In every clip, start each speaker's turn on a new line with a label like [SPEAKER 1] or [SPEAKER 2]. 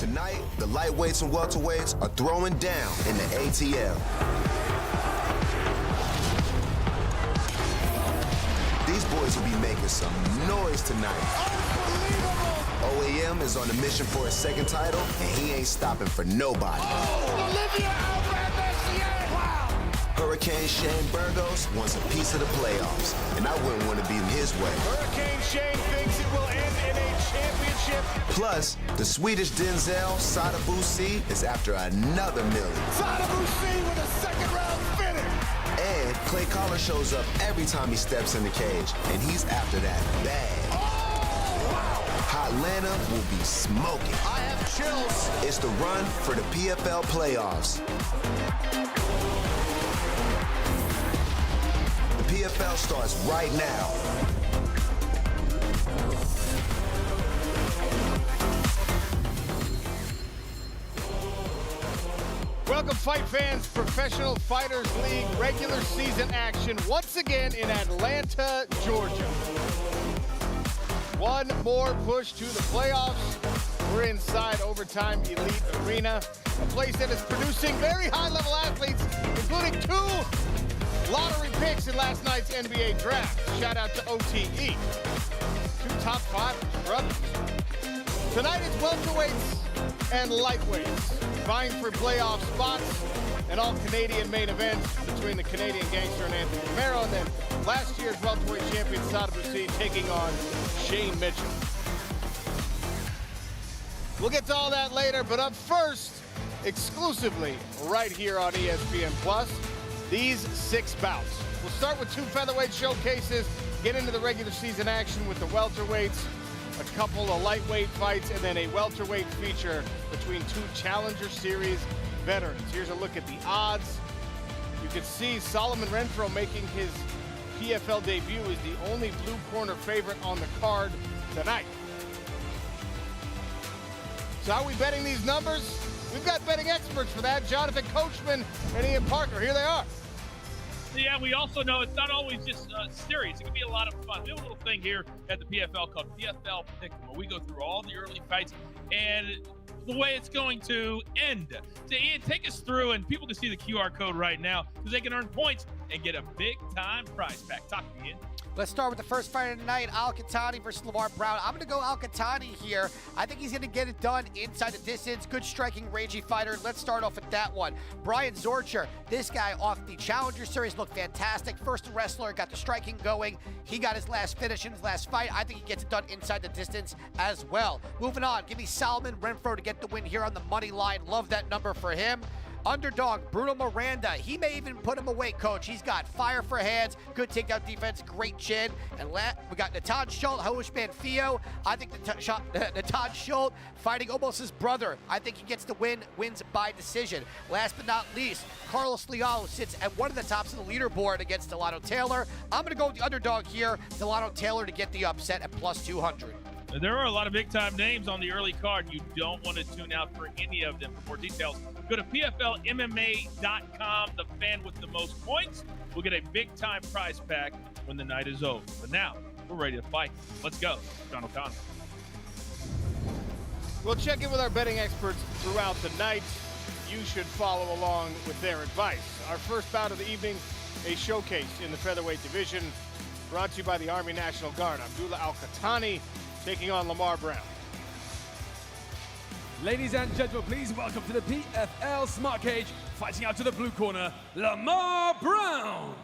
[SPEAKER 1] Tonight, the lightweights and welterweights are throwing down in the ATL. These boys will be making some noise tonight. OAM is on a mission for his second title, and he ain't stopping for nobody. Hurricane Shane Burgos wants a piece of the playoffs, and I wouldn't want to be in his way.
[SPEAKER 2] Hurricane Shane thinks it will end in a championship.
[SPEAKER 1] Plus, the Swedish Denzel Sadabusi is after another million.
[SPEAKER 2] Sadabusi with a second-round finish.
[SPEAKER 1] And Clay Collar shows up every time he steps in the cage, and he's after that bag. Hotlanta will be smoking.
[SPEAKER 2] I have chills.
[SPEAKER 1] It's the run for the PFL playoffs. The PFL starts right now.
[SPEAKER 2] Welcome, fight fans. Professional Fighters League regular season action once again in Atlanta, Georgia. One more push to the playoffs. We're inside Overtime Elite Arena, a place that is producing very high-level athletes, including 2 lottery picks in last night's NBA draft. Shout out to OTE. 2 top 5 brothers. Tonight it's welterweights and lightweights vying for playoff spots, and all Canadian main events between the Canadian gangster and Anthony Romero, and then last year's welterweight champion Sadabusi taking on Shane Mitchell. We'll get to all that later, but up first, exclusively right here on ESPN Plus, these 6 bouts. We'll start with 2 featherweight showcases, get into the regular season action with the welterweights, a couple of lightweight fights, and then a welterweight feature between 2 Challenger Series veterans. Here's a look at the odds. You can see Solomon Renfro making his PFL debut is the only blue corner favorite on the card tonight. So how are we betting these numbers? We've got betting experts for that. Jonathan Coachman and Ian Parker. Here they are.
[SPEAKER 3] Yeah, we also know it's not always just serious. It can be a lot of fun. We have a little thing here at the PFL called PFL Pick'em, where we go through all the early fights and the way it's going to end. So Ian, take us through, and people can see the QR code right now because they can earn points and get a big-time prize pack. Talk to me, Ian.
[SPEAKER 4] Let's start with the first fight of the night, Al-Qahtani versus Lamar Brown. I'm going to go Al-Qahtani here. I think he's going to get it done inside the distance. Good striking, rangy fighter. Let's start off with that one. Brian Zurcher, this guy off the Challenger Series, looked fantastic. First wrestler, got the striking going. He got his last finish in his last fight. I think he gets it done inside the distance as well. Moving on, give me Solomon Renfro to get the win here on the money line. Love that number for him. Underdog, Bruno Miranda. He may even put him away, coach. He's got fire for hands, good takedown defense, great chin. And we got Natan Schult, Manfio. I think Natan Schult fighting almost his brother. I think he gets the win, wins by decision. Last but not least, Carlos Leal sits at one of the tops of the leaderboard against Delano Taylor. I'm going to go with the underdog here, Delano Taylor, to get the upset at plus 200.
[SPEAKER 3] There are a lot of big-time names on the early card. You don't want to tune out for any of them. For more details, go to PFLMMA.com. The fan with the most points will get a big-time prize pack when the night is over. But now, we're ready to fight. Let's go. John O'Connor.
[SPEAKER 2] We'll check in with our betting experts throughout the night. You should follow along with their advice. Our first bout of the evening, a showcase in the featherweight division, brought to you by the Army National Guard. Abdullah Al-Qahtani taking on Lamar Brown.
[SPEAKER 5] Ladies and gentlemen, please welcome to the PFL Smart Cage, fighting out to the blue corner, Lamar Brown.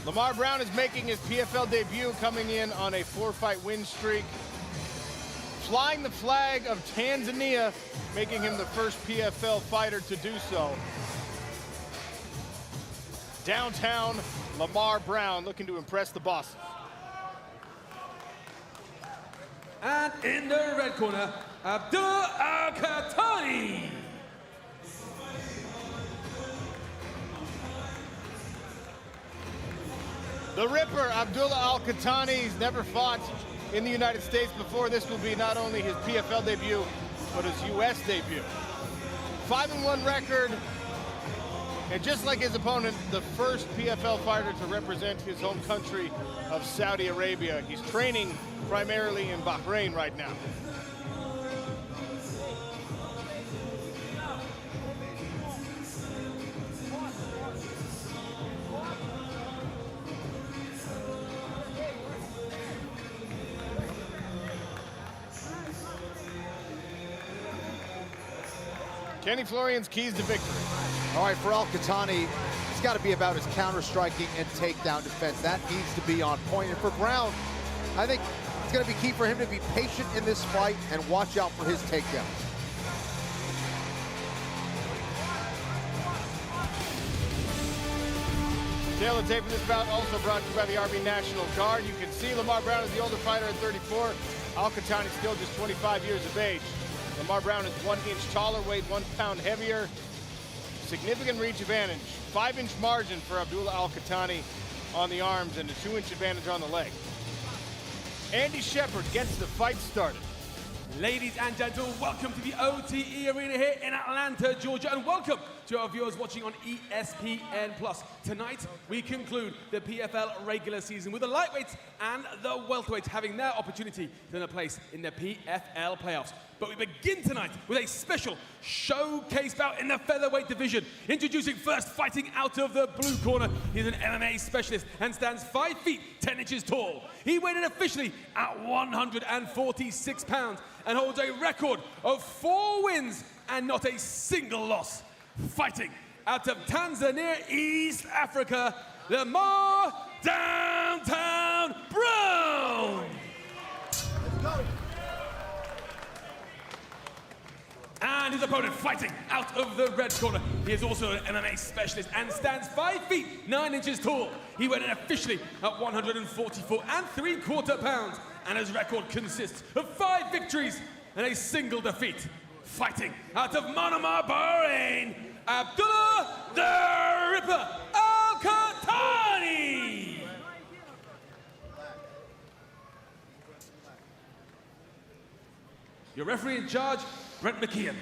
[SPEAKER 2] Lamar Brown is making his PFL debut, coming in on a 4-fight win streak. Flying the flag of Tanzania, making him the first PFL fighter to do so. Downtown, Lamar Brown looking to impress the bosses.
[SPEAKER 5] And in the red corner, Abdullah Al-Qahtani.
[SPEAKER 2] The Ripper, Abdullah Al-Qahtani, he's never fought in the United States before. This will be not only his PFL debut, but his U.S. debut. 5-1 record, And just like his opponent, the first PFL fighter to represent his home country of Saudi Arabia. He's training primarily in Bahrain right now. Kenny Florian's keys to victory.
[SPEAKER 6] All right, for Al-Qahtani, it's got to be about his counter-striking and takedown defense. That needs to be on point. And for Brown, I think it's going to be key for him to be patient in this fight and watch out for his takedowns.
[SPEAKER 2] Tail and tape for this bout also brought to you by the Army National Guard. You can see Lamar Brown is the older fighter at 34. Al-Qahtani is still just 25 years of age. Lamar Brown is 1 inch taller, weighed 1 pound heavier. Significant reach advantage. 5-inch margin for Abdullah Al-Qahtani on the arms and a 2-inch advantage on the leg. Andy Shepard gets the fight started.
[SPEAKER 5] Ladies and gentlemen, welcome to the OTE Arena here in Atlanta, Georgia, and welcome to our viewers watching on ESPN+. Tonight, we conclude the PFL regular season with the lightweights and the welterweights having their opportunity to earn a place in the PFL playoffs. But we begin tonight with a special showcase bout in the featherweight division. Introducing first, fighting out of the blue corner. He's an MMA specialist and stands 5 feet 10 inches tall. He weighed in officially at 146 pounds and holds a record of 4 wins and not a single loss. Fighting out of Tanzania, East Africa, Lamar Downtown Brown.
[SPEAKER 6] Let's go.
[SPEAKER 5] And his opponent fighting out of the red corner. He is also an MMA specialist and stands 5 feet 9 inches tall. He went in officially at 144 3/4 pounds, and his record consists of 5 victories and a single defeat. Fighting out of Manama, Bahrain, Abdullah the Ripper Al-Qahtani. Your referee in charge, Brent McKeon.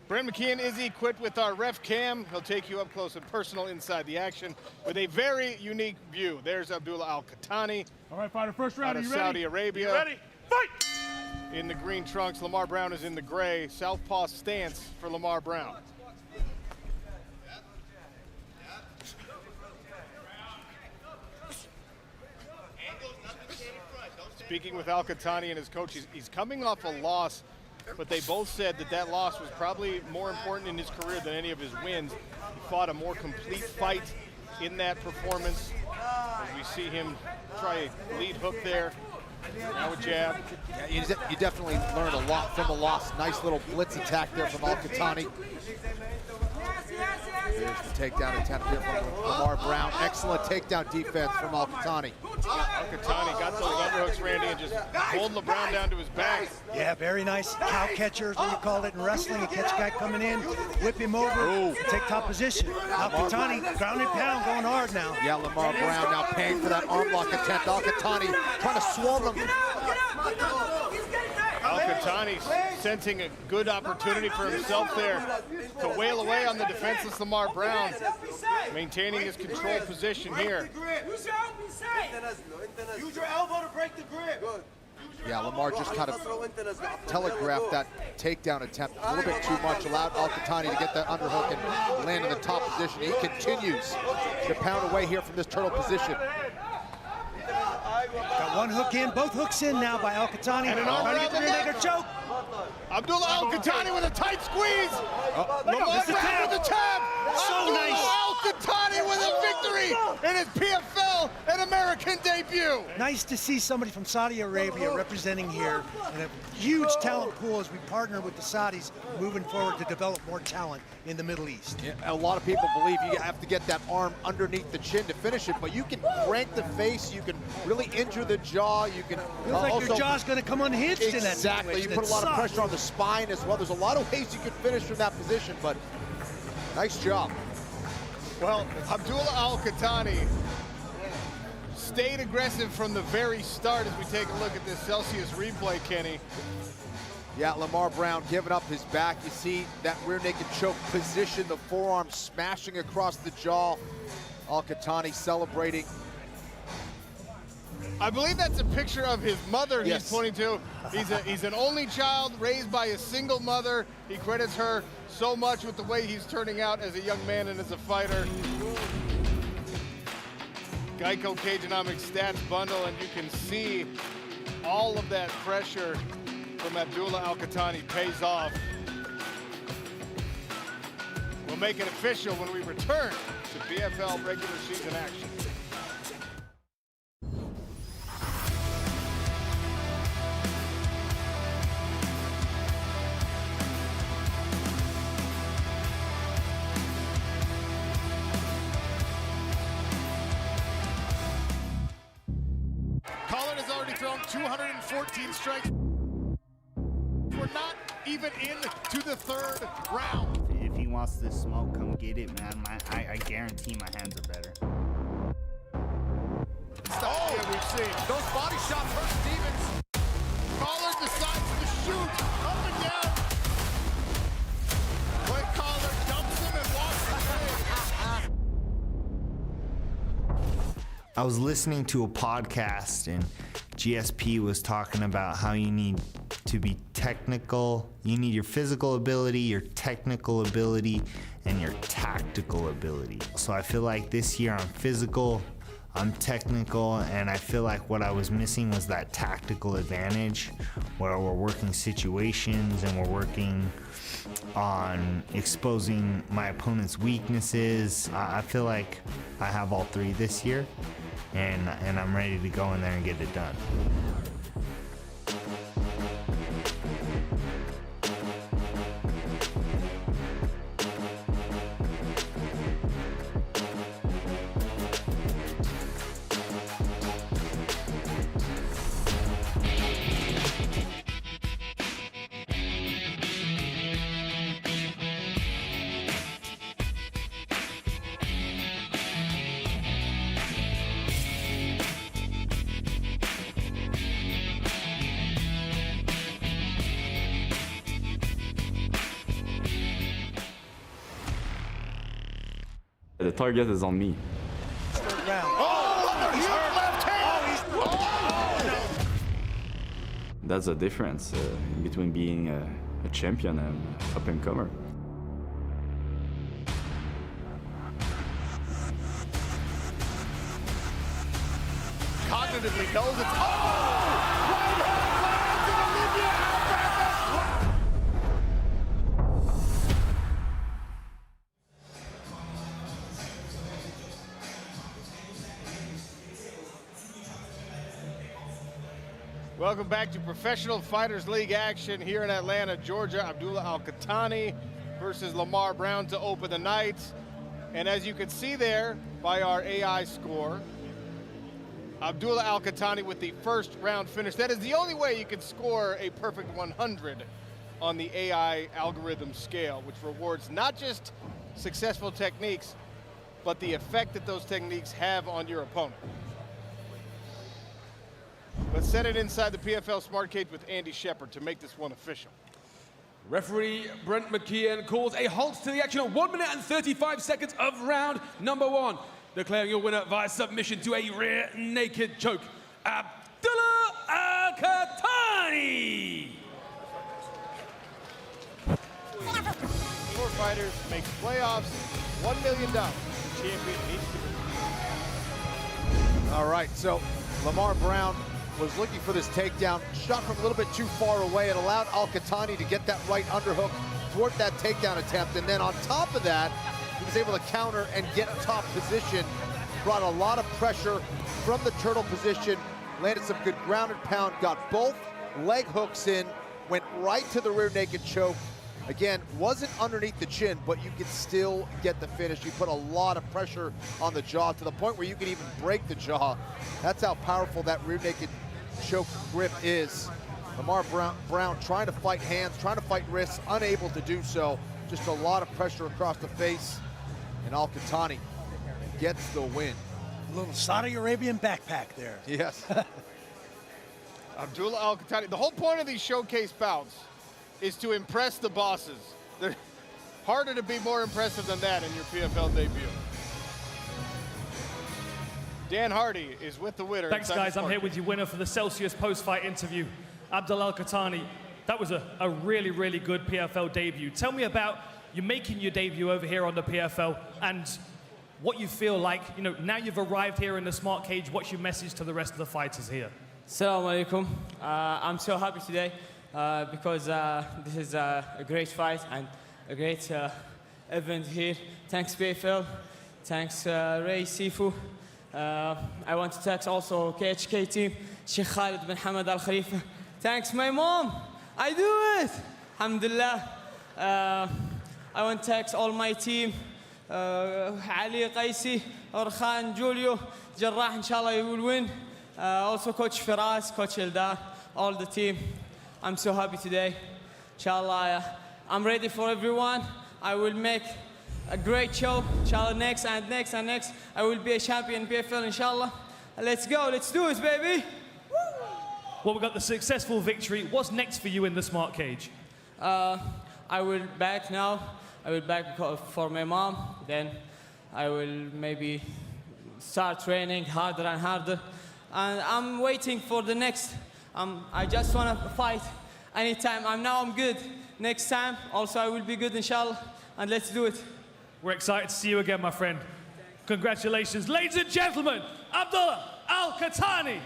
[SPEAKER 2] Brent McKeon is equipped with our ref cam. He'll take you up close and personal inside the action with a very unique view. There's Abdullah Al-Qahtani.
[SPEAKER 7] All right, fighter, first round.
[SPEAKER 2] Out of
[SPEAKER 7] Are you ready?
[SPEAKER 2] Saudi Arabia.
[SPEAKER 7] You ready? Fight!
[SPEAKER 2] In the green trunks, Lamar Brown is in the gray. Southpaw stance for Lamar Brown. Speaking with Al-Qahtani and his coach, he's coming off a loss, but they both said that loss was probably more important in his career than any of his wins. He fought a more complete fight in that performance. As we see him try a lead hook there. Now a jab.
[SPEAKER 6] Yeah, you definitely learned a lot from the loss. Nice little blitz attack there from Al-Qahtani. There's the takedown attempt here from Lamar Brown. Excellent takedown defense from Al-Qahtani.
[SPEAKER 2] Al-Qahtani got those underhooks, Randy, and just pulled LeBron down to his back.
[SPEAKER 8] Yeah, very nice. Cow catcher is what you call it in wrestling. You catch a guy coming in, whip him over, take top position. Al-Qahtani, ground and pound, going hard now.
[SPEAKER 6] Yeah, Lamar Brown now paying for that arm lock attempt. Al-Qahtani trying to swarm him.
[SPEAKER 2] Al-Qahtani sensing a good opportunity for himself there to wail away on the defenseless Lamar Brown, maintaining his control position here.
[SPEAKER 9] Use your elbow to break the grip.
[SPEAKER 6] Yeah, Lamar just kind of telegraphed that takedown attempt a little bit too much, allowed Al-Qahtani to get that underhook and land in the top position. He continues to pound away here from this turtle position.
[SPEAKER 8] Got one hook in, both hooks in now by Al-Qahtani.
[SPEAKER 2] And an arm around the neck.
[SPEAKER 8] choke.
[SPEAKER 2] Abdullah Al-Qahtani with a tight squeeze. Lamar
[SPEAKER 8] Missed the
[SPEAKER 2] Brown
[SPEAKER 8] tap.
[SPEAKER 2] with the tap.
[SPEAKER 8] So nice.
[SPEAKER 2] Al-Qahtani with a victory in his PFL and American debut.
[SPEAKER 8] Nice to see somebody from Saudi Arabia representing here, and a huge talent pool as we partner with the Saudis moving forward to develop more talent in the Middle East.
[SPEAKER 6] Yeah, a lot of people believe you have to get that arm underneath the chin to finish it, but you can crank the face, you can really injure the jaw, you can
[SPEAKER 8] Feels like
[SPEAKER 6] also
[SPEAKER 8] your jaw's going to come unhinged in that
[SPEAKER 6] exactly. You
[SPEAKER 8] situation.
[SPEAKER 6] put a lot of
[SPEAKER 8] It sucks.
[SPEAKER 6] pressure on the spine as well. There's a lot of ways you can finish from that position, but nice job.
[SPEAKER 2] Well, Abdullah Al-Qahtani stayed aggressive from the very start as we take a look at this Celsius replay, Kenny.
[SPEAKER 6] Yeah, Lamar Brown giving up his back. You see that rear naked choke position, the forearm smashing across the jaw. Al-Qahtani celebrating.
[SPEAKER 2] I believe that's a picture of his mother
[SPEAKER 6] Yes.
[SPEAKER 2] he's pointing to. He's an only child raised by a single mother. He credits her so much with the way he's turning out as a young man and as a fighter. Geico Cageonomics stats bundle, and you can see all of that pressure from Abdullah Al-Qahtani pays off. We'll make it official when we return to PFL regular season action. Collard has already thrown 214 strikes. We're not even into the third round.
[SPEAKER 7] If he wants this smoke, come get it, man. I guarantee my hands are better.
[SPEAKER 2] Oh, yeah, we've seen.
[SPEAKER 6] Those body shots hurt Stevens.
[SPEAKER 2] Collard decides to shoot up and down. Blake Collard dumps him and walks away.
[SPEAKER 7] I was listening to a podcast and GSP was talking about how you need to be technical. You need your physical ability, your technical ability, and your tactical ability. So I feel like this year I'm physical, I'm technical, and I feel like what I was missing was that tactical advantage where we're working situations and we're working on exposing my opponent's weaknesses. I feel like I have all three this year, and I'm ready to go in there and get it done.
[SPEAKER 10] The target is on me. That's the difference between being a champion and up-and-comer.
[SPEAKER 2] Cognitively knows it's right hand lands and Olivia Alvarez. Welcome back to Professional Fighters League action here in Atlanta, Georgia. Abdullah Al-Qahtani versus Lamar Brown to open the night. And as you can see there by our AI score, Abdullah Al-Qahtani with the first round finish. That is the only way you can score a perfect 100 on the AI algorithm scale, which rewards not just successful techniques, but the effect that those techniques have on your opponent. Let's set it inside the PFL Smart Cage with Andy Shepard to make this one official.
[SPEAKER 5] Referee Brent McKeon calls a halt to the action of 1 minute and 35 seconds of round number 1. Declaring your winner via submission to a rear naked choke, Abdullah Al-Qahtani.
[SPEAKER 2] 4 fighters make playoffs, $1 million. The champion needs to be.
[SPEAKER 6] All right, so Lamar Brown was looking for this takedown, shot from a little bit too far away. It allowed Al-Qahtani to get that right underhook toward that takedown attempt. And then on top of that, he was able to counter and get top position. Brought a lot of pressure from the turtle position, landed some good ground and pound, got both leg hooks in, went right to the rear naked choke. Again, wasn't underneath the chin, but you could still get the finish. You put a lot of pressure on the jaw to the point where you could even break the jaw. That's how powerful that rear naked choke grip is. Lamar Brown trying to fight hands, trying to fight wrists, unable to do so. Just a lot of pressure across the face, and Al-Qahtani gets the win.
[SPEAKER 8] A little Saudi Arabian backpack there.
[SPEAKER 6] Yes.
[SPEAKER 2] Abdullah Al-Qahtani. The whole point of these showcase bouts is to impress the bosses. They're harder to be more impressive than that in your PFL debut. Dan Hardy is with the winner.
[SPEAKER 11] Thanks, guys. I'm here with your winner for the Celsius post-fight interview, Abdul Al-Qahtani. That was a really, really good PFL debut. Tell me about you making your debut over here on the PFL and what you feel like, you know, now you've arrived here in the smart cage. What's your message to the rest of the fighters here?
[SPEAKER 12] Assalamu alaikum. I'm so happy today because this is a great fight and a great event here. Thanks PFL, thanks Ray Sifu. I want to thank also KHK team, Sheikh Khalid bin Hamad Al Khalifa. Thanks my mom, I do it. Alhamdulillah. I want to thank all my team, Ali Qaisi, Orkhan, Julio, Jarrah, inshallah you will win. Also Coach Firas, Coach Eldar, all the team. I'm so happy today. Inshallah, I'm ready for everyone. I will make a great show. Inshallah, next and next and next. I will be a champion PFL, inshallah. Let's go, let's do it, baby.
[SPEAKER 11] Well, we got the successful victory. What's next for you in the smart cage?
[SPEAKER 12] I will back now. I will back for my mom. Then I will maybe start training harder and harder. And I'm waiting for the next. I just want to fight anytime. I'm good. Next time, also I will be good, inshallah. And let's do it.
[SPEAKER 11] We're excited to see you again, my friend. Congratulations. Ladies and gentlemen, Abdullah Al-Qahtani.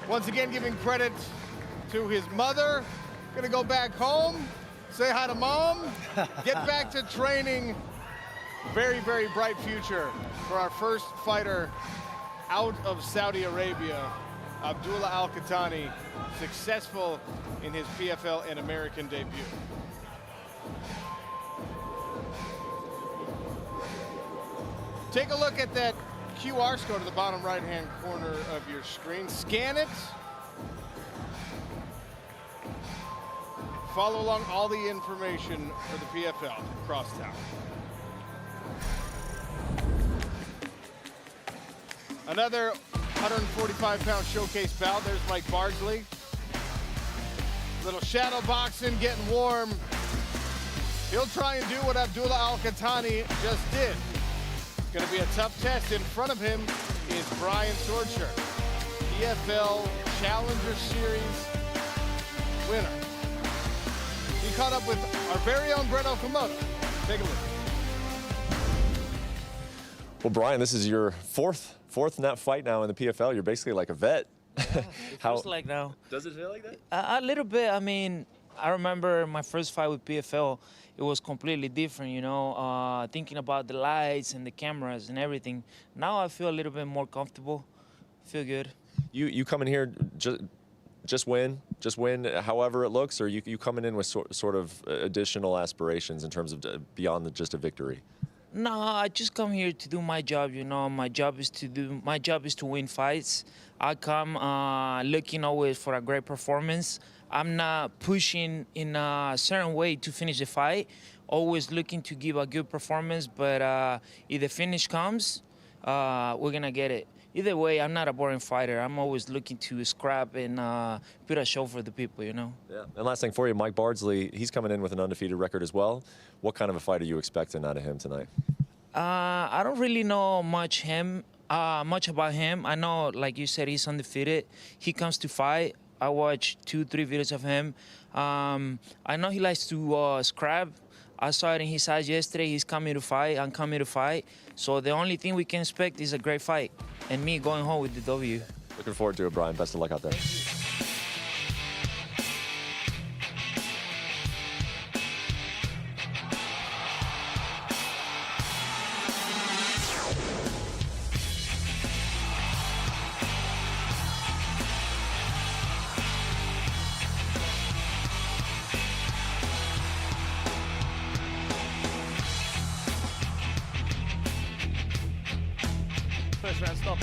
[SPEAKER 2] Once again, giving credit to his mother. Gonna go back home, say hi to mom, get back to training. Very, very bright future for our first fighter out of Saudi Arabia, Abdullah Al-Qahtani, successful in his PFL and American debut. Take a look at that QR code at the bottom right-hand corner of your screen. Scan it. Follow along all the information for the PFL Crosstown. Another 145-pound showcase bout. There's Mike Bardsley. Little shadow boxing, getting warm. He'll try and do what Abdullah Al-Qahtani just did. It's gonna be a tough test. In front of him is Brian Zurcher, PFL Challenger Series winner. He caught up with our very own Brett Okamoto. Take a look.
[SPEAKER 13] Well, Brian, this is your fourth net fight now in the PFL. You're basically like a vet.
[SPEAKER 14] Yeah, it feels like now.
[SPEAKER 13] Does it feel like that?
[SPEAKER 14] A little bit. I mean, I remember my first fight with PFL. It was completely different, you know, thinking about the lights and the cameras and everything. Now I feel a little bit more comfortable. Feel good.
[SPEAKER 13] You come in here just win however it looks, or you coming in with sort of additional aspirations in terms of beyond just a victory?
[SPEAKER 14] No, I just come here to do my job, you know. My job is to win fights. I come looking always for a great performance. I'm not pushing in a certain way to finish the fight, always looking to give a good performance, but if the finish comes, we're gonna get it. Either way, I'm not a boring fighter. I'm always looking to scrap and put a show for the people, you know?
[SPEAKER 13] Yeah. And last thing for you, Mike Bardsley, he's coming in with an undefeated record as well. What kind of a fight are you expecting out of him tonight?
[SPEAKER 14] I don't really know much about him. I know, like you said, he's undefeated. He comes to fight. I watched 2-3 videos of him. I know he likes to scrap. I saw it in his eyes yesterday. He's coming to fight. I'm coming to fight. So the only thing we can expect is a great fight and me going home with the W.
[SPEAKER 13] Looking forward to it, Brian. Best of luck out there.
[SPEAKER 11] First round stop.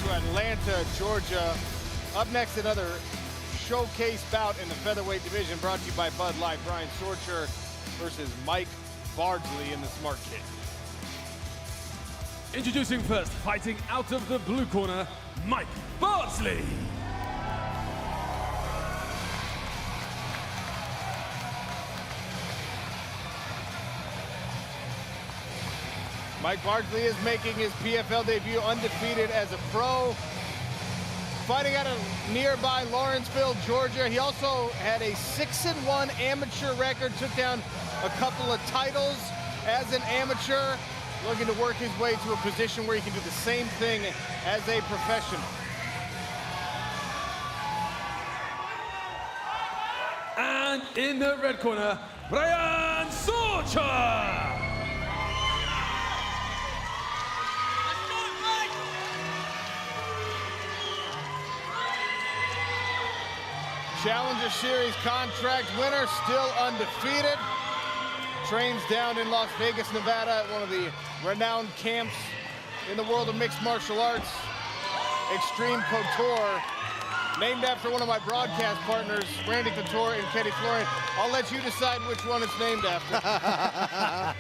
[SPEAKER 2] to Atlanta, Georgia. Up next, another showcase bout in the featherweight division, brought to you by Bud Light. Brian Zurcher versus Mike Bardsley in the Smart Kick.
[SPEAKER 5] Introducing first, fighting out of the blue corner, Mike Bardsley.
[SPEAKER 2] Mike Bardsley is making his PFL debut undefeated as a pro. Fighting out of nearby Lawrenceville, Georgia. He also had a 6-1 amateur record, took down a couple of titles as an amateur, looking to work his way to a position where he can do the same thing as a professional.
[SPEAKER 5] And in the red corner, Brian Zurcher.
[SPEAKER 2] Challenger Series contract winner, still undefeated. Trains down in Las Vegas, Nevada at one of the renowned camps in the world of mixed martial arts, Extreme Couture, named after one of my broadcast partners, Randy Couture and Kenny Florian. I'll let you decide which one it's named after.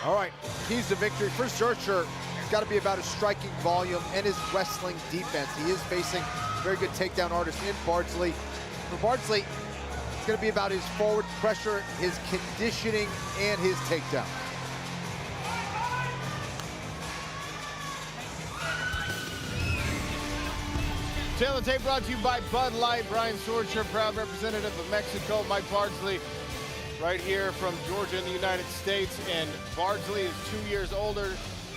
[SPEAKER 6] All right, keys to victory for Zurcher. It's got to be about his striking volume and his wrestling defense. He is facing a very good takedown artist in Bardsley. For Bardsley, it's going to be about his forward pressure, his conditioning, and his takedown.
[SPEAKER 2] Tail Tape brought to you by Bud Light. Brian Zurcher, proud representative of Mexico. Mike Bardsley, right here from Georgia in the United States, and Bardsley is 2 years older.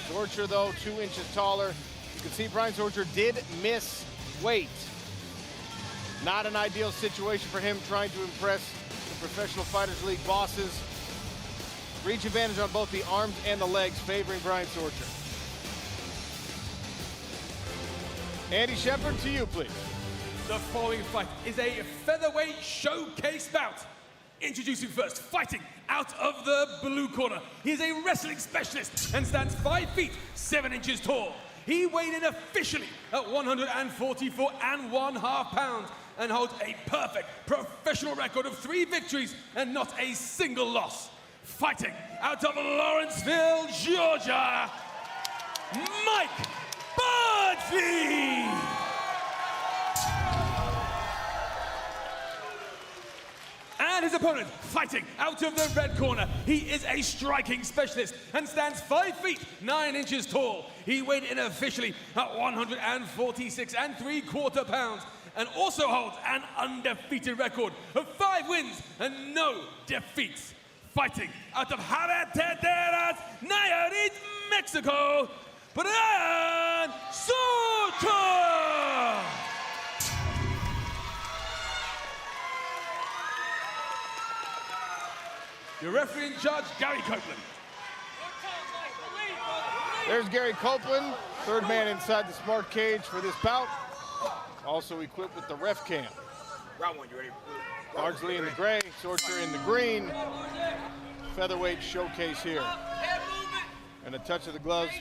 [SPEAKER 2] Zurcher, though, 2 inches taller. You can see Brian Zurcher did miss weight. Not an ideal situation for him, trying to impress the Professional Fighters League bosses. Reach advantage on both the arms and the legs, favoring Brian Zurcher. Andy Shepard, to you, please.
[SPEAKER 5] The following fight is a featherweight showcase bout. Introducing first, fighting out of the blue corner. He is a wrestling specialist and stands 5 feet 7 inches tall. He weighed in officially at 144.5 pounds and holds a perfect professional record of 3 victories and not a single loss. Fighting out of Lawrenceville, Georgia, Mike Bardsley. And his opponent, fighting out of the red corner. He is a striking specialist and stands 5 feet 9 inches tall. He weighed in officially at 146.75 pounds and also holds an undefeated record of 5 wins and no defeats. Fighting out of Javier Nayarit, Mexico, Brian Zurcher. Your referee in charge, Gary Copeland.
[SPEAKER 2] There's Gary Copeland, third man inside the smart cage for this bout. Also equipped with the ref cam.
[SPEAKER 9] Round one, you ready?
[SPEAKER 2] Bardsley in the gray, Zurcher in the green. Featherweight showcase here. And a touch of the gloves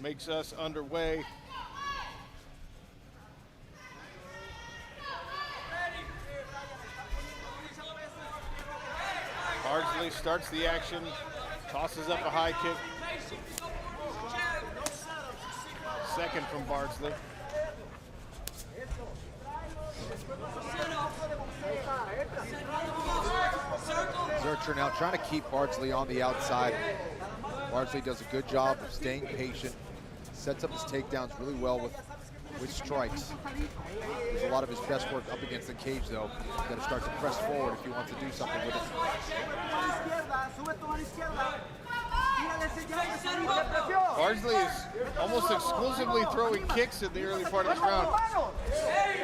[SPEAKER 2] makes us underway. Bardsley starts the action, tosses up a high kick. Second from Bardsley.
[SPEAKER 6] Zurcher now trying to keep Bardsley on the outside. Bardsley does a good job of staying patient, sets up his takedowns really well with strikes. There's a lot of his best work up against the cage, though. He's got to start to press forward if he wants to do something with it.
[SPEAKER 2] Bardsley is almost exclusively throwing kicks in the early part of this round.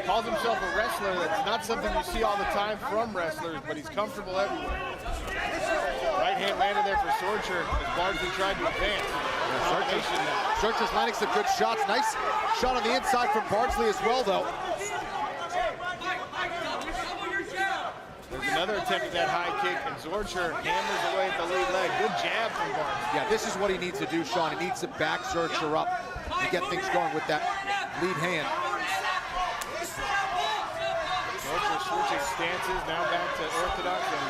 [SPEAKER 2] Calls himself a wrestler. That's not something you see all the time from wrestlers, but he's comfortable everywhere. Right hand landed there for Zurcher as Bardsley tried to advance.
[SPEAKER 6] Zurcher's landing some good shots. Nice shot on the inside from Bardsley as well, though.
[SPEAKER 2] There's another attempt at that high kick, and Zurcher hammers away at the lead leg. Good jab from Bardsley.
[SPEAKER 6] Yeah, this is what he needs to do, Sean. He needs to back Zurcher up to get things going with that lead hand.
[SPEAKER 2] Zurcher switching stances, now back to orthodox and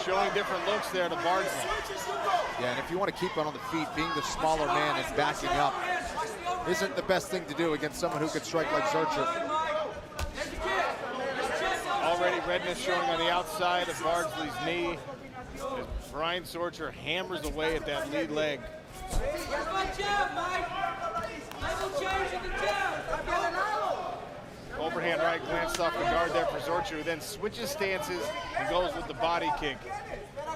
[SPEAKER 2] showing different looks there to Bardsley.
[SPEAKER 6] Yeah, and if you want to keep it on the feet, being the smaller man and backing up isn't the best thing to do against someone who could strike like Zurcher.
[SPEAKER 2] Already redness showing on the outside of Bardsley's knee as Brian Zurcher hammers away at that lead leg. Overhand right glance off the guard there for Zurcher, who then switches stances and goes with the body kick.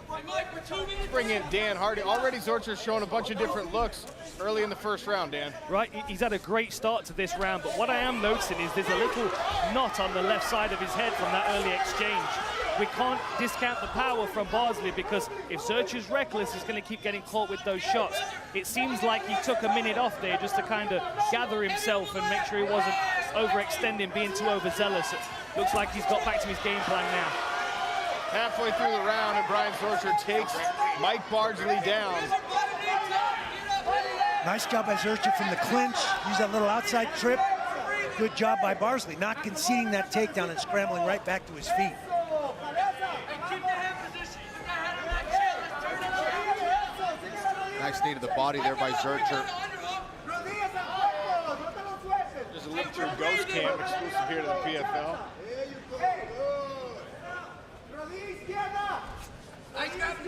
[SPEAKER 2] Let's bring in Dan Hardy. Already Zurcher's shown a bunch of different looks early in the first round, Dan.
[SPEAKER 11] Right, he's had a great start to this round, but what I am noticing is there's a little knot on the left side of his head from that early exchange. We can't discount the power from Bardsley, because if Zurcher's reckless, he's going to keep getting caught with those shots. It seems like he took a minute off there just to kind of gather himself and make sure he wasn't overextending, being too overzealous. It looks like he's got back to his game plan now.
[SPEAKER 2] Halfway through the round, and Brian Zurcher takes Mike Bardsley down.
[SPEAKER 8] Nice job by Zurcher from the clinch. Use that little outside trip. Good job by Bardsley, not conceding that takedown and scrambling right back to his feet.
[SPEAKER 6] Nice knee to the body there by Zurcher.
[SPEAKER 2] Just a look through Ghost Cam, exclusive here to the PFL.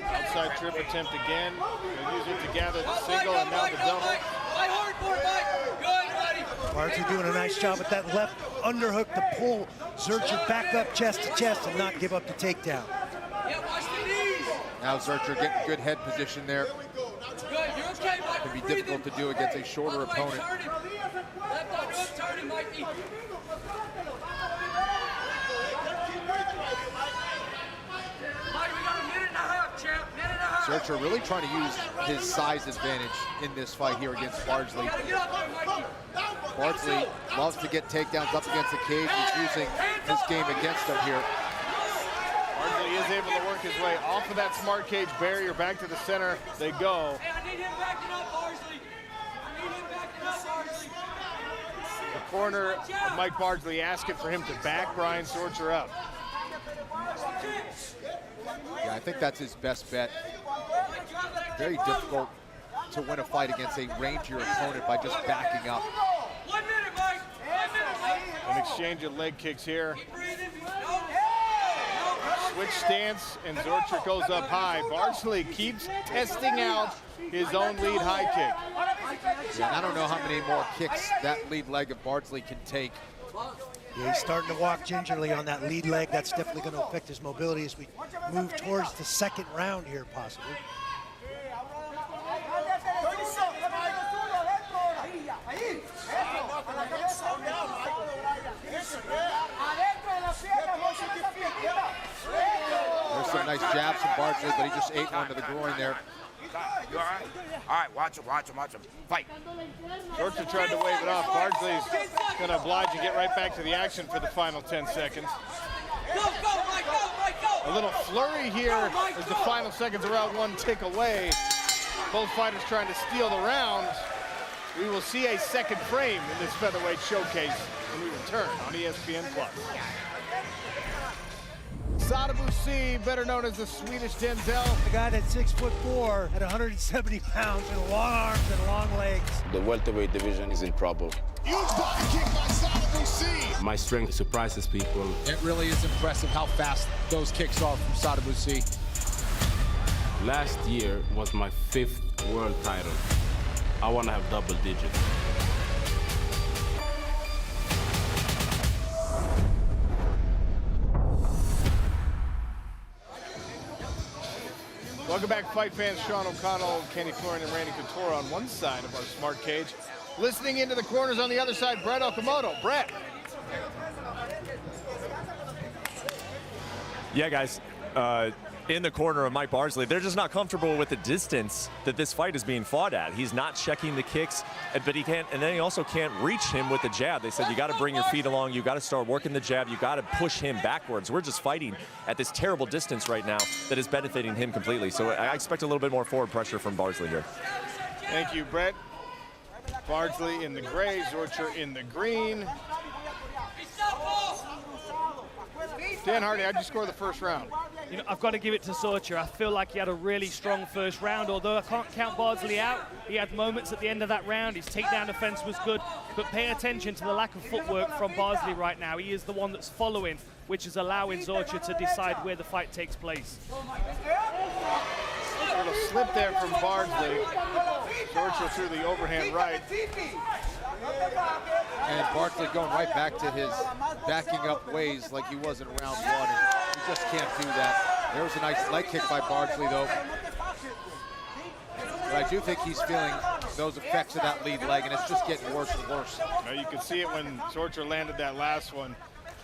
[SPEAKER 2] Outside trip attempt again. They'll use it to gather the single and now the double.
[SPEAKER 8] Bardsley doing a nice job with that left underhook to pull Zurcher back up chest to chest and not give up the takedown.
[SPEAKER 6] Now Zurcher getting good head position there. It can be difficult to do against a shorter opponent. Zurcher really trying to use his size advantage in this fight here against Bardsley. Bardsley loves to get takedowns up against the cage. He's using his game against him here.
[SPEAKER 2] Bardsley is able to work his way off of that smart cage barrier back to the center. They go. The corner of Mike Bardsley asking for him to back Brian Zurcher up.
[SPEAKER 6] Yeah, I think that's his best bet. Very difficult to win a fight against a rangier opponent by just backing up.
[SPEAKER 2] An exchange of leg kicks here. Switch stance, and Zurcher goes up high. Bardsley keeps testing out his own lead high kick.
[SPEAKER 6] Yeah, I don't know how many more kicks that lead leg of Bardsley can take.
[SPEAKER 8] Yeah, he's starting to walk gingerly on that lead leg. That's definitely going to affect his mobility as we move towards the second round here, possibly.
[SPEAKER 6] There's some nice jabs from Bardsley, but he just ate one to the groin there.
[SPEAKER 15] You all right? All right, watch him, fight.
[SPEAKER 2] Zurcher tried to wave it off. Bardsley's going to oblige and get right back to the action for the final 10 seconds. A little flurry here as the final seconds are out, one tick away. Both fighters trying to steal the round. We will see a second frame in this featherweight showcase when we return on ESPN+. Zawada, better known as the Swedish Denzel.
[SPEAKER 8] The guy that's 6'4" at 170 pounds and long arms and long legs.
[SPEAKER 10] The welterweight division is in trouble.
[SPEAKER 1] Huge body kick by Zawada.
[SPEAKER 10] My strength surprises people.
[SPEAKER 6] It really is impressive how fast those kicks are from Zawada.
[SPEAKER 10] Last year was my 5th world title. I want to have double digits.
[SPEAKER 2] Welcome back, fight fans. Sean O'Connell, Kenny Florian, and Randy Couture on one side of our smart cage. Listening into the corners on the other side, Brett Okamoto. Brett.
[SPEAKER 16] Yeah, guys.
[SPEAKER 13] in the corner of Mike Bardsley. They're just not comfortable with the distance that this fight is being fought at. He's not checking the kicks, but he can't, and then he also can't reach him with the jab. They said, you got to bring your feet along, you got to start working the jab, you got to push him backwards. We're just fighting at this terrible distance right now that is benefiting him completely. So I expect a little bit more forward pressure from Bardsley here.
[SPEAKER 2] Thank you, Brett. Bardsley in the gray, Zurcher in the green. Dan Hardy, how'd you score the first round?
[SPEAKER 11] You know, I've got to give it to Zurcher. I feel like he had a really strong first round, although I can't count Bardsley out. He had moments at the end of that round. His takedown defense was good, but pay attention to the lack of footwork from Bardsley right now. He is the one that's following, which is allowing Zurcher to decide where the fight takes place.
[SPEAKER 2] A little slip there from Bardsley. Zurcher through the overhand right.
[SPEAKER 6] And Bardsley going right back to his backing up ways like he was in round one. And he just can't do that. There was a nice leg kick by Bardsley, though. But I do think he's feeling those effects of that lead leg, and it's just getting worse and worse.
[SPEAKER 2] Now you can see it when Zurcher landed that last one.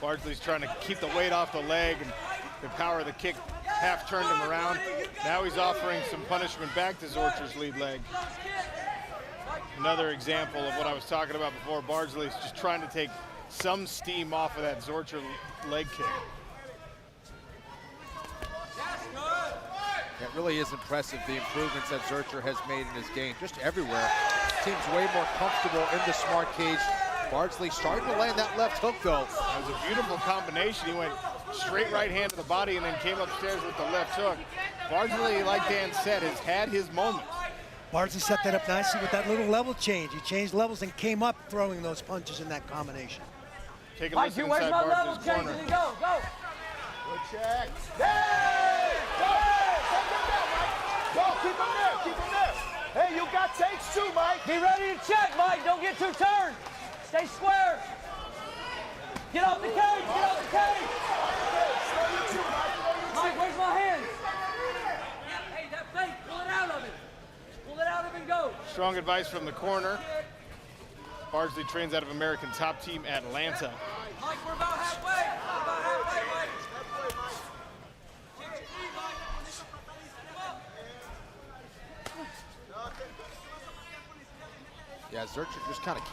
[SPEAKER 2] Bardsley's trying to keep the weight off the leg, and the power of the kick half turned him around. Now he's offering some punishment back to Zurcher's lead leg. Another example of what I was talking about before. Bardsley's just trying to take some steam off of that Zurcher leg kick.
[SPEAKER 6] It really is impressive, the improvements that Zurcher has made in his game, just everywhere. Seems way more comfortable in the smart cage. Bardsley starting to land that left hook, though.
[SPEAKER 2] It was a beautiful combination. He went straight right hand to the body and then came upstairs with the left hook. Bardsley, like Dan said, has had his moments.
[SPEAKER 8] Bardsley set that up nicely with that little level change. He changed levels and came up throwing those punches in that combination.
[SPEAKER 2] Take a listen inside Bardsley's corner.
[SPEAKER 9] Go, go. Good check. Hey! Go! Go, keep him there, keep him there. Hey, you got takes too, Mike.
[SPEAKER 16] Be ready to check, Mike. Don't get too turned. Stay square. Get off the cage, get off the cage. Mike, where's my hands? Hey, that fake, pull it out of it. Pull it out of it and go.
[SPEAKER 2] Strong advice from the corner. Bardsley trains out of American Top Team Atlanta.
[SPEAKER 16] Mike, we're about halfway. We're about halfway, Mike.
[SPEAKER 6] Yeah, Zurcher just kind of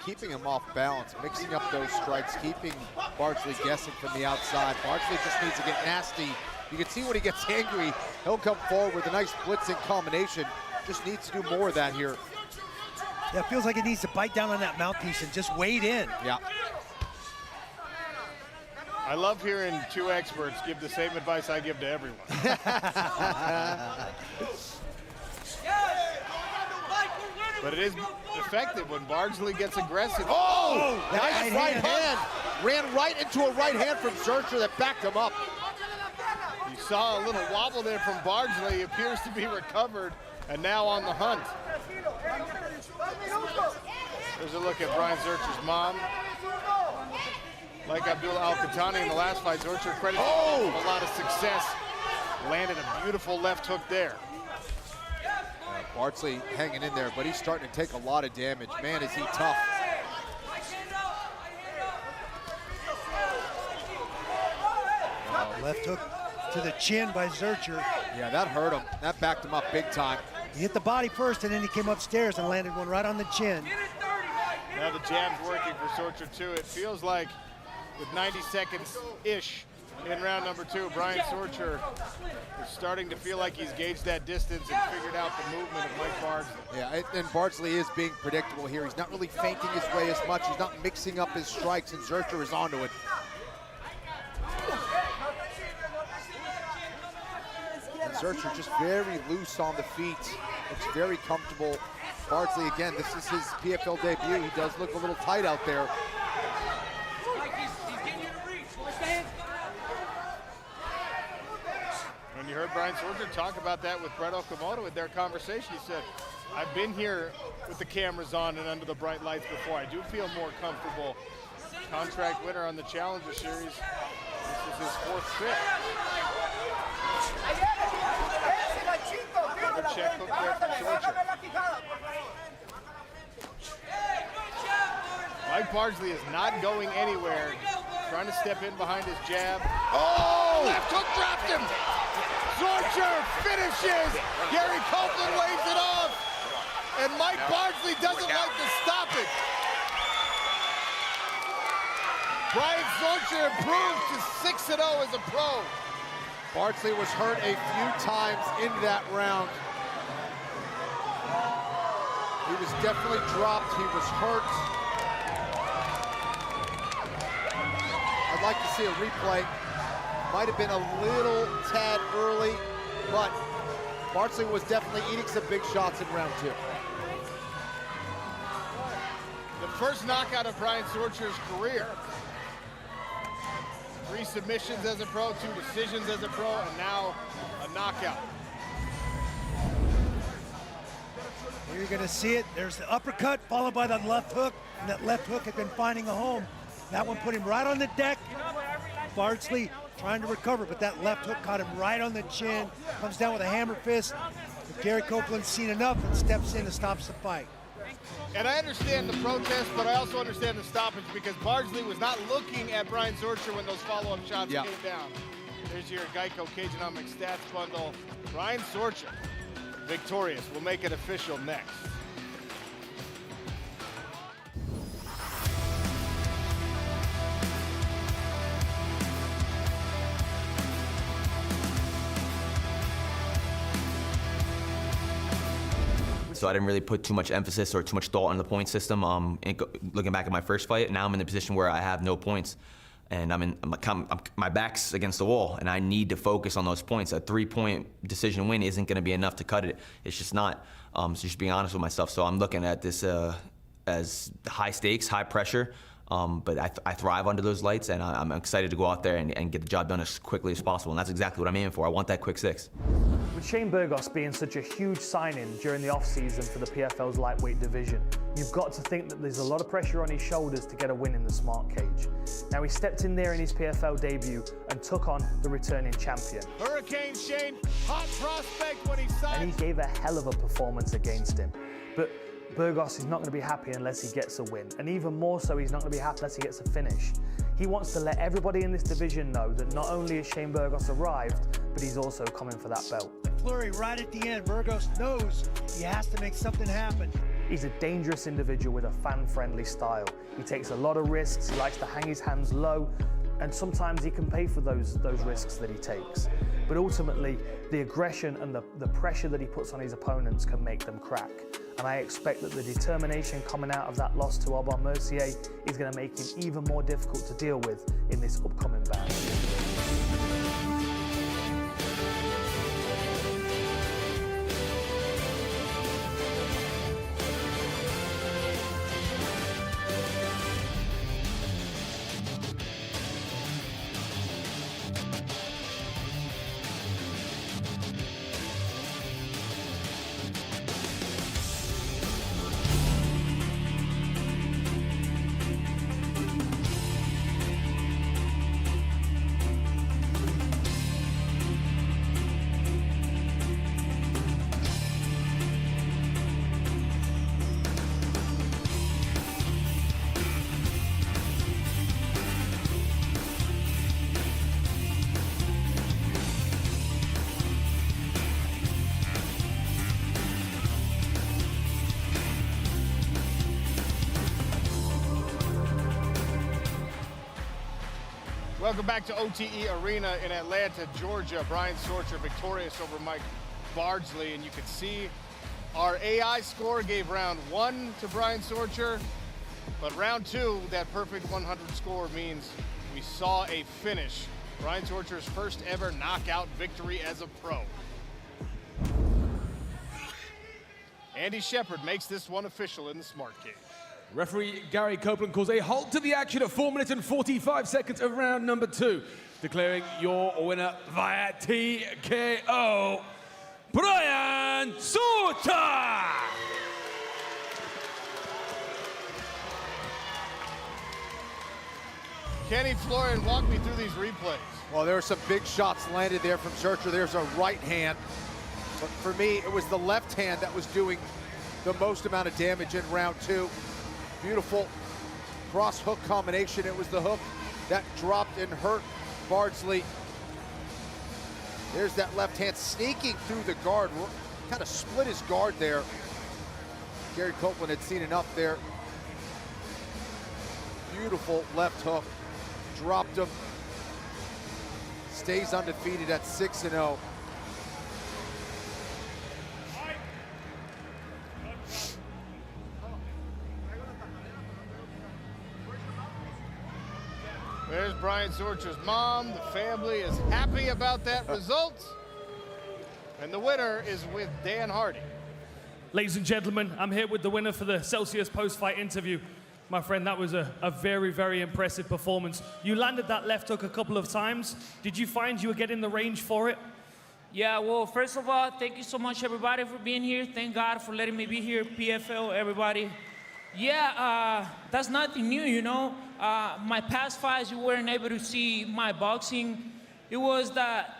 [SPEAKER 6] keeping him off balance, mixing up those strikes, keeping Bardsley guessing from the outside. Bardsley just needs to get nasty. You can see when he gets angry, he'll come forward with a nice blitzing combination. Just needs to do more of that here.
[SPEAKER 8] Yeah, it feels like he needs to bite down on that mouthpiece and just wade in.
[SPEAKER 6] Yeah.
[SPEAKER 2] I love hearing two experts give the same advice I give to everyone. But it is effective when Bardsley gets aggressive.
[SPEAKER 6] Oh! Nice right hand. Ran right into a right hand from Zurcher that backed him up.
[SPEAKER 2] You saw a little wobble there from Bardsley. He appears to be recovered and now on the hunt. There's a look at Brian Zurcher's mom. Like Al-Qahtani in the last fight, Zurcher credited him with a lot of success. Landed a beautiful left hook there.
[SPEAKER 6] Bardsley hanging in there, but he's starting to take a lot of damage. Man, is he tough.
[SPEAKER 8] Left hook to the chin by Zurcher.
[SPEAKER 6] Yeah, that hurt him. That backed him up big time.
[SPEAKER 8] He hit the body first, and then he came upstairs and landed one right on the chin.
[SPEAKER 2] Now the jab's working for Zurcher too. It feels like with 90 seconds-ish in round number two, Brian Zurcher is starting to feel like he's gauged that distance and figured out the movement of Mike Bardsley.
[SPEAKER 6] Yeah, and Bardsley is being predictable here. He's not really feinting his way as much. He's not mixing up his strikes, and Zurcher is onto it. And Zurcher just very loose on the feet. Looks very comfortable. Bardsley, again, this is his PFL debut. He does look a little tight out there.
[SPEAKER 2] When you heard Brian Zurcher talk about that with Brett Okamoto in their conversation, he said, I've been here with the cameras on and under the bright lights before. I do feel more comfortable. Contract winner on the Challenger Series. This is his fourth trip. Another check hook there from Zurcher. Mike Bardsley is not going anywhere. Trying to step in behind his jab.
[SPEAKER 6] Oh!
[SPEAKER 2] Left hook dropped him. Zurcher finishes. Gary Copeland waves it off. And Mike Bardsley doesn't like the stoppage. Brian Zurcher improved to 6-0 as a pro.
[SPEAKER 6] Bardsley was hurt a few times in that round. He was definitely dropped, he was hurt. I'd like to see a replay. Might have been a little tad early, but Bardsley was definitely eating some big shots in round 2.
[SPEAKER 2] The first knockout of Brian Zurcher's career. 3 submissions as a pro, 2 decisions as a pro, and now a knockout.
[SPEAKER 8] Here you're gonna see it. There's the uppercut followed by the left hook, and that left hook had been finding a home. That one put him right on the deck. Bardsley trying to recover, but that left hook caught him right on the chin. Comes down with a hammer fist. But Gary Copeland's seen enough and steps in and stops the fight.
[SPEAKER 2] And I understand the protest, but I also understand the stoppage because Bardsley was not looking at Brian Zurcher when those follow-up shots came down. There's your Geico Cagenomics stats bundle. Brian Zurcher, victorious. We'll make it official next.
[SPEAKER 17] So I didn't really put too much emphasis or too much thought on the point system. Looking back at my first fight, now I'm in the position where I have no points, and my back's against the wall, and I need to focus on those points. A 3-point decision win isn't going to be enough to cut it. It's just not. So just being honest with myself. So I'm looking at this as high stakes, high pressure. But I thrive under those lights, and I'm excited to go out there and get the job done as quickly as possible. And that's exactly what I'm aiming for. I want that quick 6.
[SPEAKER 11] With Shane Burgos being such a huge signing during the off-season for the PFL's lightweight division, you've got to think that there's a lot of pressure on his shoulders to get a win in the smart cage. Now, he stepped in there in his PFL debut and took on the returning champion.
[SPEAKER 2] Hurricane Shane, hot prospect when he signed.
[SPEAKER 11] And he gave a hell of a performance against him. But Burgos is not going to be happy unless he gets a win. And even more so, he's not going to be happy unless he gets a finish. He wants to let everybody in this division know that not only has Shane Burgos arrived, but he's also coming for that belt.
[SPEAKER 8] Flurry right at the end. Burgos knows he has to make something happen.
[SPEAKER 11] He's a dangerous individual with a fan-friendly style. He takes a lot of risks, he likes to hang his hands low, and sometimes he can pay for those risks that he takes. But ultimately, the aggression and the pressure that he puts on his opponents can make them crack. And I expect that the determination coming out of that loss to Aubin-Mercier is going to make him even more difficult to deal with in this upcoming bout.
[SPEAKER 2] Welcome back to OTE Arena in Atlanta, Georgia. Brian Zurcher victorious over Mike Bardsley, and you can see our AI score gave round 1 to Brian Zurcher, but round 2, that perfect 100 score means we saw a finish. Brian Zurcher's first ever knockout victory as a pro. Andy Shepard makes this one official in the smart cage.
[SPEAKER 5] Referee Gary Copeland calls a halt to the action at 4 minutes and 45 seconds of round number 2, declaring your winner via TKO, Brian Zurcher!
[SPEAKER 2] Kenny Florian, walk me through these replays.
[SPEAKER 6] Well, there were some big shots landed there from Zurcher. There's a right hand. But for me, it was the left hand that was doing the most amount of damage in round 2. Beautiful cross hook combination. It was the hook that dropped and hurt Bardsley. There's that left hand sneaking through the guard. Kind of split his guard there. Gary Copeland had seen enough there. Beautiful left hook. Dropped him. Stays undefeated at 6-0.
[SPEAKER 2] There's Brian Zurcher's mom. The family is happy about that result. And the winner is with Dan Hardy.
[SPEAKER 11] Ladies and gentlemen, I'm here with the winner for the Celsius post-fight interview. My friend, that was a very, very impressive performance. You landed that left hook a couple of times. Did you find you were getting the range for it?
[SPEAKER 14] Yeah, well, first of all, thank you so much, everybody, for being here. Thank God for letting me be here, PFL, everybody. Yeah, that's nothing new, you know. My past fights, you weren't able to see my boxing. It was that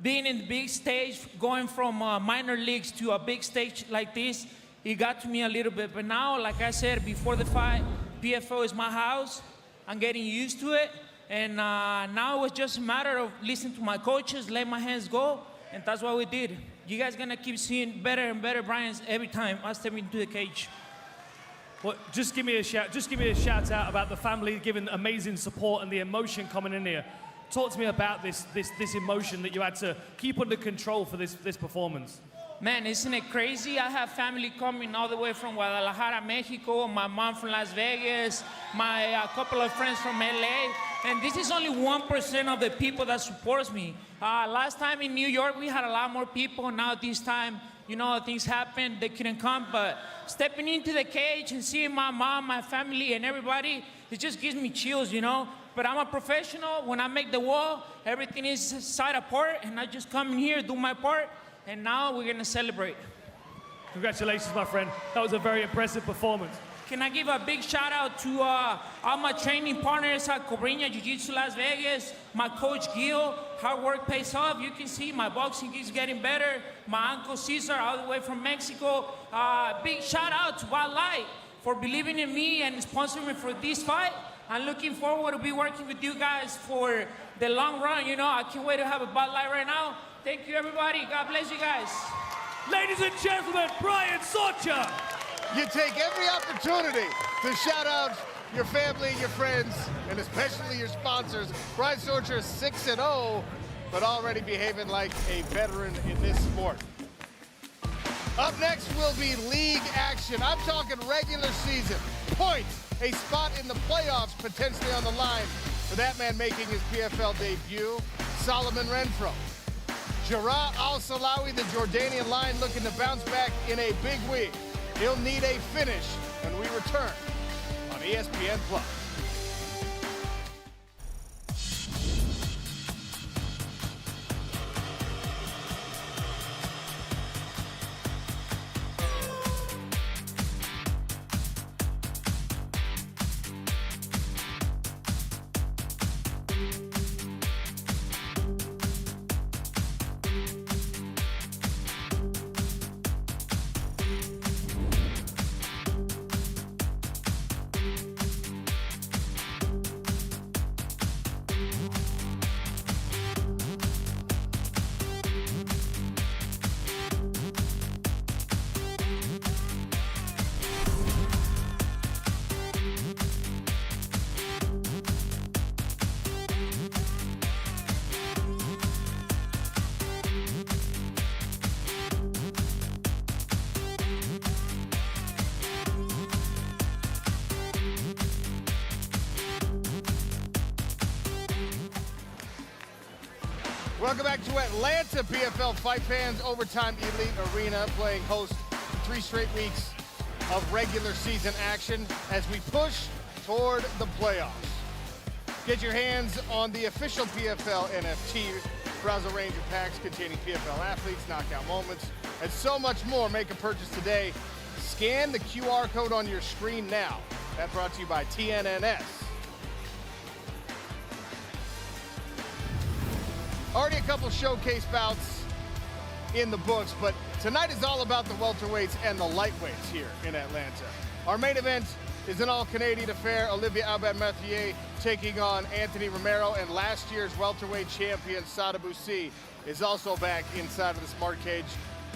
[SPEAKER 14] being in the big stage, going from minor leagues to a big stage like this, it got to me a little bit. But now, like I said before the fight, PFL is my house. I'm getting used to it. And now it's just a matter of listening to my coaches, let my hands go, and that's what we did. You guys gonna keep seeing better and better Bryans every time I step into the cage.
[SPEAKER 11] Well, just give me a shout out about the family giving amazing support and the emotion coming in here. Talk to me about this emotion that you had to keep under control for this performance.
[SPEAKER 14] Man, isn't it crazy? I have family coming all the way from Guadalajara, Mexico, my mom from Las Vegas, my couple of friends from LA, and this is only 1% of the people that supports me. Last time in New York, we had a lot more people. Now this time, you know, things happened, they couldn't come, but stepping into the cage and seeing my mom, my family, and everybody, it just gives me chills, you know? But I'm a professional. When I make the wall, everything is side apart, and I just come in here, do my part, and now we're gonna celebrate.
[SPEAKER 11] Congratulations, my friend. That was a very impressive performance.
[SPEAKER 14] Can I give a big shout out to all my training partners at Cobrinha Jiu-Jitsu Las Vegas, my coach Gil, hard work pays off. You can see my boxing keeps getting better. My uncle Cesar all the way from Mexico. Big shout out to Bud Light for believing in me and sponsoring me for this fight. I'm looking forward to be working with you guys for the long run. You know, I can't wait to have a Bud Light right now. Thank you, everybody. God bless you guys.
[SPEAKER 11] Ladies and gentlemen, Brian Zurcher.
[SPEAKER 2] You take every opportunity to shout out your family, your friends, and especially your sponsors. Brian Zurcher is 6-0, but already behaving like a veteran in this sport. Up next will be league action. I'm talking regular season, points, a spot in the playoffs potentially on the line for that man making his PFL debut, Solomon Renfro. Jarrah Al-Silawi, the Jordanian Lion, looking to bounce back in a big week. He'll need a finish when we return on ESPN+. Welcome back to Atlanta, PFL fight fans. Overtime Elite Arena playing host to 3 straight weeks of regular season action as we push toward the playoffs. Get your hands on the official PFL NFT. Browse a range of packs containing PFL athletes, knockout moments, and so much more. Make a purchase today. Scan the QR code on your screen now. That brought to you by TNNS. Already a couple showcase bouts in the books, but tonight is all about the welterweights and the lightweights here in Atlanta. Our main event is an all-Canadian affair. Olivia Aubin-Mercier taking on Anthony Romero, and last year's welterweight champion Sada Boucy is also back inside of the smart cage.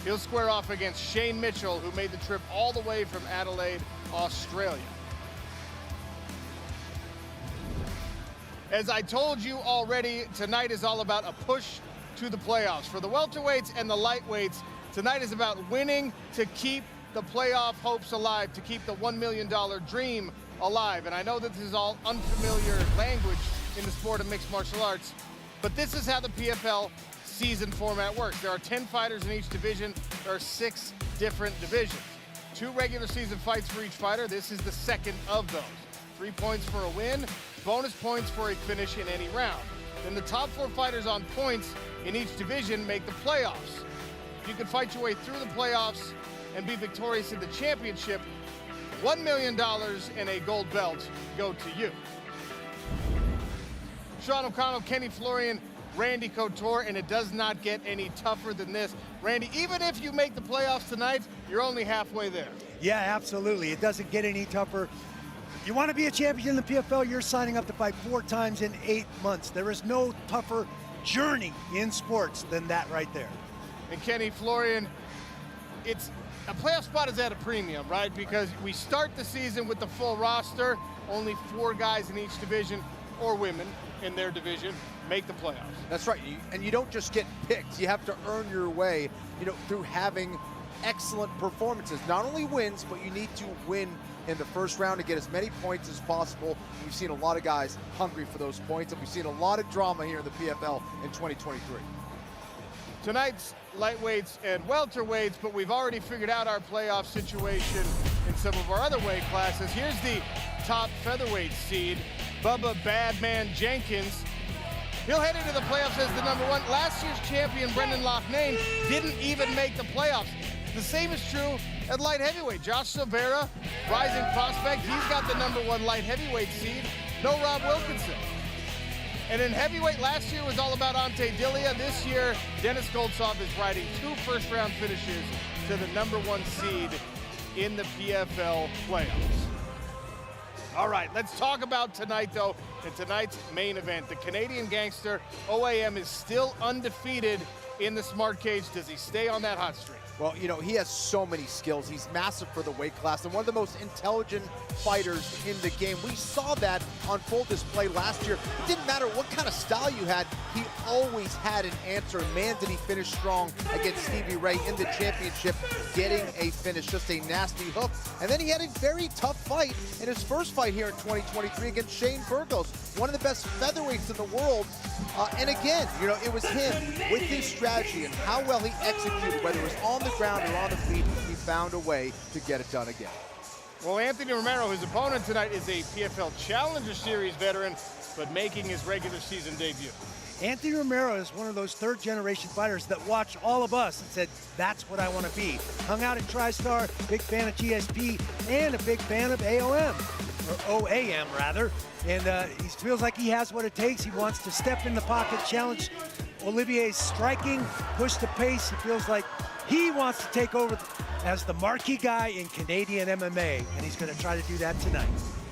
[SPEAKER 2] He'll square off against Shane Mitchell, who made the trip all the way from Adelaide, Australia. As I told you already, tonight is all about a push to the playoffs. For the welterweights and the lightweights, tonight is about winning to keep the playoff hopes alive, to keep the $1 million dream alive. And I know that this is all unfamiliar language in the sport of mixed martial arts, but this is how the PFL season format works. There are 10 fighters in each division. There are 6 different divisions. 2 regular season fights for each fighter. This is the second of those. 3 points for a win, bonus points for a finish in any round. Then the top 4 fighters on points in each division make the playoffs. If you can fight your way through the playoffs and be victorious in the championship, $1 million and a gold belt go to you. Sean O'Connell, Kenny Florian, Randy Couture, and it does not get any tougher than this. Randy, even if you make the playoffs tonight, you're only halfway there.
[SPEAKER 8] Yeah, absolutely. It doesn't get any tougher. You want to be a champion in the PFL, you're signing up to fight 4 times in 8 months. There is no tougher journey in sports than that right there.
[SPEAKER 2] And Kenny Florian, a playoff spot is at a premium, right? Because we start the season with the full roster, only 4 guys in each division, or women in their division, make the playoffs.
[SPEAKER 6] That's right, and you don't just get picked. You have to earn your way, through having excellent performances. Not only wins, but you need to win in the first round to get as many points as possible. We've seen a lot of guys hungry for those points, and we've seen a lot of drama here in the PFL in 2023.
[SPEAKER 2] Tonight's lightweights and welterweights, but we've already figured out our playoff situation in some of our other weight classes. Here's the top featherweight seed, Bubba Badman Jenkins. He'll head into the playoffs as the #1. Last year's champion, Brendan Loughnane, didn't even make the playoffs. The same is true at light heavyweight. Josh Silveira, rising prospect, he's got the #1 light heavyweight seed. No Rob Wilkinson. And in heavyweight, last year was all about Ante Dilia. This year, Dennis Goltsov is riding 2 first-round finishes to the #1 seed in the PFL playoffs. All right, let's talk about tonight, though, and tonight's main event. The Canadian gangster, OAM, is still undefeated in the smart cage. Does he stay on that hot streak?
[SPEAKER 6] Well, he has so many skills. He's massive for the weight class and one of the most intelligent fighters in the game. We saw that on full display last year. It didn't matter what kind of style you had, he always had an answer. Man, did he finish strong against Stevie Ray in the championship, getting a finish, just a nasty hook. And then he had a very tough fight in his first fight here in 2023 against Shane Burgos, one of the best featherweights in the world. And again, it was him with his strategy and how well he executed, whether it was on the ground or on the feet, he found a way to get it done again.
[SPEAKER 2] Well, Anthony Romero, his opponent tonight, is a PFL Challenger Series veteran, but making his regular season debut.
[SPEAKER 8] Anthony Romero is one of those 3rd-generation fighters that watched all of us and said, that's what I want to be. Hung out at TriStar, big fan of GSP, and a big fan of AOM, or OAM rather. And he feels like he has what it takes. He wants to step in the pocket, challenge Olivier's striking, push the pace. He feels like he wants to take over as the marquee guy in Canadian MMA, and he's going to try to do that tonight.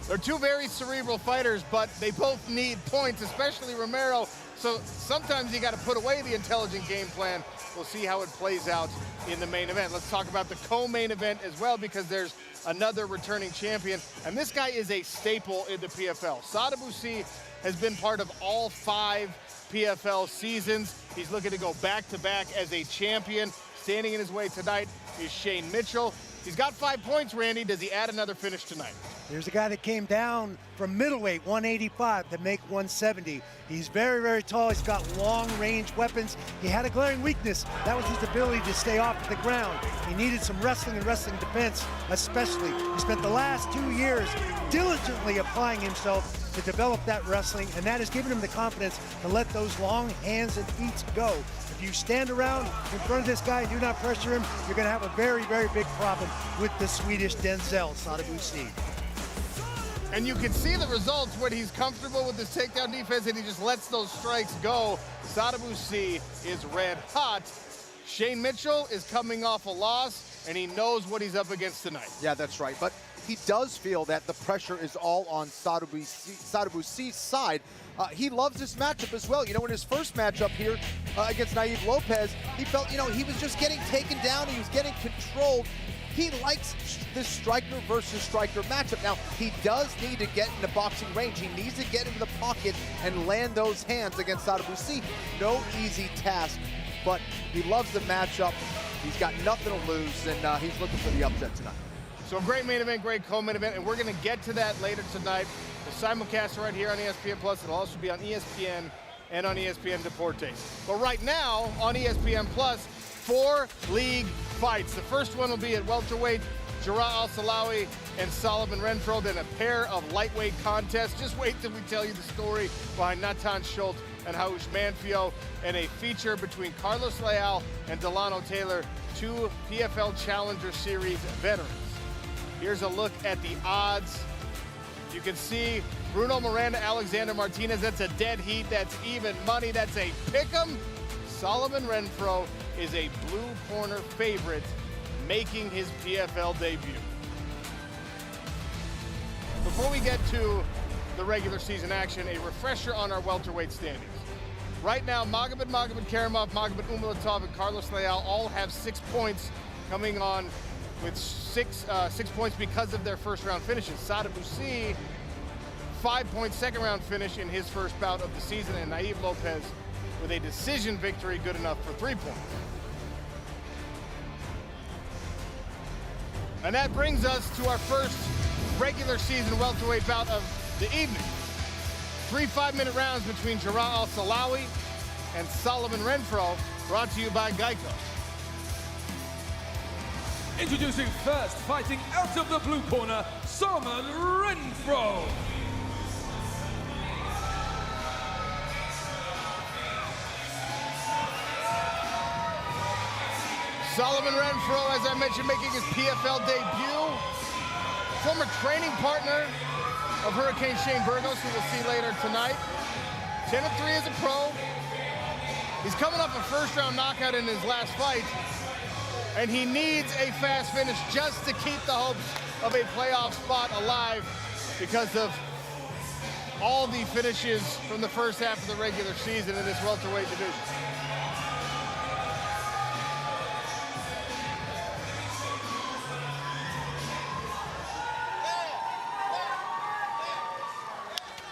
[SPEAKER 2] They're 2 very cerebral fighters, but they both need points, especially Romero. So sometimes you got to put away the intelligent game plan. We'll see how it plays out in the main event. Let's talk about the co-main event as well, because there's another returning champion, and this guy is a staple in the PFL. Sada Boucy has been part of all 5 PFL seasons. He's looking to go back-to-back as a champion. Standing in his way tonight is Shane Mitchell. He's got 5 points, Randy. Does he add another finish tonight?
[SPEAKER 8] There's a guy that came down from middleweight, 185, to make 170. He's very, very tall. He's got long-range weapons. He had a glaring weakness. That was his ability to stay off the ground. He needed some wrestling and wrestling defense, especially. He spent the last 2 years diligently applying himself to develop that wrestling, and that has given him the confidence to let those long hands and feet go. If you stand around in front of this guy and do not pressure him, you're going to have a very, very big problem with the Swedish Denzel, Sada Boucy.
[SPEAKER 2] And you can see the results when he's comfortable with his takedown defense and he just lets those strikes go. Sada Boucy is red hot. Shane Mitchell is coming off a loss, and he knows what he's up against tonight.
[SPEAKER 6] Yeah, that's right. But he does feel that the pressure is all on Sadabusi's side. He loves this matchup as well. You know, in his first matchup here against Naive Lopez, he felt, you know, he was just getting taken down. He was getting controlled. He likes this striker versus striker matchup. Now, he does need to get into boxing range. He needs to get into the pocket and land those hands against Sadabusi. No easy task, but he loves the matchup. He's got nothing to lose, and he's looking for the upset tonight.
[SPEAKER 2] So a great main event, great co-main event, and we're going to get to that later tonight. The simulcast right here on ESPN Plus. It'll also be on ESPN and on ESPN Deportes. But right now on ESPN Plus, 4 league fights. The first one will be at welterweight, Jarrah Al-Silawi and Solomon Renfro. Then a pair of lightweight contests. Just wait till we tell you the story behind Natan Schult and Haush Manfio, and a feature between Carlos Leal and Delano Taylor, 2 PFL Challenger Series veterans. Here's a look at the odds. You can see Bruno Miranda, Alexander Martinez. That's a dead heat. That's even money. That's a pick'em. Solomon Renfro is a blue corner favorite, making his PFL debut. Before we get to the regular season action, a refresher on our welterweight standings. Right now, Magomed Karimov, Magomed Umalatov, and Carlos Leal all have 6 points, coming on with 6 points because of their first round finishes. Sadabusi, 5 point second round finish in his first bout of the season, and Naive Lopez with a decision victory good enough for 3 points. And that brings us to our first regular season welterweight bout of the evening. 3 5-minute rounds between Jarrah Al-Silawi and Solomon Renfro, brought to you by Geico.
[SPEAKER 5] Introducing first, fighting out of the blue corner, Solomon Renfro.
[SPEAKER 2] Solomon Renfro, as I mentioned, making his PFL debut. Former training partner of Hurricane Shane Burgos, who we'll see later tonight. 10-3 as a pro. He's coming up a first-round knockout in his last fight, and he needs a fast finish just to keep the hopes of a playoff spot alive because of all the finishes from the first half of the regular season in this welterweight division.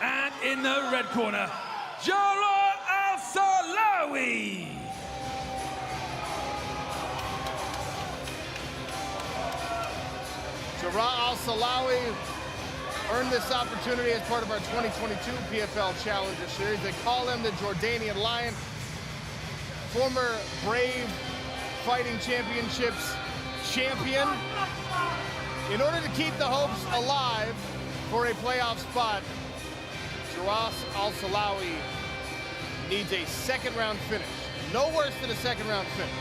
[SPEAKER 5] And in the red corner, Jarrah Al-Silawi.
[SPEAKER 2] Jarrah Al-Silawi earned this opportunity as part of our 2022 PFL Challenger Series. They call him the Jordanian Lion. Former Brave Fighting Championships champion. In order to keep the hopes alive for a playoff spot, Jarrah Al-Silawi needs a second-round finish. No worse than a second-round finish.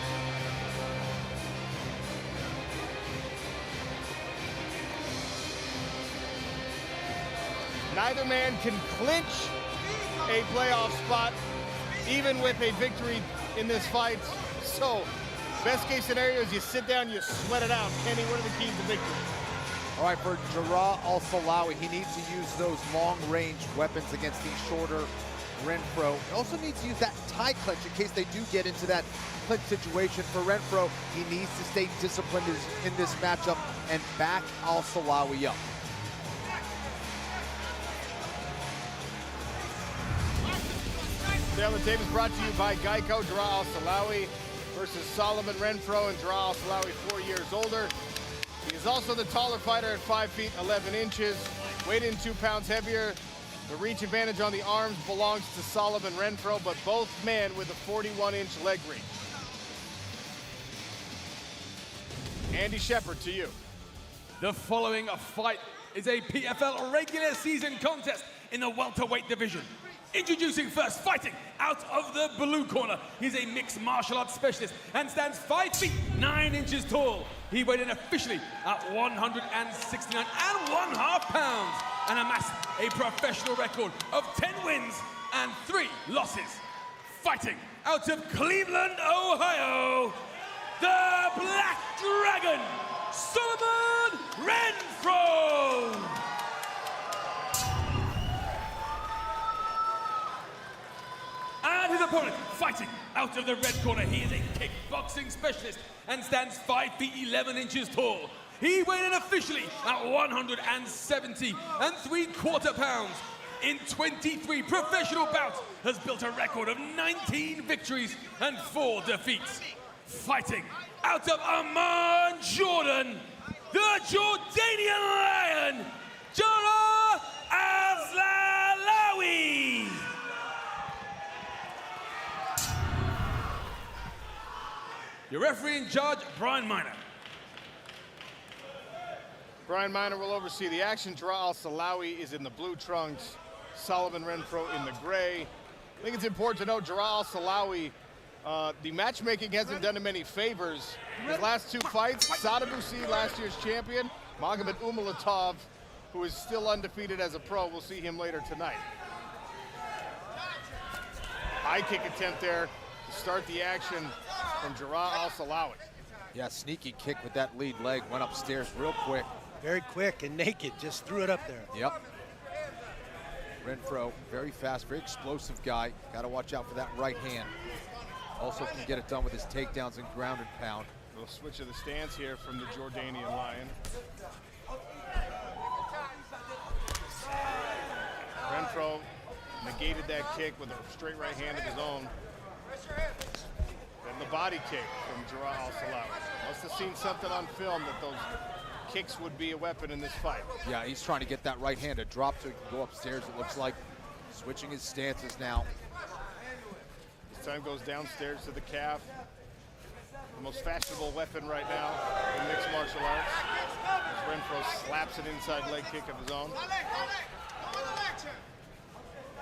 [SPEAKER 2] Neither man can clinch a playoff spot, even with a victory in this fight. So, best case scenario is you sit down, you sweat it out. Kenny, what are the keys to victory?
[SPEAKER 6] All right, for Jarrah Al-Silawi, he needs to use those long-range weapons against the shorter Renfro. He also needs to use that tie clinch in case they do get into that clinch situation. For Renfro, he needs to stay disciplined in this matchup and back Al-Silawi up.
[SPEAKER 2] Down the tape is brought to you by Geico. Jarrah Al-Silawi versus Solomon Renfro, and Jarrah Al-Silawi 4 years older. He is also the taller fighter at 5 feet 11 inches, weighed in 2 pounds heavier. The reach advantage on the arms belongs to Solomon Renfro, but both men with a 41-inch leg reach. Andy Shepard, to you.
[SPEAKER 5] The following fight is a PFL regular season contest in the welterweight division. Introducing first, fighting out of the blue corner. He's a mixed martial arts specialist and stands 5 feet 9 inches tall. He weighed in officially at 169.5 pounds and amassed a professional record of 10 wins and 3 losses. Fighting out of Cleveland, Ohio, the Black Dragon, Solomon Renfro. And his opponent, fighting out of the red corner, he is a kickboxing specialist and stands 5 feet 11 inches tall. He weighed in officially at 170 3/4 pounds. In 23 professional bouts, has built a record of 19 victories and 4 defeats. Fighting out of Amman, Jordan, the Jordanian Lion, Jara Al-Silawi. Your referee in charge, Brian Miner.
[SPEAKER 2] Brian Miner will oversee the action. Jara Al-Silawi is in the blue trunks. Solomon Renfro in the gray. I think it's important to note Jara Al-Silawi, the matchmaking hasn't done him any favors. His last 2 fights, Sadabusi, last year's champion, Magomed Umalatov, who is still undefeated as a pro. We'll see him later tonight. High kick attempt there to start the action from Jara Al-Silawi.
[SPEAKER 6] Yeah, sneaky kick with that lead leg, went upstairs real quick.
[SPEAKER 8] Very quick and naked, just threw it up there.
[SPEAKER 6] Yep. Renfro, very fast, very explosive guy. Got to watch out for that right hand. Also can get it done with his takedowns and ground and pound.
[SPEAKER 2] A little switch of the stance here from the Jordanian Lion. Renfro negated that kick with a straight right hand of his own. And the body kick from Jara Al-Silawi. Must have seen something on film that those kicks would be a weapon in this fight.
[SPEAKER 6] Yeah, he's trying to get that right hand to drop so he can go upstairs, it looks like. Switching his stances now.
[SPEAKER 2] This time goes downstairs to the calf. The most fashionable weapon right now in mixed martial arts. As Renfro slaps an inside leg kick of his own.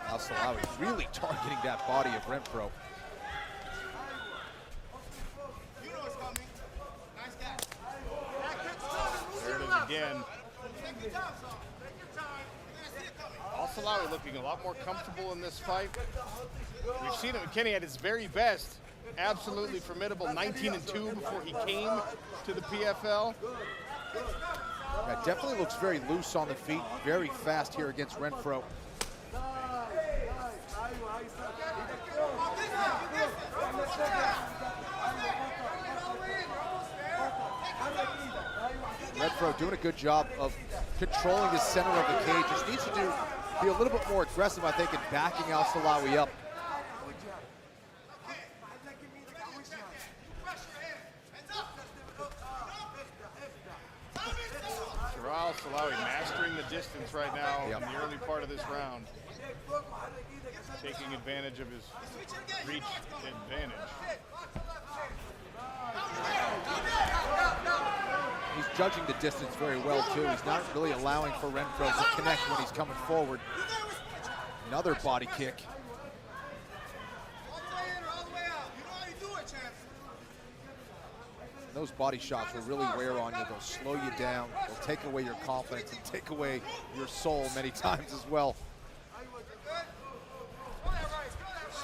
[SPEAKER 6] Al-Silawi really targeting that body of Renfro.
[SPEAKER 2] There it is again. Al-Silawi looking a lot more comfortable in this fight. We've seen him, Kenny, at his very best. Absolutely formidable, 19-2 before he came to the PFL.
[SPEAKER 6] Yeah, definitely looks very loose on the feet, very fast here against Renfro. Renfro doing a good job of controlling the center of the cage. Just needs to be a little bit more aggressive, I think, in backing Al-Silawi up.
[SPEAKER 2] Jara Al-Silawi mastering the distance right now in the early part of this round. Taking advantage of his reach advantage.
[SPEAKER 6] He's judging the distance very well, too. He's not really allowing for Renfro to connect when he's coming forward. Another body kick. Those body shots will really wear on you. They'll slow you down. They'll take away your confidence and take away your soul many times as well.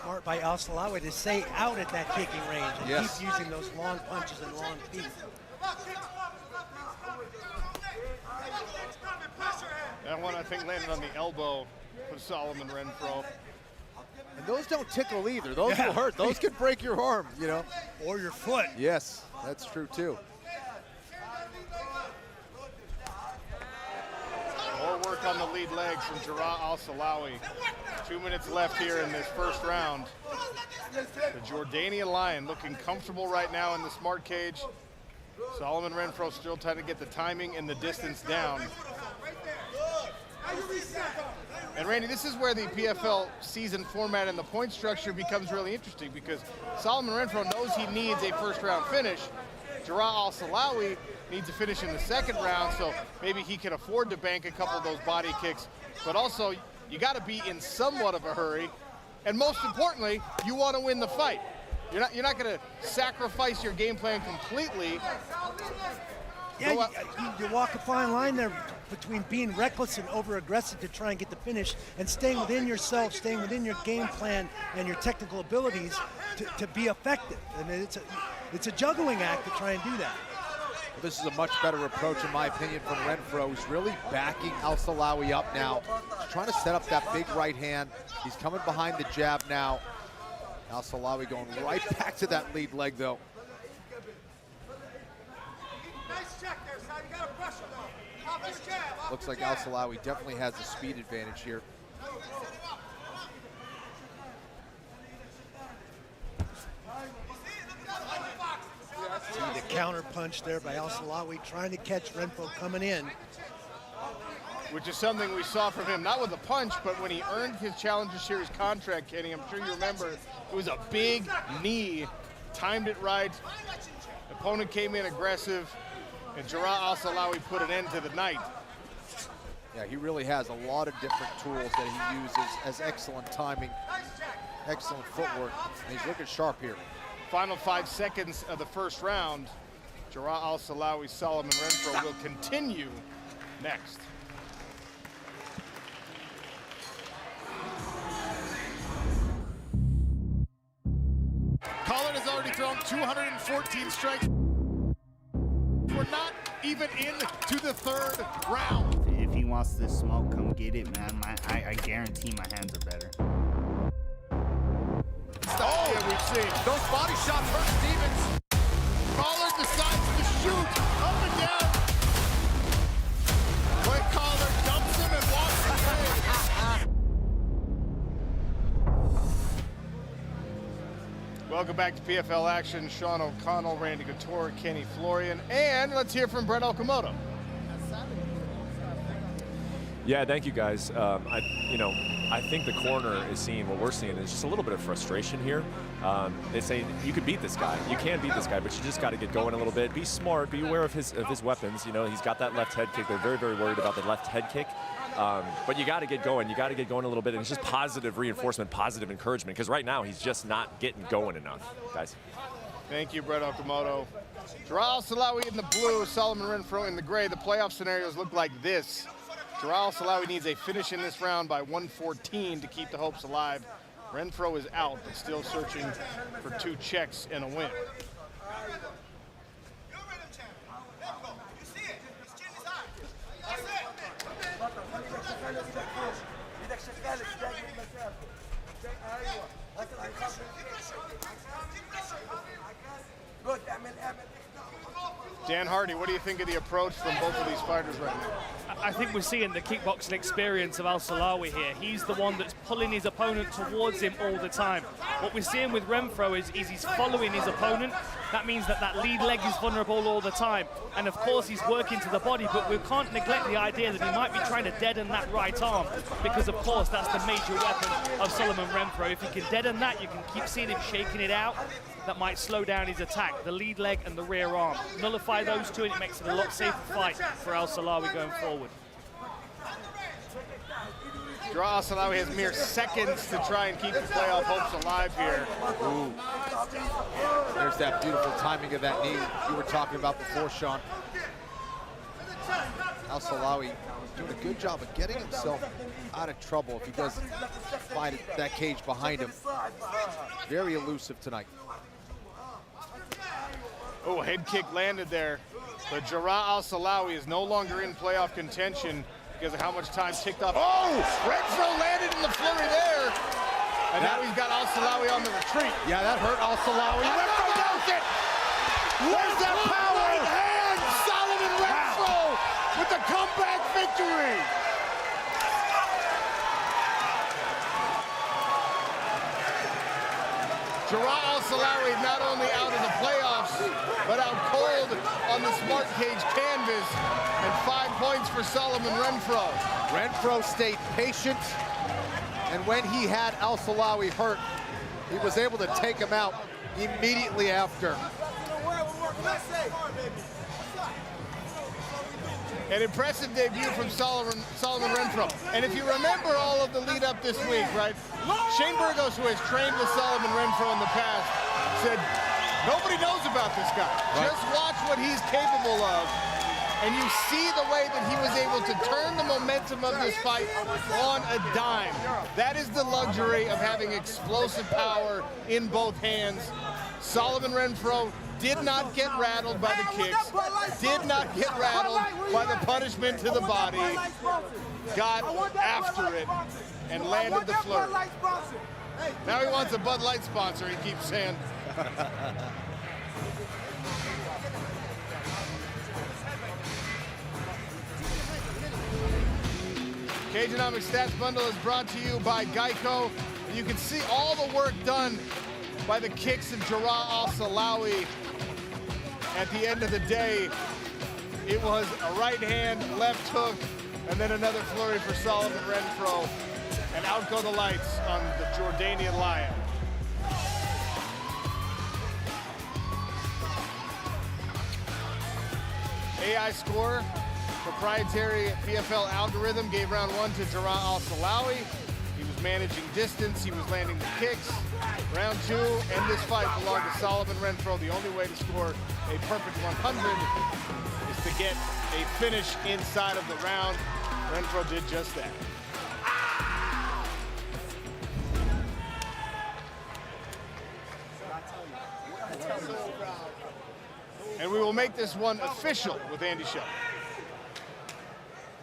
[SPEAKER 8] Smart by Al-Silawi to stay out at that kicking range and keep using those long punches and long feet.
[SPEAKER 2] That one, I think, landed on the elbow for Solomon Renfro.
[SPEAKER 6] And those don't tickle either. Those will hurt. Those could break your arm, you know.
[SPEAKER 8] Or your foot.
[SPEAKER 6] Yes, that's true, too.
[SPEAKER 2] More work on the lead leg from Jara Al-Silawi. 2 minutes left here in this first round. The Jordanian Lion looking comfortable right now in the smart cage. Solomon Renfro still trying to get the timing and the distance down. And Randy, this is where the PFL season format and the point structure becomes really interesting, because Solomon Renfro knows he needs a first round finish. Jara Al-Silawi needs a finish in the second round, so maybe he can afford to bank a couple of those body kicks. But also, you got to be in somewhat of a hurry. And most importantly, you want to win the fight. You're not going to sacrifice your game plan completely.
[SPEAKER 8] Yeah, you walk a fine line there between being reckless and over-aggressive to try and get the finish, and staying within yourself, staying within your game plan and your technical abilities to be effective. And it's a juggling act to try and do that.
[SPEAKER 6] This is a much better approach, in my opinion, from Renfro. He's really backing Al-Silawi up now. He's trying to set up that big right hand. He's coming behind the jab now. Al-Silawi going right back to that lead leg, though. Looks like Al-Silawi definitely has the speed advantage here.
[SPEAKER 8] See the counter punch there by Al-Silawi, trying to catch Renfro coming in.
[SPEAKER 2] Which is something we saw from him, not with a punch, but when he earned his Challenger Series contract, Kenny. I'm sure you remember, it was a big knee, timed it right. Opponent came in aggressive, and Jarrah Al-Silawi put an end to the night.
[SPEAKER 6] Yeah, he really has a lot of different tools that he uses as excellent timing, excellent footwork, and he's looking sharp here.
[SPEAKER 2] Final 5 seconds of the first round. Jarrah Al-Silawi, Solomon Renfro will continue next. Collard has already thrown 214 strikes. We're not even into the third round.
[SPEAKER 7] If he wants this smoke, come get it, man. I guarantee my hands are better.
[SPEAKER 2] Oh, yeah, we've seen
[SPEAKER 6] those body shots hurt Stevens.
[SPEAKER 2] Collard decides to shoot up and down. When Collard dumps him and walks away. Welcome back to PFL Action. Sean O'Connell, Randy Couture, Kenny Florian, and let's hear from Brett Okamoto.
[SPEAKER 13] Yeah, thank you guys. I think the corner is seeing what we're seeing. There's just a little bit of frustration here. They say you could beat this guy. You can beat this guy, but you just got to get going a little bit. Be smart. Be aware of his weapons. You know, he's got that left head kick. They're very, very worried about the left head kick. But you got to get going. You got to get going a little bit. And it's just positive reinforcement, positive encouragement. Because right now he's just not getting going enough, guys.
[SPEAKER 2] Thank you, Brett Okamoto. Jarrah Al-Silawi in the blue, Solomon Renfro in the gray. The playoff scenarios look like this. Jarrah Al-Silawi needs a finish in this round by 114 to keep the hopes alive. Renfro is out, but still searching for 2 checks and a win. Dan Hardy, what do you think of the approach from both of these fighters right now?
[SPEAKER 11] I think we're seeing the kickboxing experience of Al-Silawi here. He's the one that's pulling his opponent towards him all the time. What we're seeing with Renfro is he's following his opponent. That means that lead leg is vulnerable all the time. And of course he's working to the body, but we can't neglect the idea that he might be trying to deaden that right arm, because of course that's the major weapon of Solomon Renfro. If he can deaden that, you can keep seeing him shaking it out. That might slow down his attack, the lead leg and the rear arm. Nullify those two and it makes it a lot safer fight for Al-Silawi going forward.
[SPEAKER 2] Jarrah Al-Silawi has mere seconds to try and keep the playoff hopes alive here.
[SPEAKER 6] Ooh. There's that beautiful timing of that knee you were talking about before, Sean. Al-Silawi doing a good job of getting himself out of trouble if he doesn't find that cage behind him. Very elusive tonight.
[SPEAKER 2] Oh, head kick landed there. But Jarrah Al-Silawi is no longer in playoff contention because of how much time ticked off. Oh, Renfro landed in the flurry there. And now he's got Al-Silawi on the retreat.
[SPEAKER 6] Yeah, that hurt Al-Silawi.
[SPEAKER 2] Renfro does it. Where's that power? Right hand, Solomon Renfro with the comeback victory. Jarrah Al-Silawi not only out of the playoffs, but out cold on the smart cage canvas, and 5 points for Solomon Renfro.
[SPEAKER 6] Renfro stayed patient, and when he had Al-Silawi hurt, he was able to take him out immediately after.
[SPEAKER 2] An impressive debut from Solomon Renfro. And if you remember all of the lead up this week, right? Shane Burgos, who has trained with Solomon Renfro in the past, said, nobody knows about this guy. Right. Just watch what he's capable of. And you see the way that he was able to turn the momentum of this fight on a dime. That is the luxury of having explosive power in both hands. Solomon Renfro did not get rattled by the kicks, did not get rattled by the punishment to the body, got after it, and landed the flurry. Now he wants a Bud Light sponsor, he keeps saying. Cageonomics Stats Bundle is brought to you by Geico. You can see all the work done by the kicks of Al-Silawi. At the end of the day, it was a right hand, left hook, and then another flurry for Solomon Renfro. And out go the lights on the Jordanian Lion. AI score, proprietary PFL algorithm, gave round 1 to Al-Silawi. He was managing distance, he was landing the kicks. Round 2 and this fight belong to Solomon Renfro. The only way to score a perfect 100 is to get a finish inside of the round. Renfro did just that. And we will make this one official with Andy Schult.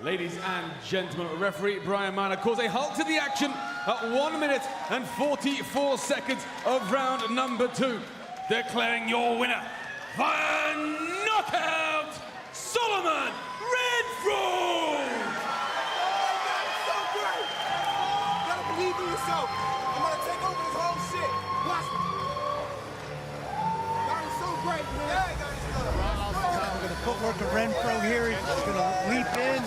[SPEAKER 5] Ladies and gentlemen, referee Brian Manor calls a halt to the action at 1 minute and 44 seconds of round number 2. Declaring your winner via knockout, Solomon Renfro!
[SPEAKER 9] So great! You gotta believe in yourself. I'm gonna take over this whole shit. Watch me. That was so great, man. Yeah,
[SPEAKER 8] Look at the footwork of Renfro here. He's going to leap in.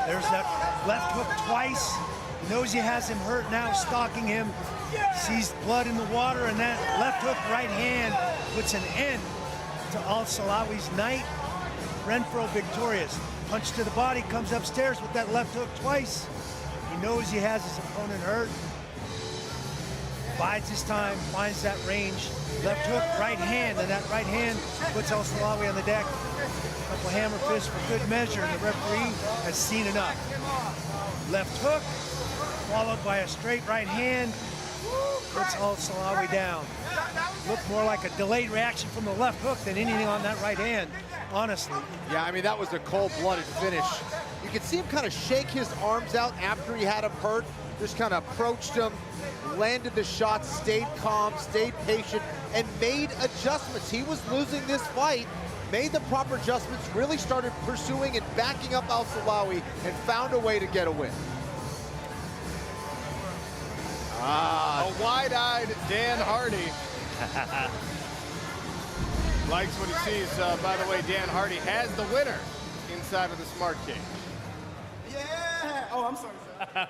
[SPEAKER 8] There's that left hook twice. He knows he has him hurt now, stalking him. Sees blood in the water, and that left hook right hand puts an end to Al-Silawi's night. Renfro victorious. Punch to the body, comes upstairs with that left hook twice. He knows he has his opponent hurt. Bides his time, finds that range. Left hook, right hand, and that right hand puts Al-Silawi on the deck. A couple hammer fists for good measure, and the referee has seen enough. Left hook, followed by a straight right hand, puts Al-Silawi down. Looked more like a delayed reaction from the left hook than anything on that right hand, honestly.
[SPEAKER 6] Yeah, I mean, that was a cold-blooded finish. You could see him kind of shake his arms out after he had him hurt, just kind of approached him, landed the shot, stayed calm, stayed patient, and made adjustments. He was losing this fight, made the proper adjustments, really started pursuing and backing up Al-Silawi, and found a way to get a win.
[SPEAKER 2] A wide-eyed Dan Hardy likes what he sees. By the way, Dan Hardy has the winner inside of the Smart Cage.
[SPEAKER 9] Yeah! Oh, I'm sorry, sir.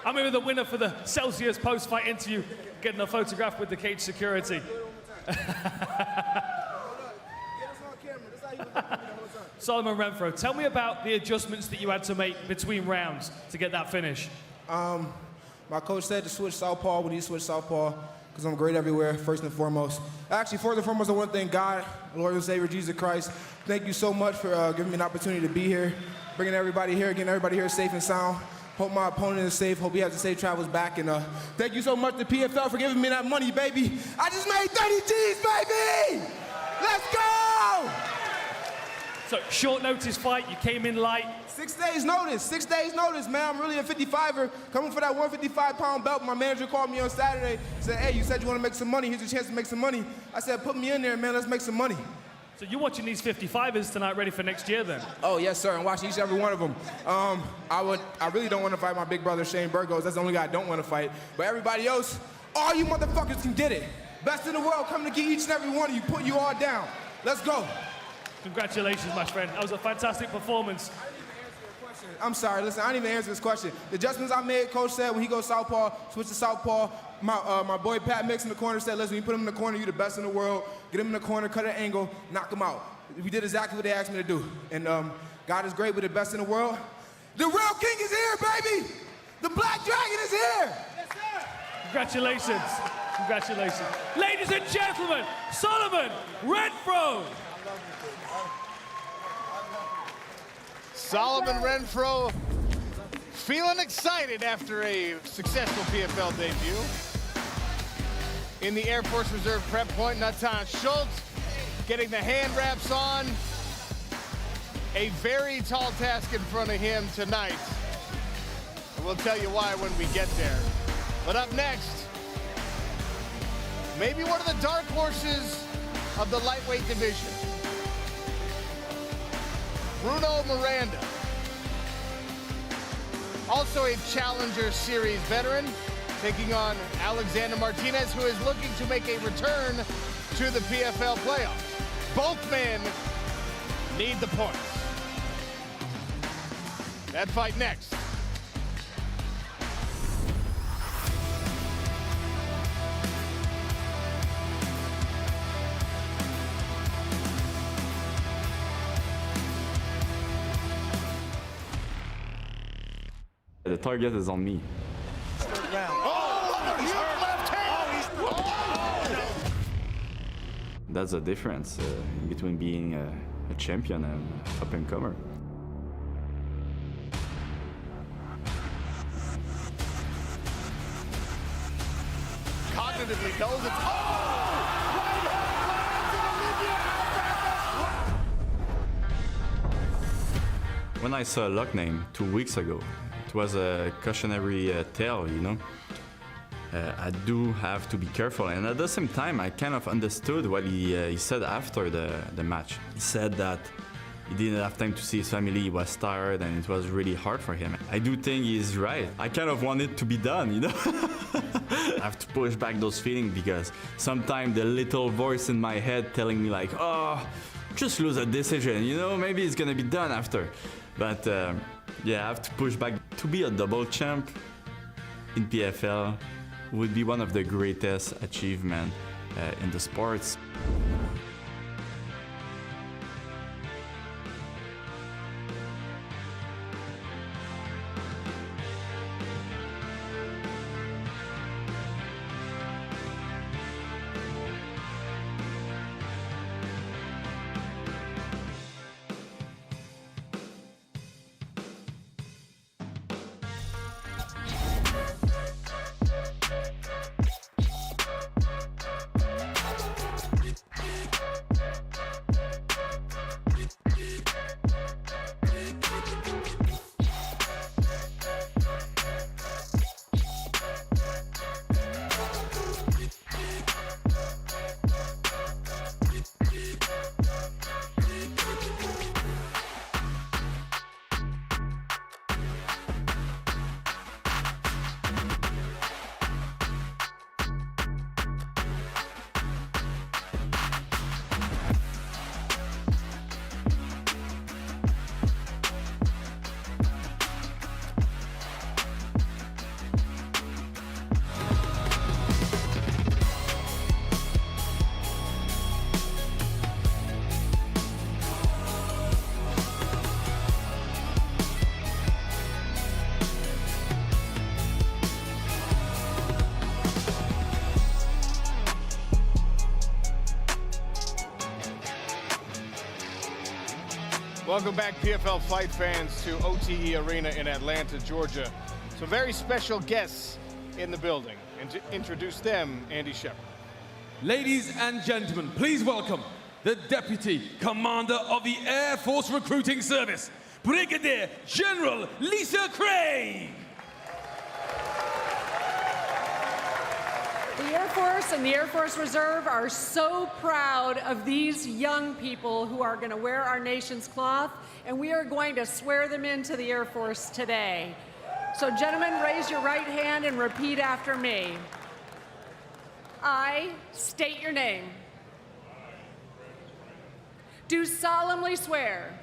[SPEAKER 11] I'm here with the winner for the Celsius post-fight interview, getting a photograph with the cage security. Solomon Renfro, tell me about the adjustments that you had to make between rounds to get that finish.
[SPEAKER 18] My coach said to switch southpaw when he switched southpaw, because I'm great everywhere, first and foremost. Actually, first and foremost, I want to thank God, Lord and Savior Jesus Christ. Thank you so much for giving me an opportunity to be here, bringing everybody here, getting everybody here safe and sound. Hope my opponent is safe. Hope he has the safe travels back. And thank you so much to PFL for giving me that money, baby. I just made 30 G's, baby! Let's go!
[SPEAKER 11] So, short notice fight, you came in light.
[SPEAKER 18] 6 days notice, 6 days notice, man. I'm really a 55er, coming for that 155-pound belt. My manager called me on Saturday, said, hey, you said you want to make some money. Here's your chance to make some money. I said, put me in there, man. Let's make some money.
[SPEAKER 11] So you're watching these 55ers tonight, ready for next year, then?
[SPEAKER 18] Oh, yes, sir, and watching each and every one of them. I really don't want to fight my big brother, Shane Burgos. That's the only guy I don't want to fight. But everybody else, all you motherfuckers can get it. Best in the world coming to get each and every one of you, putting you all down. Let's go.
[SPEAKER 11] Congratulations, my friend. That was a fantastic performance.
[SPEAKER 18] I'm sorry, listen, I didn't even answer this question. The adjustments I made, coach said when he goes southpaw, switch to southpaw. My boy Pat Mix in the corner said, listen, when you put him in the corner, you're the best in the world. Get him in the corner, cut an angle, knock him out. We did exactly what they asked me to do. And God is great, we're the best in the world. The real king is here, baby! The Black Dragon is here! Yes, sir!
[SPEAKER 11] Congratulations. Congratulations. Ladies and gentlemen, Solomon Renfro!
[SPEAKER 2] Solomon Renfro feeling excited after a successful PFL debut. in the Air Force Reserve prep point. Nathan Schult getting the hand wraps on. A very tall task in front of him tonight. And we'll tell you why when we get there. But up next, maybe one of the dark horses of the lightweight division. Bruno Miranda. Also a Challenger Series veteran, taking on Alexander Martinez, who is looking to make a return to the PFL playoffs. Both men need the points. That fight next.
[SPEAKER 19] The target is on me. That's the difference between being a champion and up-and-comer.
[SPEAKER 2] Cognitively knows it's...
[SPEAKER 19] When I saw a lock name 2 weeks ago, it was a cautionary tale, you know. I do have to be careful, and at the same time, I kind of understood what he said after the match. He said that he didn't have time to see his family, he was tired, and it was really hard for him. I do think he's right. I kind of want it to be done, you know. I have to push back those feelings because sometimes the little voice in my head telling me like, oh, just lose a decision, you know, maybe it's gonna be done after. But yeah, I have to push back. To be a double champ in PFL would be one of the greatest achievements in the sports.
[SPEAKER 2] Welcome back, PFL fight fans, to OTE Arena in Atlanta, Georgia. Some very special guests in the building. And to introduce them, Andy Shepard.
[SPEAKER 5] Ladies and gentlemen, please welcome the Deputy Commander of the Air Force Recruiting Service, Brigadier General Lisa Craig.
[SPEAKER 20] The Air Force and the Air Force Reserve are so proud of these young people who are going to wear our nation's cloth, and we are going to swear them into the Air Force today. So, gentlemen, raise your right hand and repeat after me. I state your name. Do solemnly swear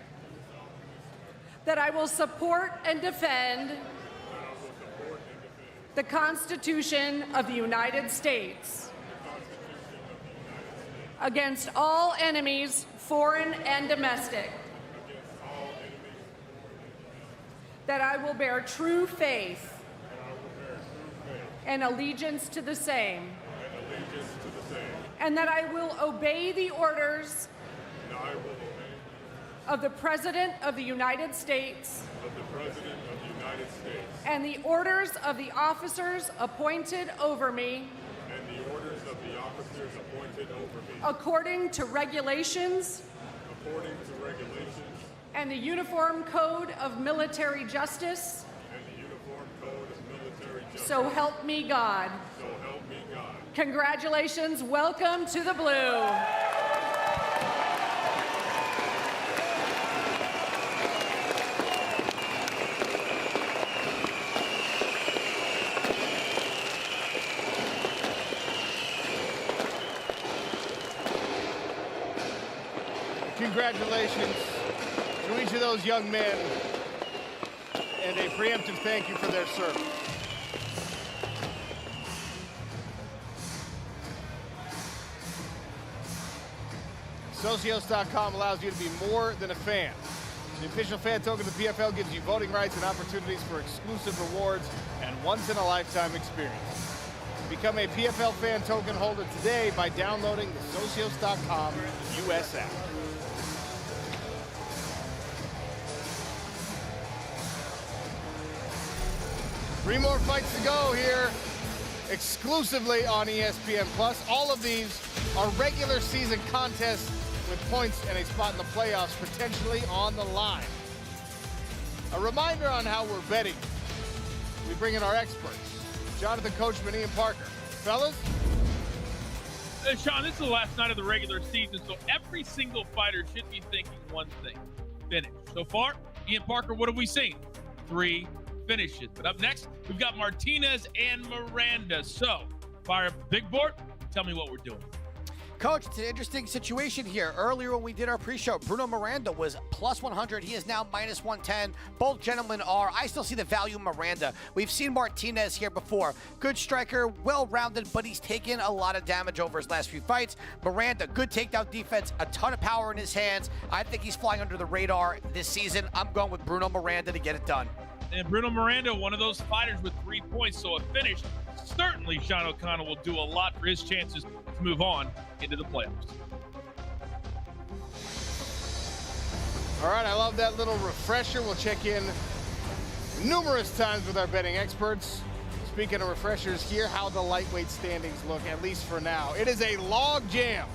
[SPEAKER 20] that I will support and defend the Constitution of the United States against all enemies, foreign and domestic, that I will bear true faith and allegiance to the same, and that I will obey the orders of the President of the United States and the orders of the officers appointed over me
[SPEAKER 21] officers appointed over me,
[SPEAKER 20] according to regulations
[SPEAKER 21] according to regulations
[SPEAKER 20] and the Uniform Code of Military Justice.
[SPEAKER 21] and the Uniform Code of Military Justice.
[SPEAKER 20] So help me God.
[SPEAKER 21] So help me God.
[SPEAKER 20] Congratulations. Welcome to the Blue.
[SPEAKER 2] Congratulations to each of those young men, and a preemptive thank you for their service. Socios.com allows you to be more than a fan. The official fan token of the PFL gives you voting rights and opportunities for exclusive rewards and once-in-a-lifetime experience. Become a PFL fan token holder today by downloading the Socios.com US app. Three more fights to go here, exclusively on ESPN+. All of these are regular season contests with points and a spot in the playoffs potentially on the line. A reminder on how we're betting. We bring in our experts, Jonathan Coachman, Ian Parker. Fellas?
[SPEAKER 3] Sean, this is the last night of the regular season, so every single fighter should be thinking one thing: finish. So far, Ian Parker, what have we seen? 3 finishes. But up next, we've got Martinez and Miranda. So, fire up the big board. Tell me what we're doing.
[SPEAKER 4] Coach, it's an interesting situation here. Earlier when we did our pre-show, Bruno Miranda was plus 100. He is now minus 110. Both gentlemen are. I still see the value in Miranda. We've seen Martinez here before. Good striker, well-rounded, but he's taken a lot of damage over his last few fights. Miranda, good takedown defense, a ton of power in his hands. I think he's flying under the radar this season. I'm going with Bruno Miranda to get it done.
[SPEAKER 3] And Bruno Miranda, one of those fighters with 3 points, so a finish. Certainly, Sean O'Connell will do a lot for his chances to move on into the playoffs.
[SPEAKER 2] All right, I love that little refresher. We'll check in numerous times with our betting experts. Speaking of refreshers, here how the lightweight standings look, at least for now. It is a log jam.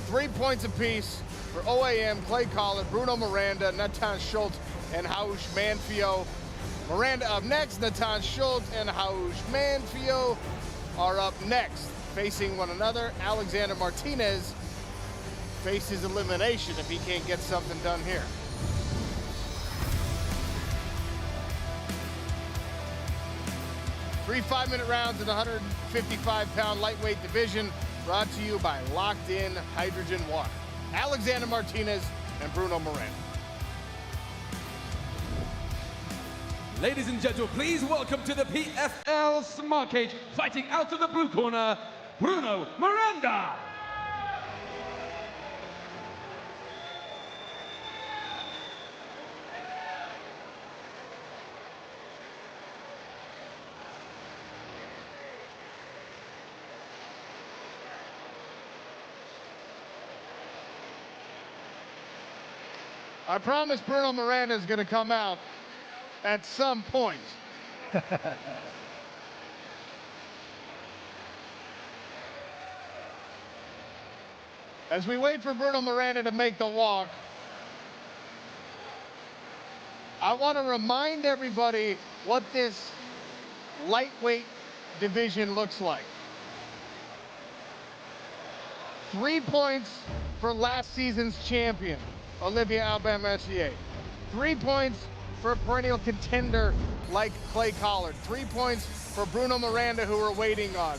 [SPEAKER 2] 3 points apiece for OAM, Clay Collard, Bruno Miranda, Natan Schult, and Haush Manfio. Miranda up next, Natan Schult and Haush Manfio are up next. Facing one another, Alexander Martinez faces elimination if he can't get something done here. Three 5-minute rounds in the 155-pound lightweight division, brought to you by Locked In Hydrogen Water. Alexander Martinez and Bruno Miranda.
[SPEAKER 5] Ladies and gentlemen, please welcome to the PFL Smart Cage, fighting out of the blue corner, Bruno Miranda.
[SPEAKER 2] I promise Bruno Miranda is going to come out at some point. As we wait for Bruno Miranda to make the walk, I want to remind everybody what this lightweight division looks like. 3 points for last season's champion, Olivier Aubin-Mercier. 3 points for a perennial contender like Clay Collard. 3 points for Bruno Miranda, who we're waiting on.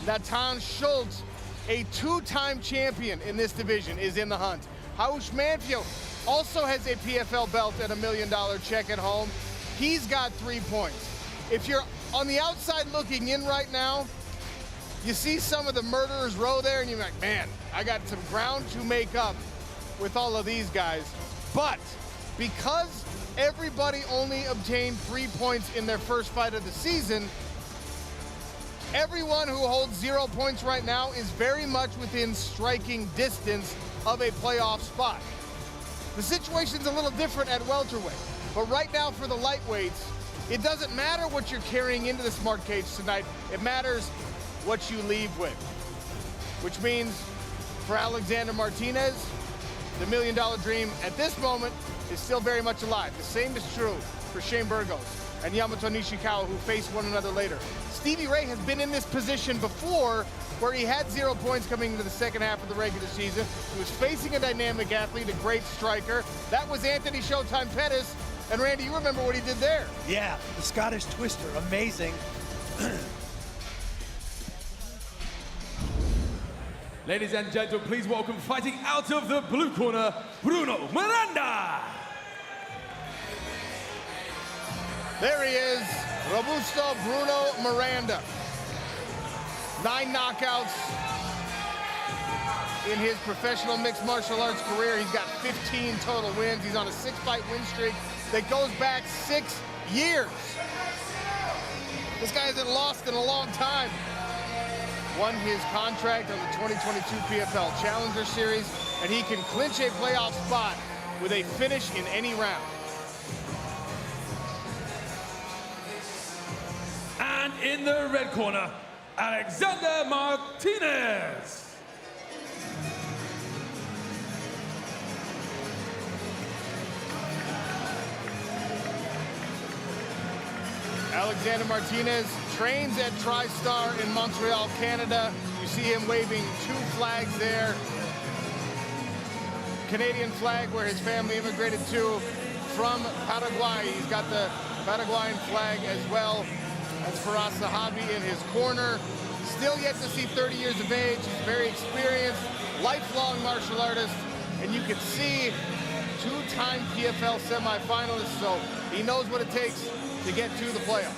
[SPEAKER 2] Natan Schult, a 2-time champion in this division, is in the hunt. Haush Manfio also has a PFL belt and $1 million check at home. He's got 3 points. If you're on the outside looking in right now, you see some of the murderers row there and you're like, man, I got some ground to make up with all of these guys. But because everybody only obtained 3 points in their first fight of the season, everyone who holds 0 points right now is very much within striking distance of a playoff spot. The situation's a little different at welterweight, but right now for the lightweights, it doesn't matter what you're carrying into the Smart Cage tonight. It matters what you leave with. which means for Alexander Martinez, the $1 million dream at this moment is still very much alive. The same is true for Shane Burgos and Yamato Nishikawa, who face one another later. Stevie Ray has been in this position before, where he had 0 points coming into the second half of the regular season. He was facing a dynamic athlete, a great striker. That was Anthony Showtime Pettis. And Randy, you remember what he did there?
[SPEAKER 8] Yeah, the Scottish Twister, amazing.
[SPEAKER 5] Ladies and gentlemen, please welcome, fighting out of the blue corner, Bruno Miranda.
[SPEAKER 2] There he is, Robusto Bruno Miranda. 9 knockouts in his professional mixed martial arts career. He's got 15 total wins. He's on a 6-fight win streak that goes back 6 years. This guy hasn't lost in a long time. Won his contract on the 2022 PFL Challenger Series, and he can clinch a playoff spot with a finish in any round.
[SPEAKER 5] And in the red corner, Alexander Martinez.
[SPEAKER 2] Alexander Martinez trains at TriStar in Montreal, Canada. You see him waving 2 flags there. Canadian flag where his family immigrated to from Paraguay. He's got the Paraguayan flag as well. That's Faraz Sahabi in his corner. Still yet to see 30 years of age. He's very experienced, lifelong martial artist. And you can see 2-time PFL semifinalist, so he knows what it takes to get to the playoffs.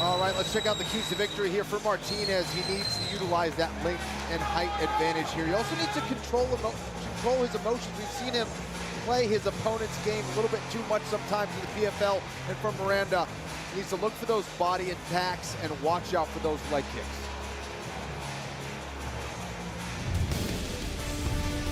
[SPEAKER 6] All right, let's check out the keys to victory here for Martinez. He needs to utilize that length and height advantage here. He also needs to control his emotions. We've seen him play his opponent's game a little bit too much sometimes in the PFL, and from Miranda, he needs to look for those body attacks and watch out for those leg kicks.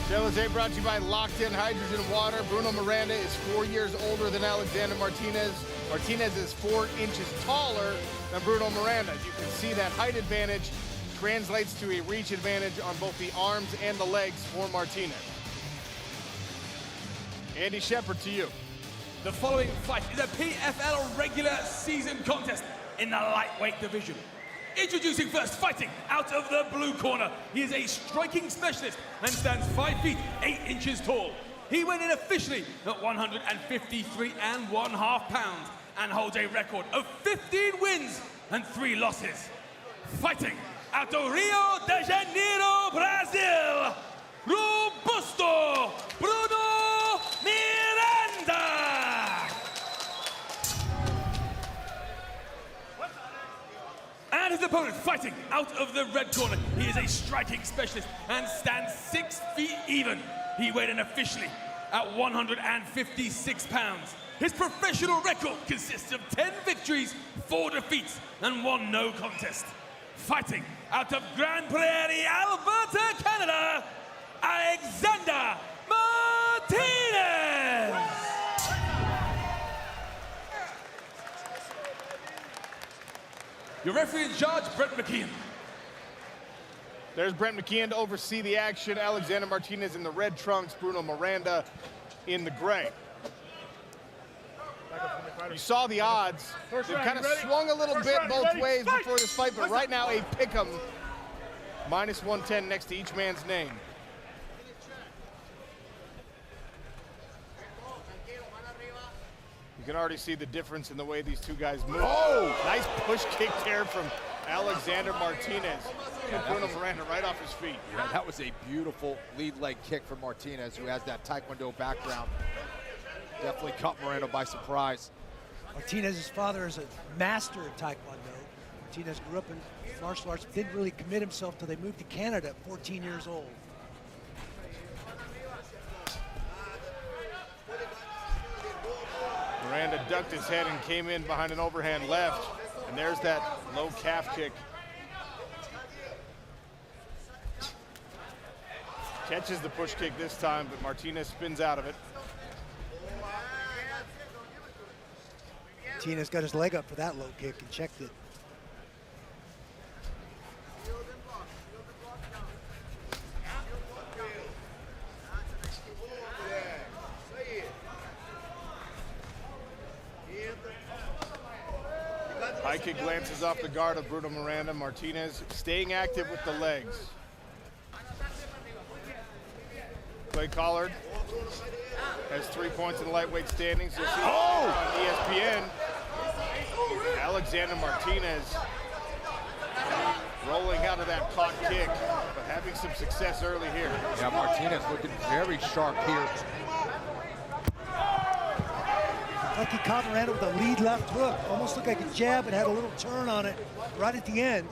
[SPEAKER 2] Show is brought to you by Locked In Hydrogen Water. Bruno Miranda is 4 years older than Alexander Martinez. Martinez is 4 inches taller than Bruno Miranda. As you can see, that height advantage translates to a reach advantage on both the arms and the legs for Martinez. Andy Shepard, to you.
[SPEAKER 5] The following fight is a PFL regular season contest in the lightweight division. Introducing first, fighting out of the blue corner. He is a striking specialist and stands 5 feet 8 inches tall. He went in officially at 153.5 pounds and holds a record of 15 wins and 3 losses. Fighting out of Rio de Janeiro, Brazil, Robusto Bruno Miranda. And his opponent, fighting out of the red corner. He is a striking specialist and stands 6 feet even. He weighed in officially at 156 pounds. His professional record consists of 10 victories, 4 defeats, and 1 no contest. Fighting out of Grand Prairie, Alberta, Canada, Alexander Martinez. Your referee in charge, Brent McKeon.
[SPEAKER 2] There's Brent McKeon to oversee the action. Alexander Martinez in the red trunks, Bruno Miranda in the gray. You saw the odds. They've kind of swung a little bit both ways before this fight, but right now a pick'em. Minus 110 next to each man's name. You can already see the difference in the way these two guys move. Oh! Nice push kick there from Alexander Martinez. Bruno Miranda right off his feet.
[SPEAKER 6] Yeah, that was a beautiful lead leg kick from Martinez, who has that Taekwondo background. Definitely caught Miranda by surprise.
[SPEAKER 8] Martinez's father is a master of Taekwondo. Martinez grew up in martial arts, didn't really commit himself till they moved to Canada at 14 years old.
[SPEAKER 2] Miranda ducked his head and came in behind an overhand left. And there's that low calf kick. Catches the push kick this time, but Martinez spins out of it.
[SPEAKER 8] Martinez got his leg up for that low kick and checked it.
[SPEAKER 2] High kick glances off the guard of Bruno Miranda. Martinez staying active with the legs. Clay Collard has 3 points in the lightweight standings. You'll see on ESPN. Alexander Martinez rolling out of that caught kick, but having some success early here.
[SPEAKER 6] Yeah, Martinez looking very sharp here.
[SPEAKER 8] Like he caught Miranda with a lead left hook. Almost looked like a jab and had a little turn on it right at the end.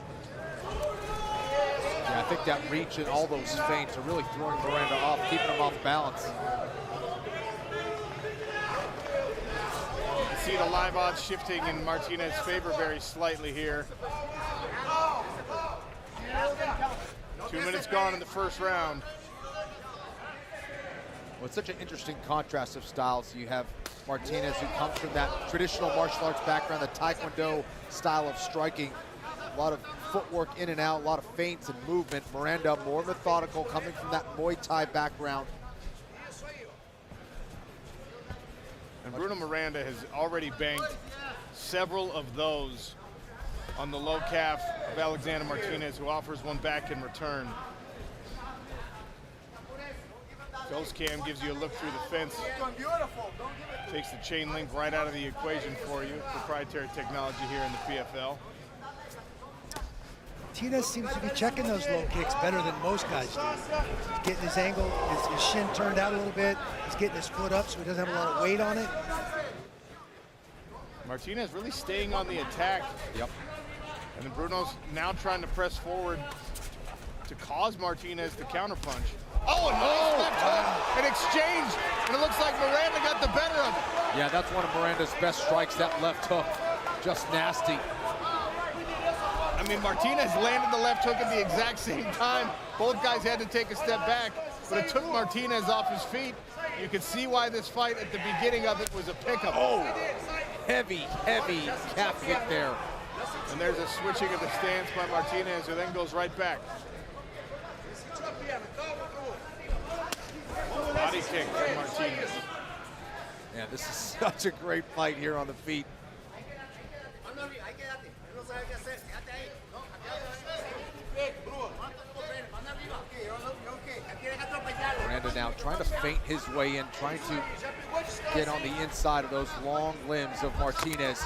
[SPEAKER 6] Yeah, I think that reach and all those feints are really throwing Miranda off, keeping him off balance.
[SPEAKER 2] You see the live odds shifting in Martinez's favor very slightly here. 2 minutes gone in the first round.
[SPEAKER 6] Well, it's such an interesting contrast of styles. You have Martinez, who comes from that traditional martial arts background, the Taekwondo style of striking. A lot of footwork in and out, a lot of feints and movement. Miranda, more methodical, coming from that Muay Thai background.
[SPEAKER 2] And Bruno Miranda has already banked several of those on the low calf of Alexander Martinez, who offers one back in return. Ghost cam gives you a look through the fence. Takes the chain link right out of the equation for you. Proprietary technology here in the PFL.
[SPEAKER 8] Martinez seems to be checking those low kicks better than most guys do. He's getting his angle, his shin turned out a little bit. He's getting his foot up so he doesn't have a lot of weight on it.
[SPEAKER 2] Martinez really staying on the attack.
[SPEAKER 6] Yep.
[SPEAKER 2] And then Bruno's now trying to press forward to cause Martinez to counterpunch. Oh, a nice left hook, an exchange, and it looks like Miranda got the better of it.
[SPEAKER 6] Yeah, that's one of Miranda's best strikes, that left hook. Just nasty.
[SPEAKER 2] I mean, Martinez landed the left hook at the exact same time. Both guys had to take a step back, but it took Martinez off his feet. You could see why this fight at the beginning of it was a pickup.
[SPEAKER 6] Oh, heavy, heavy calf kick there.
[SPEAKER 2] And there's a switching of the stance by Martinez, who then goes right back. Body kick from Martinez.
[SPEAKER 6] Yeah, this is such a great fight here on the feet. Miranda now trying to feint his way in, trying to get on the inside of those long limbs of Martinez.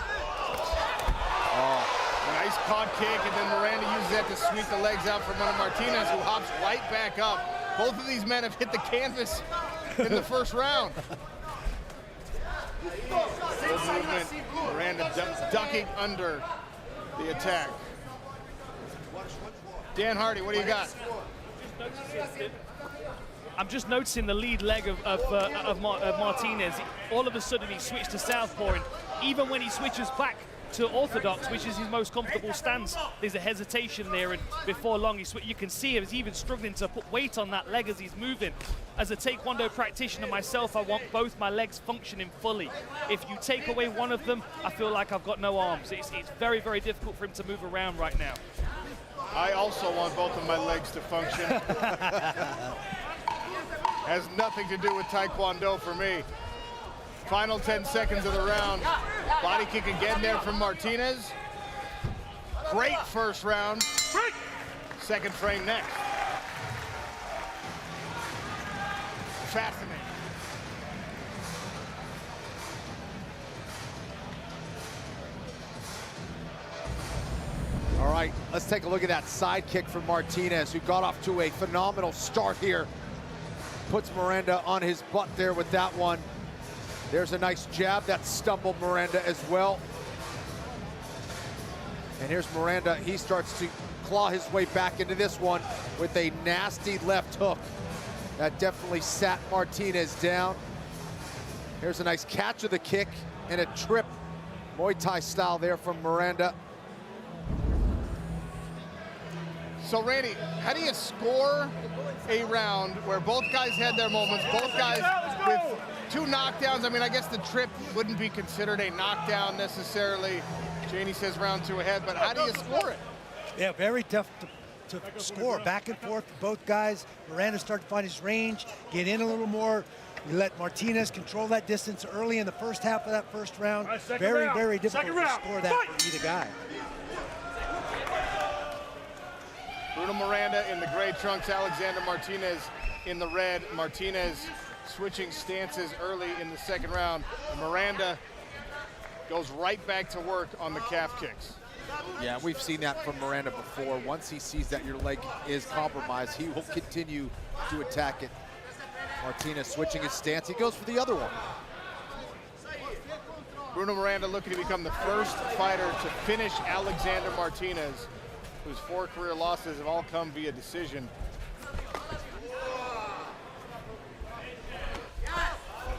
[SPEAKER 2] Nice caught kick, and then Miranda uses that to sweep the legs out from under Martinez, who hops right back up. Both of these men have hit the canvas in the first round. Good movement. Miranda ducking under the attack. Dan Hardy, what do you got?
[SPEAKER 11] I'm just noticing the lead leg of Martinez. All of a sudden he switched to southpaw, and even when he switches back to orthodox, which is his most comfortable stance, there's a hesitation there, and before long you can see him, he's even struggling to put weight on that leg as he's moving. As a Taekwondo practitioner myself, I want both my legs functioning fully. If you take away one of them, I feel like I've got no arms. It's very, very difficult for him to move around right now.
[SPEAKER 2] I also want both of my legs to function. Has nothing to do with Taekwondo for me. Final 10 seconds of the round. Body kick again there from Martinez. Great first round. Second frame next. Fascinating.
[SPEAKER 6] All right, let's take a look at that side kick from Martinez, who got off to a phenomenal start here. Puts Miranda on his butt there with that one. There's a nice jab that stumbled Miranda as well. And here's Miranda. He starts to claw his way back into this one with a nasty left hook. That definitely sat Martinez down. Here's a nice catch of the kick and a trip, Muay Thai style there from Miranda.
[SPEAKER 2] So, Randy, how do you score a round where both guys had their moments, both guys with 2 knockdowns? I mean, I guess the trip wouldn't be considered a knockdown necessarily. Janie says round 2 ahead, but how do you score it?
[SPEAKER 8] Yeah, very tough to score. Back and forth for both guys. Miranda started to find his range, get in a little more. You let Martinez control that distance early in the first half of that first round. Very difficult to score that for either guy.
[SPEAKER 2] Bruno Miranda in the gray trunks, Alexander Martinez in the red. Martinez switching stances early in the second round. Miranda goes right back to work on the calf kicks.
[SPEAKER 6] Yeah, we've seen that from Miranda before. Once he sees that your leg is compromised, he will continue to attack it. Martinez switching his stance. He goes for the other one.
[SPEAKER 2] Bruno Miranda looking to become the first fighter to finish Alexander Martinez, whose 4 career losses have all come via decision.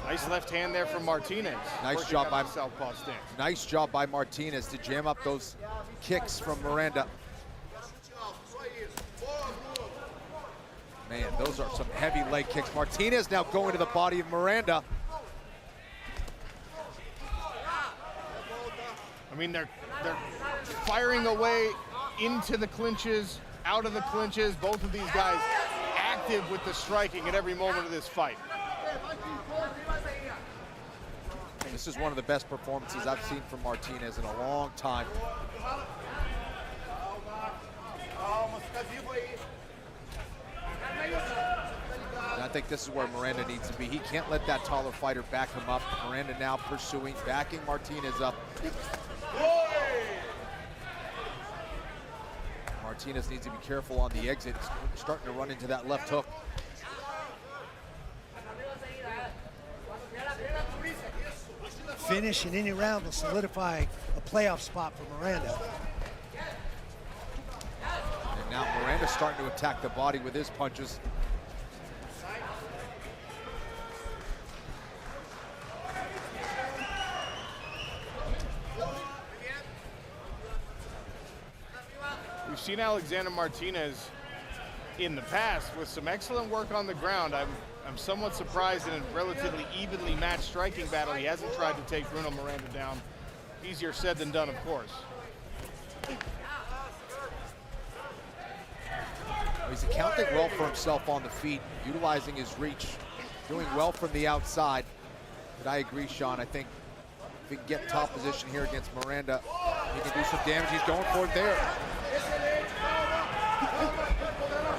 [SPEAKER 2] Nice left hand there from Martinez.
[SPEAKER 6] Nice job by
[SPEAKER 2] southpaw stance.
[SPEAKER 6] Nice job by Martinez to jam up those kicks from Miranda. Man, those are some heavy leg kicks. Martinez now going to the body of Miranda.
[SPEAKER 2] I mean, they're firing away into the clinches, out of the clinches. Both of these guys active with the striking at every moment of this fight.
[SPEAKER 6] This is one of the best performances I've seen from Martinez in a long time. And I think this is where Miranda needs to be. He can't let that taller fighter back him up. Miranda now pursuing, backing Martinez up. Martinez needs to be careful on the exit. He's starting to run into that left hook.
[SPEAKER 8] Finish in any round will solidify a playoff spot for Miranda.
[SPEAKER 6] And now Miranda's starting to attack the body with his punches.
[SPEAKER 2] We've seen Alexander Martinez in the past with some excellent work on the ground. I'm somewhat surprised in a relatively evenly matched striking battle he hasn't tried to take Bruno Miranda down. Easier said than done, of course.
[SPEAKER 6] He's accounting well for himself on the feet, utilizing his reach, doing well from the outside. But I agree, Sean, I think if he can get top position here against Miranda, he can do some damage. He's going for it there.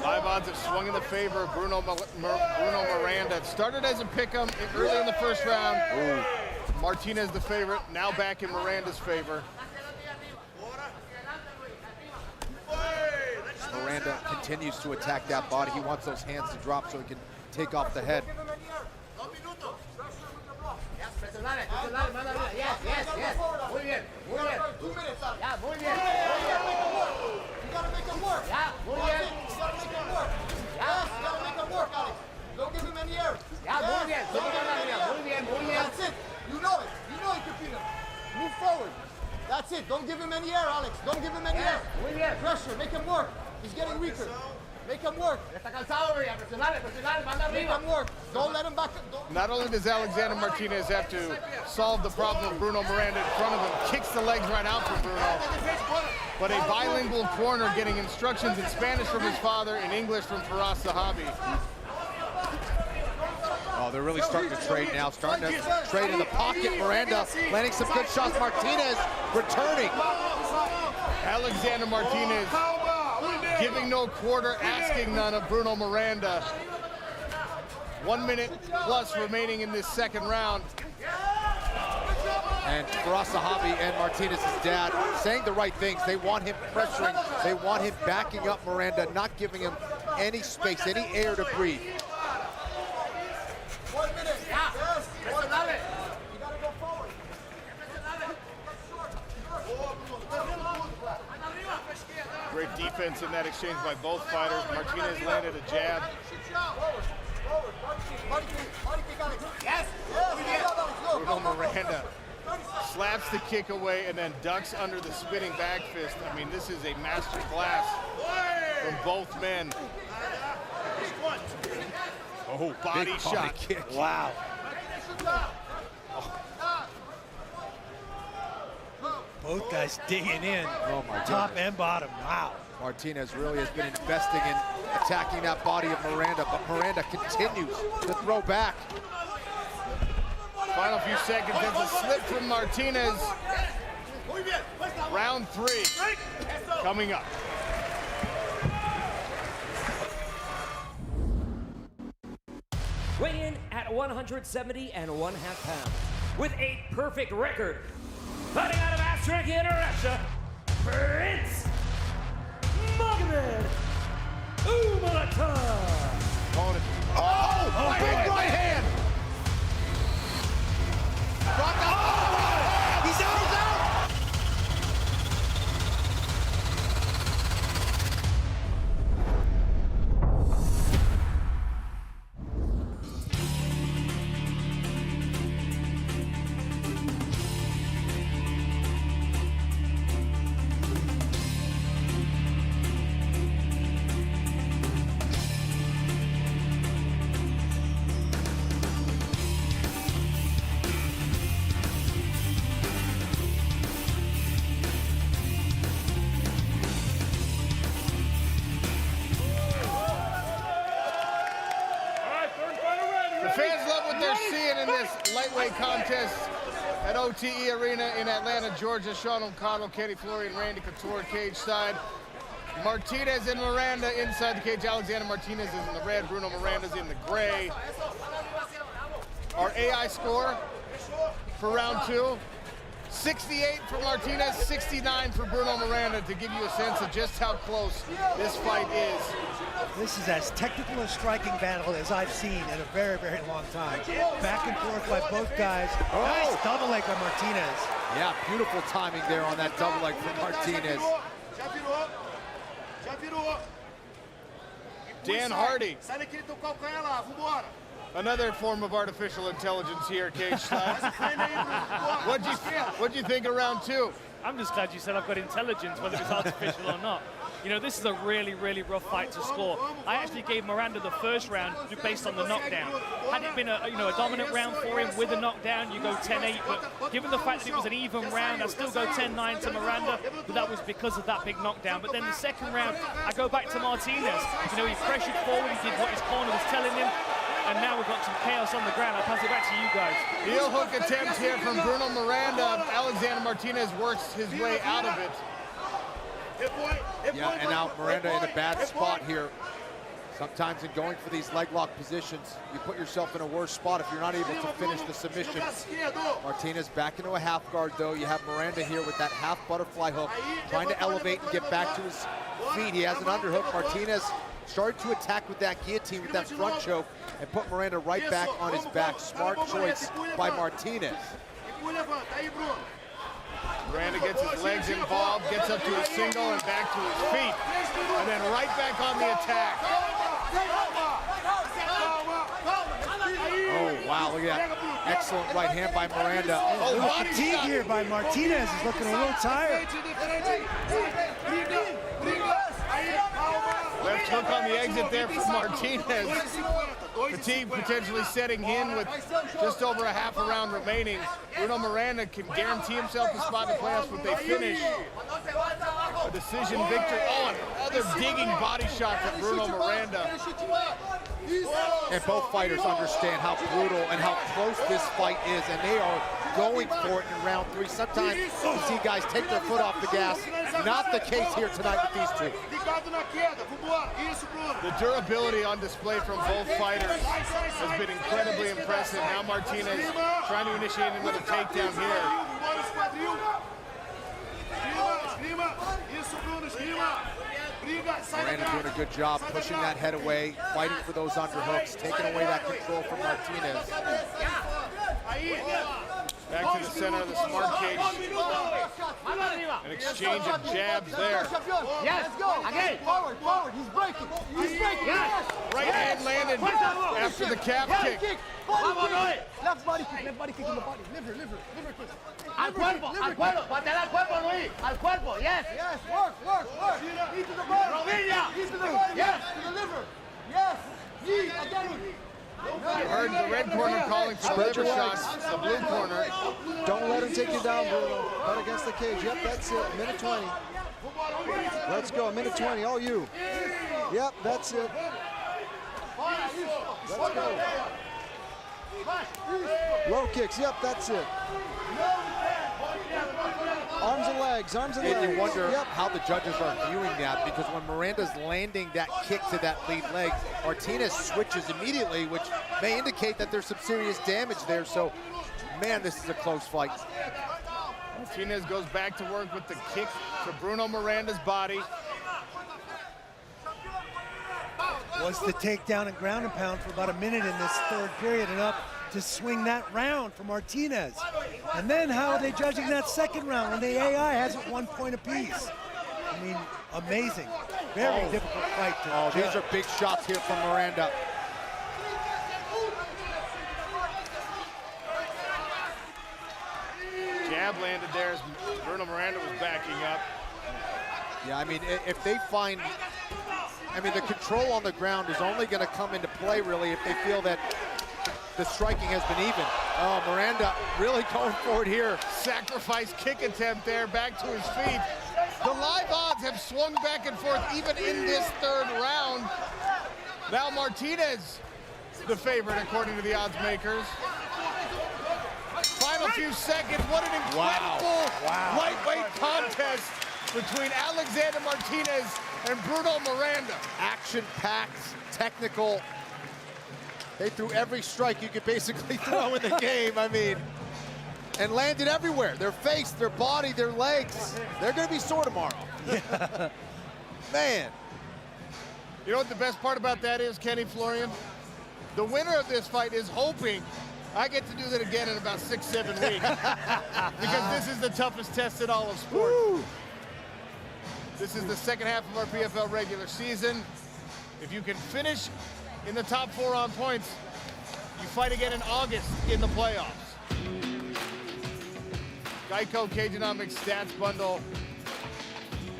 [SPEAKER 2] Live odds have swung in the favor of Bruno Miranda. It started as a pick'em early in the first round. Ooh. Martinez the favorite, now back in Miranda's favor.
[SPEAKER 6] Miranda continues to attack that body. He wants those hands to drop so he can take off the head.
[SPEAKER 9] Muy bien. 2 minutes. Ya, muy bien. You gotta make him work. Ya, muy bien. You gotta make him work. Yes, you gotta make him work, Alex. Don't give him any air. Ya, muy bien. Muy bien, muy bien. That's it. You know it. You know he can beat him. Move forward. That's it. Don't give him any air, Alex. Don't give him any air. Muy bien. Pressure. Make him work. He's getting weaker. Make him work. Está cansado, make him work. Don't let him back.
[SPEAKER 2] Not only does Alexander Martinez have to solve the problem of Bruno Miranda in front of him, kicks the legs right out for Bruno, but a bilingual corner getting instructions in Spanish from his father, in English from Faraz Sahabi.
[SPEAKER 6] Oh, they're really starting to trade now. Starting to trade in the pocket. Miranda landing some good shots. Martinez returning.
[SPEAKER 2] Alexander Martinez giving no quarter, asking none of Bruno Miranda. 1 minute plus remaining in this second round.
[SPEAKER 6] And Faraz Sahabi and Martinez's dad saying the right things. They want him pressuring. They want him backing up Miranda, not giving him any space, any air to breathe.
[SPEAKER 9] 1 minute. Yes. You gotta go forward.
[SPEAKER 2] Great defense in that exchange by both fighters. Martinez landed a jab. Bruno Miranda slaps the kick away and then ducks under the spinning back fist. I mean, this is a master class from both men. Oh, body
[SPEAKER 6] Big
[SPEAKER 2] shot.
[SPEAKER 6] kick.
[SPEAKER 8] Wow. Both guys digging in.
[SPEAKER 6] Oh my
[SPEAKER 8] Top
[SPEAKER 6] goodness.
[SPEAKER 8] and bottom. Wow.
[SPEAKER 6] Martinez really has been investing in attacking that body of Miranda, but Miranda continues to throw back.
[SPEAKER 2] Final few seconds, there's a slip from Martinez. Round 3 coming up.
[SPEAKER 12] Weighing in at 170 1/2 pounds with a perfect record. Fighting out of Astrakhan, Russia, Prince Magomed Umalatov.
[SPEAKER 2] Oh, big right hand.
[SPEAKER 8] He's out. He's out.
[SPEAKER 2] The fans love what they're seeing in this lightweight contest at OTE Arena in Atlanta, Georgia. Sean O'Connell, Kenny Fleury, and Randy Couture cage side. Martinez and Miranda inside the cage. Alexander Martinez is in the red. Bruno Miranda's in the gray. Our AI score for round 2. 68 for Martinez, 69 for Bruno Miranda, to give you a sense of just how close this fight is.
[SPEAKER 8] This is as technical a striking battle as I've seen in a very, very long time. Back and forth by both guys. Nice double leg by Martinez.
[SPEAKER 6] Yeah, beautiful timing there on that double leg from Martinez.
[SPEAKER 2] Dan Hardy. Another form of artificial intelligence here, cage side. What'd you think of round 2?
[SPEAKER 11] I'm just glad you said I've got intelligence, whether it's artificial or not. You know, this is a really, really rough fight to score. I actually gave Miranda the first round based on the knockdown. Had it been a dominant round for him with a knockdown, you go 10-8. But given the fact that it was an even round, I still go 10-9 to Miranda. But that was because of that big knockdown. But then the second round, I go back to Martinez. You know, he pressured forward. He did what his corner was telling him. And now we've got some chaos on the ground. I'll pass it back to you guys.
[SPEAKER 2] Heel hook attempt here from Bruno Miranda. Alexander Martinez works his way out of it.
[SPEAKER 6] Yeah, and now Miranda in a bad spot here. Sometimes in going for these leg lock positions, you put yourself in a worse spot if you're not able to finish the submission. Martinez back into a half guard though. You have Miranda here with that half butterfly hook, trying to elevate and get back to his feet. He has an underhook. Martinez started to attack with that guillotine, with that front choke, and put Miranda right back on his back. Smart choice by Martinez.
[SPEAKER 2] Miranda gets his legs involved, gets up to his single and back to his feet. And then right back on the attack.
[SPEAKER 6] Oh, wow, look at that. Excellent right hand by Miranda.
[SPEAKER 8] A little fatigue here by Martinez. He's looking a little tired.
[SPEAKER 2] Left hook on the exit there from Martinez. Fatigue potentially setting in with just over a half a round remaining. Bruno Miranda can guarantee himself a spot in the playoffs, but they finish a decision victory. Oh, another digging body shot from Bruno Miranda.
[SPEAKER 6] And both fighters understand how brutal and how close this fight is, and they are going for it in round 3. Sometimes you see guys take their foot off the gas. Not the case here tonight with these two.
[SPEAKER 2] The durability on display from both fighters has been incredibly impressive. Now Martinez trying to initiate another takedown here.
[SPEAKER 6] Miranda doing a good job pushing that head away, fighting for those underhooks, taking away that control from Martinez.
[SPEAKER 2] Back to the center of the smart cage. An exchange of jabs there.
[SPEAKER 9] Yes, let's go. Again. Forward, forward. He's breaking. He's breaking. Yes.
[SPEAKER 2] Right hand landed after the calf kick.
[SPEAKER 9] Left body kick in the body. Liver kick. Al cuerpo, patea al cuerpo, Luis. Al cuerpo, yes. Yes, work. Knee to the body. Rodilla. Knee to the body. Yes, to the liver. Yes. Knee, again.
[SPEAKER 2] You heard the red corner calling for the liver shots, the blue corner.
[SPEAKER 15] Don't let him take you down, Bruno. Right against the cage. Yep, that's it. Minute 20. Let's go. Minute 20. All you. Yep, that's it. Let's go. Low kicks. Yep, that's it. Arms and legs.
[SPEAKER 6] And you wonder how the judges are viewing that, because when Miranda's landing that kick to that lead leg, Martinez switches immediately, which may indicate that there's some serious damage there. So, man, this is a close fight.
[SPEAKER 2] Martinez goes back to work with the kick to Bruno Miranda's body.
[SPEAKER 8] Was the takedown and ground and pound for about a minute in this third period, enough to swing that round for Martinez. And then how are they judging that second round when the AI has it 1 point apiece? I mean, amazing. Very difficult fight to judge.
[SPEAKER 6] These are big shots here from Miranda.
[SPEAKER 2] Jab landed there as Bruno Miranda was backing up.
[SPEAKER 6] Yeah, I mean, if they find, the control on the ground is only going to come into play, really, if they feel that the striking has been even. Oh, Miranda really going for it here.
[SPEAKER 2] Sacrifice kick attempt there, back to his feet. The live odds have swung back and forth even in this third round. Now Martinez, the favorite according to the odds makers. Final few seconds, what an incredible lightweight contest between Alexander Martinez and Bruno Miranda.
[SPEAKER 6] Action-packed, technical. They threw every strike you could basically throw in the game, and landed everywhere. Their face, their body, their legs. They're gonna be sore tomorrow. Man.
[SPEAKER 2] You know what the best part about that is, Kenny Florian? The winner of this fight is hoping I get to do that again in about 6-7 weeks. Because this is the toughest test in all of sports. Woo. This is the second half of our PFL regular season. If you can finish in the top 4 on points, you fight again in August in the playoffs. Geico Cageonomics stats bundle.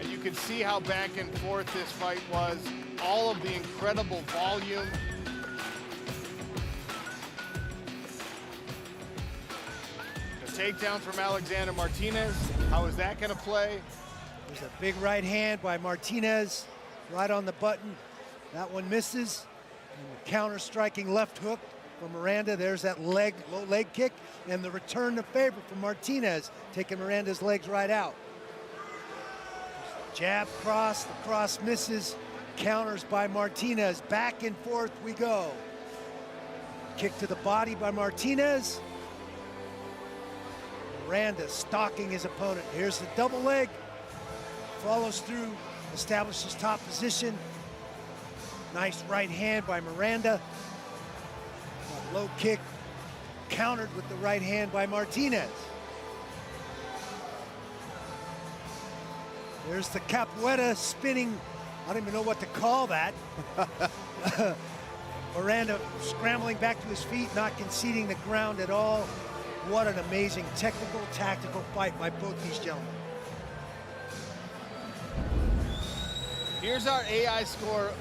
[SPEAKER 2] And you can see how back and forth this fight was. All of the incredible volume. The takedown from Alexander Martinez. How is that going to play?
[SPEAKER 8] There's a big right hand by Martinez, right on the button. That one misses. Counter-striking left hook from Miranda. There's that low leg kick, and the return to favor from Martinez, taking Miranda's legs right out. Jab cross, the cross misses. Counters by Martinez. Back and forth we go. Kick to the body by Martinez. Miranda stalking his opponent. Here's the double leg. Follows through, establishes top position. Nice right hand by Miranda. Low kick countered with the right hand by Martinez. There's the capoeira spinning. I don't even know what to call that. Miranda scrambling back to his feet, not conceding the ground at all. What an amazing technical, tactical fight by both these gentlemen.
[SPEAKER 2] Here's our AI score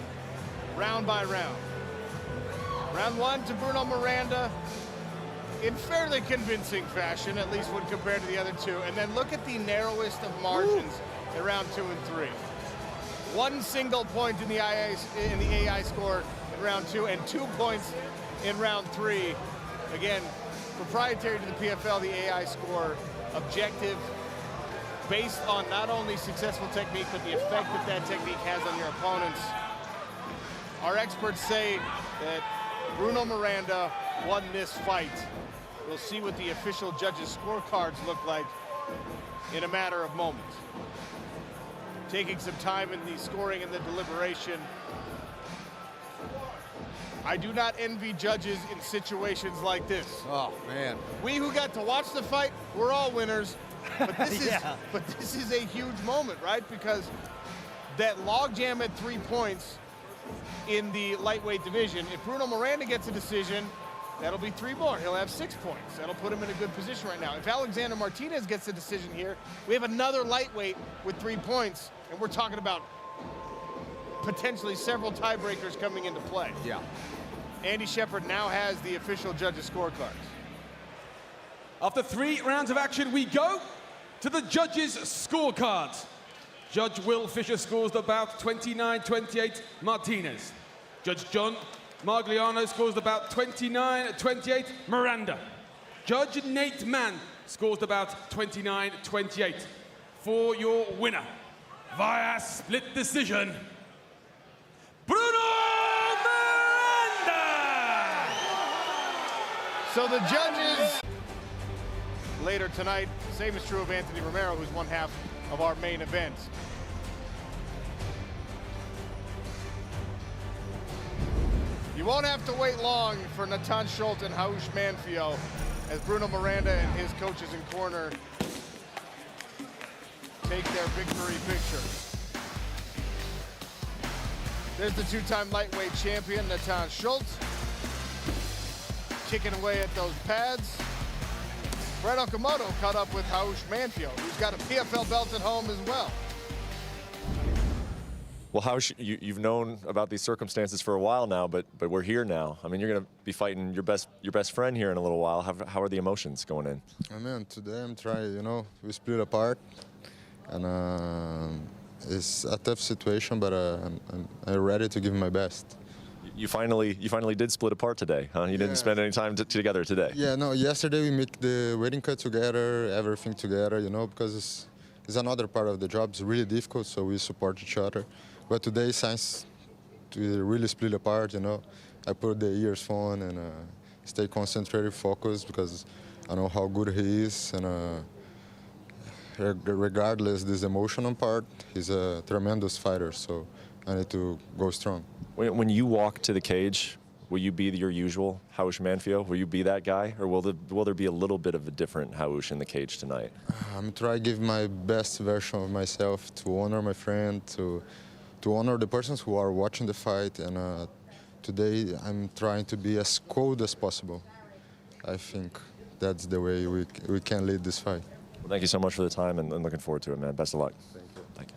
[SPEAKER 2] round by round. Round 1 to Bruno Miranda in fairly convincing fashion, at least when compared to the other two. And then look at the narrowest of margins in round 2 and 3. 1 single point in the AI score in round 2 and 2 points in round 3. Again, proprietary to the PFL, the AI score, objective, based on not only successful technique, but the effect that that technique has on your opponents. Our experts say that Bruno Miranda won this fight. We'll see what the official judges' scorecards look like in a matter of moments. Taking some time in the scoring and the deliberation. I do not envy judges in situations like this.
[SPEAKER 6] Oh, man.
[SPEAKER 2] We who got to watch the fight, we're all winners. But this is a huge moment, right? Because that logjam at 3 points in the lightweight division, if Bruno Miranda gets a decision, that'll be 3 more. He'll have 6 points. That'll put him in a good position right now. If Alexander Martinez gets a decision here, we have another lightweight with 3 points, and we're talking about potentially several tiebreakers coming into play.
[SPEAKER 6] Yeah.
[SPEAKER 2] Andy Shepard now has the official judges' scorecards.
[SPEAKER 5] After 3 rounds of action, we go to the judges' scorecards. Judge Will Fisher scores the bout 29-28 Martinez. Judge John Margliano scores the bout 29-28 Miranda. Judge Nate Mann scores the bout 29-28. For your winner, via split decision, Bruno Miranda!
[SPEAKER 2] So the judges later tonight, same is true of Anthony Romero, who's one half of our main event. You won't have to wait long for Natan Schult and Haush Manfio as Bruno Miranda and his coaches in corner take their victory picture. There's the 2-time lightweight champion, Natan Schult, kicking away at those pads. Brett Okamoto caught up with Haush Manfio, who's got a PFL belt at home as well.
[SPEAKER 13] Well, Haush, you've known about these circumstances for a while now, but we're here now. I mean, you're going to be fighting your best friend here in a little while. How are the emotions going in?
[SPEAKER 1] I mean, today I'm trying, we split apart, and it's a tough situation, but I'm ready to give my best.
[SPEAKER 13] You finally did split apart today, huh? You didn't spend any time together today.
[SPEAKER 1] Yeah, no, yesterday we make the wedding cut together, everything together, because it's another part of the job. It's really difficult, so we support each other. But today, since we really split apart, I put the earphone and stay concentrated, focused, because I know how good he is, and regardless this emotional part, he's a tremendous fighter, so I need to go strong.
[SPEAKER 13] When you walk to the cage, will you be your usual Haush Manfio? Will you be that guy, or will there be a little bit of a different Haush in the cage tonight?
[SPEAKER 1] I'm trying to give my best version of myself to honor my friend, to honor the persons who are watching the fight, and today I'm trying to be as cold as possible. I think that's the way we can lead this fight.
[SPEAKER 13] Well, thank you so much for the time, and looking forward to it, man. Best of luck.
[SPEAKER 1] Thank you.
[SPEAKER 13] Thank you.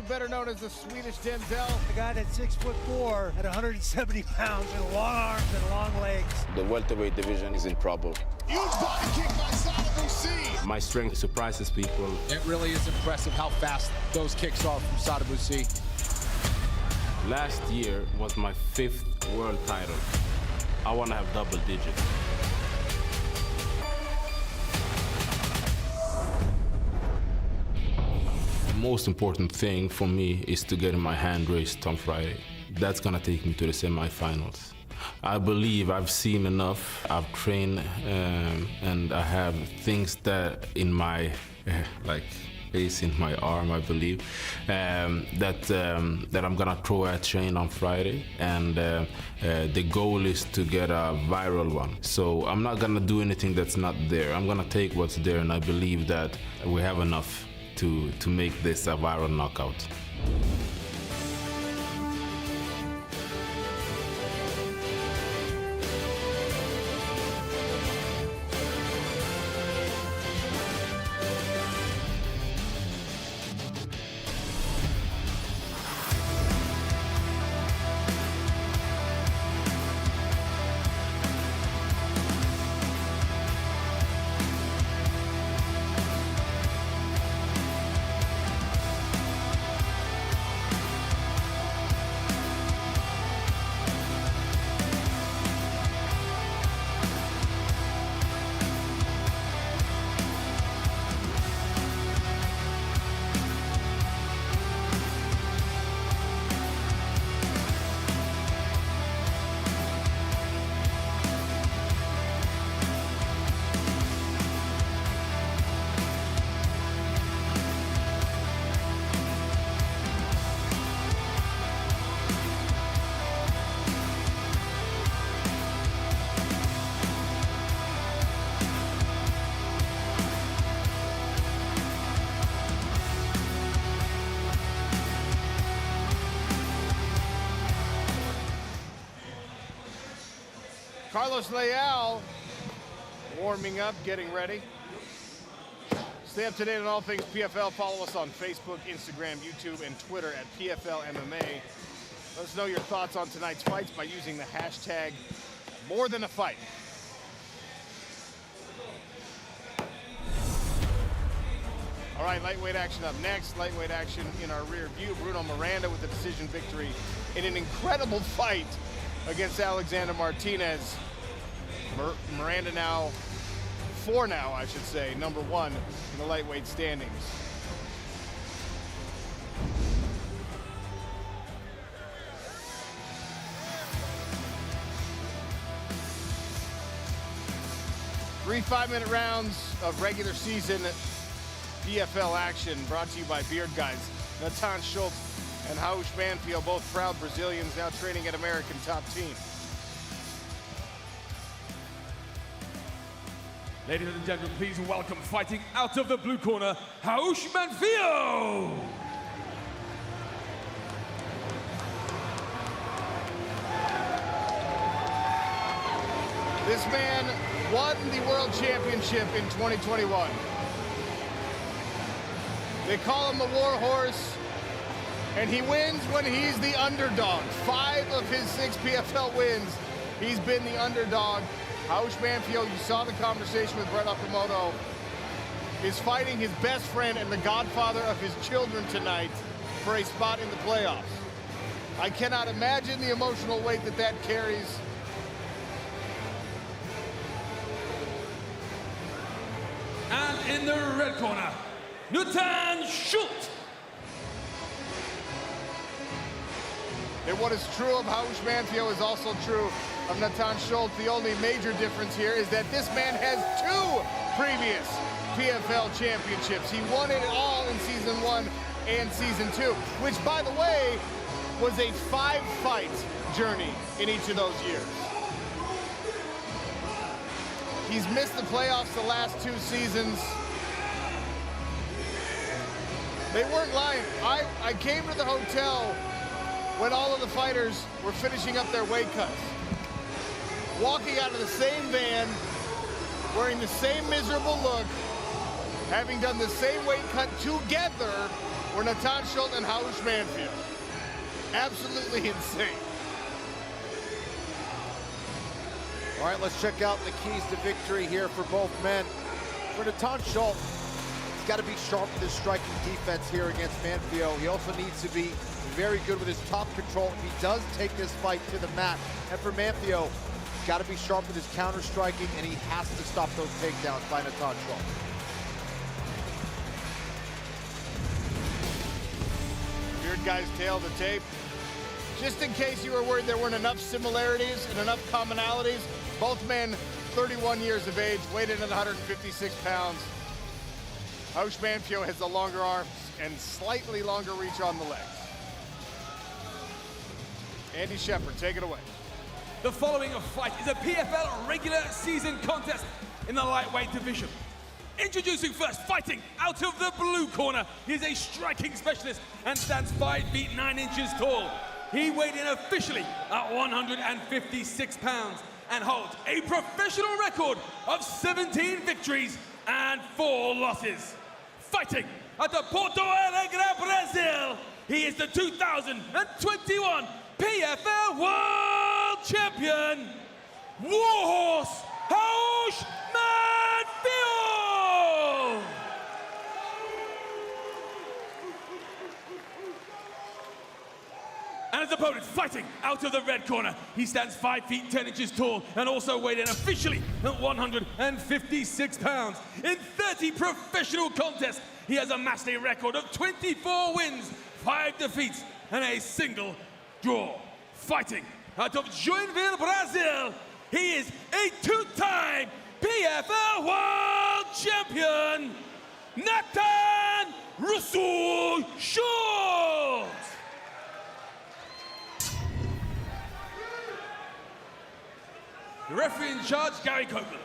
[SPEAKER 2] Better known as the Swedish Denzel.
[SPEAKER 8] The guy that's 6'4" at 170 pounds and long arms and long legs.
[SPEAKER 10] The welterweight division is in trouble.
[SPEAKER 2] Huge body kick by Sadabusi.
[SPEAKER 10] My strength surprises people.
[SPEAKER 6] It really is impressive how fast those kicks are from Sadabusi.
[SPEAKER 10] Last year was my 5th world title. I want to have double digits. The most important thing for me is to get my hand raised on Friday. That's gonna take me to the semifinals. I believe I've seen enough. I've trained and I have things that in my face, in my arm, I believe, that I'm gonna throw at Shane on Friday, and the goal is to get a viral one. So I'm not gonna do anything that's not there. I'm gonna take what's there, and I believe that we have enough to make this a viral knockout.
[SPEAKER 2] Carlos Leal warming up, getting ready. Stay up to date on all things PFL. Follow us on Facebook, Instagram, YouTube, and Twitter at PFL MMA. Let us know your thoughts on tonight's fights by using the hashtag #MoreThanAFight. All right, lightweight action up next. Lightweight action in our rear view. Bruno Miranda with a decision victory in an incredible fight against Alexander Martinez. Miranda now, I should say, #1 in the lightweight standings. Three 5-minute rounds of regular season PFL action brought to you by Beard Guys. Natan Schult and Raush Manfio, both proud Brazilians now training at American Top Team.
[SPEAKER 5] Ladies and gentlemen, please welcome, fighting out of the blue corner, Raush Manfio.
[SPEAKER 2] This man won the World Championship in 2021. They call him the War Horse, and he wins when he's the underdog. 5 of his 6 PFL wins, he's been the underdog. Raush Manfio, you saw the conversation with Brett Okamoto, is fighting his best friend and the godfather of his children tonight for a spot in the playoffs. I cannot imagine the emotional weight that that carries.
[SPEAKER 5] And in the red corner, Natan Schult.
[SPEAKER 2] And what is true of Raush Manfio is also true of Natan Schult. The only major difference here is that this man has 2 previous PFL championships. He won it all in season 1 and season 2, which, by the way, was a 5-fight journey in each of those years. He's missed the playoffs the last 2 seasons. They weren't lying. I came to the hotel when all of the fighters were finishing up their weight cuts. Walking out of the same van, wearing the same miserable look, having done the same weight cut together, were Natan Schult and Raush Manfio. Absolutely insane.
[SPEAKER 6] All right, let's check out the keys to victory here for both men. For Natan Schult, he's got to be sharp with his striking defense here against Manfio. He also needs to be very good with his top control if he does take this fight to the mat. And for Manfio, he's got to be sharp with his counter striking, and he has to stop those takedowns by Natan Schult.
[SPEAKER 2] Beard Guys tail the tape. Just in case you were worried there weren't enough similarities and enough commonalities, both men 31 years of age, weighed in at 156 pounds. Raush Manfio has the longer arms and slightly longer reach on the legs. Andy Shepard, take it away.
[SPEAKER 5] The following fight is a PFL regular season contest in the lightweight division. Introducing first, fighting out of the blue corner, he is a striking specialist and stands 5 feet 9 inches tall. He weighed in officially at 156 pounds and holds a professional record of 17 victories and 4 losses. Fighting at the Porto Alegre, Brazil, he is the 2021 PFL World Champion, Warhorse Raush Manfio! And his opponent fighting out of the red corner. He stands 5 feet 10 inches tall and also weighed in officially at 156 pounds. In 30 professional contests, he has amassed a record of 24 wins, 5 defeats, and a single draw. Fighting out of Joinville, Brazil, he is a 2-time PFL World Champion, Natan Schult! The referee in charge, Gary Copeland.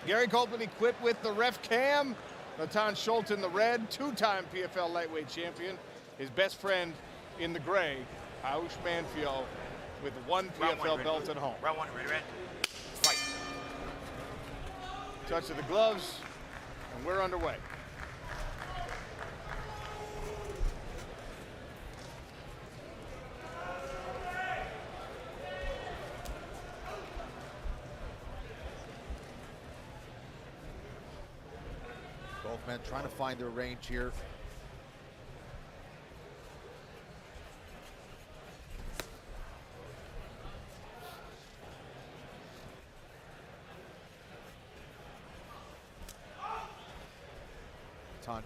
[SPEAKER 2] Gary Copeland equipped with the ref cam. Natan Schult in the red, 2-time PFL lightweight champion. His best friend in the gray, Raush Manfio, with one PFL belt at home.
[SPEAKER 4] Round one, ready? Fight.
[SPEAKER 2] Touch of the gloves, and we're underway.
[SPEAKER 6] Both men trying to find their range here.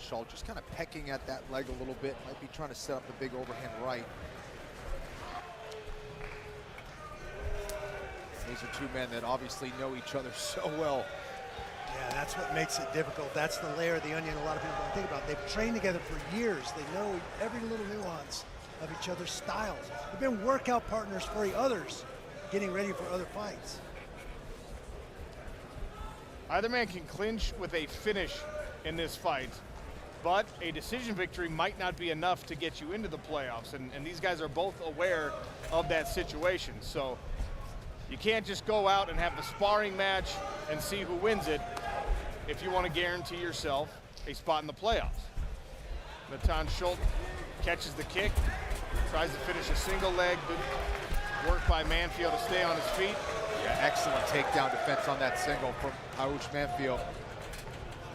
[SPEAKER 6] Schult just kind of pecking at that leg a little bit. Might be trying to set up the big overhand right. These are two men that obviously know each other so well.
[SPEAKER 8] Yeah, that's what makes it difficult. That's the layer of the onion a lot of people don't think about. They've trained together for years. They know every little nuance of each other's styles. They've been workout partners for others, getting ready for other fights.
[SPEAKER 2] Either man can clinch with a finish in this fight, but a decision victory might not be enough to get you into the playoffs, and these guys are both aware of that situation. So you can't just go out and have the sparring match and see who wins it if you want to guarantee yourself a spot in the playoffs. Schult catches the kick, tries to finish a single leg. Good work by Manfio to stay on his feet.
[SPEAKER 6] Yeah, excellent takedown defense on that single from Manfio.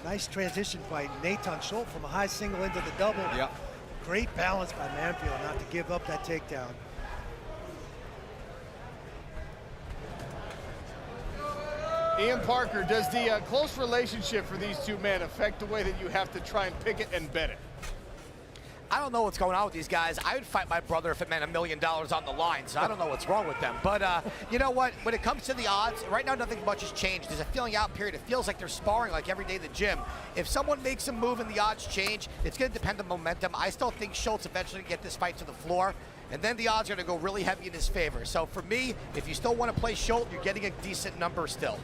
[SPEAKER 8] Nice transition by Schult from a high single into the double.
[SPEAKER 6] Yep.
[SPEAKER 8] Great balance by Manfio not to give up that takedown.
[SPEAKER 2] Ian Parker, does the close relationship for these two men affect the way that you have to try and pick it and bet it?
[SPEAKER 4] I don't know what's going on with these guys. I would fight my brother if it meant $1 million on the line, so I don't know what's wrong with them. But you know what? When it comes to the odds, right now nothing much has changed. There's a feeling out period. It feels like they're sparring like every day at the gym. If someone makes a move and the odds change, it's going to depend on momentum. I still think Schult's eventually going to get this fight to the floor, and then the odds are going to go really heavy in his favor. So for me, if you still want to play Schult, you're getting a decent number still.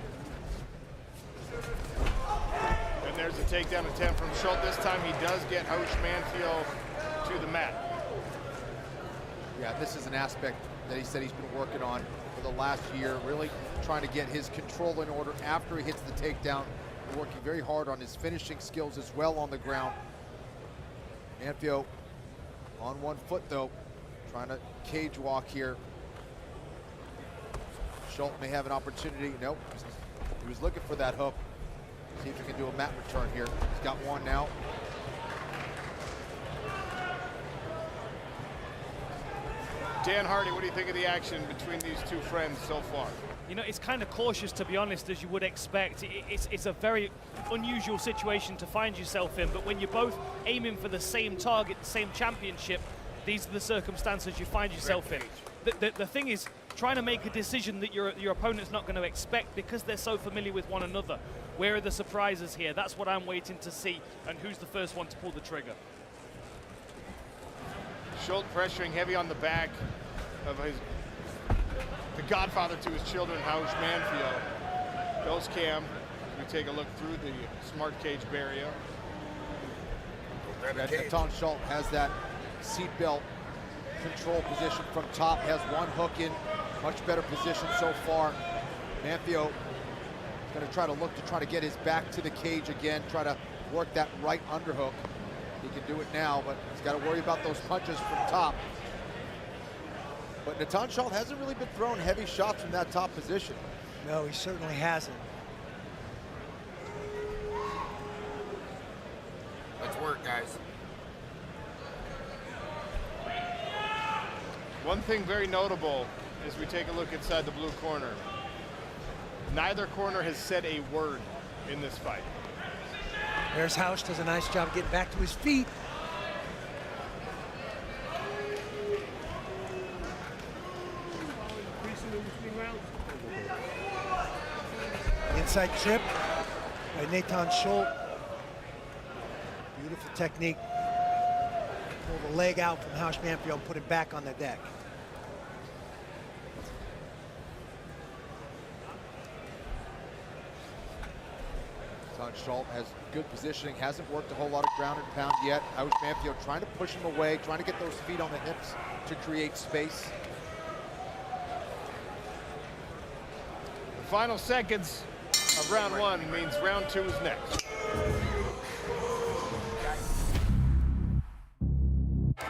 [SPEAKER 2] And there's a takedown attempt from Schult. This time he does get Manfio to the mat.
[SPEAKER 6] Yeah, this is an aspect that he said he's been working on for the last year, really trying to get his control in order after he hits the takedown. Working very hard on his finishing skills as well on the ground. Manfio on one foot though, trying to cage walk here. Schult may have an opportunity. Nope, he was looking for that hook. See if he can do a mat return here. He's got one now.
[SPEAKER 2] Dan Hardy, what do you think of the action between these two friends so far?
[SPEAKER 11] You know, it's kind of cautious, to be honest, as you would expect. It's a very unusual situation to find yourself in, but when you're both aiming for the same target, the same championship, these are the circumstances you find yourself in. The thing is, trying to make a decision that your opponent's not going to expect because they're so familiar with one another. Where are the surprises here? That's what I'm waiting to see, and who's the first one to pull the trigger.
[SPEAKER 2] Schult pressuring heavy on the back of the godfather to his children, Manfio. Goes cam. We take a look through the smart cage barrier.
[SPEAKER 6] Schult has that seatbelt control position from top, has one hook in, much better position so far. Manfio is going to try to get his back to the cage again, try to work that right underhook. He can do it now, but he's got to worry about those punches from top. But Schult hasn't really been throwing heavy shots from that top position.
[SPEAKER 8] No, he certainly hasn't.
[SPEAKER 9] Let's work, guys.
[SPEAKER 2] One thing very notable as we take a look inside the blue corner, neither corner has said a word in this fight.
[SPEAKER 8] There's Schult, does a nice job getting back to his feet. Inside trip by Schult. Beautiful technique. Pull the leg out from Manfio and put him back on the deck.
[SPEAKER 6] Schult has good positioning, hasn't worked a whole lot of ground and pound yet. Manfio trying to push him away, trying to get those feet on the hips to create space.
[SPEAKER 2] final seconds of round one means round two is next.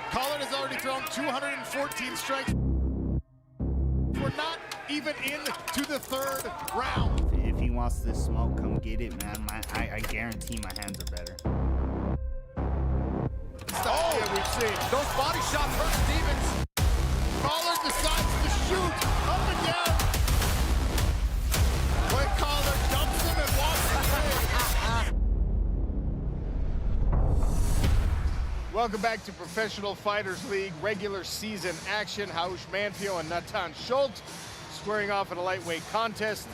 [SPEAKER 2] Collard has already thrown 214 strikes. We're not even into the third round.
[SPEAKER 7] If he wants this smoke, come get it, man. I guarantee my hands are better.
[SPEAKER 2] Oh, yeah, we've seen those body shots hurt Stevens. Collard decides to shoot up and down. When Collard dumps him and walks away. Welcome back to Professional Fighters League regular season action. Manfio and Natan Schult squaring off in a lightweight contest.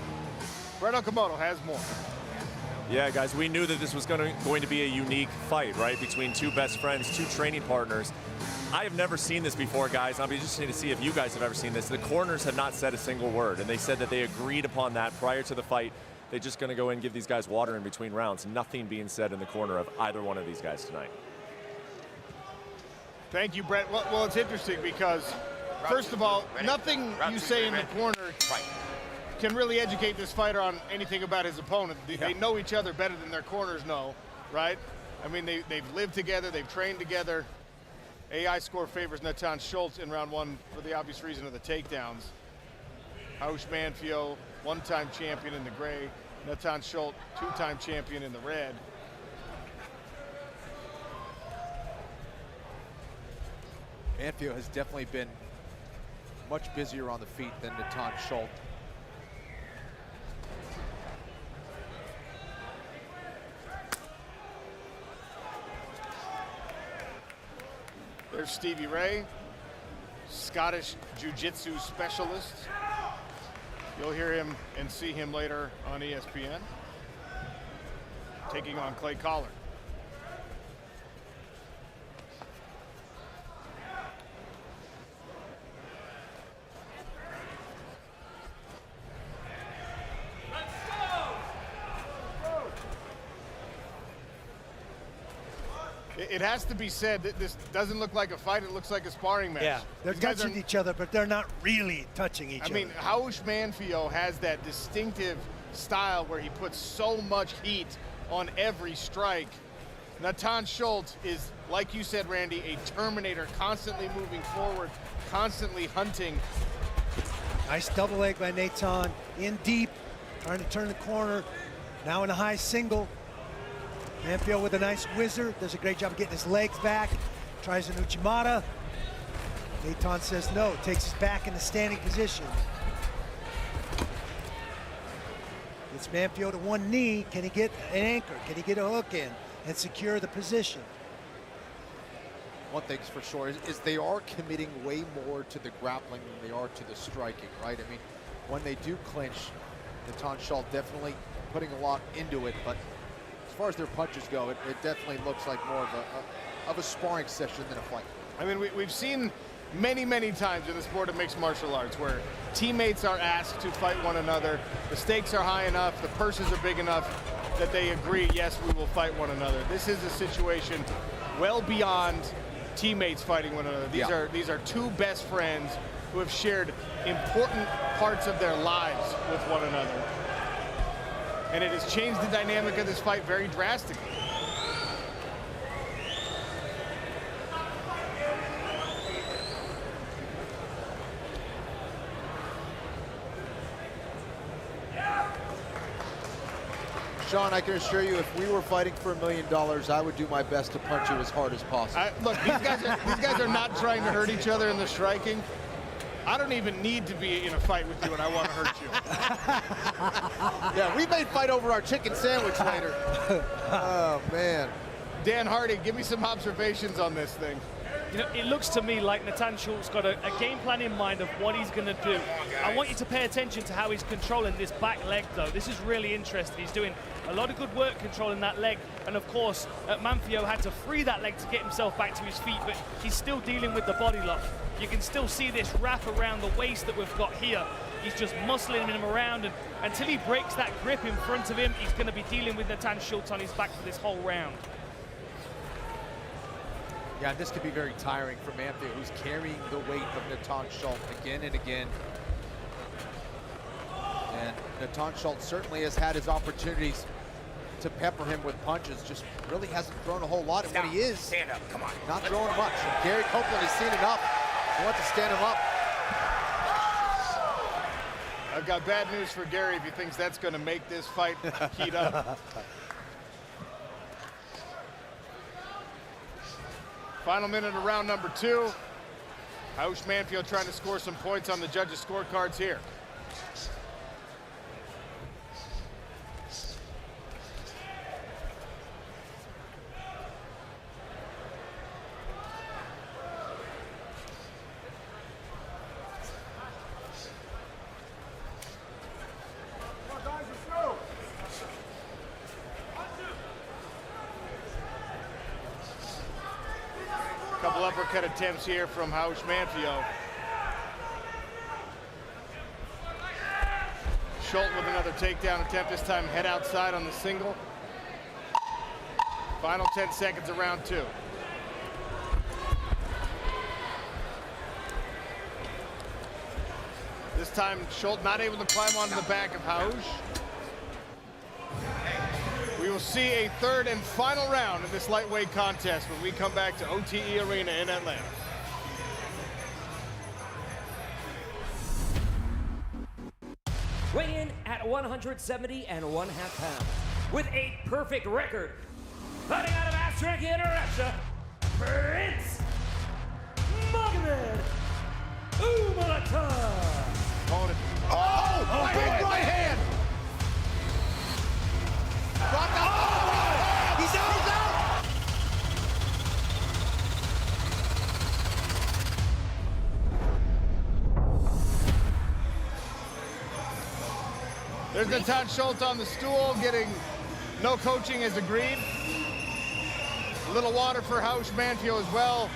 [SPEAKER 2] Brett Okamoto has more.
[SPEAKER 13] Yeah, guys, we knew that this was going to be a unique fight, right, between two best friends, two training partners. I have never seen this before, guys. I'll be interested to see if you guys have ever seen this. The corners have not said a single word, and they said that they agreed upon that prior to the fight. They're just going to go in and give these guys water in between rounds. Nothing being said in the corner of either one of these guys tonight.
[SPEAKER 2] Thank you, Brett. Well, it's interesting because, first of all, nothing you say in the corner can really educate this fighter on anything about his opponent. They know each other better than their corners know, right? I mean, they've lived together, they've trained together. AI score favors Natan Schult in round one for the obvious reason of the takedowns. Manfio, one-time champion in the gray. Natan Schult, two-time champion in the red.
[SPEAKER 6] Manfio has definitely been much busier on the feet than Natan Schult.
[SPEAKER 2] There's Stevie Ray, Scottish Jiu-Jitsu specialist. You'll hear him and see him later on ESPN, taking on Clay Collard. It has to be said that this doesn't look like a fight, it looks like a sparring match.
[SPEAKER 8] Yeah, they're touching each other, but they're not really touching each other.
[SPEAKER 2] I mean, Manfio has that distinctive style where he puts so much heat on every strike. Natan Schult is, like you said, Randy, a Terminator, constantly moving forward, constantly hunting.
[SPEAKER 8] Nice double leg by Natan, in deep, trying to turn the corner, now in a high single. Manfio with a nice whizzer, does a great job of getting his legs back, tries an Uchimata. Natan says no, takes his back in the standing position. Gets Manfio to one knee, can he get an anchor? Can he get a hook in and secure the position?
[SPEAKER 6] One thing's for sure is they are committing way more to the grappling than they are to the striking, right? I mean, when they do clinch, Natan Schult definitely putting a lot into it, but as far as their punches go, it definitely looks like more of a sparring session than a fight.
[SPEAKER 2] I mean, we've seen many, many times in the sport of mixed martial arts where teammates are asked to fight one another. The stakes are high enough, the purses are big enough that they agree, yes, we will fight one another. This is a situation well beyond teammates fighting one another. These are two best friends who have shared important parts of their lives with one another. And it has changed the dynamic of this fight very drastically.
[SPEAKER 6] Sean, I can assure you, if we were fighting for $1 million, I would do my best to punch you as hard as possible.
[SPEAKER 2] Look, these guys are not trying to hurt each other in the striking. I don't even need to be in a fight with you and I want to hurt you.
[SPEAKER 6] Yeah, we may fight over our chicken sandwich later. Oh, man.
[SPEAKER 2] Dan Hardy, give me some observations on this thing.
[SPEAKER 11] You know, it looks to me like Natan Schult's got a game plan in mind of what he's going to do. I want you to pay attention to how he's controlling this back leg, though. This is really interesting. He's doing a lot of good work controlling that leg. And, of course, Manfio had to free that leg to get himself back to his feet, but he's still dealing with the body lock. You can still see this wrap around the waist that we've got here. He's just muscling him around, and until he breaks that grip in front of him, he's going to be dealing with Natan Schult on his back for this whole round.
[SPEAKER 6] Yeah, this could be very tiring for Manfio, who's carrying the weight of Natan Schult again and again. And Natan Schult certainly has had his opportunities to pepper him with punches, just really hasn't thrown a whole lot. And when he is,
[SPEAKER 2] stand up, come on.
[SPEAKER 6] Not throwing much. And Gary Copeland has seen enough. He wants to stand him up.
[SPEAKER 2] I've got bad news for Gary if he thinks that's going to make this fight heat up. Final minute of round number 2. Manfio trying to score some points on the judges' scorecards here. Couple uppercut attempts here from Manfio. Schult with another takedown attempt, this time head outside on the single. Final 10 seconds of round 2. This time Schult not able to climb onto the back of Hausch. We will see a third and final round of this lightweight contest when we come back to OTE Arena in Atlanta.
[SPEAKER 12] Weighing in at 170.5 pounds with a perfect record, fighting out of Austria in Russia, Prince Magomed Umalatov.
[SPEAKER 2] Oh, big right hand! Drop that. Oh, he's out! He's out! There's Natan Schult on the stool, getting no coaching as agreed. A little water for Manfio as well.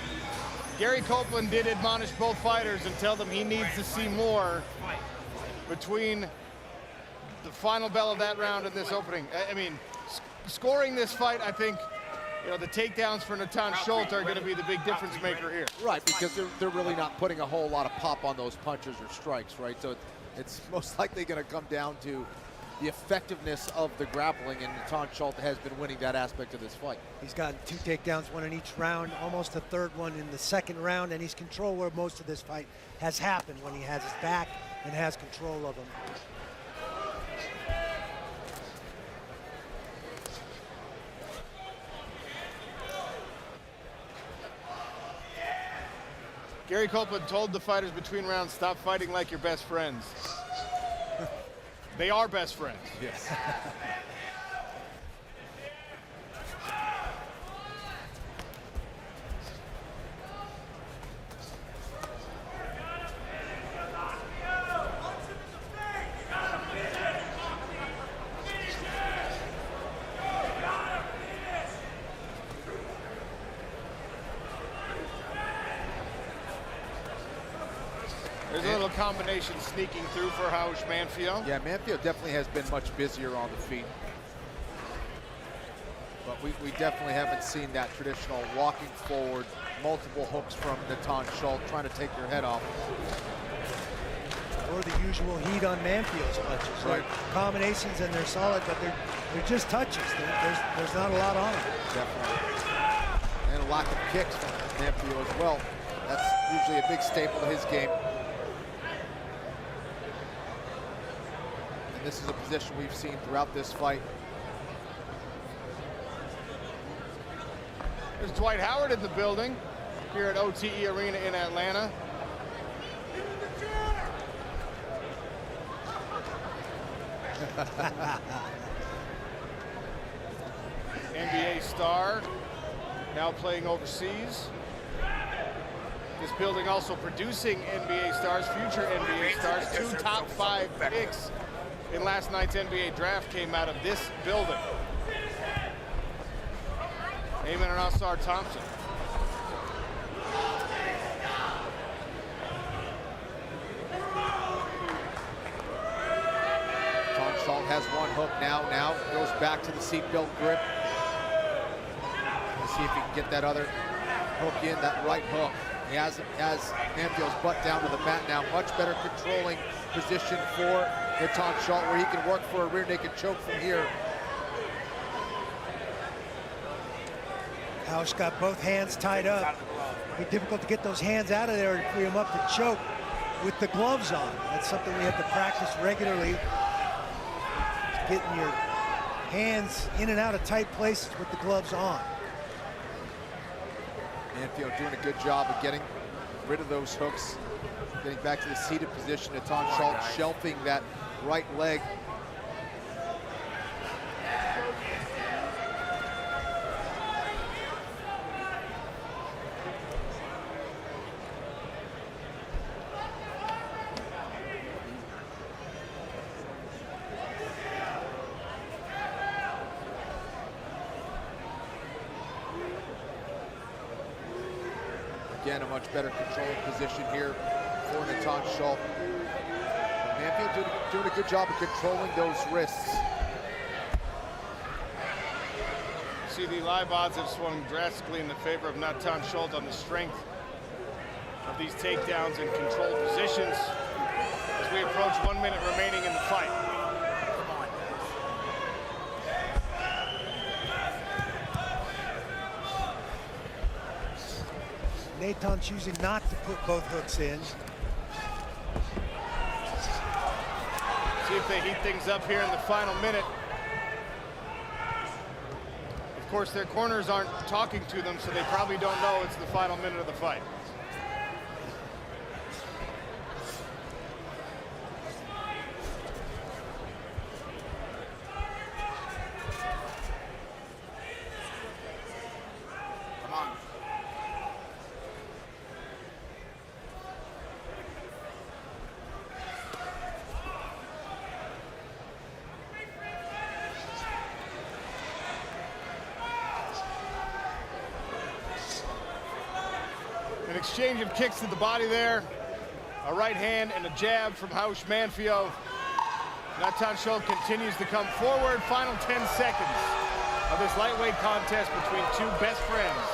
[SPEAKER 2] Gary Copeland did admonish both fighters and tell them he needs to see more between the final bell of that round and this opening. I mean, scoring this fight, I think, you know, the takedowns for Natan Schult are going to be the big difference maker here.
[SPEAKER 6] Right, because they're really not putting a whole lot of pop on those punches or strikes, right? So it's most likely going to come down to the effectiveness of the grappling, and Natan Schult has been winning that aspect of this fight.
[SPEAKER 8] He's gotten 2 takedowns, 1 in each round, almost a third one in the second round, and he's control where most of this fight has happened, when he has his back and has control of him.
[SPEAKER 2] Gary Copeland told the fighters between rounds, stop fighting like your best friends. They are best friends.
[SPEAKER 6] Yes.
[SPEAKER 2] There's a little combination sneaking through for Manfio.
[SPEAKER 6] Yeah, Manfio definitely has been much busier on the feet. But we definitely haven't seen that traditional walking forward, multiple hooks from Natan Schult trying to take your head off.
[SPEAKER 8] Or the usual heat on Manfio's punches.
[SPEAKER 6] Right.
[SPEAKER 8] They're combinations and they're solid, but they're just touches. There's not a lot on them.
[SPEAKER 6] Definitely. And a lack of kicks from Manfio as well. That's usually a big staple of his game. And this is a position we've seen throughout this fight.
[SPEAKER 2] There's Dwight Howard in the building here at OTE Arena in Atlanta. NBA star, now playing overseas. This building also producing NBA stars, future NBA stars. 2 top 5 picks in last night's NBA draft came out of this building. Amen and Assar Thompson.
[SPEAKER 6] Natan Schult has one hook now goes back to the seatbelt grip. Let's see if he can get that other hook in, that right hook. He has Manfio's butt down to the mat now. Much better controlling position for Natan Schult, where he can work for a rear naked choke from here.
[SPEAKER 8] Hausch got both hands tied up. It'll be difficult to get those hands out of there and free him up to choke with the gloves on. That's something we have to practice regularly. Getting your hands in and out of tight places with the gloves on.
[SPEAKER 6] Manfio doing a good job of getting rid of those hooks, getting back to the seated position. Natan Schult shelving that right leg. Again, a much better controlled position here for Natan Schult. Manfio doing a good job of controlling those wrists.
[SPEAKER 2] See, the live odds have swung drastically in the favor of Natan Schult on the strength of these takedowns and controlled positions as we approach 1 minute remaining in the fight.
[SPEAKER 8] Natan choosing not to put both hooks in.
[SPEAKER 2] See if they heat things up here in the final minute. Of course, their corners aren't talking to them, so they probably don't know it's the final minute of the fight. An exchange of kicks to the body there. A right hand and a jab from Manfio. Natan Schult continues to come forward. Final 10 seconds of this lightweight contest between two best friends.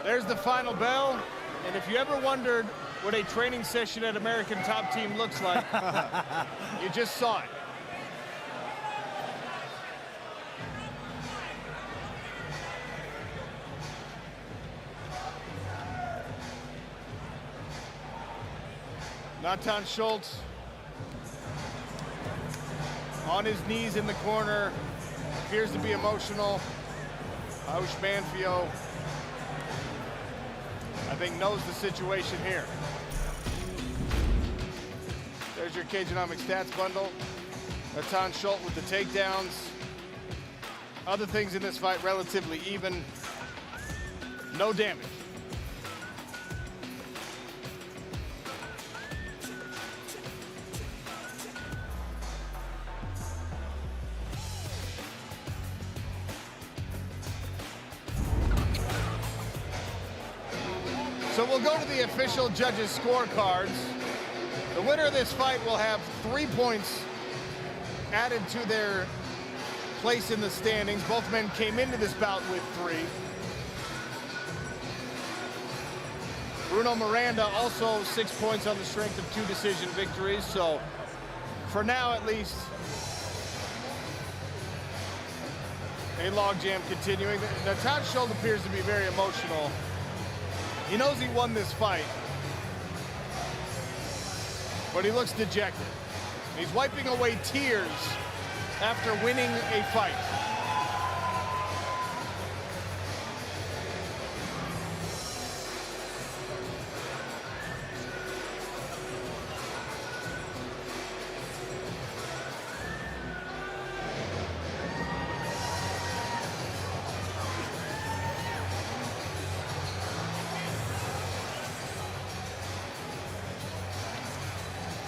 [SPEAKER 2] There's the final bell. And if you ever wondered what a training session at American Top Team looks like, you just saw it. Natan Schult on his knees in the corner, appears to be emotional. Manfio, I think, knows the situation here. There's your Cageonomics stats bundle. Natan Schult with the takedowns. Other things in this fight relatively even. No damage. So we'll go to the official judges' scorecards. The winner of this fight will have 3 points added to their place in the standings. Both men came into this bout with 3. Bruno Miranda also 6 points on the strength of 2 decision victories. So for now, at least, a logjam continuing. Natan Schult appears to be very emotional. He knows he won this fight, but he looks dejected. He's wiping away tears after winning a fight.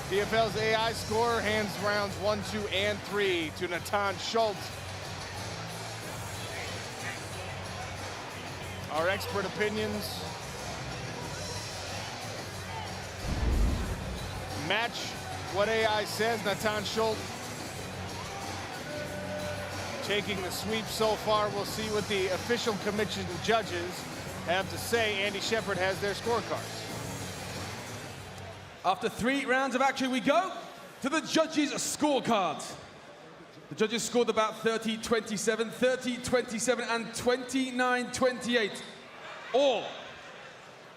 [SPEAKER 2] PFL's AI score hands rounds 1, 2, and 3 to Natan Schult. Our expert opinions match what AI says. Natan Schult taking the sweep so far. We'll see what the official commission judges have to say. Andy Shepard has their scorecards.
[SPEAKER 5] After 3 rounds of action, we go to the judges' scorecard. The judges scored about 30-27, 30-27, and 29-28. All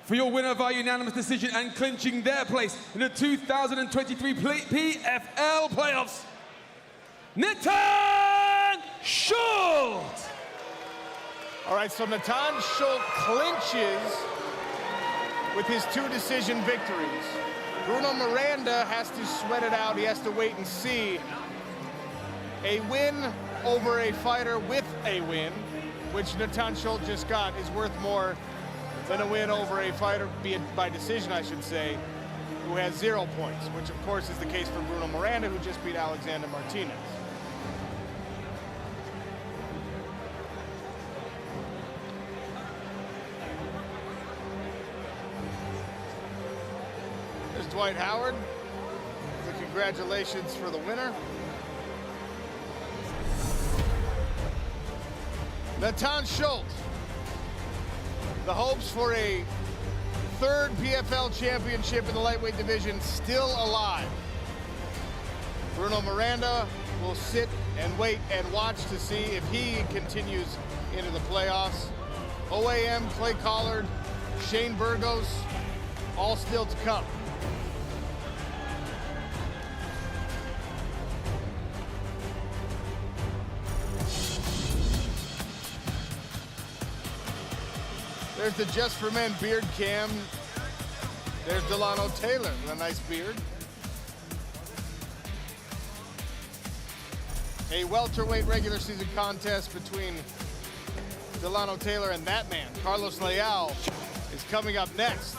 [SPEAKER 5] for your winner via unanimous decision and clinching their place in the 2023 PFL playoffs, Natan Schult!
[SPEAKER 2] All right, so Natan Schult clinches with his 2 decision victories. Bruno Miranda has to sweat it out. He has to wait and see. A win over a fighter with a win, which Natan Schult just got, is worth more than a win over a fighter, be it by decision, I should say, who has 0 points, which of course is the case for Bruno Miranda, who just beat Alexander Martinez. There's Dwight Howard. So congratulations for the winner. Natan Schult. The hopes for a 3rd PFL championship in the lightweight division still alive. Bruno Miranda will sit and wait and watch to see if he continues into the playoffs. OAM, Clay Collard, Shane Burgos, all still to come. There's the Just for Men beard cam. There's Delano Taylor with a nice beard. A welterweight regular season contest between Delano Taylor and that man, Carlos Leal, is coming up next.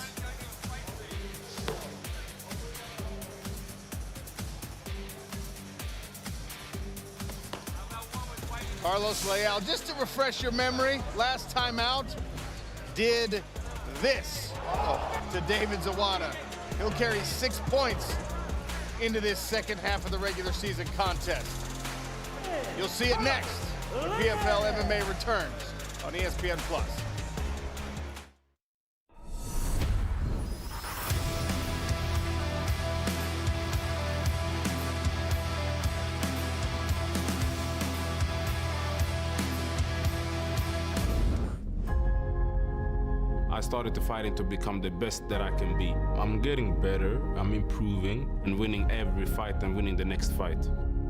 [SPEAKER 2] Carlos Leal, just to refresh your memory, last time out, did this to David Zawada. He'll carry 6 points into this second half of the regular season contest. You'll see it next when PFL MMA returns on ESPN+.
[SPEAKER 10] I started to fighting to become the best that I can be. I'm getting better, I'm improving, and winning every fight and winning the next fight.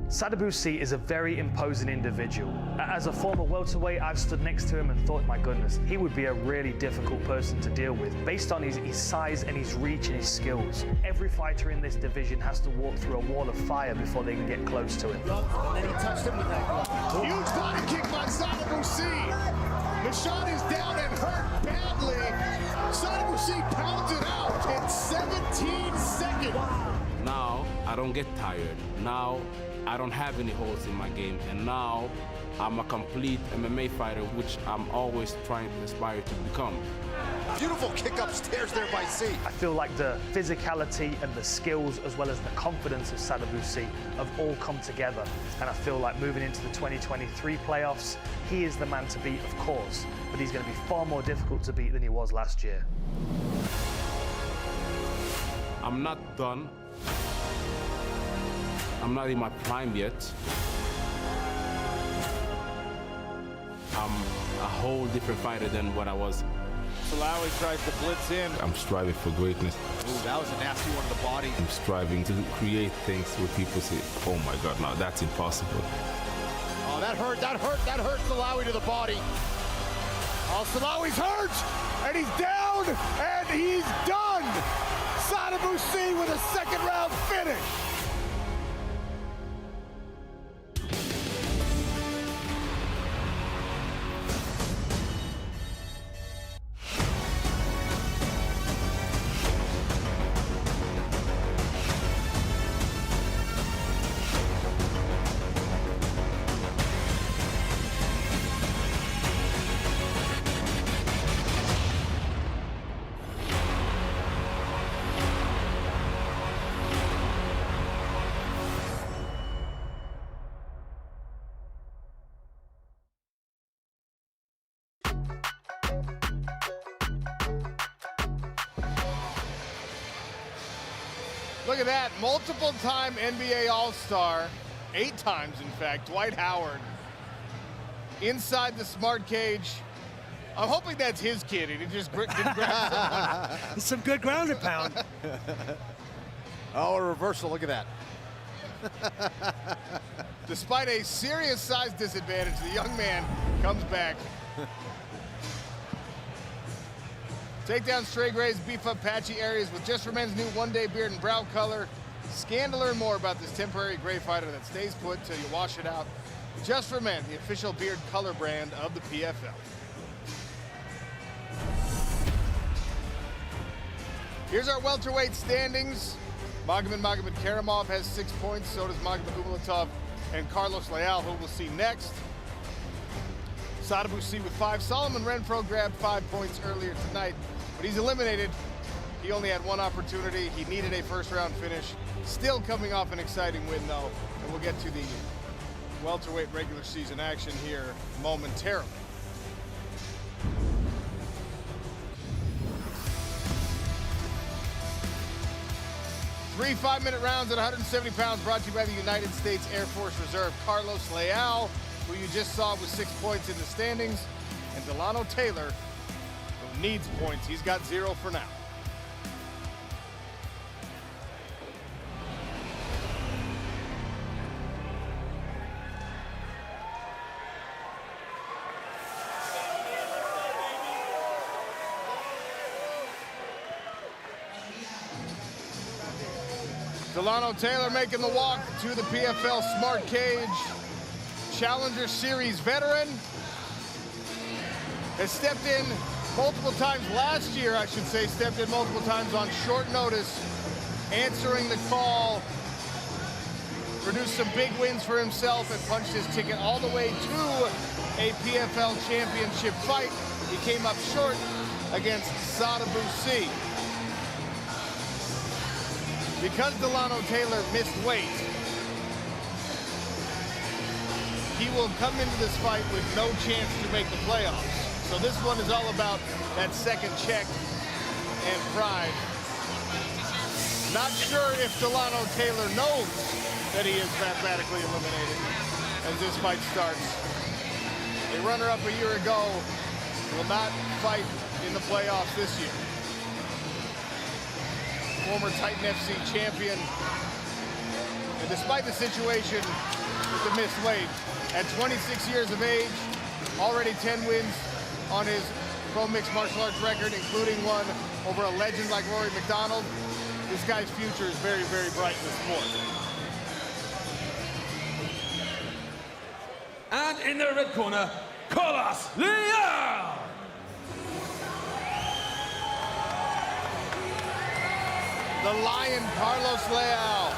[SPEAKER 11] Sadibou is a very imposing individual. As a former welterweight, I've stood next to him and thought, my goodness, he would be a really difficult person to deal with, based on his size and his reach and his skills. Every fighter in this division has to walk through a wall of fire before they can get close to him.
[SPEAKER 2] And then he touched him with that glove. Huge body kick by Sadibou. The shot is down and hurt badly. Sadibou pounded out in 17 seconds.
[SPEAKER 10] Now, I don't get tired. Now, I don't have any holes in my game. And now, I'm a complete MMA fighter, which I'm always trying to aspire to become.
[SPEAKER 6] Beautiful kick upstairs there by C.
[SPEAKER 11] I feel like the physicality and the skills, as well as the confidence of Sadibou have all come together. And I feel like moving into the 2023 playoffs, he is the man to beat, of course, but he's going to be far more difficult to beat than he was last year.
[SPEAKER 10] I'm not done. I'm not in my prime yet. I'm a whole different fighter than what I was.
[SPEAKER 2] Silawi tries to blitz in.
[SPEAKER 10] I'm striving for greatness.
[SPEAKER 6] Ooh, that was a nasty one to the body.
[SPEAKER 10] I'm striving to create things where people say, oh my God, now that's impossible.
[SPEAKER 6] Oh, that hurt Silawi to the body.
[SPEAKER 2] Oh, Silawi's hurt, and he's down, and he's done. Sadibou with a second round finish. Look at that, multiple-time NBA All-Star, 8 times in fact, Dwight Howard, inside the smart cage. I'm hoping that's his kid and he just didn't grab someone.
[SPEAKER 8] It's some good ground and pound.
[SPEAKER 6] Oh, a reversal, look at that.
[SPEAKER 2] Despite a serious size disadvantage, the young man comes back. Take down stray grays, beef up patchy areas with Just for Men's new one-day beard and brow color. Scan to learn more about this temporary gray fighter that stays put till you wash it out. Just for Men, the official beard color brand of the PFL. Here's our welterweight standings. Magomed Karamov has 6 points, so does Magomed Umalatov and Carlos Leal, who we'll see next. Sadabusi with 5. Solomon Renfro grabbed 5 points earlier tonight, but he's eliminated. He only had 1 opportunity. He needed a first-round finish. Still coming off an exciting win, though, and we'll get to the welterweight regular season action here momentarily. 3 5-minute rounds at 170 pounds brought to you by the United States Air Force Reserve. Carlos Leal, who you just saw with 6 points in the standings, and Delano Taylor, who needs points. He's got 0 for now. Delano Taylor making the walk to the PFL Smart Cage. Challenger Series veteran. Has stepped in multiple times last year, I should say, stepped in multiple times on short notice, answering the call, produced some big wins for himself, and punched his ticket all the way to a PFL championship fight. He came up short against Sadabusi. Because Delano Taylor missed weight, he will come into this fight with no chance to make the playoffs. So this one is all about that second check and pride. Not sure if Delano Taylor knows that he is mathematically eliminated as this fight starts. A runner-up a year ago will not fight in the playoffs this year. Former Titan FC champion. And despite the situation with the missed weight, at 26 years of age, already 10 wins on his pro mixed martial arts record, including one over a legend like Rory McDonald. This guy's future is very, very bright in the sport.
[SPEAKER 5] And in the red corner, Carlos Leal.
[SPEAKER 2] The Lion, Carlos Leal.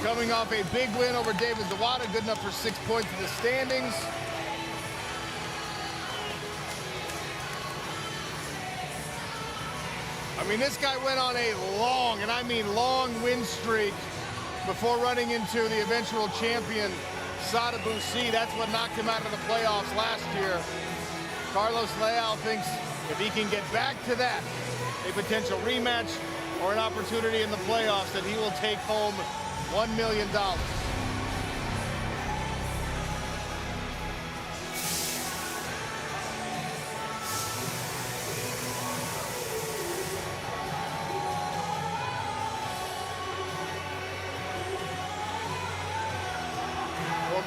[SPEAKER 2] Coming off a big win over David Zawada, good enough for 6 points in the standings. I mean, this guy went on a long, and I mean long, win streak before running into the eventual champion, Sadabusi. That's what knocked him out of the playoffs last year. Carlos Leal thinks if he can get back to that, a potential rematch or an opportunity in the playoffs, that he will take home $1 million.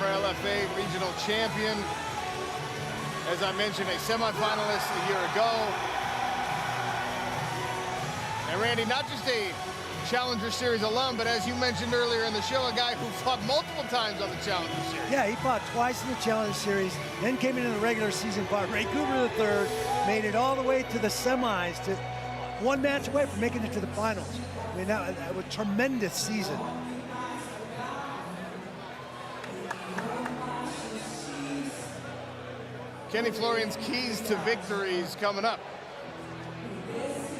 [SPEAKER 2] LFA regional champion. As I mentioned, a semifinalist a year ago. And Randy, not just a Challenger Series alum, but as you mentioned earlier in the show, a guy who fought multiple times on the Challenger Series.
[SPEAKER 8] Yeah, he fought twice in the Challenger Series, then came into the regular season, fought Ray Cooper III, made it all the way to the semis, to 1 match away from making it to the finals. I mean, that was a tremendous season.
[SPEAKER 2] Kenny Florian's keys to victories coming up.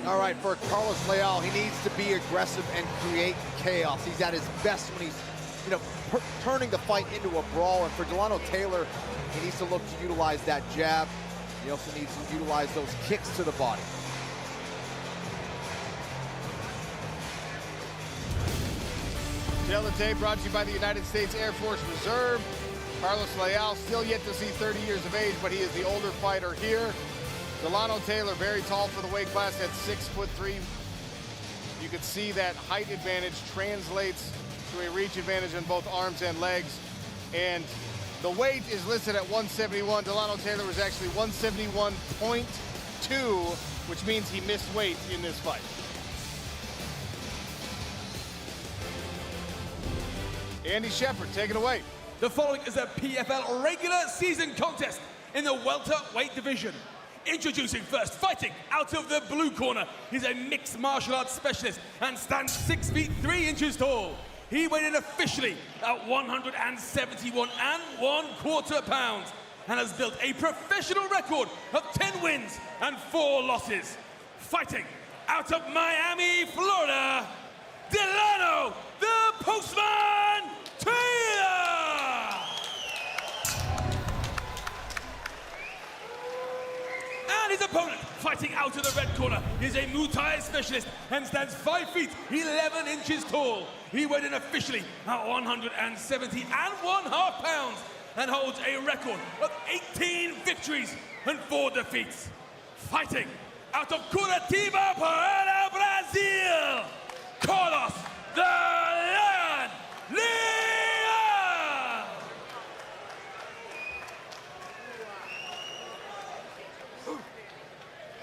[SPEAKER 6] All right, for Carlos Leal, he needs to be aggressive and create chaos. He's at his best when he's, turning the fight into a brawl. And for Delano Taylor, he needs to look to utilize that jab He also needs to utilize those kicks to the body.
[SPEAKER 2] Tail of Tape brought to you by the United States Air Force Reserve. Carlos Leal, still yet to see 30 years of age, but he is the older fighter here. Delano Taylor, very tall for the weight class at 6'3". You can see that height advantage translates to a reach advantage in both arms and legs. And the weight is listed at 171. Delano Taylor was actually 171.2, which means he missed weight in this fight. Andy Shepard, take it away.
[SPEAKER 5] The following is a PFL regular season contest in the welterweight division. Introducing first, fighting out of the blue corner. He's a mixed martial arts specialist and stands 6 feet 3 inches tall. He weighed in officially at 171 1/4 pounds and has built a professional record of 10 wins and 4 losses. Fighting out of Miami, Florida, Delano the Postman Taylor! And his opponent, fighting out of the red corner, is a Muay Thai specialist and stands 5 feet 11 inches tall. He weighed in officially at 170 1/2 pounds and holds a record of 18 victories and 4 defeats. Fighting out of Curitiba, Paraná, Brazil, Carlos the Lion Leal!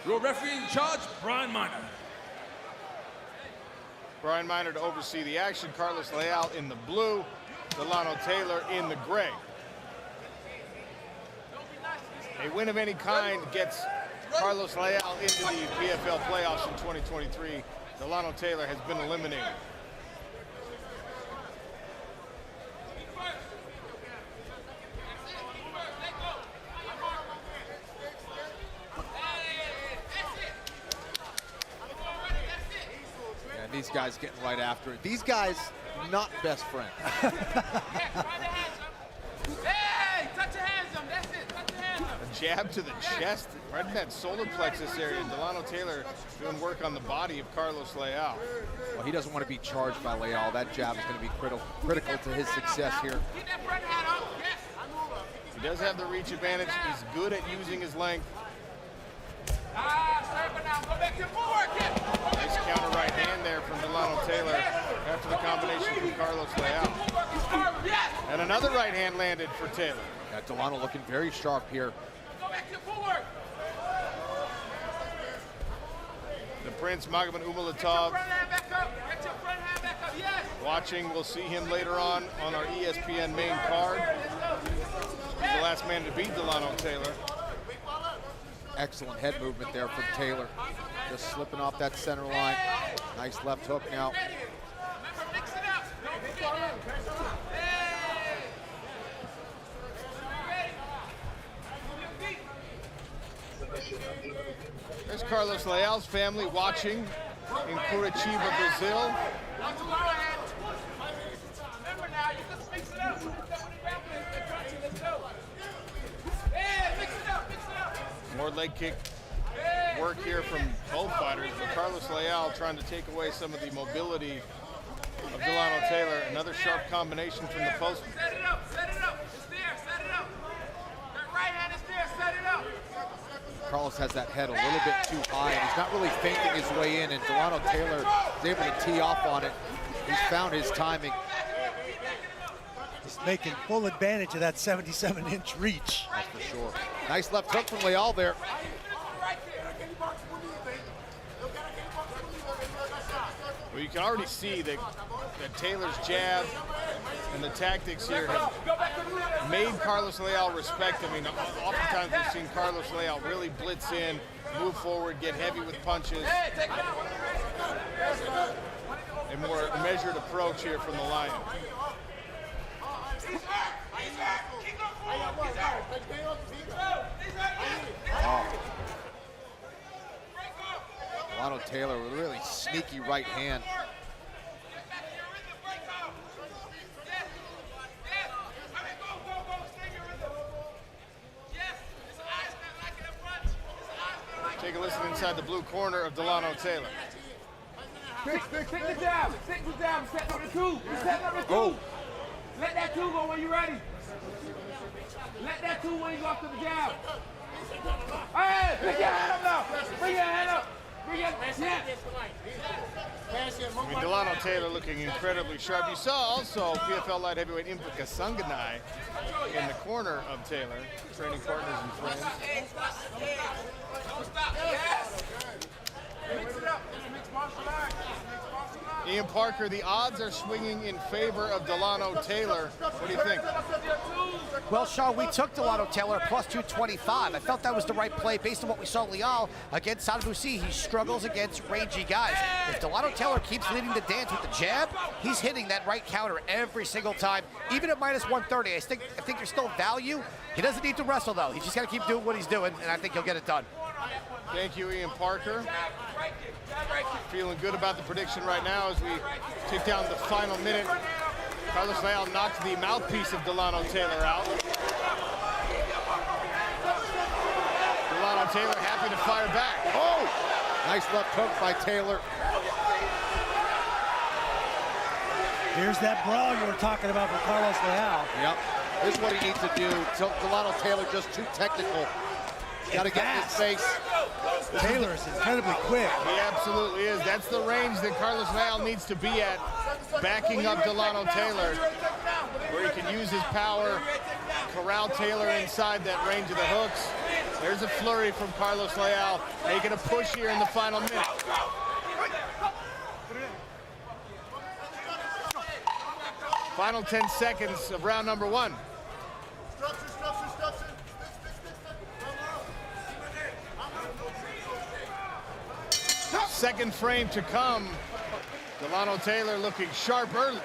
[SPEAKER 5] Your referee in charge, Brian Miner.
[SPEAKER 2] Brian Miner to oversee the action. Carlos Leal in the blue, Delano Taylor in the gray. A win of any kind gets Carlos Leal into the PFL playoffs in 2023. Delano Taylor has been eliminated.
[SPEAKER 6] These guys getting right after it. These guys, not best friends.
[SPEAKER 9] Hey, touch your hands on. That's it. Touch your hands on.
[SPEAKER 2] A jab to the chest, right in that solar plexus area. Delano Taylor doing work on the body of Carlos Leal.
[SPEAKER 6] Well, he doesn't want to be charged by Leal. That jab is going to be critical to his success here.
[SPEAKER 2] He does have the reach advantage. He's good at using his length. Nice counter right hand there from Delano Taylor after the combination from Carlos Leal. And another right hand landed for Taylor.
[SPEAKER 6] Yeah, Delano looking very sharp here.
[SPEAKER 2] The Prince, Magomed Umalatov. Watching, we'll see him later on our ESPN main card. He's the last man to beat Delano Taylor.
[SPEAKER 6] Excellent head movement there from Taylor. Just slipping off that center line. Nice left hook now.
[SPEAKER 2] There's Carlos Leal's family watching in Curitiba, Brazil. More leg kick work here from both fighters, but Carlos Leal trying to take away some of the mobility of Delano Taylor. Another sharp combination from the post.
[SPEAKER 9] Set it up, set it up. It's there, set it up. That right hand is there, set it up.
[SPEAKER 6] Carlos has that head a little bit too high, and he's not really fainting his way in, and Delano Taylor is able to tee off on it. He's found his timing.
[SPEAKER 8] He's making full advantage of that 77-inch reach.
[SPEAKER 6] That's for sure. Nice left hook from Leal there.
[SPEAKER 2] Well, you can already see that Taylor's jab and the tactics here have made Carlos Leal respect him. I mean, oftentimes we've seen Carlos Leal really blitz in, move forward, get heavy with punches. A more measured approach here from the Lion.
[SPEAKER 6] Delano Taylor with a really sneaky right hand.
[SPEAKER 2] Take a listen inside the blue corner of Delano Taylor.
[SPEAKER 5] Take the jab. Take the jab. Set number 2. Set number 2.
[SPEAKER 2] Oh.
[SPEAKER 5] Let that 2 go when you're ready. Let that 2 when you go off to the jab. Hey, bring your hand up now. Bring your hand up. Bring your hand.
[SPEAKER 2] I mean, Delano Taylor looking incredibly sharp. You saw also PFL light heavyweight Implica Sanganai in the corner of Taylor, training partners and friends. Ian Parker, the odds are swinging in favor of Delano Taylor. What do you think?
[SPEAKER 4] Well, Sean, we took Delano Taylor plus 225. I felt that was the right play based on what we saw Leal against Sadabusi. He struggles against rangy guys. If Delano Taylor keeps leading the dance with the jab, he's hitting that right counter every single time, even at minus 130. I think there's still value. He doesn't need to wrestle, though. He's just got to keep doing what he's doing, and I think he'll get it done.
[SPEAKER 2] Thank you, Ian Parker. Feeling good about the prediction right now as we take down the final minute. Carlos Leal knocked the mouthpiece of Delano Taylor out. Delano Taylor happy to fire back.
[SPEAKER 6] Oh! Nice left hook by Taylor.
[SPEAKER 8] Here's that brawl you were talking about for Carlos Leal.
[SPEAKER 6] Yep. This is what he needs to do. Delano Taylor just too technical. Got to get in his face.
[SPEAKER 8] Taylor is incredibly quick.
[SPEAKER 2] He absolutely is. That's the range that Carlos Leal needs to be at, backing up Delano Taylor, where he can use his power, corral Taylor inside that range of the hooks. There's a flurry from Carlos Leal, making a push here in the final minute. Final 10 seconds of round number 1. Second frame to come. Delano Taylor looking sharp early.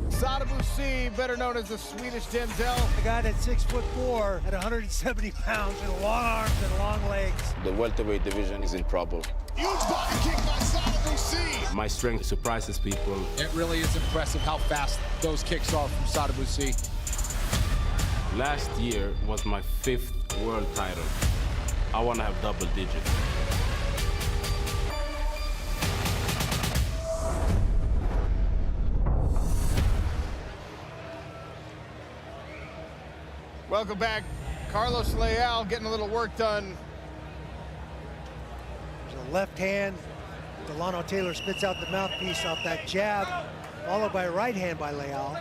[SPEAKER 2] Sadabusi, better known as the Swedish Denzel.
[SPEAKER 8] The guy that's 6'4" at 170 pounds with long arms and long legs.
[SPEAKER 16] The welterweight division is in trouble.
[SPEAKER 2] Huge body kick by Sadabusi.
[SPEAKER 10] My strength surprises people.
[SPEAKER 6] It really is impressive how fast those kicks are from Sadabusi.
[SPEAKER 10] Last year was my 5th world title. I want to have double digits.
[SPEAKER 2] Welcome back. Carlos Leal getting a little work done.
[SPEAKER 8] There's a left hand. Delano Taylor spits out the mouthpiece off that jab, followed by a right hand by Leal.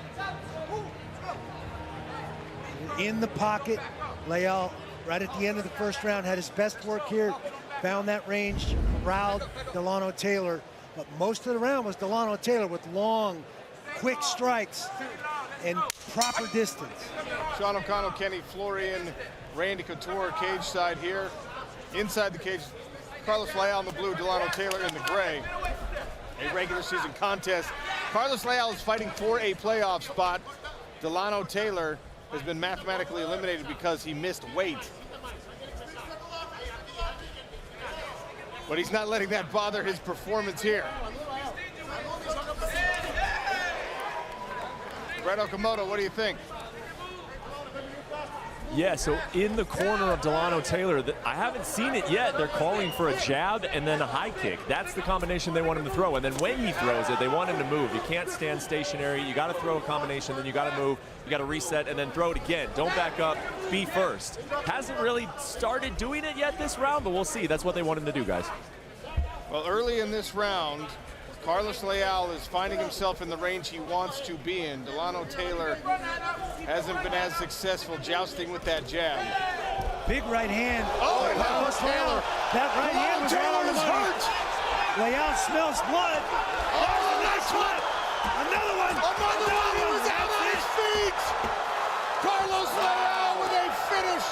[SPEAKER 8] In the pocket, Leal, right at the end of the first round, had his best work here, found that range, corralled Delano Taylor, but most of the round was Delano Taylor with long, quick strikes and proper distance.
[SPEAKER 2] Sean O'Connell, Kenny Florian, Randy Couture, cage side here. Inside the cage, Carlos Leal in the blue, Delano Taylor in the gray. A regular season contest. Carlos Leal is fighting for a playoff spot. Delano Taylor has been mathematically eliminated because he missed weight. But he's not letting that bother his performance here. Brett Okamoto, what do you think?
[SPEAKER 13] Yeah, so in the corner of Delano Taylor, I haven't seen it yet. They're calling for a jab and then a high kick. That's the combination they want him to throw. And then when he throws it, they want him to move. You can't stand stationary. You got to throw a combination, then you got to move. You got to reset and then throw it again. Don't back up. Be first. Hasn't really started doing it yet this round, but we'll see. That's what they want him to do, guys.
[SPEAKER 2] Well, early in this round, Carlos Leal is finding himself in the range he wants to be in. Delano Taylor hasn't been as successful jousting with that jab.
[SPEAKER 8] Big right hand.
[SPEAKER 2] Oh, Carlos Taylor.
[SPEAKER 8] That right hand was
[SPEAKER 2] Taylor
[SPEAKER 8] right on the
[SPEAKER 2] is
[SPEAKER 8] money.
[SPEAKER 2] hurt.
[SPEAKER 8] Leal smells blood.
[SPEAKER 2] Oh, nice one.
[SPEAKER 8] Another one.
[SPEAKER 2] Another one. He was out on his feet. Carlos Leal with a finish.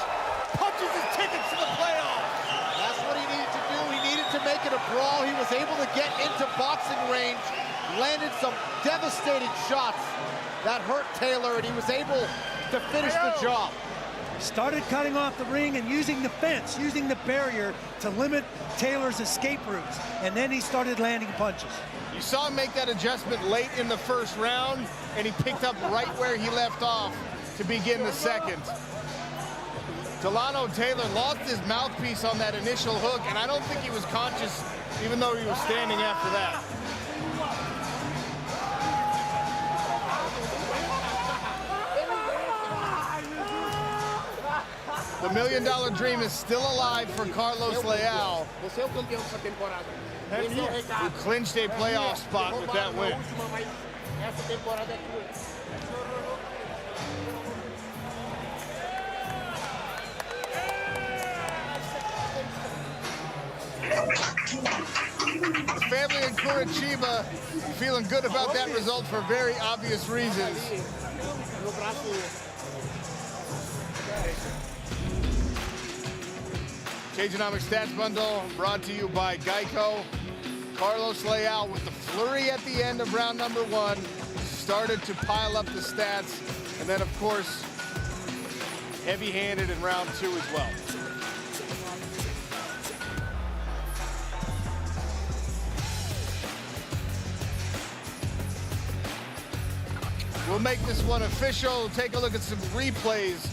[SPEAKER 2] Punches his ticket to the playoffs.
[SPEAKER 6] That's what he needed to do. He needed to make it a brawl. He was able to get into boxing range, landed some devastating shots that hurt Taylor, and he was able to finish the job.
[SPEAKER 8] Started cutting off the ring and using the fence, using the barrier to limit Taylor's escape routes, and then he started landing punches.
[SPEAKER 2] You saw him make that adjustment late in the first round, and he picked up right where he left off to begin the second. Delano Taylor lost his mouthpiece on that initial hook, and I don't think he was conscious, even though he was standing after that. The $1 million dream is still alive for Carlos Leal, who clinched a playoff spot with that win. The family in Curitiba feeling good about that result for very obvious reasons. Cageonomics Stats Bundle brought to you by Geico. Carlos Leal with the flurry at the end of round number 1 started to pile up the stats, and then of course heavy-handed in round 2 as well. We'll make this one official. Take a look at some replays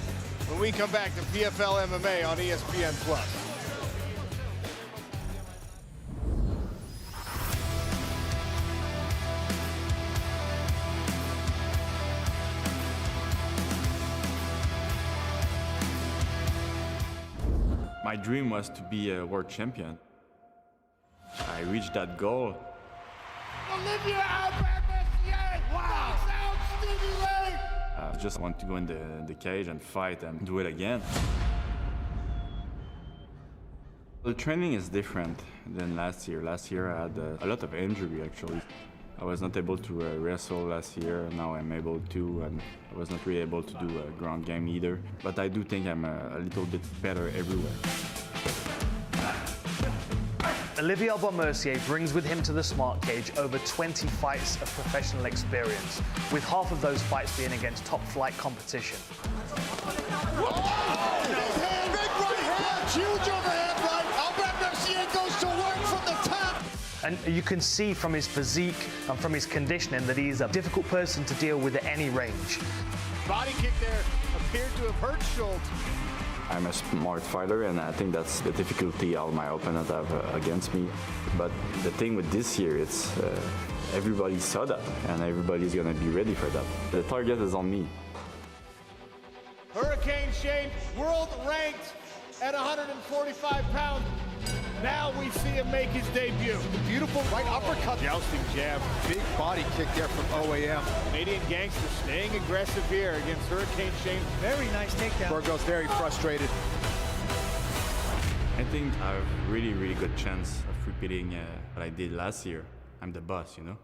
[SPEAKER 2] when we come back to PFL MMA on ESPN+.
[SPEAKER 19] My dream was to be a world champion. I reached that goal.
[SPEAKER 9] Aubin-Mercier! Wow!
[SPEAKER 19] I just want to go in the cage and fight and do it again. The training is different than last year. Last year I had a lot of injury actually. I was not able to wrestle last year. Now I'm able to, and I was not really able to do a ground game either. But I do think I'm a little bit better everywhere.
[SPEAKER 11] Olivier Aubin-Mercier brings with him to the smart cage over 20 fights of professional experience, with half of those fights being against top-flight competition.
[SPEAKER 9] Big hand, big right hand, huge overhand right. Aubin-Mercier goes to work from the top.
[SPEAKER 11] And you can see from his physique and from his conditioning that he's a difficult person to deal with at any range.
[SPEAKER 2] Body kick there appeared to have hurt Schult.
[SPEAKER 19] I'm a smart fighter, and I think that's the difficulty all my opponents have against me. But the thing with this year, it's everybody saw that, and everybody's gonna be ready for that. The target is on me.
[SPEAKER 2] Hurricane Shane, world ranked at 145 pounds. Now we see him make his debut.
[SPEAKER 6] The beautiful right uppercut.
[SPEAKER 2] Jousting jab.
[SPEAKER 6] Big body kick there from OAM.
[SPEAKER 2] Canadian gangster staying aggressive here against Hurricane Shane.
[SPEAKER 8] Very nice takedown.
[SPEAKER 6] Burgos very frustrated.
[SPEAKER 19] I think I have a really, really good chance of repeating what I did last year. I'm the boss, you know?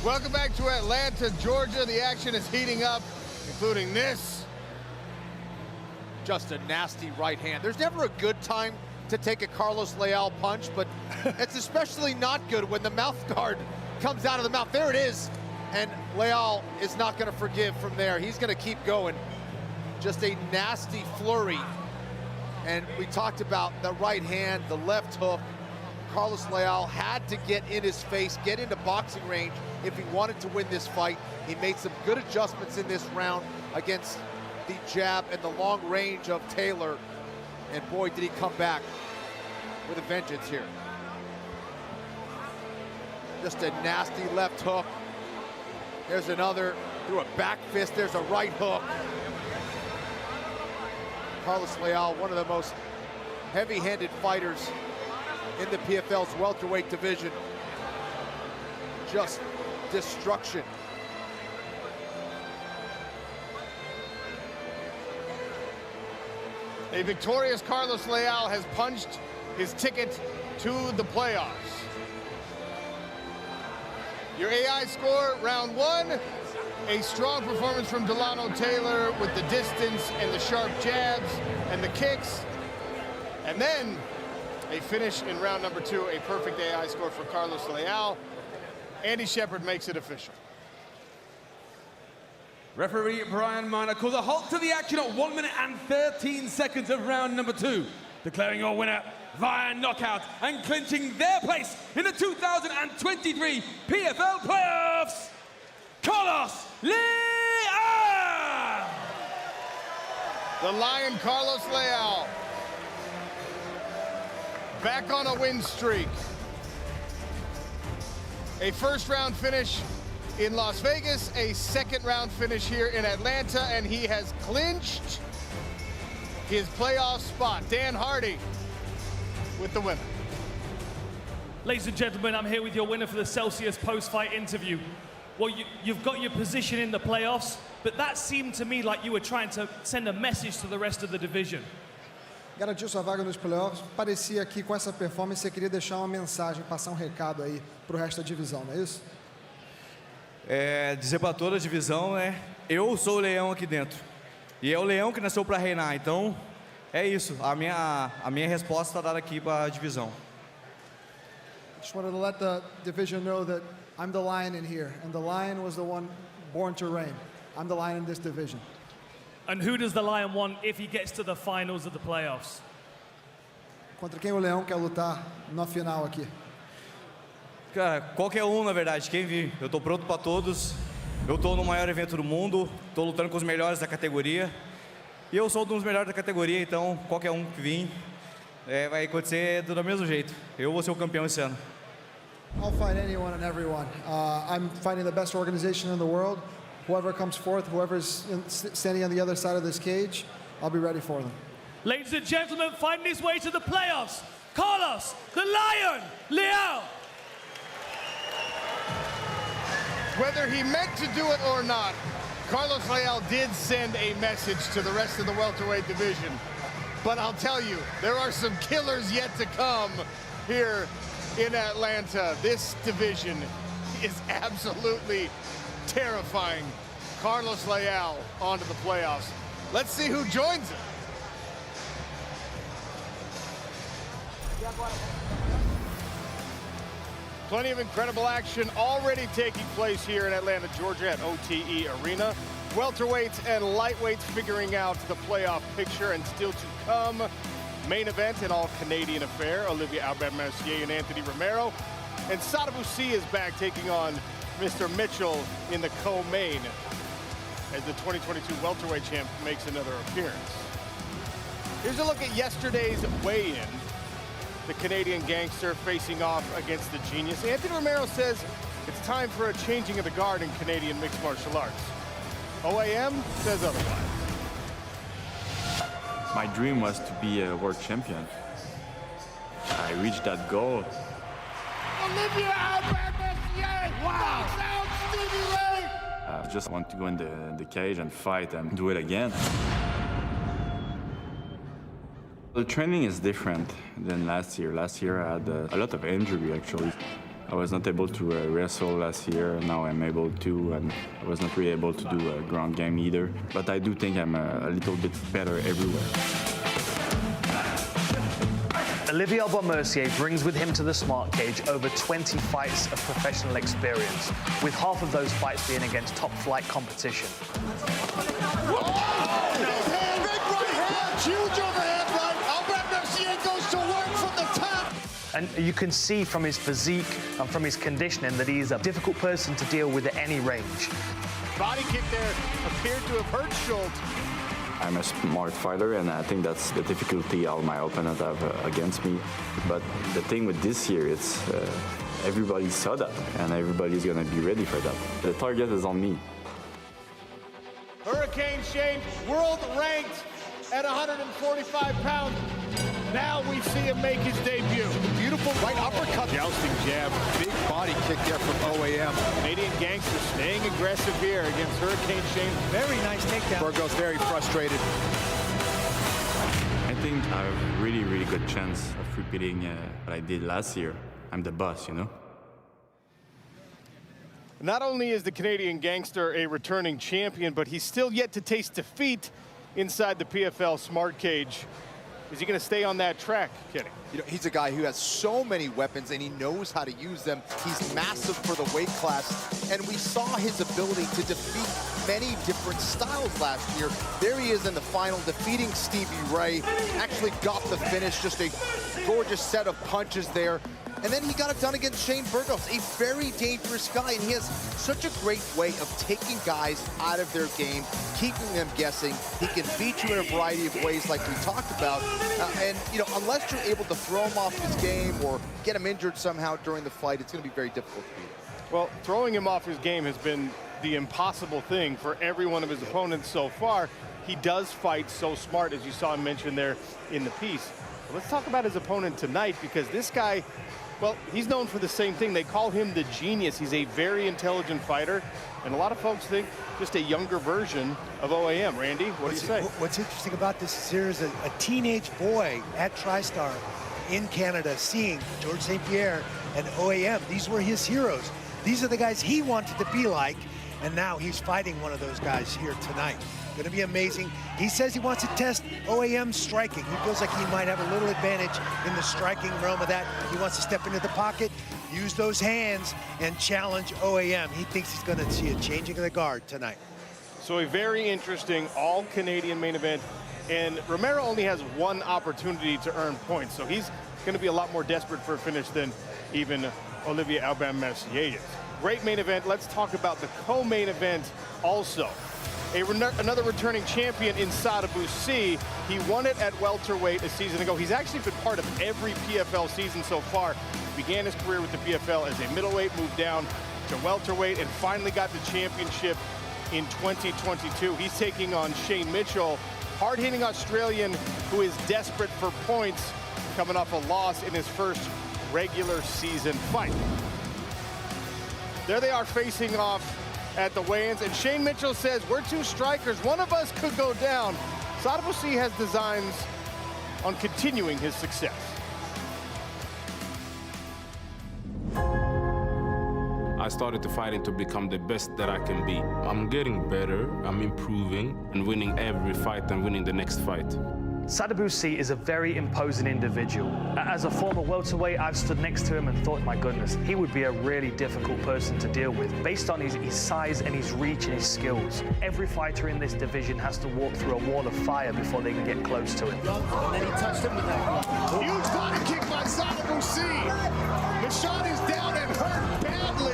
[SPEAKER 2] Welcome back to Atlanta, Georgia. The action is heating up, including this.
[SPEAKER 6] Just a nasty right hand. There's never a good time to take a Carlos Leal punch, but it's especially not good when the mouth guard comes out of the mouth. There it is. And Leal is not going to forgive from there. He's going to keep going. Just a nasty flurry. And we talked about the right hand, the left hook. Carlos Leal had to get in his face, get into boxing range if he wanted to win this fight. He made some good adjustments in this round against the jab and the long range of Taylor. And boy, did he come back with a vengeance here. Just a nasty left hook. There's another through a back fist. There's a right hook. Carlos Leal, one of the most heavy-handed fighters in the PFL's welterweight division. Just destruction.
[SPEAKER 2] A victorious Carlos Leal has punched his ticket to the playoffs. Your AI score, round one, a strong performance from Delano Taylor with the distance and the sharp jabs and the kicks. And then a finish in round number two, a perfect AI score for Carlos Leal. Andy Shepard makes it official.
[SPEAKER 5] Referee Brian Miner calls a halt to the action at 1 minute and 13 seconds of round number two, declaring your winner via knockout and clinching their place in the 2023 PFL playoffs, Carlos Leal!
[SPEAKER 2] The Lion Carlos Leal, back on a win streak. A first round finish in Las Vegas, a second round finish here in Atlanta, and he has clinched his playoff spot. Dan Hardy with the winner.
[SPEAKER 11] Ladies and gentlemen, I'm here with your winner for the Celsius post-fight interview. Well, you've got your position in the playoffs, but that seemed to me like you were trying to send a message to the rest of the division.
[SPEAKER 15] Garantiu sua vaga nos playoffs. Parecia que com essa performance você queria deixar uma mensagem, passar um recado aí pro resto da divisão, não é isso?
[SPEAKER 17] Dizer para toda a divisão, né? Eu sou o leão aqui dentro. E é o leão que nasceu para reinar. Então, é isso. A minha resposta está dada aqui para a divisão.
[SPEAKER 15] Just wanted to let the division know that I'm the lion in here, and the lion was the one born to reign. I'm the lion in this division.
[SPEAKER 11] And who does the Lion want if he gets to the finals of the playoffs?
[SPEAKER 15] Contra quem o leão quer lutar na final aqui?
[SPEAKER 17] Cara, qualquer um, na verdade, quem vir. Eu tô pronto para todos. Eu tô no maior evento do mundo, tô lutando com os melhores da categoria. E eu sou um dos melhores da categoria, então qualquer um que vir, vai acontecer do mesmo jeito. Eu vou ser o campeão esse ano.
[SPEAKER 15] I'll fight anyone and everyone. I'm fighting the best organization in the world. Whoever comes forth, whoever's standing on the other side of this cage, I'll be ready for them.
[SPEAKER 11] Ladies and gentlemen, fighting his way to the playoffs, Carlos the Lion Leal.
[SPEAKER 2] Whether he meant to do it or not, Carlos Leal did send a message to the rest of the welterweight division. But I'll tell you, there are some killers yet to come here in Atlanta. This division is absolutely terrifying. Carlos Leal onto the playoffs. Let's see who joins him. Plenty of incredible action already taking place here in Atlanta, Georgia at OTE Arena. Welterweights and lightweights figuring out the playoff picture, and still to come, main event, an all-Canadian affair. Olivia Aubin-Mercier and Anthony Romero. And Sadabusi is back taking on Mr. Mitchell in the co-main as the 2022 welterweight champ makes another appearance. Here's a look at yesterday's weigh-in. The Canadian gangster facing off against the genius. Anthony Romero says it's time for a changing of the guard in Canadian mixed martial arts. OAM says otherwise.
[SPEAKER 19] My dream was to be a world champion. I reached that goal.
[SPEAKER 2] Olivia Aubin-Mercier! Wow! Out Stevie Ray!
[SPEAKER 19] I just want to go in the cage and fight and do it again. The training is different than last year. Last year I had a lot of injury actually. I was not able to wrestle last year. Now I'm able to, and I was not really able to do a ground game either. But I do think I'm a little bit better everywhere.
[SPEAKER 11] Olivier Aubin-Mercier brings with him to the smart cage over 20 fights of professional experience, with half of those fights being against top-flight competition.
[SPEAKER 2] Huge overhead right. Aubin-Mercier goes to work from the top.
[SPEAKER 11] And you can see from his physique and from his conditioning that he's a difficult person to deal with at any range.
[SPEAKER 2] Body kick there appeared to have hurt Schult.
[SPEAKER 19] I'm a smart fighter, and I think that's the difficulty all my opponents have against me. But the thing with this year, it's everybody saw that, and everybody's going to be ready for that. The target is on me.
[SPEAKER 2] Hurricane Shane, world ranked at 145 pounds. Now we see him make his debut.
[SPEAKER 6] Beautiful right uppercut.
[SPEAKER 2] Jousting jab.
[SPEAKER 6] Big body kick there from OAM.
[SPEAKER 2] Canadian gangster staying aggressive here against Hurricane Shane.
[SPEAKER 8] Very nice takedown.
[SPEAKER 6] Burgos very frustrated.
[SPEAKER 19] I think I have a really, really good chance of repeating what I did last year. I'm the boss, you know?
[SPEAKER 2] Not only is the Canadian gangster a returning champion, but he's still yet to taste defeat inside the PFL smart cage. Is he going to stay on that track, Kenny?
[SPEAKER 6] You know, he's a guy who has so many weapons and he knows how to use them. He's massive for the weight class, and we saw his ability to defeat many different styles last year. There he is in the final, defeating Stevie Ray. Actually got the finish, just a gorgeous set of punches there. And then he got it done against Shane Burgos, a very dangerous guy, and he has such a great way of taking guys out of their game, keeping them guessing. He can beat you in a variety of ways like we talked about. And, you know, unless you're able to throw him off his game or get him injured somehow during the fight, it's going to be very difficult to beat.
[SPEAKER 2] Well, throwing him off his game has been the impossible thing for every one of his opponents so far. He does fight so smart, as you saw him mention there in the piece. But let's talk about his opponent tonight, because this guy, well, he's known for the same thing. They call him the genius. He's a very intelligent fighter, and a lot of folks think just a younger version of OAM. Randy, what do you say?
[SPEAKER 8] What's interesting about this is there's a teenage boy at TriStar in Canada seeing George St. Pierre and OAM. These were his heroes. These are the guys he wanted to be like, and now he's fighting one of those guys here tonight. Going to be amazing. He says he wants to test OAM's striking. He feels like he might have a little advantage in the striking realm of that. He wants to step into the pocket, use those hands, and challenge OAM. He thinks he's going to see a changing of the guard tonight.
[SPEAKER 2] So a very interesting all-Canadian main event, and Romero only has one opportunity to earn points, so he's going to be a lot more desperate for a finish than even Olivier Aubin-Mercier is. Great main event. Let's talk about the co-main event also. Another returning champion in Sadibou. He won it at welterweight a season ago. He's actually been part of every PFL season so far. He began his career with the PFL as a middleweight, moved down to welterweight, and finally got the championship in 2022. He's taking on Shane Mitchell, hard-hitting Australian who is desperate for points, coming off a loss in his first regular season fight. There they are facing off at the weigh-ins, and Shane Mitchell says, we're two strikers, one of us could go down. Sadibou has designs on continuing his success.
[SPEAKER 10] I started to fighting to become the best that I can be. I'm getting better, I'm improving, and winning every fight and winning the next fight.
[SPEAKER 11] Sadibou is a very imposing individual. As a former welterweight, I've stood next to him and thought, my goodness, he would be a really difficult person to deal with, based on his size and his reach and his skills. Every fighter in this division has to walk through a wall of fire before they can get close to him.
[SPEAKER 2] And then he touched him with that huge body kick by Sadibou. The shot is down and hurt badly.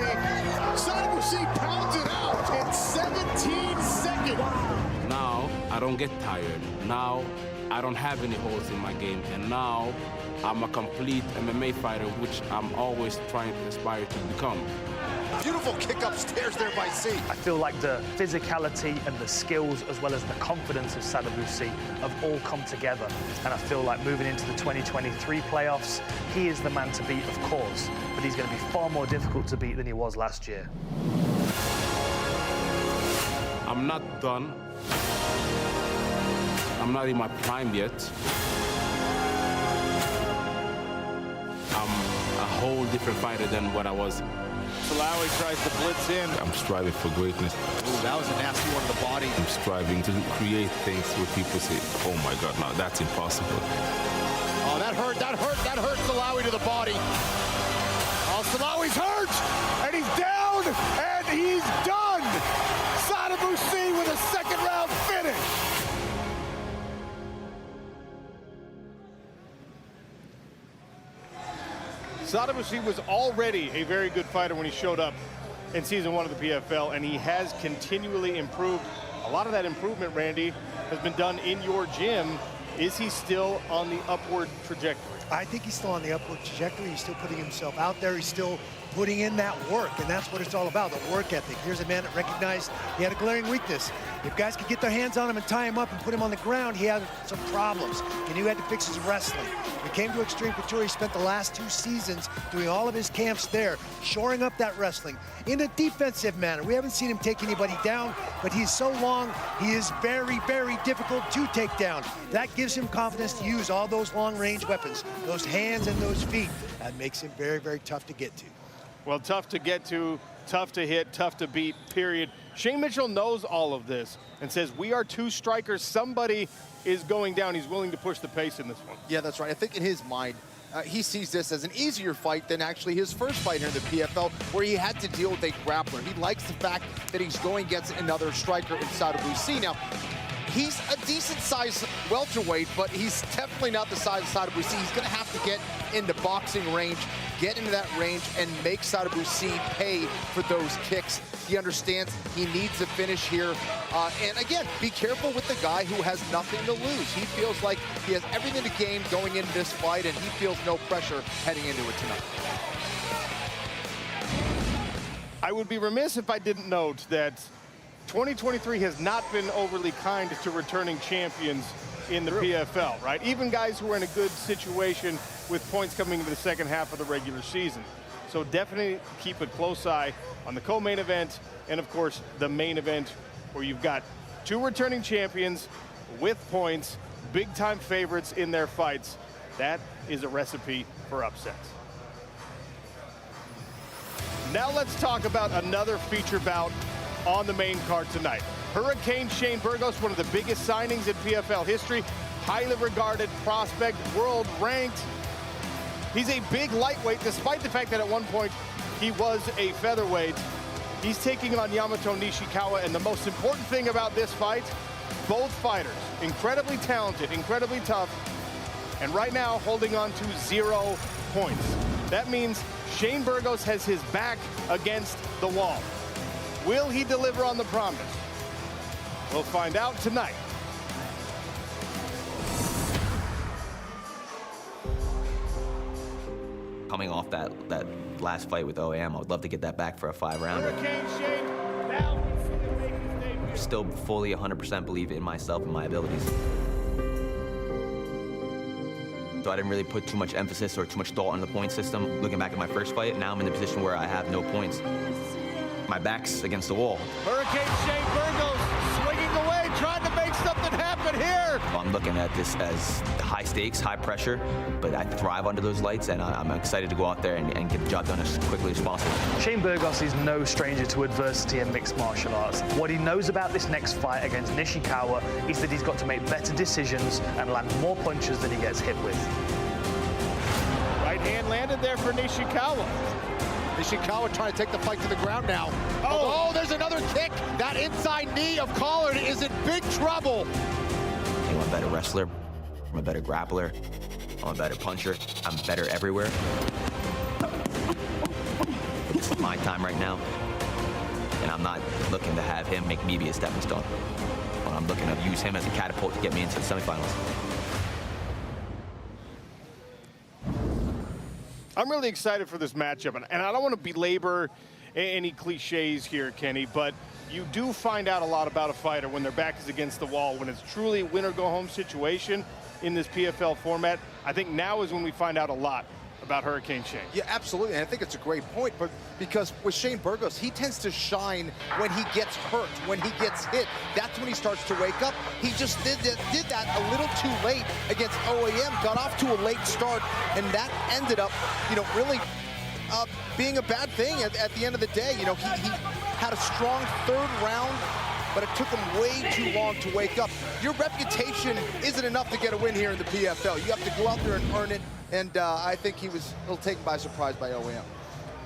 [SPEAKER 2] Sadibou pounds it out in 17 seconds.
[SPEAKER 10] Now, I don't get tired. Now, I don't have any holes in my game, and now I'm a complete MMA fighter, which I'm always trying to aspire to become.
[SPEAKER 6] Beautiful kick upstairs there by C.
[SPEAKER 11] I feel like the physicality and the skills, as well as the confidence of Sadibou have all come together. And I feel like moving into the 2023 playoffs, he is the man to beat, of course, but he's going to be far more difficult to beat than he was last year.
[SPEAKER 10] I'm not done. I'm not in my prime yet. I'm a whole different fighter than what I was.
[SPEAKER 2] Silawi tries to blitz in.
[SPEAKER 10] I'm striving for greatness.
[SPEAKER 6] Ooh, that was a nasty one to the body.
[SPEAKER 10] I'm striving to create things where people say, oh my God, no, that's impossible.
[SPEAKER 2] Oh, that hurt Silawi to the body. Oh, Silawi's hurt, and he's down, and he's done. Sadabousi with a second round finish. Sadabousi was already a very good fighter when he showed up in season 1 of the PFL, and he has continually improved. A lot of that improvement, Randy, has been done in your gym. Is he still on the upward trajectory?
[SPEAKER 8] I think he's still on the upward trajectory. He's still putting himself out there. He's still putting in that work, and that's what it's all about, the work ethic. Here's a man that recognized he had a glaring weakness. If guys could get their hands on him and tie him up and put him on the ground, he had some problems. He knew he had to fix his wrestling. He came to Extreme Couture. He spent the last 2 seasons doing all of his camps there, shoring up that wrestling in a defensive manner. We haven't seen him take anybody down, but he's so long, he is very, very difficult to take down. That gives him confidence to use all those long-range weapons, those hands and those feet. That makes him very, very tough to get to.
[SPEAKER 2] Well, tough to get to, tough to hit, tough to beat, period. Shane Mitchell knows all of this and says, we are 2 strikers. Somebody is going down. He's willing to push the pace in this one.
[SPEAKER 6] Yeah, that's right. I think in his mind, he sees this as an easier fight than actually his first fight in the PFL, where he had to deal with a grappler. He likes the fact that he's going against another striker in Sadabousi. Now, he's a decent-sized welterweight, but he's definitely not the size of Sadabousi. He's going to have to get into boxing range, get into that range, and make Sadabousi pay for those kicks. He understands he needs a finish here. And again, be careful with the guy who has nothing to lose. He feels like he has everything to gain going into this fight, and he feels no pressure heading into it tonight.
[SPEAKER 2] I would be remiss if I didn't note that 2023 has not been overly kind to returning champions in the PFL, right? Even guys who are in a good situation with points coming into the second half of the regular season. So definitely keep a close eye on the co-main event and, of course, the main event, where you've got 2 returning champions with points, big-time favorites in their fights. That is a recipe for upsets. Now let's talk about another feature bout on the main card tonight. Hurricane Shane Burgos, one of the biggest signings in PFL history, highly regarded prospect, world ranked. He's a big lightweight, despite the fact that at one point he was a featherweight. He's taking on Yamato Nishikawa, and the most important thing about this fight, both fighters incredibly talented, incredibly tough, and right now holding on to 0 points. That means Shane Burgos has his back against the wall. Will he deliver on the promise? We'll find out tonight.
[SPEAKER 14] Coming off that last fight with OAM, I would love to get that back for a 5-rounder. Still fully 100% believe in myself and my abilities. So I didn't really put too much emphasis or too much thought on the point system. Looking back at my first fight, now I'm in the position where I have no points. My back's against the wall.
[SPEAKER 2] Hurricane Shane Burgos swinging away, trying to make something happen here.
[SPEAKER 14] I'm looking at this as high stakes, high pressure, but I thrive under those lights, and I'm excited to go out there and get the job done as quickly as possible.
[SPEAKER 11] Shane Burgos is no stranger to adversity in mixed martial arts. What he knows about this next fight against Nishikawa is that he's got to make better decisions and land more punches than he gets hit with.
[SPEAKER 2] Right hand landed there for Nishikawa.
[SPEAKER 6] Nishikawa trying to take the fight to the ground now. Oh, there's another kick. That inside knee of Collard is in big trouble.
[SPEAKER 14] I'm a better wrestler. I'm a better grappler. I'm a better puncher. I'm better everywhere. It's my time right now. And I'm not looking to have him make me be a stepping stone. But I'm looking to use him as a catapult to get me into the semifinals.
[SPEAKER 2] I'm really excited for this matchup, and I don't want to belabor any cliches here, Kenny, but you do find out a lot about a fighter when their back is against the wall, when it's truly a win-or-go-home situation in this PFL format. I think now is when we find out a lot about Hurricane Shane.
[SPEAKER 6] Yeah, absolutely, and I think it's a great point, but because with Shane Burgos, he tends to shine when he gets hurt, when he gets hit. That's when he starts to wake up. He just did that a little too late against OAM, got off to a late start, and that ended up, really being a bad thing at the end of the day. He had a strong third round, but it took him way too long to wake up. Your reputation isn't enough to get a win here in the PFL. You have to go out there and earn it, and I think he was a little taken by surprise by OEM.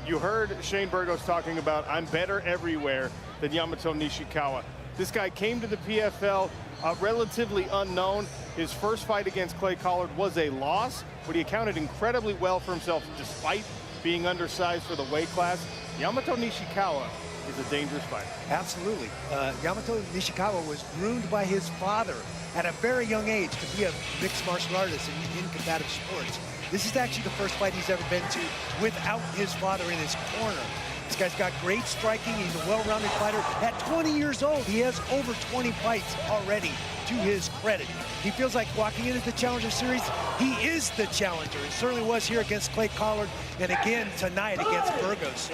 [SPEAKER 2] You heard Shane Burgos talking about, I'm better everywhere than Yamato Nishikawa. This guy came to the PFL relatively unknown. His first fight against Clay Collard was a loss, but he accounted incredibly well for himself despite being undersized for the weight class. Yamato Nishikawa is a dangerous fighter.
[SPEAKER 8] Absolutely. Yamato Nishikawa was groomed by his father at a very young age to be a mixed martial artist in combative sports. This is actually the first fight he's ever been to without his father in his corner. This guy's got great striking. He's a well-rounded fighter. At 20 years old, he has over 20 fights already, to his credit. He feels like walking into the Challenger Series, he is the challenger. He certainly was here against Clay Collard, and again tonight against Burgos.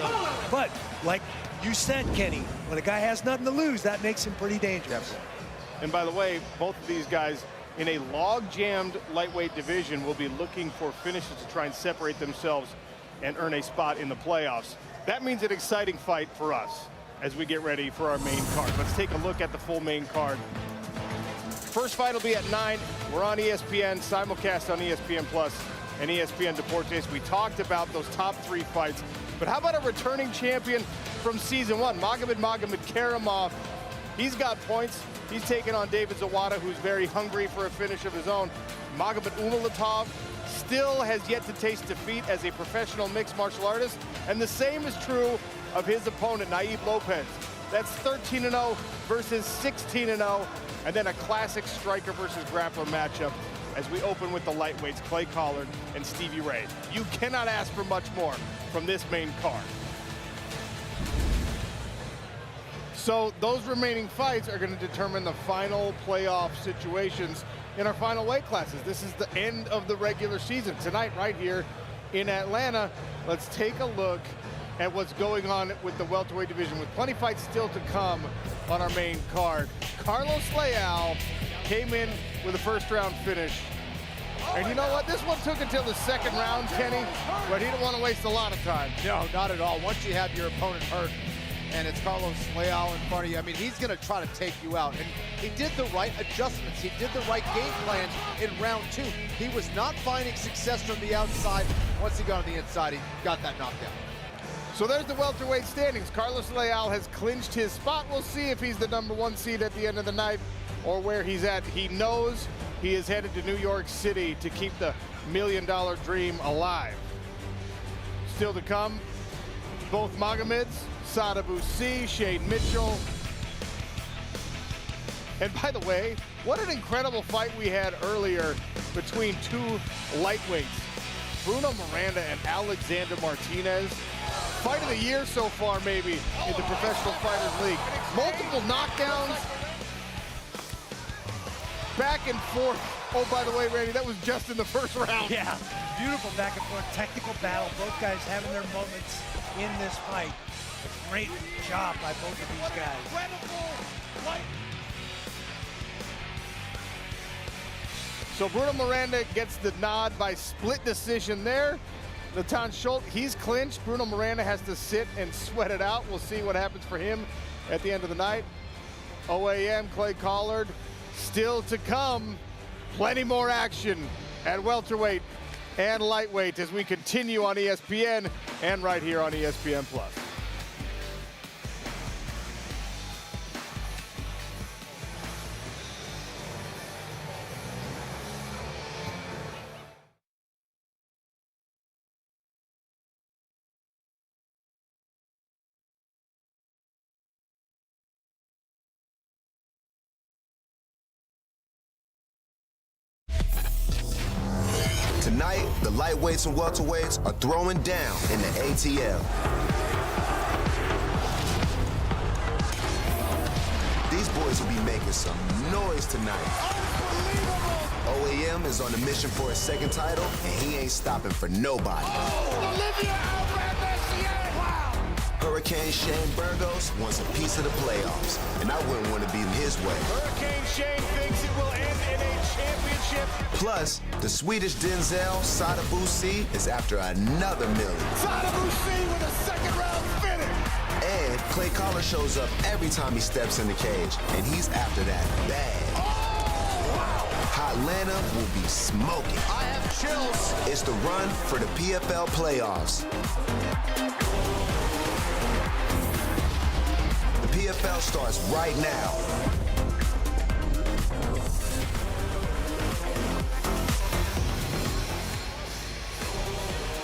[SPEAKER 8] But like you said, Kenny, when a guy has nothing to lose, that makes him pretty dangerous.
[SPEAKER 2] And by the way, both of these guys in a log-jammed lightweight division will be looking for finishes to try and separate themselves and earn a spot in the playoffs. That means an exciting fight for us as we get ready for our main card. Let's take a look at the full main card. First fight will be at 9. We're on ESPN, simulcast on ESPN Plus and ESPN Deportes. We talked about those top 3 fights, but how about a returning champion from season 1, Magomed Karamov? He's got points. He's taking on David Zawada, who's very hungry for a finish of his own. Magomed Umalatov still has yet to taste defeat as a professional mixed martial artist, and the same is true of his opponent, Naib Lopez. That's 13-0 versus 16-0, and then a classic striker versus grappler matchup as we open with the lightweights, Clay Collard and Stevie Ray. You cannot ask for much more from this main card. So those remaining fights are going to determine the final playoff situations in our final weight classes. This is the end of the regular season. Tonight, right here in Atlanta, let's take a look at what's going on with the welterweight division, with plenty of fights still to come on our main card. Carlos Leal came in with a first-round finish. And you know what? This one took until the second round, Kenny, but he didn't want to waste a lot of time.
[SPEAKER 6] No, not at all. Once you have your opponent hurt, and it's Carlos Leal in front of you, I mean, he's going to try to take you out. And he did the right adjustments. He did the right game plans in round 2. He was not finding success from the outside. Once he got on the inside, he got that knockdown.
[SPEAKER 2] So there's the welterweight standings. Carlos Leal has clinched his spot. We'll see if he's the #1 seed at the end of the night or where he's at. He knows he is headed to New York City to keep the $1 million dream alive. Still to come, both Magomeds, Sada Boussi, Shane Mitchell. And by the way, what an incredible fight we had earlier between 2 lightweights, Bruno Miranda and Alexander Martinez. Fight of the year so far, maybe, in the Professional Fighters League. Multiple knockdowns, back and forth. Oh, by the way, Randy, that was just in the first round.
[SPEAKER 8] Yeah, beautiful back and forth, technical battle. Both guys having their moments in this fight. Great job by both of these guys.
[SPEAKER 2] So Bruno Miranda gets the nod by split decision there. Natan Schult, he's clinched. Bruno Miranda has to sit and sweat it out. We'll see what happens for him at the end of the night. OAM, Clay Collard, still to come. Plenty more action at welterweight and lightweight as we continue on ESPN and right here on ESPN Plus.
[SPEAKER 18] Tonight, the lightweights and welterweights are throwing down in the ATL. These boys will be making some noise tonight. OAM is on a mission for his second title, and he ain't stopping for nobody. Hurricane Shane Burgos wants a piece of the playoffs, and I wouldn't want to be in his way.
[SPEAKER 2] Hurricane Shane thinks it will end in a championship.
[SPEAKER 18] Plus, the Swedish Denzel, Sada Boussi, is after another $1 million.
[SPEAKER 2] Sada Boussi with a second round finish.
[SPEAKER 18] And Clay Collar shows up every time he steps in the cage, and he's after that bag. Atlanta will be smoking.
[SPEAKER 2] I have chills.
[SPEAKER 18] It's the run for the PFL playoffs. The PFL starts right now.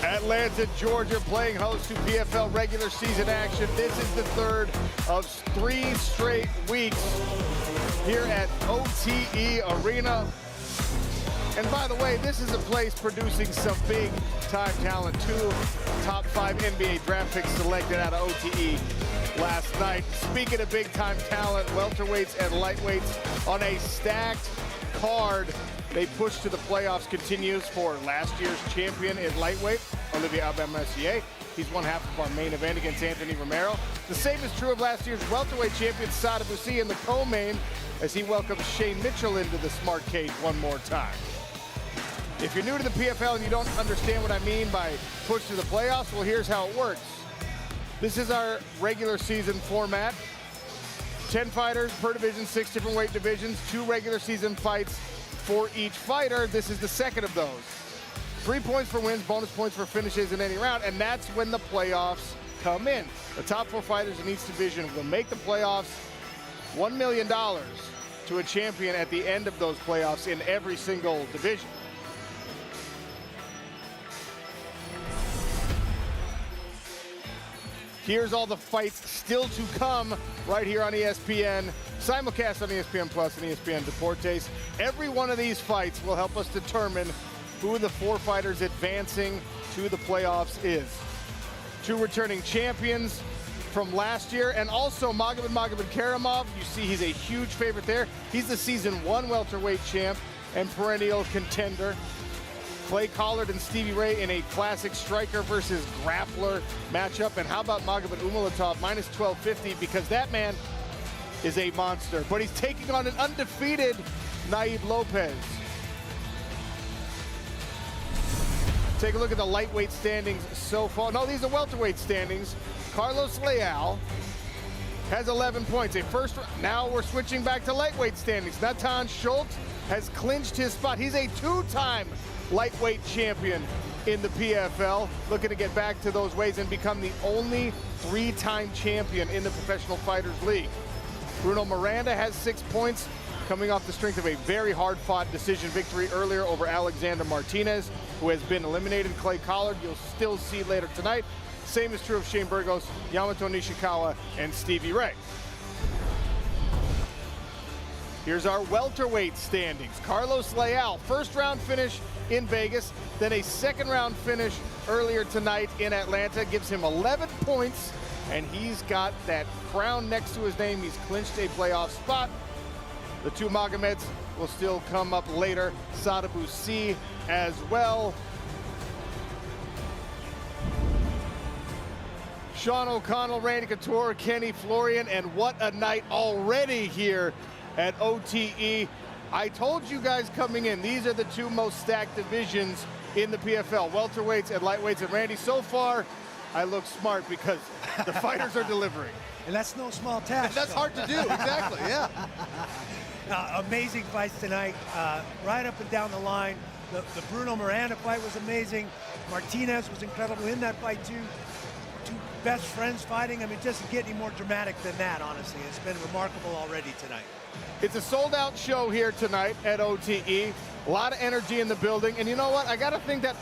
[SPEAKER 2] Atlanta, Georgia, playing host to PFL regular season action. This is the third of 3 straight weeks here at OTE Arena. And by the way, this is a place producing some big-time talent. 2 top 5 NBA draft picks selected out of OTE last night. Speaking of big-time talent, welterweights and lightweights on a stacked card. They push to the playoffs continues for last year's champion in lightweight, Aubin-Mercier. He's one half of our main event against Anthony Romero. The same is true of last year's welterweight champion, Zawada, in the co-main, as he welcomes Shane Mitchell into the smart cage one more time. If you're new to the PFL and you don't understand what I mean by push to the playoffs, well, here's how it works. This is our regular season format. 10 fighters per division, 6 different weight divisions, 2 regular season fights for each fighter. This is the second of those. 3 points for wins, bonus points for finishes in any round, and that's when the playoffs come in. The top 4 fighters in each division will make the playoffs. $1 million to a champion at the end of those playoffs in every single division. Here's all the fights still to come right here on ESPN. Simulcast on ESPN Plus and ESPN Deportes. Every one of these fights will help us determine who the 4 fighters advancing to the playoffs is. 2 returning champions from last year, and also Karamov. You see he's a huge favorite there. He's the season 1 welterweight champ and perennial contender. Clay Collard and Stevie Ray in a classic striker versus grappler matchup. And how about Umalatov minus 1250, because that man is a monster. But he's taking on an undefeated Naib Lopez. Take a look at the lightweight standings so far. No, these are welterweight standings. Carlos Leal has 11 points. Now we're switching back to lightweight standings. Natan Schult has clinched his spot. He's a 2-time lightweight champion in the PFL, looking to get back to those ways and become the only 3-time champion in the Professional Fighters League. Bruno Miranda has 6 points, coming off the strength of a very hard-fought decision victory earlier over Alexander Martinez, who has been eliminated. Clay Collard, you'll still see later tonight. Same is true of Shane Burgos, Yamato Nishikawa, and Stevie Ray. Here's our welterweight standings. Carlos Leal, first-round finish in Vegas, then a second-round finish earlier tonight in Atlanta, gives him 11 points, and he's got that crown next to his name. He's clinched a playoff spot. The 2 Magomeds will still come up later. Zawada as well. Sean O'Connell, Randy Couture, Kenny Florian, and what a night already here at OTE. I told you guys coming in, these are the 2 most stacked divisions in the PFL, welterweights and lightweights. And Randy, so far, I look smart because the fighters are delivering.
[SPEAKER 8] And that's no small task.
[SPEAKER 2] That's hard to do, exactly, yeah.
[SPEAKER 8] Amazing fights tonight, right up and down the line. The Bruno Miranda fight was amazing. Martinez was incredible in that fight too. 2 best friends fighting. I mean, it doesn't get any more dramatic than that, honestly. It's been remarkable already tonight.
[SPEAKER 2] It's a sold-out show here tonight at OTE. A lot of energy in the building. And you know what? I got to think that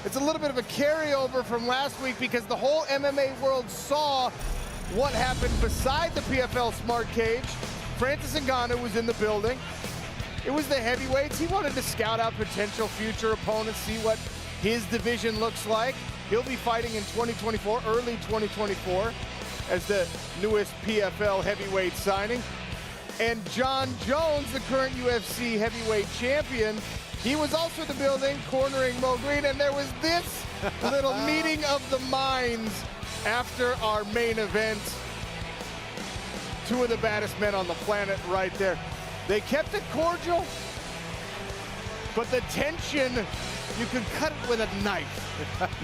[SPEAKER 2] it's a little bit of a carryover from last week, because the whole MMA world saw what happened beside the PFL Smart Cage. Francis Ngannou was in the building. It was the heavyweights. He wanted to scout out potential future opponents, see what his division looks like. He'll be fighting in 2024, early 2024, as the newest PFL heavyweight signing. And John Jones, the current UFC heavyweight champion, he was also in the building, cornering Mo Green, and there was this little meeting of the minds after our main event. 2 of the baddest men on the planet right there. They kept it cordial, but the tension, you could cut it with a knife.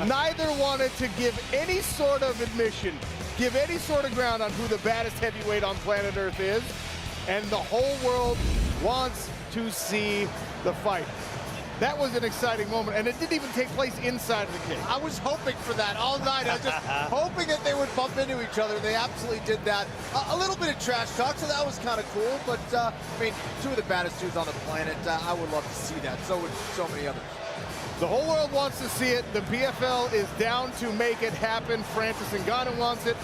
[SPEAKER 2] Neither wanted to give any sort of admission give any sort of ground on who the baddest heavyweight on planet Earth is, and the whole world wants to see the fight. That was an exciting moment, and it didn't even take place inside of the cage.
[SPEAKER 6] I was hoping for that all night. I was just hoping that they would bump into each other. They absolutely did that. A little bit of trash talk, so that was kind of cool. But, I mean, two of the baddest dudes on the planet. I would love to see that. So would so many others.
[SPEAKER 2] The whole world wants to see it. The PFL is down to make it happen. Francis Ngannou wants it.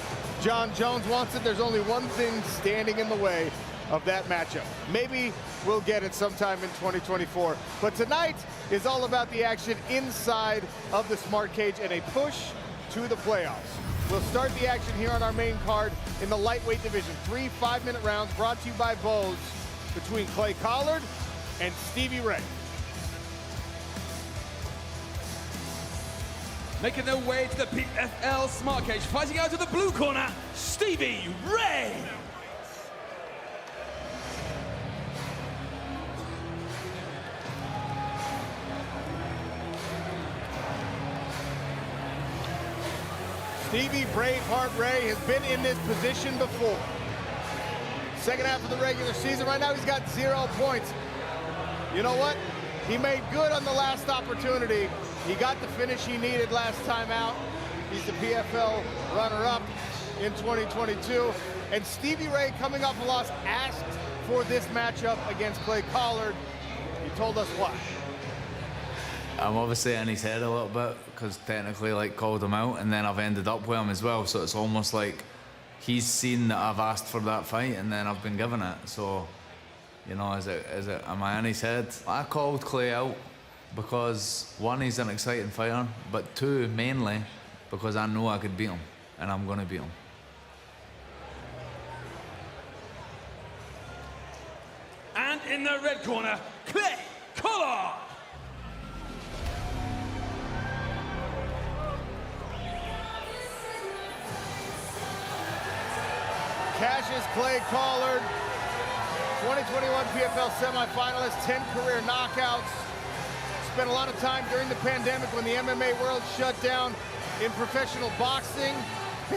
[SPEAKER 2] John Jones wants it. There's only one thing standing in the way of that matchup. Maybe we'll get it sometime in 2024. But tonight is all about the action inside of the Smart Cage and a push to the playoffs. We'll start the action here on our main card in the lightweight division. 3 5-minute rounds brought to you by Bose between Clay Collard and Stevie Ray.
[SPEAKER 5] Making their way to the PFL Smart Cage, fighting out of the blue corner, Stevie Ray.
[SPEAKER 2] Stevie Braveheart Ray has been in this position before. Second half of the regular season, right now he's got 0 points. You know what? He made good on the last opportunity. He got the finish he needed last time out. He's the PFL runner-up in 2022. And Stevie Ray, coming off a loss, asked for this matchup against Clay Collard. He told us why.
[SPEAKER 21] I'm obviously in his head a little bit because technically called him out, and then I've ended up with him as well. So it's almost like he's seen that I've asked for that fight, and then I've been given it. So, you know, am I in his head? I called Clay out because one, he's an exciting fighter, but two, mainly because I know I could beat him, and I'm going to beat him.
[SPEAKER 5] And in the red corner, Clay Collard.
[SPEAKER 2] Cassius Clay Collard, 2021 PFL semifinalist, 10 career knockouts. Spent a lot of time during the pandemic when the MMA world shut down in professional boxing.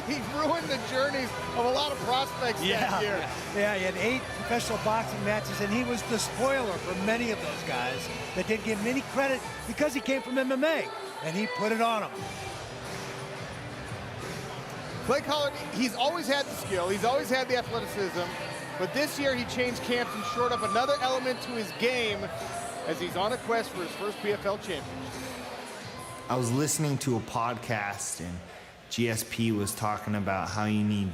[SPEAKER 2] He ruined the journeys of a lot of prospects that year.
[SPEAKER 8] Yeah, he had 8 professional boxing matches, and he was the spoiler for many of those guys that didn't give him any credit because he came from MMA, and he put it on them.
[SPEAKER 2] Clay Collard, he's always had the skill, he's always had the athleticism, but this year he changed camps and shored up another element to his game as he's on a quest for his first PFL championship.
[SPEAKER 7] I was listening to a podcast and GSP was talking about how you need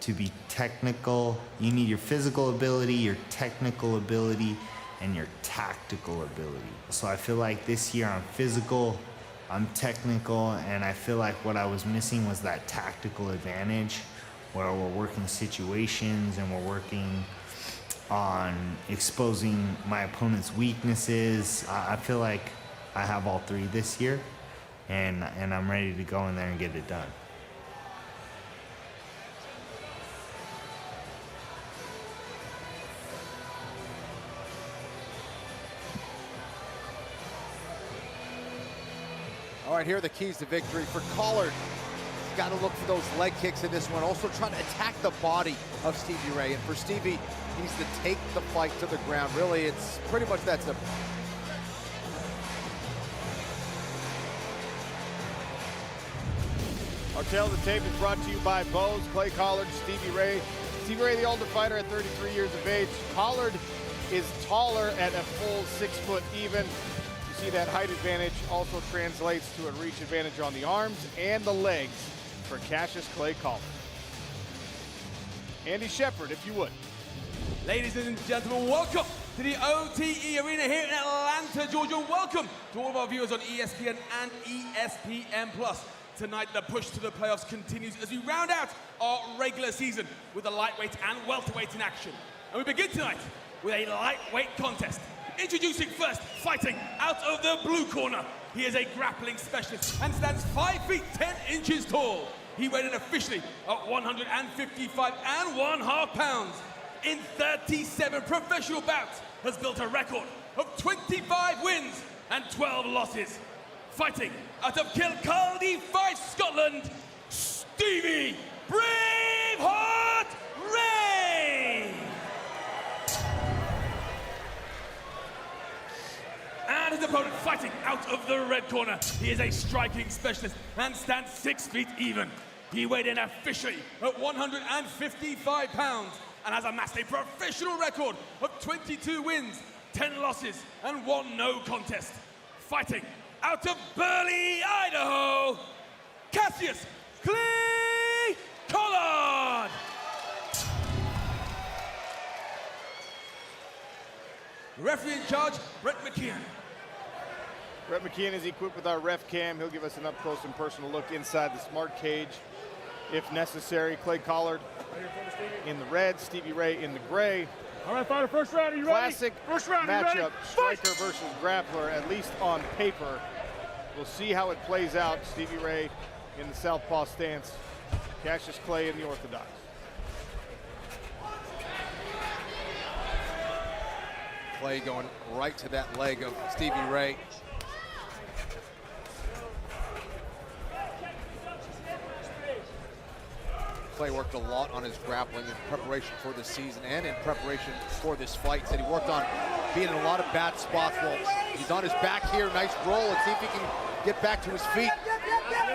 [SPEAKER 7] to be technical. You need your physical ability, your technical ability, and your tactical ability. So I feel like this year I'm physical, I'm technical, and I feel like what I was missing was that tactical advantage where we're working situations and we're working on exposing my opponent's weaknesses. I feel like I have all 3 this year, and I'm ready to go in there and get it done.
[SPEAKER 6] All right, here are the keys to victory for Collard. He's got to look for those leg kicks in this one. Also trying to attack the body of Stevie Ray. And for Stevie, he needs to take the fight to the ground. Really, it's pretty much that simple.
[SPEAKER 2] Our tale of the tape is brought to you by Bose, Clay Collard, Stevie Ray. Stevie Ray, the older fighter at 33 years of age. Collard is taller at a full 6 foot even. You see that height advantage also translates to a reach advantage on the arms and the legs for Cassius Clay Collard. Andy Shepard, if you would.
[SPEAKER 5] Ladies and gentlemen, welcome to the OTE Arena here in Atlanta, Georgia. Welcome to all of our viewers on ESPN and ESPN+. Tonight, the push to the playoffs continues as we round out our regular season with the lightweight and welterweight in action. And we begin tonight with a lightweight contest. Introducing first, fighting out of the blue corner. He is a grappling specialist and stands 5 feet 10 inches tall. He weighed in officially at 155.5 pounds. In 37 professional bouts, has built a record of 25 wins and 12 losses. Fighting out of Kilcaldy, Fife, Scotland, Stevie Braveheart Ray! And his opponent fighting out of the red corner. He is a striking specialist and stands 6 feet even. He weighed in officially at 155 pounds and has amassed a professional record of 22 wins, 10 losses, and 1 no contest. Fighting out of Burley, Idaho, Cassius Clay Collard! Referee in charge, Brett McKeon.
[SPEAKER 2] Brett McKeon is equipped with our ref cam. He'll give us an up-close and personal look inside the smart cage if necessary. Clay Collard in the red, Stevie Ray in the gray.
[SPEAKER 20] All right, fighter, first round, are you
[SPEAKER 2] Classic
[SPEAKER 20] ready? First round, are you ready?
[SPEAKER 2] matchup, striker versus grappler, at least on paper. We'll see how it plays out. Stevie Ray in the southpaw stance, Cassius Clay in the orthodox.
[SPEAKER 6] Clay going right to that leg of Stevie Ray. Clay worked a lot on his grappling in preparation for this season and in preparation for this fight. Said he worked on being in a lot of bad spots. Well, he's on his back here. Nice roll. Let's see if he can get back to his feet.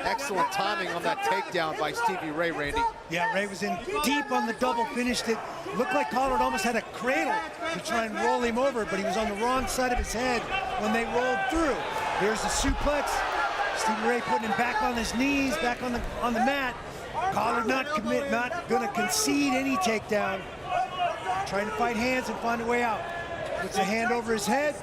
[SPEAKER 6] Excellent timing on that takedown by Stevie Ray, Randy.
[SPEAKER 8] Yeah, Ray was in deep on the double, finished it. Looked like Collard almost had a cradle to try and roll him over, but he was on the wrong side of his head when they rolled through. Here's the suplex. Stevie Ray putting him back on his knees, back on the mat. Collard not gonna concede any takedown. Trying to fight hands and find a way out. Puts a hand over his head.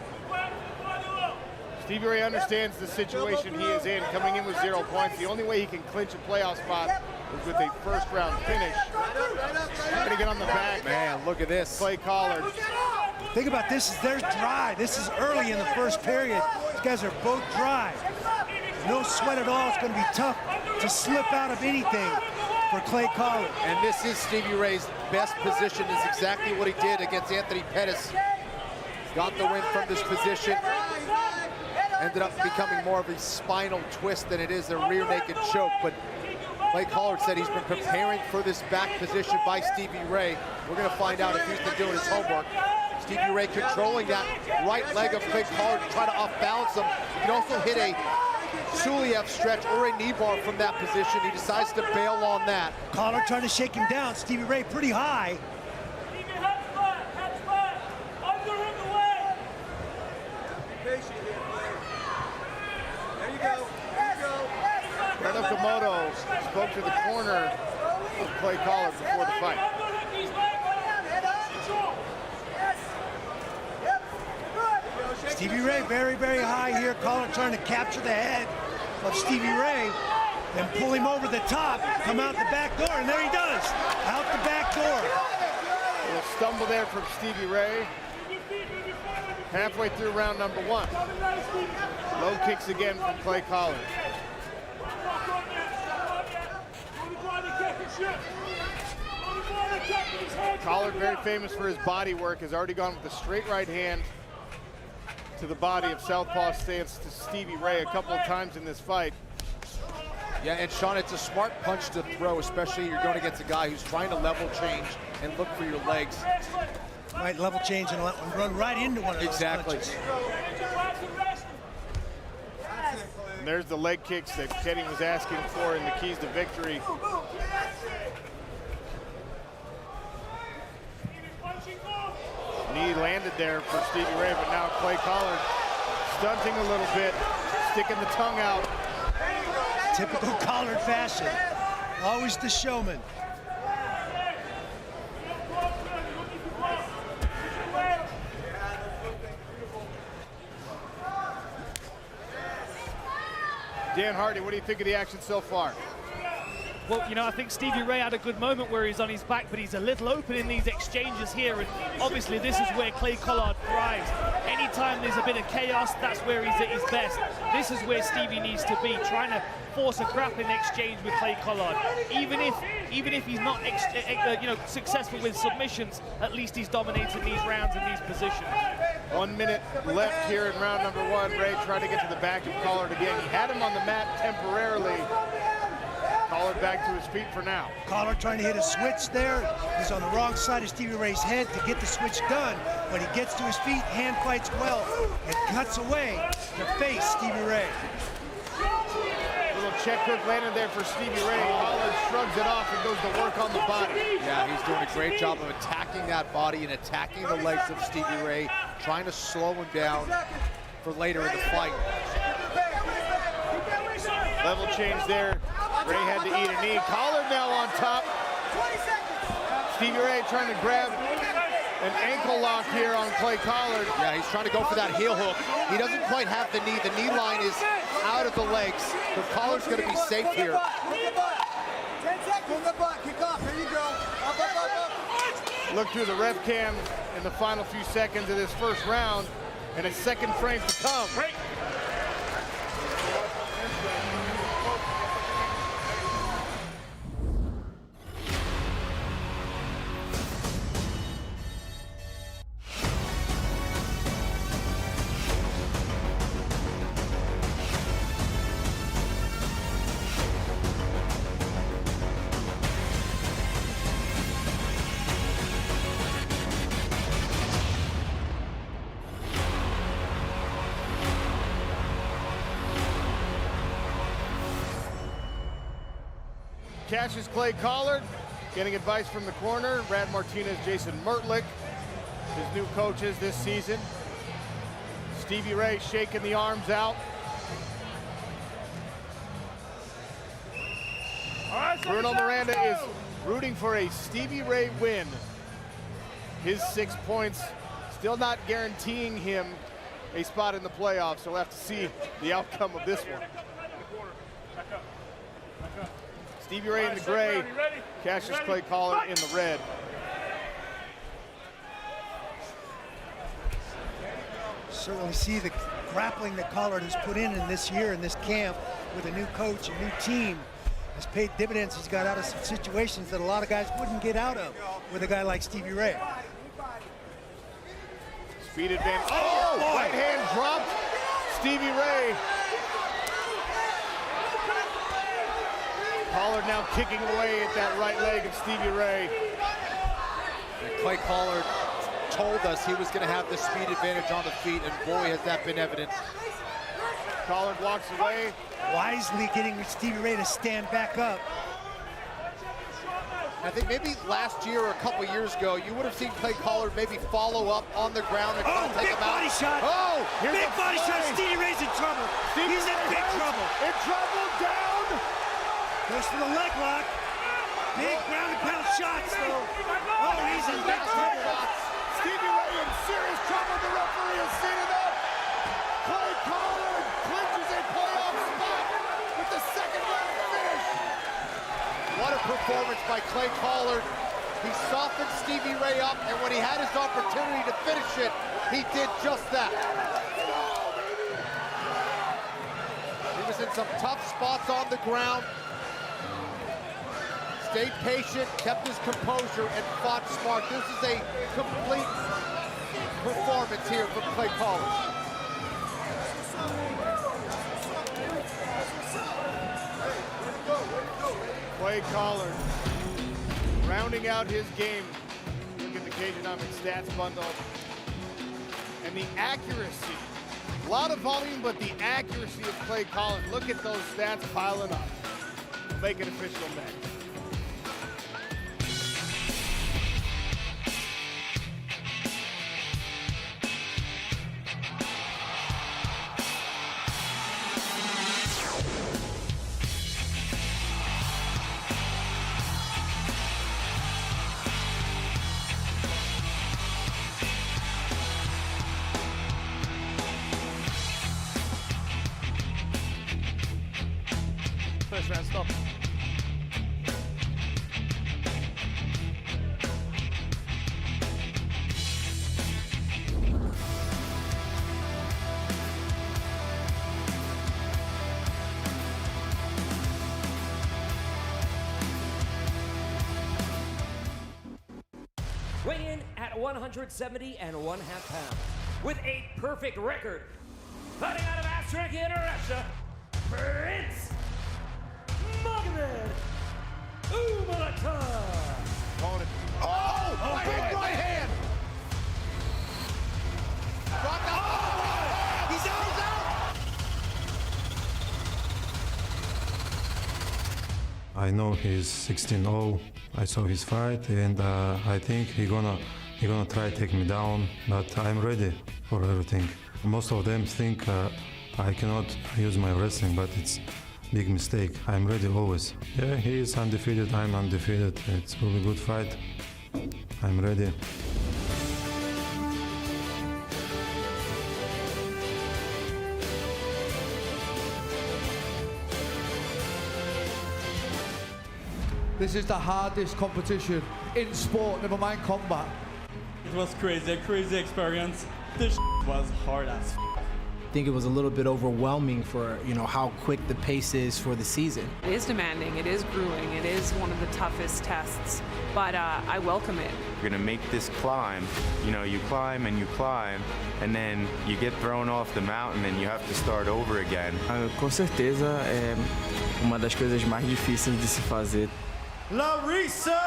[SPEAKER 2] Stevie Ray understands the situation he is in, coming in with 0 points. The only way he can clinch a playoff spot is with a first round finish. Gonna get on the back.
[SPEAKER 6] Man, look at this.
[SPEAKER 2] Clay Collard.
[SPEAKER 8] Think about this, they're dry. This is early in the first period. These guys are both dry. No sweat at all. It's gonna be tough to slip out of anything for Clay Collard.
[SPEAKER 6] And this is Stevie Ray's best position, is exactly what he did against Anthony Pettis. Got the win from this position. Ended up becoming more of a spinal twist than it is a rear naked choke. But Clay Collard said he's been preparing for this back position by Stevie Ray. We're gonna find out if he's been doing his homework. Stevie Ray controlling that right leg of Clay Collard to try to off-balance him. He can also hit a Suliev stretch or a knee bar from that position. He decides to bail on that.
[SPEAKER 8] Collard trying to shake him down. Stevie Ray pretty high.
[SPEAKER 2] Renato Komodo spoke to the corner of Clay Collard before the fight.
[SPEAKER 8] Stevie Ray very, very high here. Collard trying to capture the head of Stevie Ray and pull him over the top, come out the back door, and there he does, out the back door.
[SPEAKER 2] A little stumble there from Stevie Ray. Halfway through round number 1. Low kicks again from Clay Collard. Collard, very famous for his body work, has already gone with a straight right hand to the body of southpaw stance to Stevie Ray a couple of times in this fight.
[SPEAKER 6] Yeah, and Sean, it's a smart punch to throw, especially you're going against a guy who's trying to level change and look for your legs.
[SPEAKER 8] Right, level change and run right into one of those
[SPEAKER 6] Exactly.
[SPEAKER 8] punches.
[SPEAKER 2] And there's the leg kicks that Kenny was asking for in the keys to victory. Knee landed there for Stevie Ray, but now Clay Collard stunting a little bit, sticking the tongue out.
[SPEAKER 8] Typical Collard fashion. Always the showman.
[SPEAKER 2] Dan Hardy, what do you think of the action so far?
[SPEAKER 11] Well, you know, I think Stevie Ray had a good moment where he's on his back, but he's a little open in these exchanges here, and obviously this is where Clay Collard thrives. Anytime there's a bit of chaos, that's where he's at his best. This is where Stevie needs to be, trying to force a grappling exchange with Clay Collard. Even if he's not successful with submissions, at least he's dominating these rounds in these positions.
[SPEAKER 2] 1 minute left here in round number 1. Ray trying to get to the back of Collard again. He had him on the mat temporarily. Collar back to his feet for now.
[SPEAKER 8] Collar trying to hit a switch there. He's on the wrong side of Stevie Ray's head to get the switch done. When he gets to his feet, hand fights well. It cuts away to face Stevie Ray.
[SPEAKER 2] Little check hook landed there for Stevie Ray. Collar shrugs it off and goes to work on the body.
[SPEAKER 6] Yeah, he's doing a great job of attacking that body and attacking the legs of Stevie Ray, trying to slow him down for later in the fight.
[SPEAKER 2] Level change there. Ray had to eat a knee. Collar now on top. Stevie Ray trying to grab an ankle lock here on Clay Collard.
[SPEAKER 6] Yeah, he's trying to go for that heel hook. He doesn't quite have the knee. The knee line is out of the legs, but Collard's going to be safe here.
[SPEAKER 9] 10 seconds. Kick off. Here you go. Up.
[SPEAKER 2] Look through the ref cam in the final few seconds of this first round, and a second frame to come. Catches Clay Collard, getting advice from the corner. Brad Martinez, Jason Mertlick, his new coaches this season. Stevie Ray shaking the arms out. Bruno Miranda is rooting for a Stevie Ray win. His 6 points still not guaranteeing him a spot in the playoffs, so we'll have to see the outcome of this one. Stevie Ray in the gray, Cassius Clay Collard in the red.
[SPEAKER 8] Certainly see the grappling that Collard has put in this year in this camp with a new coach, a new team. Has paid dividends. He's got out of some situations that a lot of guys wouldn't get out of with a guy like Stevie Ray.
[SPEAKER 2] Speed advantage. Oh, right hand dropped. Stevie Ray. Collard now kicking away at that right leg of Stevie Ray.
[SPEAKER 6] And Clay Collard told us he was going to have the speed advantage on the feet, and boy, has that been evident.
[SPEAKER 2] Collard walks away.
[SPEAKER 8] Wisely getting Stevie Ray to stand back up.
[SPEAKER 6] I think maybe last year or a couple years ago, you would have seen Clay Collard maybe follow up on the ground and try to take him out.
[SPEAKER 8] Big body shot.
[SPEAKER 6] Oh,
[SPEAKER 8] big body shot. Stevie Ray's in trouble. He's in big trouble.
[SPEAKER 2] In trouble, down.
[SPEAKER 8] Goes for the leg lock. Big ground and pound shots, though. Oh, he's in big trouble.
[SPEAKER 2] Stevie Ray in serious trouble. The referee has seen it up. Clay Collard clinches a playoff spot with the second round finish.
[SPEAKER 6] What a performance by Clay Collard. He softened Stevie Ray up, and when he had his opportunity to finish it, he did just that. He was in some tough spots on the ground. Stayed patient, kept his composure, and fought smart. This is a complete performance here from Clay Collard.
[SPEAKER 2] Clay Collard rounding out his game. Look at the Cageonomics stats bundle. And the accuracy. A lot of volume, but the accuracy of Clay Collard. Look at those stats piling up. Make it official next. First round stop.
[SPEAKER 12] Weighing in at 170 1/2 pounds, with a perfect record, fighting out of Austria, Russia, Prince Magomed. Umalatov.
[SPEAKER 2] Opponent. Oh, right hand. Dropped out. Oh, he's out.
[SPEAKER 3] I know he's 16-0. I saw his fight, and I think he gonna try to take me down. But I'm ready for everything. Most of them think I cannot use my wrestling, but it's big mistake. I'm ready always. Yeah, he is undefeated. I'm undefeated. It's a really good fight. I'm ready.
[SPEAKER 22] This is the hardest competition in sport, never mind combat.
[SPEAKER 23] It was crazy, a crazy experience. This was hard as
[SPEAKER 24] I think it was a little bit overwhelming for, how quick the pace is for the season.
[SPEAKER 25] It is demanding, it is grueling, it is one of the toughest tests, but I welcome it.
[SPEAKER 26] You're gonna make this climb, you climb, and then you get thrown off the mountain and you have to start over again.
[SPEAKER 27] Com certeza é uma das coisas mais difíceis de se fazer.
[SPEAKER 22] Larissa!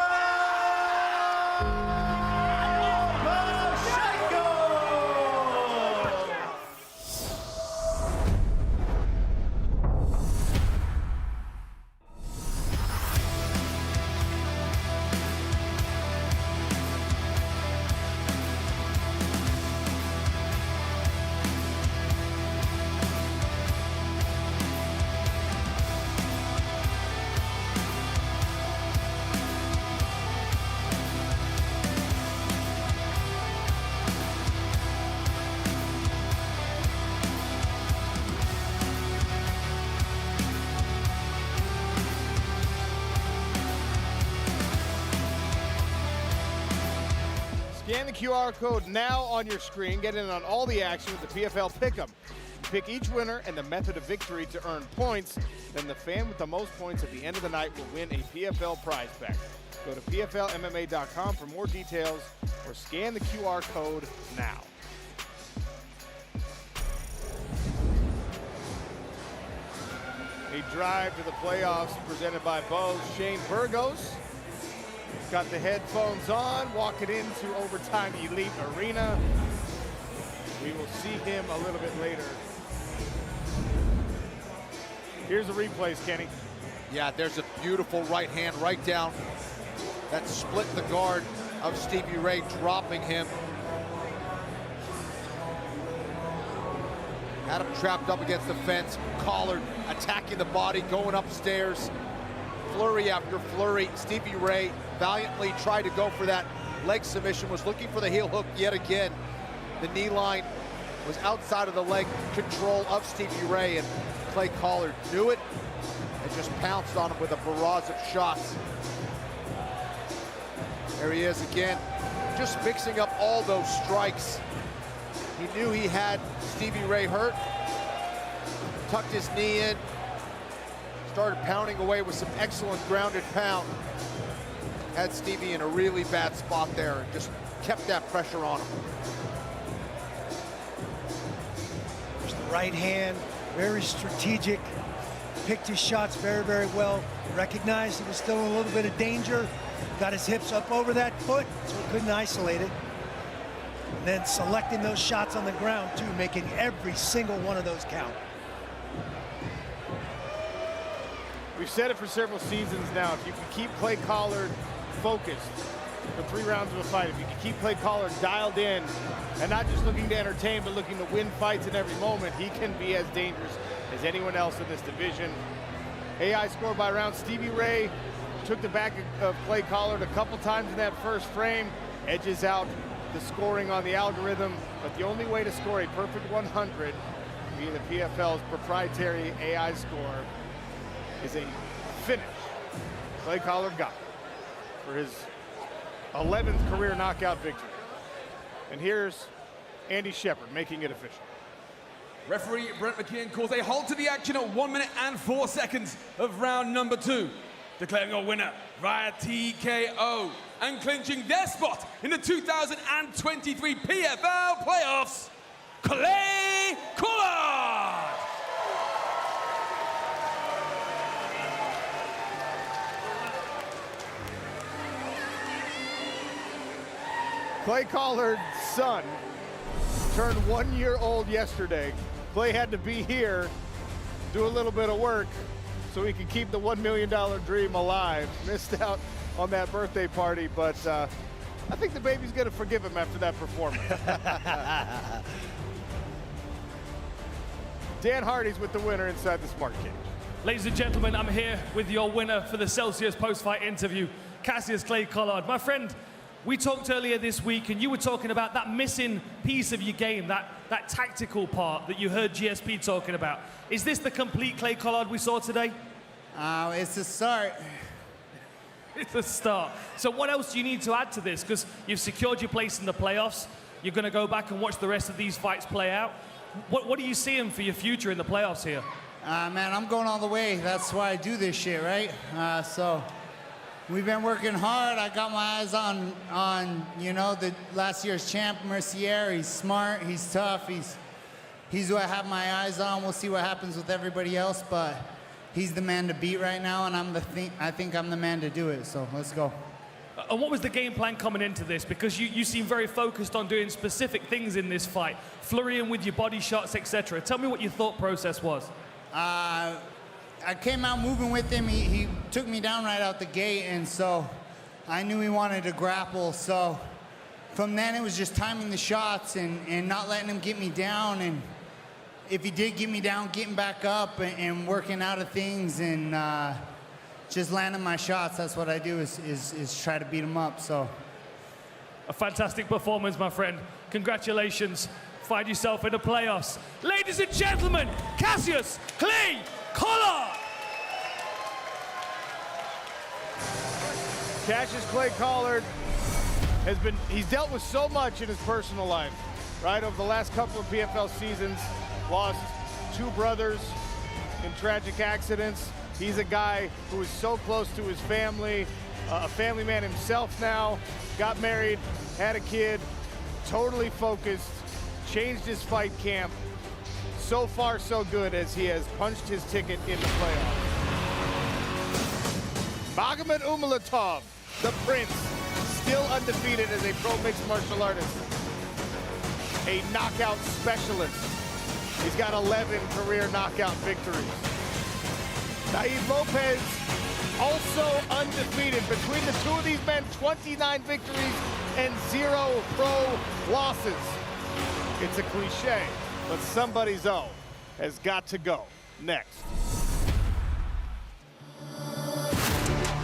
[SPEAKER 2] Scan the QR code now on your screen. Get in on all the action with the PFL Pick'em. Pick each winner and the method of victory to earn points. Then the fan with the most points at the end of the night will win a PFL prize pack. Go to PFLMMA.com for more details or scan the QR code now. A drive to the playoffs presented by Bose. Shane Burgos. Got the headphones on, walking into Overtime Elite Arena. We will see him a little bit later. Here's the replays, Kenny.
[SPEAKER 6] Yeah, there's a beautiful right hand right down. That split the guard of Stevie Ray, dropping him. Had him trapped up against the fence, collared, attacking the body, going upstairs. Flurry after flurry. Stevie Ray valiantly tried to go for that leg submission, was looking for the heel hook yet again. The knee line was outside of the leg control of Stevie Ray, and Clay Collard knew it and just pounced on him with a barrage of shots. There he is again, just mixing up all those strikes. He knew he had Stevie Ray hurt, tucked his knee in, started pounding away with some excellent grounded pound. Had Stevie in a really bad spot there and just kept that pressure on him.
[SPEAKER 8] There's the right hand, very strategic. Picked his shots very, very well. Recognized he was still in a little bit of danger. Got his hips up over that foot, so he couldn't isolate it. And then selecting those shots on the ground too, making every single one of those count.
[SPEAKER 2] We've said it for several seasons now. If you can keep Clay Collard focused for 3 rounds of a fight, if you can keep Clay Collard dialed in and not just looking to entertain, but looking to win fights in every moment, he can be as dangerous as anyone else in this division. AI score by round. Stevie Ray took the back of Clay Collard a couple times in that first frame, edges out the scoring on the algorithm, but the only way to score a perfect 100 via the PFL's proprietary AI score is a finish. Clay Collard got for his 11th career knockout victory. And here's Andy Shepard making it official.
[SPEAKER 5] Referee Brent McKeon calls a halt to the action at 1 minute and 4 seconds of round number 2. Declaring a winner via TKO and clinching their spot in the 2023 PFL playoffs, Clay Collard!
[SPEAKER 2] Clay Collard's son turned 1 year old yesterday. Clay had to be here, do a little bit of work so he could keep the $1 million dream alive. Missed out on that birthday party, but I think the baby's gonna forgive him after that performance. Dan Hardy's with the winner inside the Smart Cage.
[SPEAKER 11] Ladies and gentlemen, I'm here with your winner for the Celsius post-fight interview, Cassius Clay Collard. My friend, we talked earlier this week, and you were talking about that missing piece of your game, that tactical part that you heard GSP talking about. Is this the complete Clay Collard we saw today?
[SPEAKER 7] It's a start.
[SPEAKER 11] It's a start. So what else do you need to add to this? Because you've secured your place in the playoffs. You're going to go back and watch the rest of these fights play out. What are you seeing for your future in the playoffs here?
[SPEAKER 7] Man, I'm going all the way. That's why I do this shit, right? So we've been working hard. I got my eyes on you know, the last year's champ, Mercier. He's smart, he's tough, he's who I have my eyes on. We'll see what happens with everybody else, but he's the man to beat right now, and I think I'm the man to do it, so let's go.
[SPEAKER 11] And what was the game plan coming into this? Because you seem very focused on doing specific things in this fight, flurrying with your body shots, etc. Tell me what your thought process was.
[SPEAKER 7] I came out moving with him. He took me down right out the gate, and so I knew he wanted to grapple. So from then, it was just timing the shots and not letting him get me down. And if he did get me down, getting back up and working out of things and just landing my shots. That's what I do is try to beat him up. So
[SPEAKER 11] a fantastic performance, my friend. Congratulations. Find yourself in the playoffs. Ladies and gentlemen, Cassius Clay Collard.
[SPEAKER 2] Cassius Clay Collard he's dealt with so much in his personal life, right? Over the last couple of PFL seasons, lost 2 brothers in tragic accidents. He's a guy who is so close to his family, a family man himself now, got married, had a kid, totally focused, changed his fight camp. So far, so good as he has punched his ticket in the playoffs. Magomed Umalatov, the Prince, still undefeated as a pro mixed martial artist. A knockout specialist. He's got 11 career knockout victories. Naib Lopez, also undefeated. Between the two of these men, 29 victories and 0 pro losses. It's a cliche, but somebody's own has got to go next.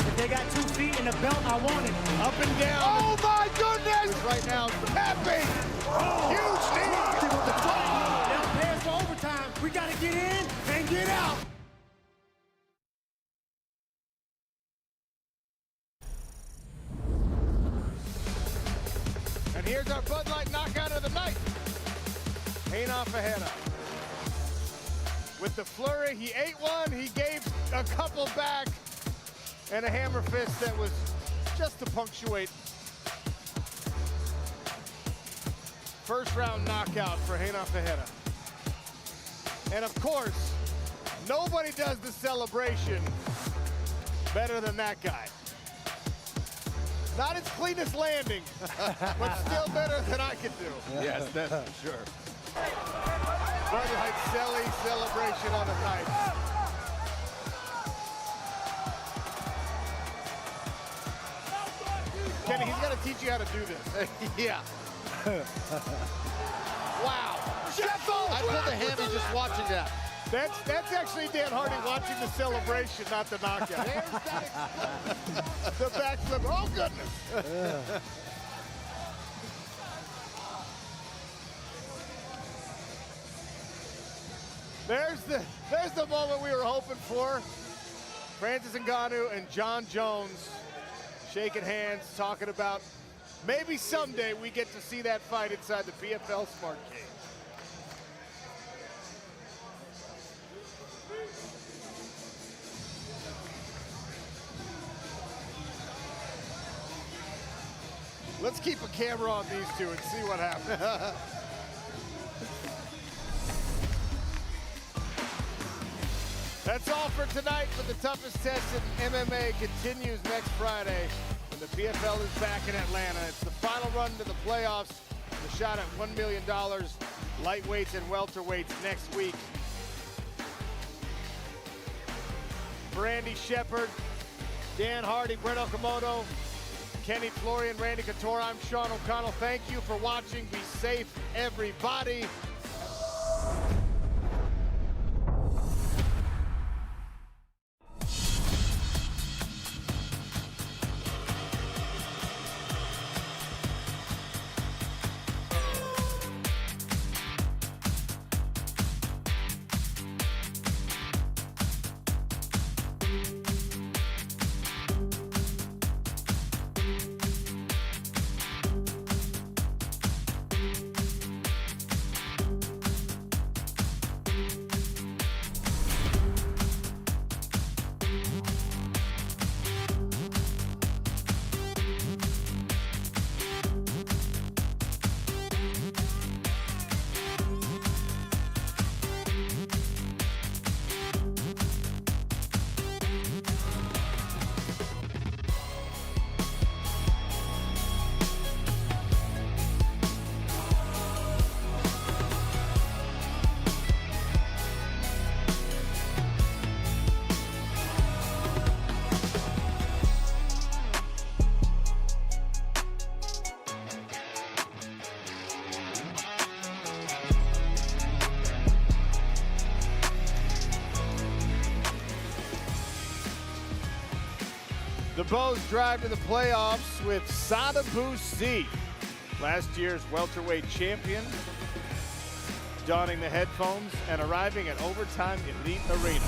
[SPEAKER 8] If they got 2 feet in the belt, I want it.
[SPEAKER 2] Up and down.
[SPEAKER 8] Oh my goodness!
[SPEAKER 2] Right now, tapping. Huge knee.
[SPEAKER 8] They'll pay us for overtime. We got to get in and get out.
[SPEAKER 2] And here's our Bud Light knockout of the night. Reina Fajeda. With the flurry, he ate one, he gave a couple back, and a hammer fist that was just to punctuate. First round knockout for Reina Fajeda. And of course, nobody does the celebration better than that guy. Not his cleanest landing, but still better than I could do. Yes, that's for sure. Bud Light celebration on the night. Kenny, he's got to teach you how to do this. Yeah. Wow. I pulled a hammy just watching that. That's actually Dan Hardy watching the celebration, not the knockout. There's that the backflip. Oh, goodness. There's the moment we were hoping for. Francis Ngannou and John Jones shaking hands, talking about maybe someday we get to see that fight inside the PFL Smart Cage. Let's keep a camera on these two and see what happens. That's all for tonight, but the toughest test in MMA continues next Friday. The PFL is back in Atlanta. It's the final run to the playoffs. The shot at $1 million, lightweights and welterweights next week. For Andy Shepard, Dan Hardy, Brett Okamoto, Kenny Florian, Randy Couture, I'm Sean O'Connell. Thank you for watching. Be safe, everybody. The Bows drive to the playoffs with Sadabu C, last year's welterweight champion, donning the headphones and arriving at Overtime Elite Arena.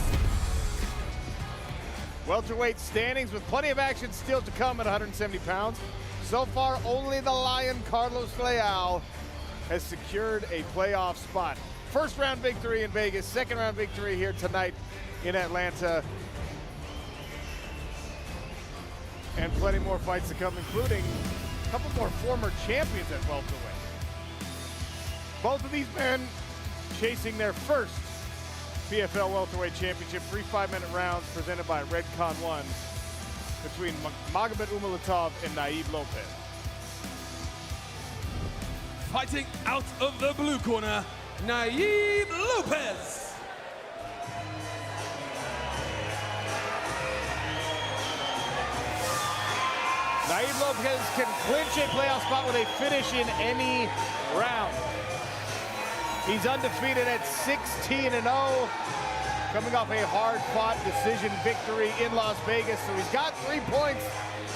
[SPEAKER 2] Welterweight standings with plenty of action still to come at 170 pounds. So far, only the Lion Carlos Leal has secured a playoff spot. First round victory in Vegas, second round victory here tonight in Atlanta. And plenty more fights to come, including a couple more former champions at welterweight. Both of these men chasing their first PFL welterweight championship. 3 5-minute rounds presented by Redcon 1 between Magomed Umalatov and Naib Lopez.
[SPEAKER 5] Fighting out of the blue corner, Naib Lopez.
[SPEAKER 2] Naib Lopez can clinch a playoff spot with a finish in any round. He's undefeated at 16-0, coming off a hard-fought decision victory in Las Vegas. So he's got 3 points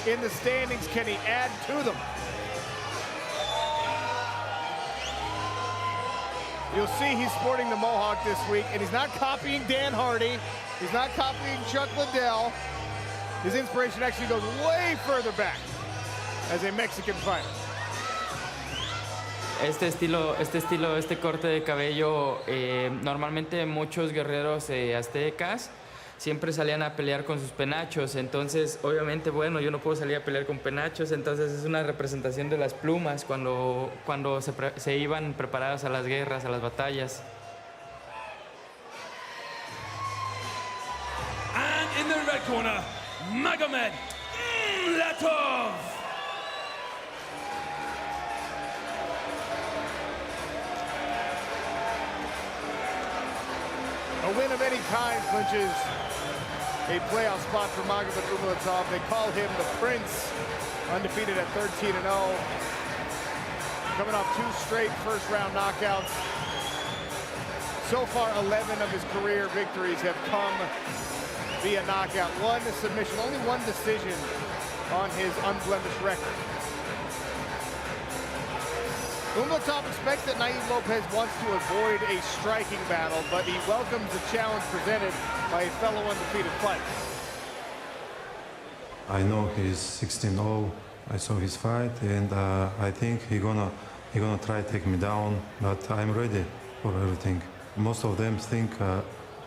[SPEAKER 2] in the standings. Can he add to them? You'll see he's sporting the Mohawk this week, and he's not copying Dan Hardy. He's not copying Chuck Liddell. His inspiration actually goes way further back as a Mexican fighter.
[SPEAKER 27] Este corte de cabello, normalmente muchos guerreros aztecas siempre salían a pelear con sus penachos, entonces obviamente, bueno, yo no puedo salir a pelear con penachos, entonces es una representación de las plumas cuando se iban preparados a las guerras, a las batallas.
[SPEAKER 5] And in the red corner, Magomed Umalatov.
[SPEAKER 2] A win of any kind clinches a playoff spot for Magomed Umalatov. They call him the Prince, undefeated at 13-0. Coming off 2 straight first-round knockouts. So far, 11 of his career victories have come via knockout. 1 submission, only 1 decision on his unblemished record. Umalatov expects that Naib Lopez wants to avoid a striking battle, but he welcomes the challenge presented by a fellow undefeated fighter.
[SPEAKER 3] I know he's 16-0. I saw his fight, and I think he's gonna try to take me down, but I'm ready for everything. Most of them think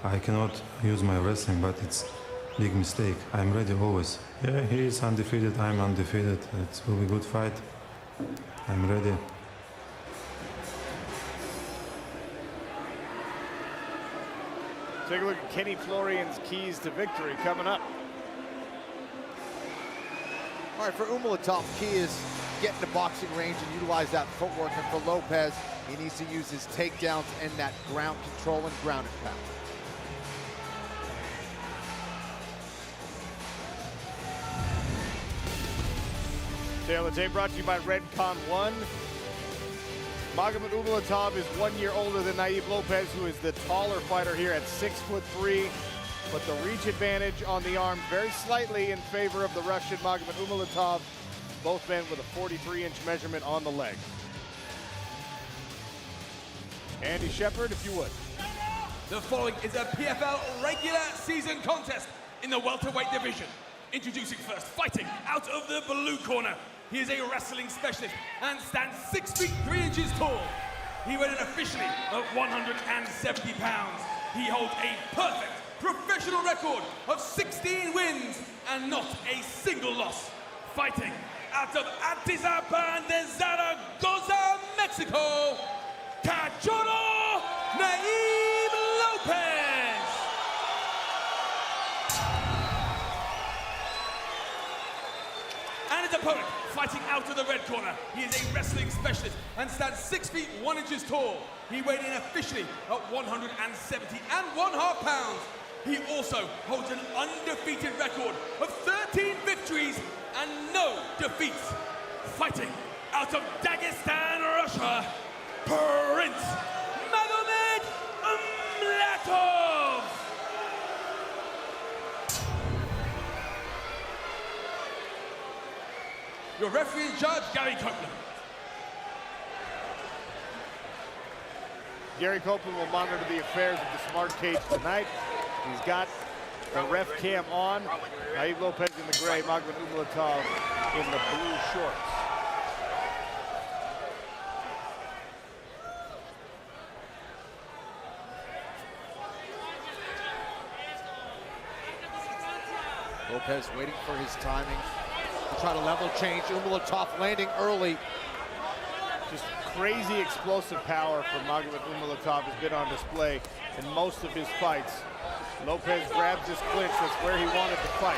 [SPEAKER 3] I cannot use my wrestling, but it's a big mistake. I'm ready always. Yeah, he is undefeated, I'm undefeated. It will be a good fight. I'm ready.
[SPEAKER 2] Take a look at Kenny Florian's keys to victory coming up.
[SPEAKER 6] All right, for Umalatov, key is get into boxing range and utilize that footwork. And for Lopez, he needs to use his takedowns and that ground control and ground and pound.
[SPEAKER 2] Taylor Day brought to you by Redcon 1. Magomed Umalatov is 1 year older than Naib Lopez, who is the taller fighter here at 6'3", but the reach advantage on the arm very slightly in favor of the Russian Magomed Umalatov. Both men with a 43-inch measurement on the leg. Andy Shepard, if you would.
[SPEAKER 5] The following is a PFL regular season contest in the welterweight division. Introducing first, fighting out of the blue corner. He is a wrestling specialist and stands 6 feet 3 inches tall. He weighed in officially at 170 pounds. He holds a perfect professional record of 16 wins and not a single loss. Fighting out of Atizapán de Zaragoza, Mexico, Cachorro Naib Lopez. And his opponent, fighting out of the red corner. He is a wrestling specialist and stands 6 feet 1 inches tall. He weighed in officially at 170.5 pounds. He also holds an undefeated record of 13 victories and no defeats. Fighting out of Dagestan, Russia, Prince Magomed Umalatov. Your referee in charge, Gary Copeland.
[SPEAKER 2] Gary Copeland will monitor the affairs of the Smart Cage tonight. He's got the ref cam on. Naib Lopez in the gray, Magomed Umalatov in the blue shorts.
[SPEAKER 6] Lopez waiting for his timing to try to level change. Umalatov landing early.
[SPEAKER 2] Just crazy explosive power from Magomed Umalatov has been on display in most of his fights. Lopez grabs his clinch, that's where he wanted to fight.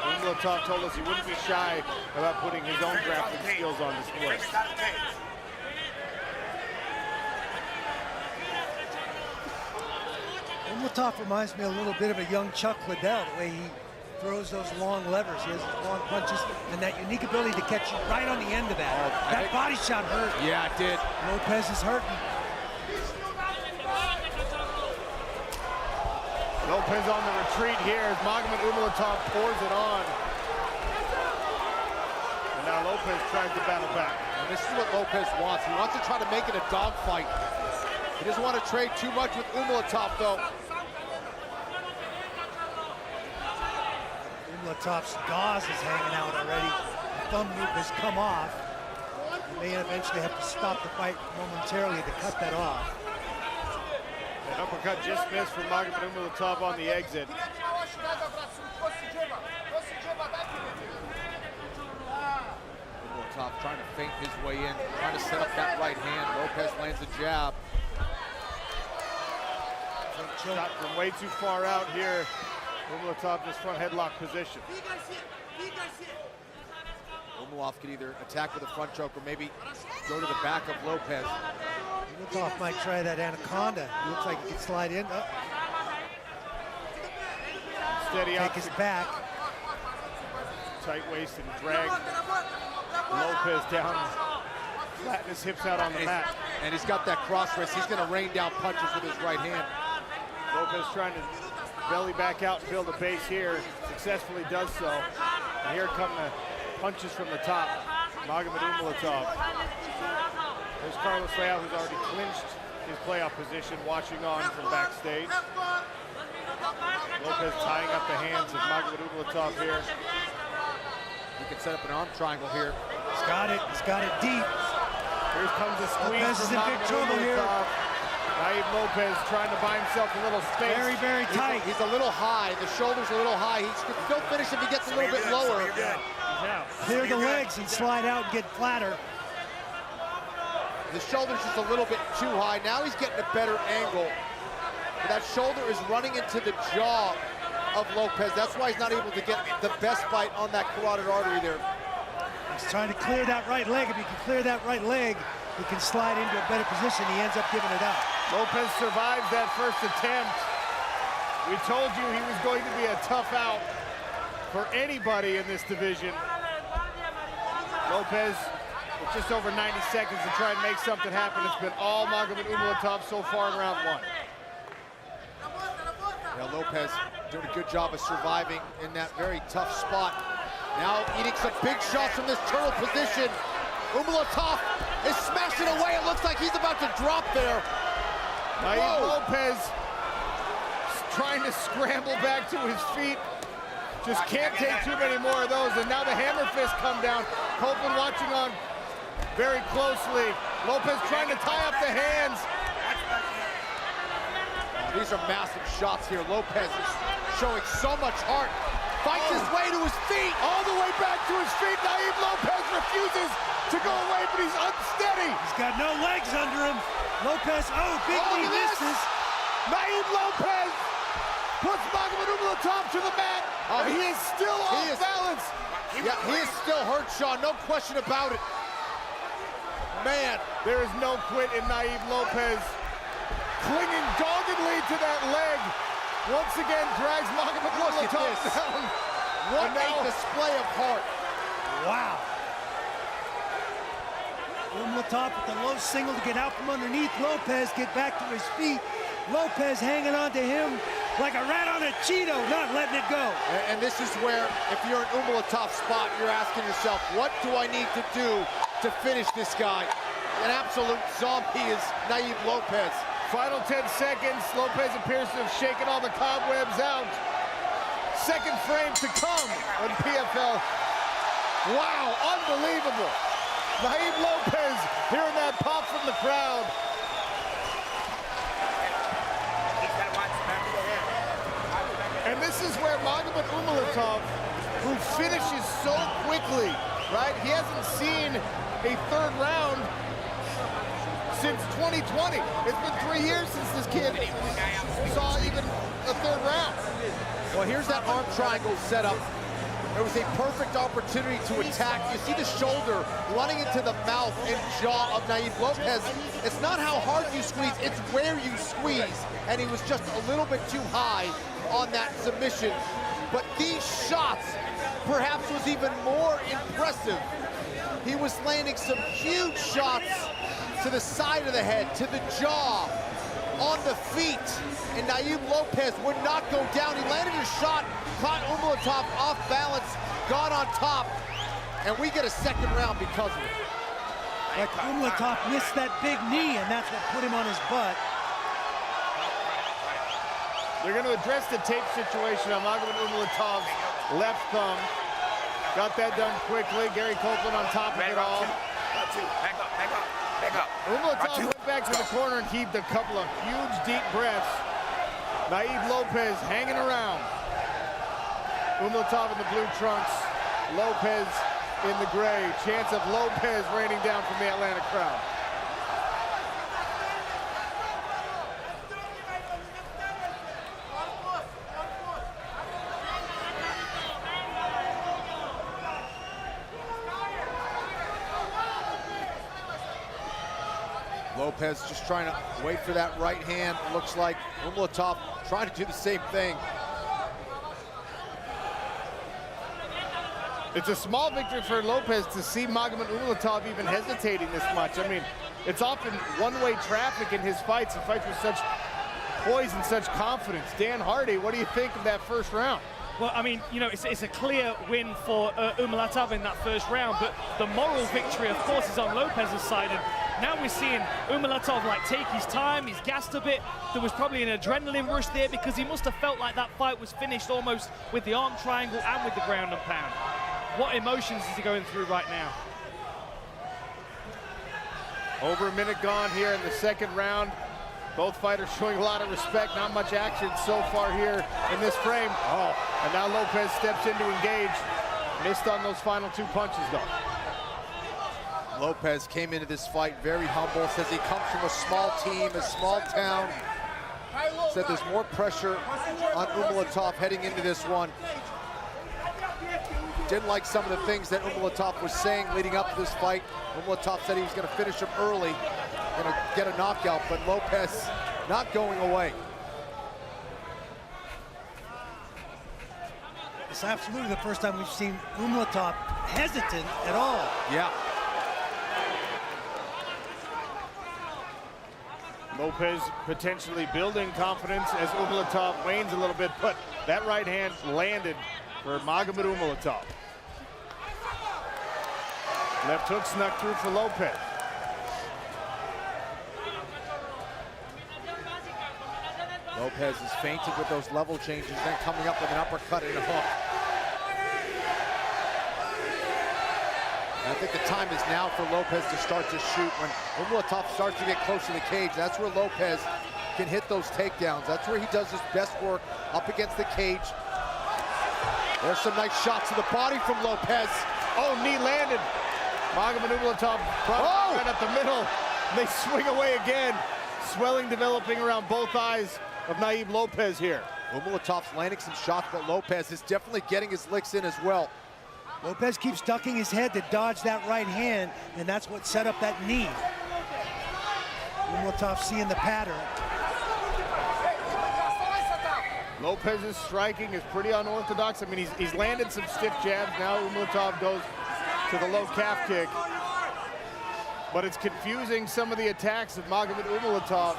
[SPEAKER 2] Umalatov told us he wouldn't be shy about putting his own grappling skills on display.
[SPEAKER 8] Umalatov reminds me a little bit of a young Chuck Liddell, the way he throws those long levers. He has long punches and that unique ability to catch you right on the end of that. That body shot hurt.
[SPEAKER 6] Yeah, it did.
[SPEAKER 8] Lopez is hurting.
[SPEAKER 2] Lopez on the retreat here as Magomed Umalatov pours it on. And now Lopez tries to battle back.
[SPEAKER 6] And this is what Lopez wants. He wants to try to make it a dogfight. He doesn't want to trade too much with Umalatov, though.
[SPEAKER 8] Umalatov's gauze is hanging out already. The thumb loop has come off. He may eventually have to stop the fight momentarily to cut that off.
[SPEAKER 2] An uppercut just missed from Magomed Umalatov on the exit.
[SPEAKER 6] Umalatov trying to feint his way in, trying to set up that right hand. Lopez lands a jab.
[SPEAKER 2] Shot from way too far out here. Umalatov just front headlock position.
[SPEAKER 6] Umalatov can either attack with a front choke or maybe go to the back of Lopez.
[SPEAKER 8] Umalatov might try that anaconda. He looks like he can slide in.
[SPEAKER 2] Steady
[SPEAKER 8] take his back.
[SPEAKER 2] Tight waist and drag Lopez down. Flatten his hips out on the mat.
[SPEAKER 6] And he's got that cross wrist. He's going to rain down punches with his right hand.
[SPEAKER 2] Lopez trying to belly back out and build a base here. Successfully does so. And here come the punches from the top. Magomed Umalatov. There's Carlos Real, who's already clinched his playoff position, watching on from backstage. Lopez tying up the hands of Magomed Umalatov here.
[SPEAKER 6] He can set up an arm triangle here.
[SPEAKER 8] He's got it. He's got it deep.
[SPEAKER 2] Here comes the squeeze.
[SPEAKER 8] Lopez is in big trouble here.
[SPEAKER 2] Naib Lopez trying to buy himself a little space.
[SPEAKER 8] Very, very tight.
[SPEAKER 6] He's a little high. The shoulder's a little high. He can still finish if he gets a little bit lower.
[SPEAKER 8] Clear the legs and slide out and get flatter.
[SPEAKER 6] The shoulder's just a little bit too high. Now he's getting a better angle. But that shoulder is running into the jaw of Lopez. That's why he's not able to get the best bite on that carotid artery there.
[SPEAKER 8] He's trying to clear that right leg. If he can clear that right leg, he can slide into a better position. He ends up giving it up.
[SPEAKER 2] Lopez survives that first attempt. We told you he was going to be a tough out for anybody in this division. Lopez with just over 90 seconds to try and make something happen. It's been all Magomed Umalatov so far in round one.
[SPEAKER 6] Yeah, Lopez doing a good job of surviving in that very tough spot. Now eating some big shots from this turtle position. Umalatov is smashing away. It looks like he's about to drop there.
[SPEAKER 2] Naib Lopez trying to scramble back to his feet. Just can't take too many more of those. And now the hammer fist come down. Copeland watching on very closely. Lopez trying to tie up the hands.
[SPEAKER 6] These are massive shots here. Lopez is showing so much heart. Fights his way to his feet.
[SPEAKER 2] All the way back to his feet. Naib Lopez refuses to go away, but he's unsteady.
[SPEAKER 8] He's got no legs under him. Lopez, big knee misses.
[SPEAKER 2] Naib Lopez puts Magomed Umalatov to the mat. He is still off balance.
[SPEAKER 6] Yeah, he is still hurt, Sean. No question about it. Man,
[SPEAKER 2] there is no quit in Naib Lopez. Clinging doggedly to that leg. Once again, drags Magomed Umalatov down.
[SPEAKER 6] What a display of heart.
[SPEAKER 8] Wow. Umalatov with the low single to get out from underneath Lopez, get back to his feet. Lopez hanging on to him like a rat on a Cheeto, not letting it go.
[SPEAKER 6] And this is where, if you're in Umalatov's spot, you're asking yourself, what do I need to do to finish this guy? An absolute zombie is Naib Lopez.
[SPEAKER 2] Final 10 seconds. Lopez appears to have shaken all the cobwebs out. Second frame to come on PFL. Wow, unbelievable. Naib Lopez hearing that pop from the crowd. And this is where Magomed Umalatov, who finishes so quickly, right? He hasn't seen a third round since 2020. It's been 3 years since this kid saw even a third round.
[SPEAKER 6] Well, here's that arm triangle set up. There was a perfect opportunity to attack. You see the shoulder running into the mouth and jaw of Naib Lopez. It's not how hard you squeeze, it's where you squeeze. And he was just a little bit too high on that submission. But these shots perhaps was even more impressive. He was landing some huge shots to the side of the head, to the jaw, on the feet, and Naib Lopez would not go down. He landed a shot, caught Umalatov off balance, got on top, and we get a second round because of it.
[SPEAKER 8] Like Umalatov missed that big knee, and that's what put him on his butt.
[SPEAKER 2] They're going to address the tape situation on Magomed Umalatov's left thumb. Got that done quickly. Gary Copeland on top of it all.
[SPEAKER 9] Back up, back up, back up.
[SPEAKER 2] Umalatov went back to the corner and heaved a couple of huge, deep breaths. Naib Lopez hanging around. Umalatov in the blue trunks. Lopez in the gray. Chance of Lopez raining down from the Atlanta crowd.
[SPEAKER 6] Lopez just trying to wait for that right hand. Looks like Umalatov trying to do the same thing.
[SPEAKER 2] It's a small victory for Lopez to see Magomed Umalatov even hesitating this much. I mean, it's often one-way traffic in his fights. He fights with such poise and such confidence. Dan Hardy, what do you think of that first round?
[SPEAKER 11] Well, I mean, you know, it's a clear win for Umalatov in that first round, but the moral victory, of course, is on Lopez's side. And now we're seeing Umalatov take his time. He's gassed a bit. There was probably an adrenaline rush there because he must have felt like that fight was finished almost with the arm triangle and with the ground and pound. What emotions is he going through right now?
[SPEAKER 2] Over a minute gone here in the second round. Both fighters showing a lot of respect. Not much action so far here in this frame. Oh, and now Lopez steps in to engage. Missed on those final two punches, though.
[SPEAKER 6] Lopez came into this fight very humble, says he comes from a small team, a small town. said there's more pressure on Umalatov heading into this one. Didn't like some of the things that Umalatov was saying leading up to this fight. Umalatov said he was going to finish him early, going to get a knockout, but Lopez not going away.
[SPEAKER 8] It's absolutely the first time we've seen Umalatov hesitant at all.
[SPEAKER 6] Yeah.
[SPEAKER 2] Lopez potentially building confidence as Umalatov wanes a little bit, but that right hand landed for Magomed Umalatov. Left hook snuck through for Lopez.
[SPEAKER 6] Lopez is feinted with those level changes, then coming up with an uppercut and a hook. And I think the time is now for Lopez to start to shoot. When Umalatov starts to get close to the cage, that's where Lopez can hit those takedowns. That's where he does his best work, up against the cage. There's some nice shots to the body from Lopez.
[SPEAKER 2] Oh, knee landed. Magomed Umalatov brought it right up the middle. They swing away again. Swelling developing around both eyes of Naib Lopez here.
[SPEAKER 6] Umalatov's landing some shots, but Lopez is definitely getting his licks in as well.
[SPEAKER 8] Lopez keeps ducking his head to dodge that right hand, and that's what set up that knee. Umalatov seeing the pattern.
[SPEAKER 2] Lopez's striking is pretty unorthodox. I mean, he's landed some stiff jabs. Now Umalatov goes to the low calf kick. But it's confusing some of the attacks of Magomed Umalatov.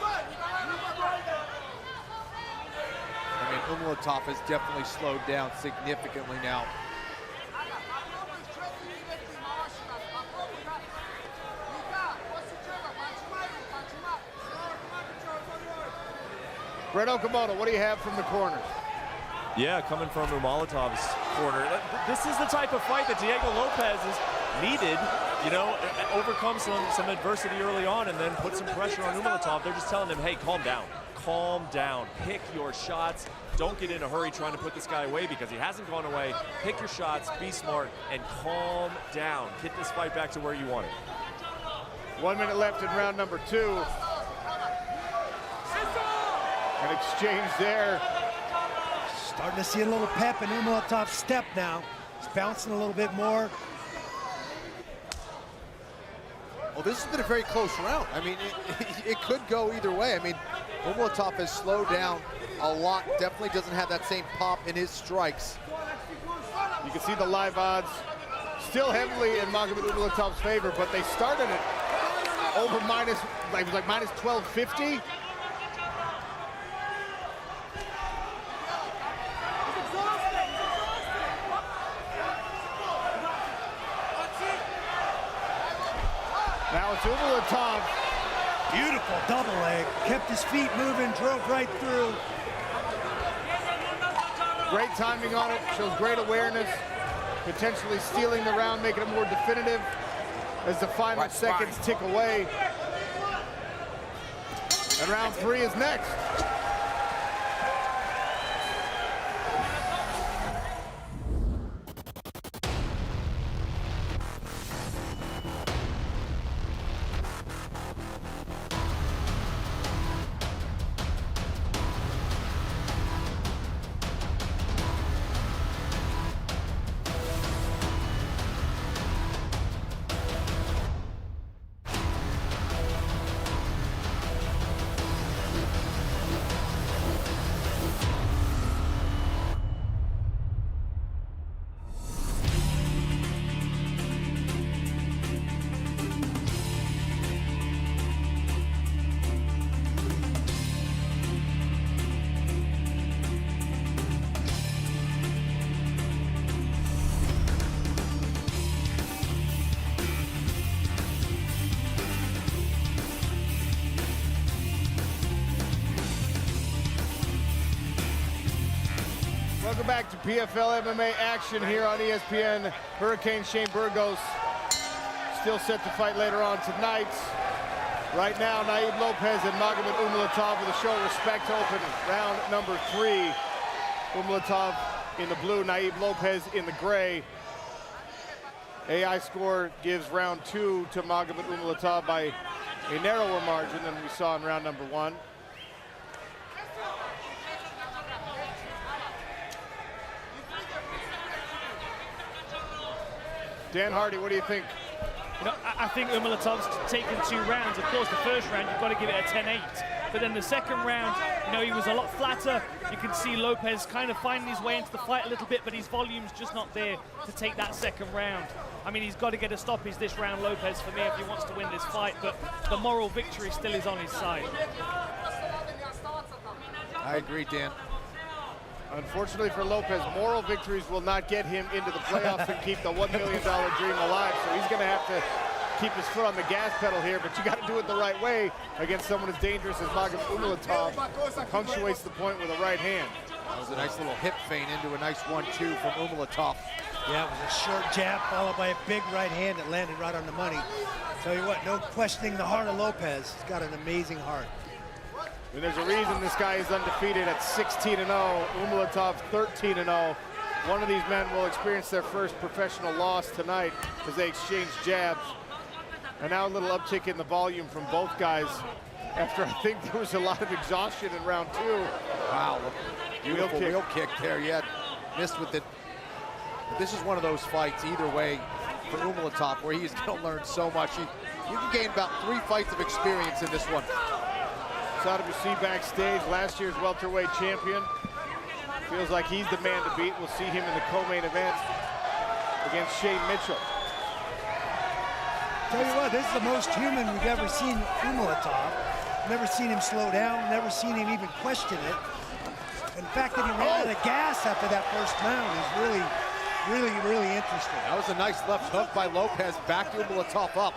[SPEAKER 6] I mean, Umalatov has definitely slowed down significantly now.
[SPEAKER 2] Brett Okamoto, what do you have from the corners?
[SPEAKER 1] Yeah, coming from Umalatov's corner. This is the type of fight that Diego Lopez is needed, you know, overcome some adversity early on and then put some pressure on Umalatov. They're just telling him, hey, calm down. Calm down. Pick your shots. Don't get in a hurry trying to put this guy away because he hasn't gone away. Pick your shots, be smart, and calm down. Get this fight back to where you want it.
[SPEAKER 2] 1 minute left in round number 2. An exchange there.
[SPEAKER 8] Starting to see a little pep in Umalatov's step now. He's bouncing a little bit more.
[SPEAKER 6] Well, this has been a very close round. I mean, it could go either way. I mean, Umalatov has slowed down a lot. Definitely doesn't have that same pop in his strikes.
[SPEAKER 2] You can see the live odds still heavily in Magomed Umalatov's favor, but they started it over minus 1250. Now it's Umalatov.
[SPEAKER 8] Beautiful double leg. Kept his feet moving, drove right through.
[SPEAKER 2] Great timing on it, shows great awareness. Potentially stealing the round, making it more definitive as the final seconds tick away. And round 3 is next. Welcome back to PFL MMA action here on ESPN. Hurricane Shane Burgos still set to fight later on tonight. Right now, Naib Lopez and Magomed Umalatov with a show of respect to open round number 3. Umalatov in the blue, Naib Lopez in the gray. AI score gives round 2 to Magomed Umalatov by a narrower margin than we saw in round number 1. Dan Hardy, what do you think?
[SPEAKER 11] You know, I think Umalatov's taken 2 rounds. Of course, the first round, you've got to give it a 10-8. But then the second round, you know, he was a lot flatter. You can see Lopez kind of finding his way into the fight a little bit, but his volume's just not there to take that second round. I mean, he's got to get a stoppage this round, Lopez, for me, if he wants to win this fight. But the moral victory still is on his side.
[SPEAKER 6] I agree, Dan.
[SPEAKER 2] Unfortunately for Lopez, moral victories will not get him into the playoffs and keep the $1 million dream alive. So he's going to have to keep his foot on the gas pedal here, but you got to do it the right way against someone as dangerous as Magomed Umalatov. Punctuates the point with a right hand.
[SPEAKER 6] That was a nice little hip feint into a nice 1-2 from Umalatov.
[SPEAKER 8] Yeah, it was a short jab followed by a big right hand that landed right on the money. Tell you what, no questioning the heart of Lopez. He's got an amazing heart.
[SPEAKER 2] And there's a reason this guy is undefeated at 16-0. Umalatov 13-0. One of these men will experience their first professional loss tonight as they exchange jabs. And now a little uptick in the volume from both guys after I think there was a lot of exhaustion in round 2.
[SPEAKER 6] Wow, beautiful wheel kick there. Yeah, missed with it. This is one of those fights either way for Umalatov where he's going to learn so much. You can gain about 3 fights of experience in this one.
[SPEAKER 2] Zawada we see backstage, last year's welterweight champion. Feels like he's the man to beat. We'll see him in the co-main event against Shane Mitchell.
[SPEAKER 8] Tell you what, this is the most human we've ever seen Umalatov. Never seen him slow down, never seen him even question it. In fact, that he ran out of gas after that first round is really interesting.
[SPEAKER 6] That was a nice left hook by Lopez, back to Umalatov up.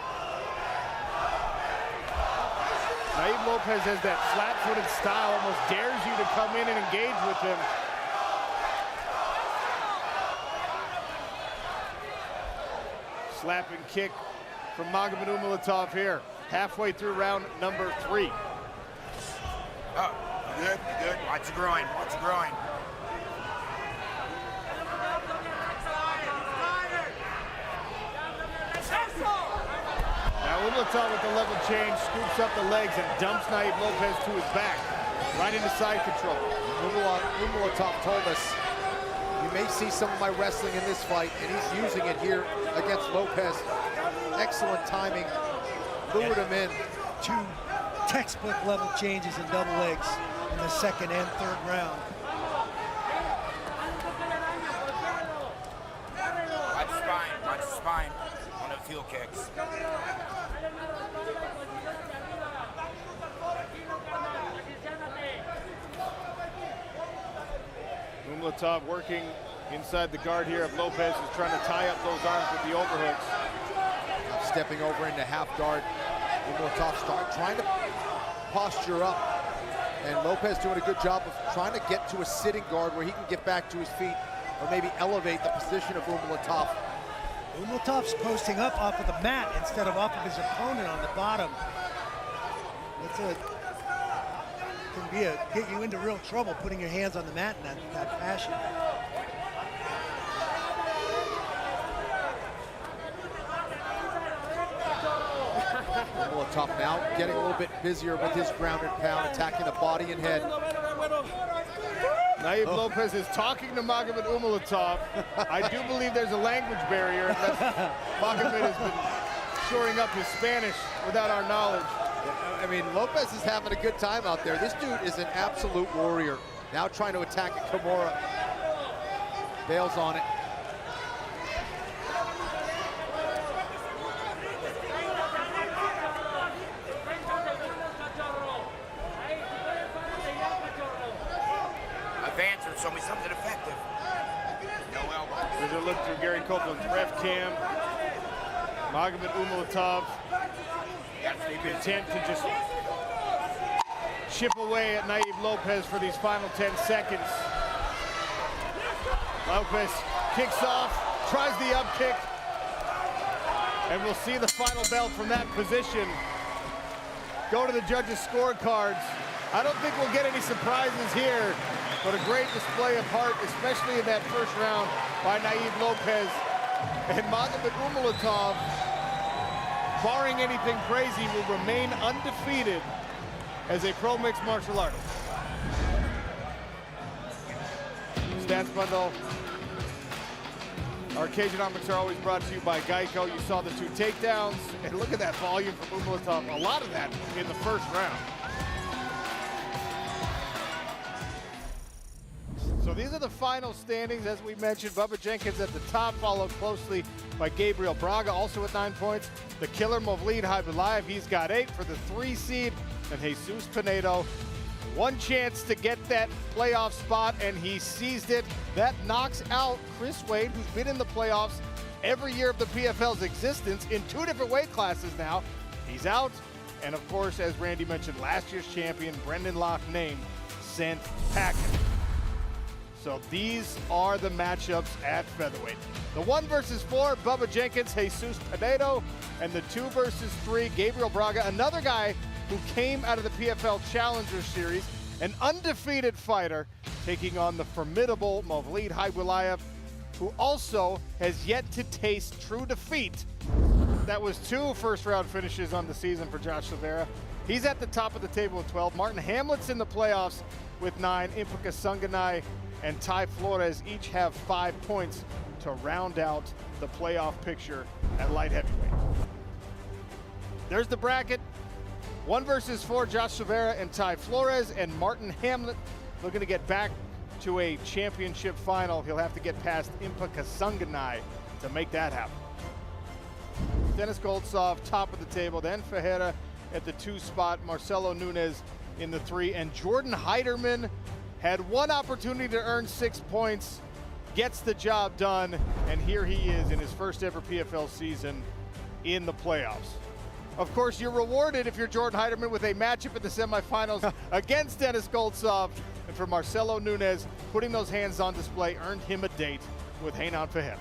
[SPEAKER 2] Naib Lopez has that flat-footed style, almost dares you to come in and engage with him. Slap and kick from Magomed Umalatov here, halfway through round number 3.
[SPEAKER 4] Oh, good. Watch your groin, watch your groin.
[SPEAKER 2] Now Umalatov with the level change, scoops up the legs and dumps Naib Lopez to his back, right into side control.
[SPEAKER 6] Umalatov told us, you may see some of my wrestling in this fight, and he's using it here against Lopez. Excellent timing, lured him in.
[SPEAKER 8] 2 textbook level changes in double legs in the second and third round.
[SPEAKER 4] Watch the spine on the field kicks.
[SPEAKER 2] Umalatov working inside the guard here of Lopez, is trying to tie up those arms with the overhooks.
[SPEAKER 6] Stepping over into half guard. Umalatov trying to posture up. And Lopez doing a good job of trying to get to a sitting guard where he can get back to his feet or maybe elevate the position of Umalatov.
[SPEAKER 8] Umalatov's posting up off of the mat instead of off of his opponent on the bottom. Get you into real trouble putting your hands on the mat in that fashion.
[SPEAKER 6] Umalatov now getting a little bit busier with his ground and pound, attacking the body and head.
[SPEAKER 2] Naib Lopez is talking to Magomed Umalatov. I do believe there's a language barrier unless Magomed has been shoring up his Spanish without our knowledge.
[SPEAKER 6] I mean, Lopez is having a good time out there. This dude is an absolute warrior. Now trying to attack Kimura. Bails on it.
[SPEAKER 4] Advance and show me something effective. No elbow.
[SPEAKER 2] There's a look through Gary Copeland's ref cam. Magomed Umalatov content to just chip away at Naib Lopez for these final 10 seconds. Lopez kicks off, tries the up kick, and we'll see the final bell from that position. Go to the judges' scorecards. I don't think we'll get any surprises here, but a great display of heart, especially in that first round by Naib Lopez. And Magomed Umalatov, barring anything crazy, will remain undefeated as a pro mixed martial artist. Stats bundle. Our Cageonomics are always brought to you by Geico. You saw the 2 takedowns, and look at that volume from Umalatov. A lot of that in the first round. So these are the final standings. As we mentioned, Bubba Jenkins at the top, followed closely by Gabriel Braga, also with 9 points. The killer Movlid Haibulaev, he's got 8 for the 3 seed. And Jesus Pinedo, one chance to get that playoff spot, and he seized it. That knocks out Chris Wade, who's been in the playoffs every year of the PFL's existence in 2 different weight classes now. He's out. And of course, as Randy mentioned, last year's champion, Brendan Locke, named sent packing. So these are the matchups at featherweight. The 1 versus 4, Bubba Jenkins, Jesus Pinedo, and the 2 versus 3, Gabriel Braga, another guy who came out of the PFL Challenger Series, an undefeated fighter, taking on the formidable Movlid Haibulaev, who also has yet to taste true defeat. That was 2 first-round finishes on the season for Josh Silveira. He's at the top of the table with 12. Martin Hamlet's in the playoffs with 9. Impaka Sanganai and Ty Flores each have 5 points to round out the playoff picture at light heavyweight. There's the bracket. 1 versus 4, Josh Silveira and Ty Flores, and Martin Hamlet looking to get back to a championship final. He'll have to get past Impaka Sanganai to make that happen. Dennis Goltsov, top of the table, then Ferreira at the 2 spot, Marcelo Nunes in the 3, and Jordan Heiderman had 1 opportunity to earn 6 points, gets the job done, and here he is in his first ever PFL season in the playoffs. Of course, you're rewarded if you're Jordan Heiderman with a matchup in the semifinals against Dennis Goltsov. And for Marcelo Nunes, putting those hands on display earned him a date with Renan Ferreira.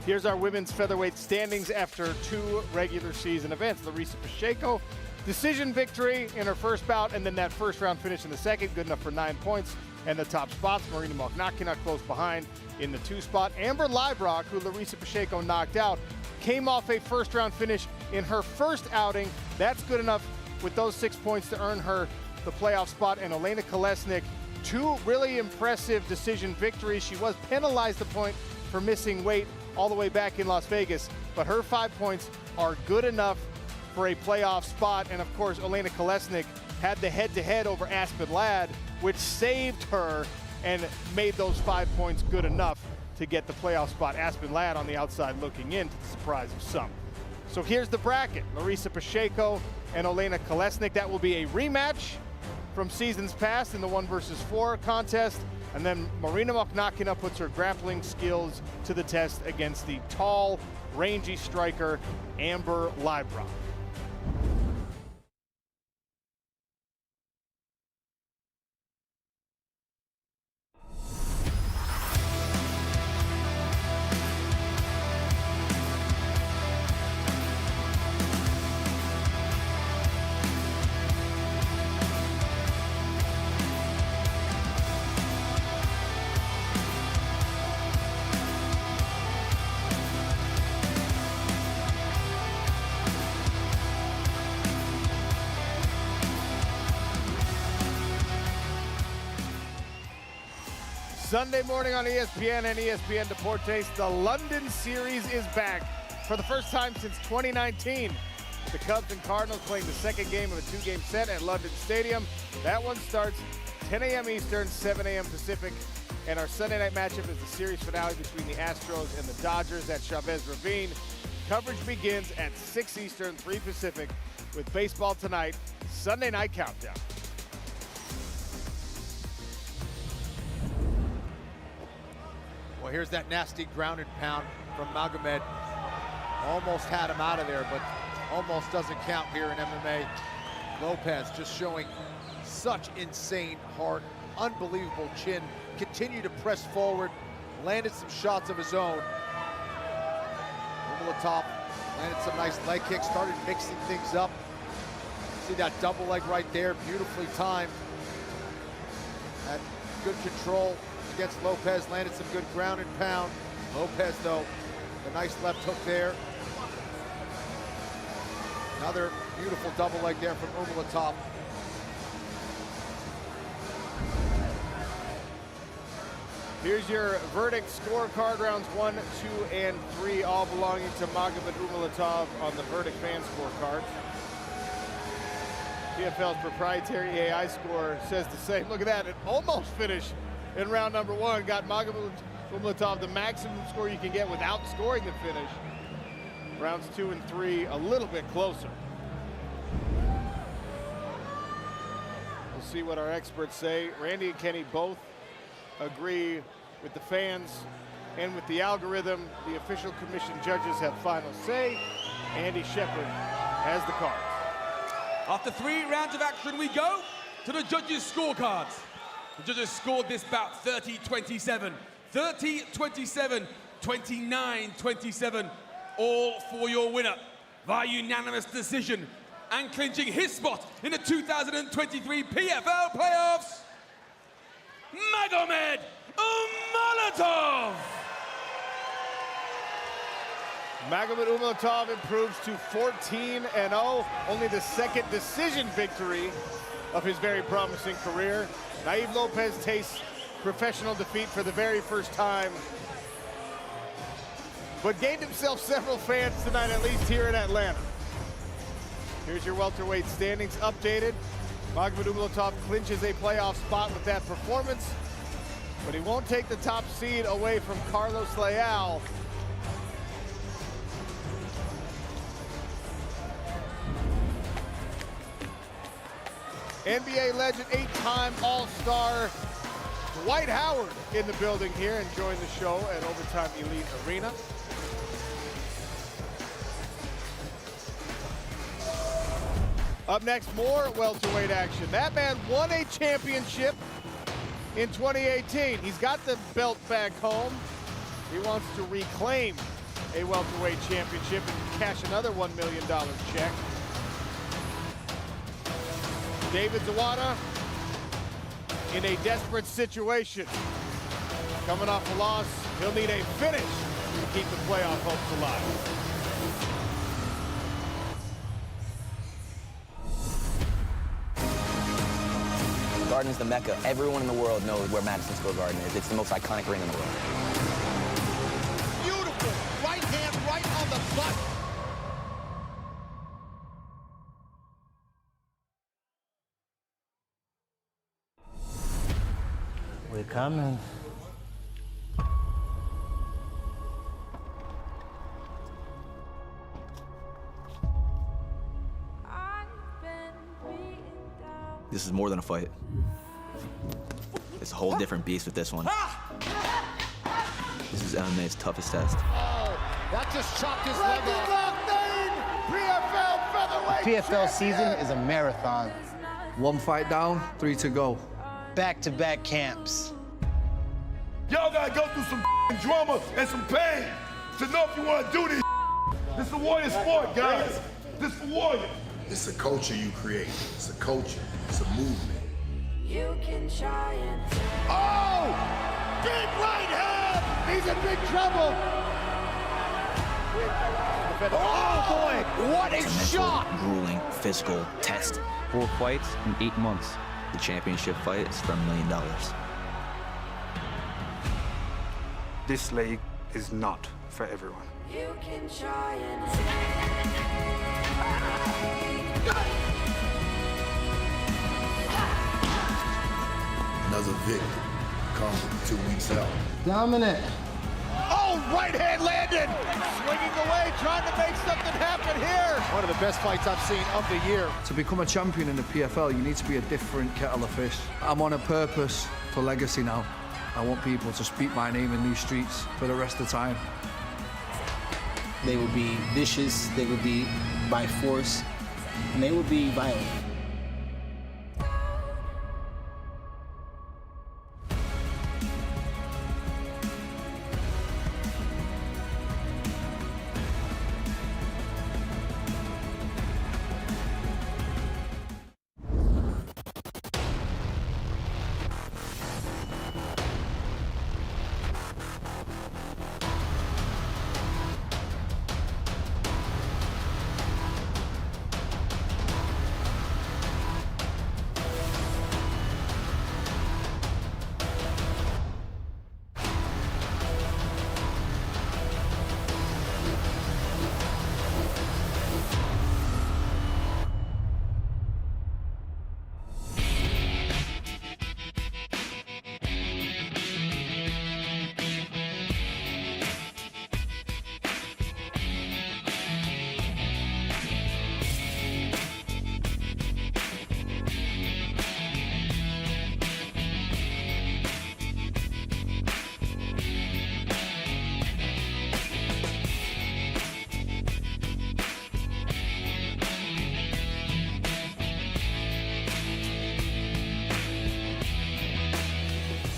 [SPEAKER 2] Here's our women's featherweight standings after 2 regular season events. Larissa Pacheco, decision victory in her first bout, and then that first round finish in the second, good enough for 9 points. And the top spots, Marina Mokhnakina close behind in the 2 spot. Amber Leibrock, who Larissa Pacheco knocked out, came off a first round finish in her first outing. That's good enough with those 6 points to earn her the playoff spot. And Elena Kolesnik, 2 really impressive decision victories. She was penalized a point for missing weight all the way back in Las Vegas, but her 5 points are good enough for a playoff spot. And of course, Elena Kolesnik had the head-to-head over Aspen Ladd, which saved her and made those 5 points good enough to get the playoff spot. Aspen Ladd on the outside looking in, to the surprise of some. So here's the bracket. Larissa Pacheco and Elena Kolesnik. That will be a rematch from seasons past in the 1 versus 4 contest. And then Marina Mokhnakina puts her grappling skills to the test against the tall, rangy striker, Amber Leibrock. Sunday morning on ESPN and ESPN Deportes, the London series is back for the first time since 2019. The Cubs and Cardinals playing the second game of a 2-game set at London Stadium. That one starts 10 a.m. Eastern, 7 a.m. Pacific. And our Sunday night matchup is the series finale between the Astros and the Dodgers at Chavez Ravine. Coverage begins at 6 Eastern, 3 Pacific with baseball tonight, Sunday night countdown.
[SPEAKER 6] Well, here's that nasty grounded pound from Magomed. Almost had him out of there, but almost doesn't count here in MMA. Lopez just showing such insane heart, unbelievable chin. Continued to press forward, landed some shots of his own. Umalatov landed some nice leg kicks, started mixing things up. See that double leg right there, beautifully timed. Had good control against Lopez, landed some good ground and pound. Lopez, though, the nice left hook there. Another beautiful double leg there from Umalatov.
[SPEAKER 2] Here's your verdict scorecard, rounds 1, 2, and 3, all belonging to Magomed Umalatov on the verdict fan scorecard. PFL's proprietary AI score says the same. Look at that, it almost finished in round number 1. Got Magomed Umalatov the maximum score you can get without scoring the finish. Rounds 2 and 3 a little bit closer. We'll see what our experts say. Randy and Kenny both agree with the fans and with the algorithm. The official commission judges have final say. Andy Shepard has the cards.
[SPEAKER 5] After 3 rounds of action, we go to the judges' scorecards. The judges scored this bout 30-27, 30-27, 29-27, all for your winner via unanimous decision and clinching his spot in the 2023 PFL playoffs, Magomed Umalatov.
[SPEAKER 2] Magomed Umalatov improves to 14-0, only the second decision victory of his very promising career. Naive Lopez tastes professional defeat for the very first time, but gained himself several fans tonight, at least here in Atlanta. Here's your welterweight standings updated. Magomed Umalatov clinches a playoff spot with that performance, but he won't take the top seed away from Carlos Leal. NBA legend, 8-time All-Star Dwight Howard in the building here, enjoying the show at Overtime Elite Arena. Up next, more welterweight action. That man won a championship in 2018. He's got the belt back home. He wants to reclaim a welterweight championship and cash another $1 million check. David Zawada in a desperate situation. Coming off a loss, he'll need a finish to keep the playoff hopes alive.
[SPEAKER 10] Garden is the Mecca. Everyone in the world knows where Madison Square Garden is. It's the most iconic ring in the world.
[SPEAKER 2] Beautiful right hand right on the button.
[SPEAKER 10] We're coming.
[SPEAKER 13] This is more than a fight. It's a whole different beast with this one. This is MMA's toughest test.
[SPEAKER 2] Oh, that just chopped his leg off. PFL featherweight
[SPEAKER 14] PFL season is a marathon.
[SPEAKER 22] 1 fight down, 3 to go.
[SPEAKER 14] Back-to-back camps.
[SPEAKER 15] Y'all gotta go through some drama and some pain to know if you wanna do this. This is a warrior sport, guys. This is for warriors.
[SPEAKER 4] It's a culture you create. It's a culture. It's a movement.
[SPEAKER 9] You can try and
[SPEAKER 2] Oh! Big right hand! He's in big trouble! Oh boy! What a shot!
[SPEAKER 13] Grueling, physical test.
[SPEAKER 16] 4 fights in 8 months.
[SPEAKER 13] The championship fight is for $1 million.
[SPEAKER 17] This league is not for everyone.
[SPEAKER 9] you can try and
[SPEAKER 4] Another victory comes 2 weeks out.
[SPEAKER 14] Dominant.
[SPEAKER 2] Oh, right hand landed! Swinging away, trying to make something happen here. One of the best fights I've seen of the year.
[SPEAKER 22] To become a champion in the PFL, you need to be a different kettle of fish. I'm on a purpose for legacy now. I want people to speak my name in these streets for the rest of the time.
[SPEAKER 24] They will be vicious, they will be by force, and they will be violent.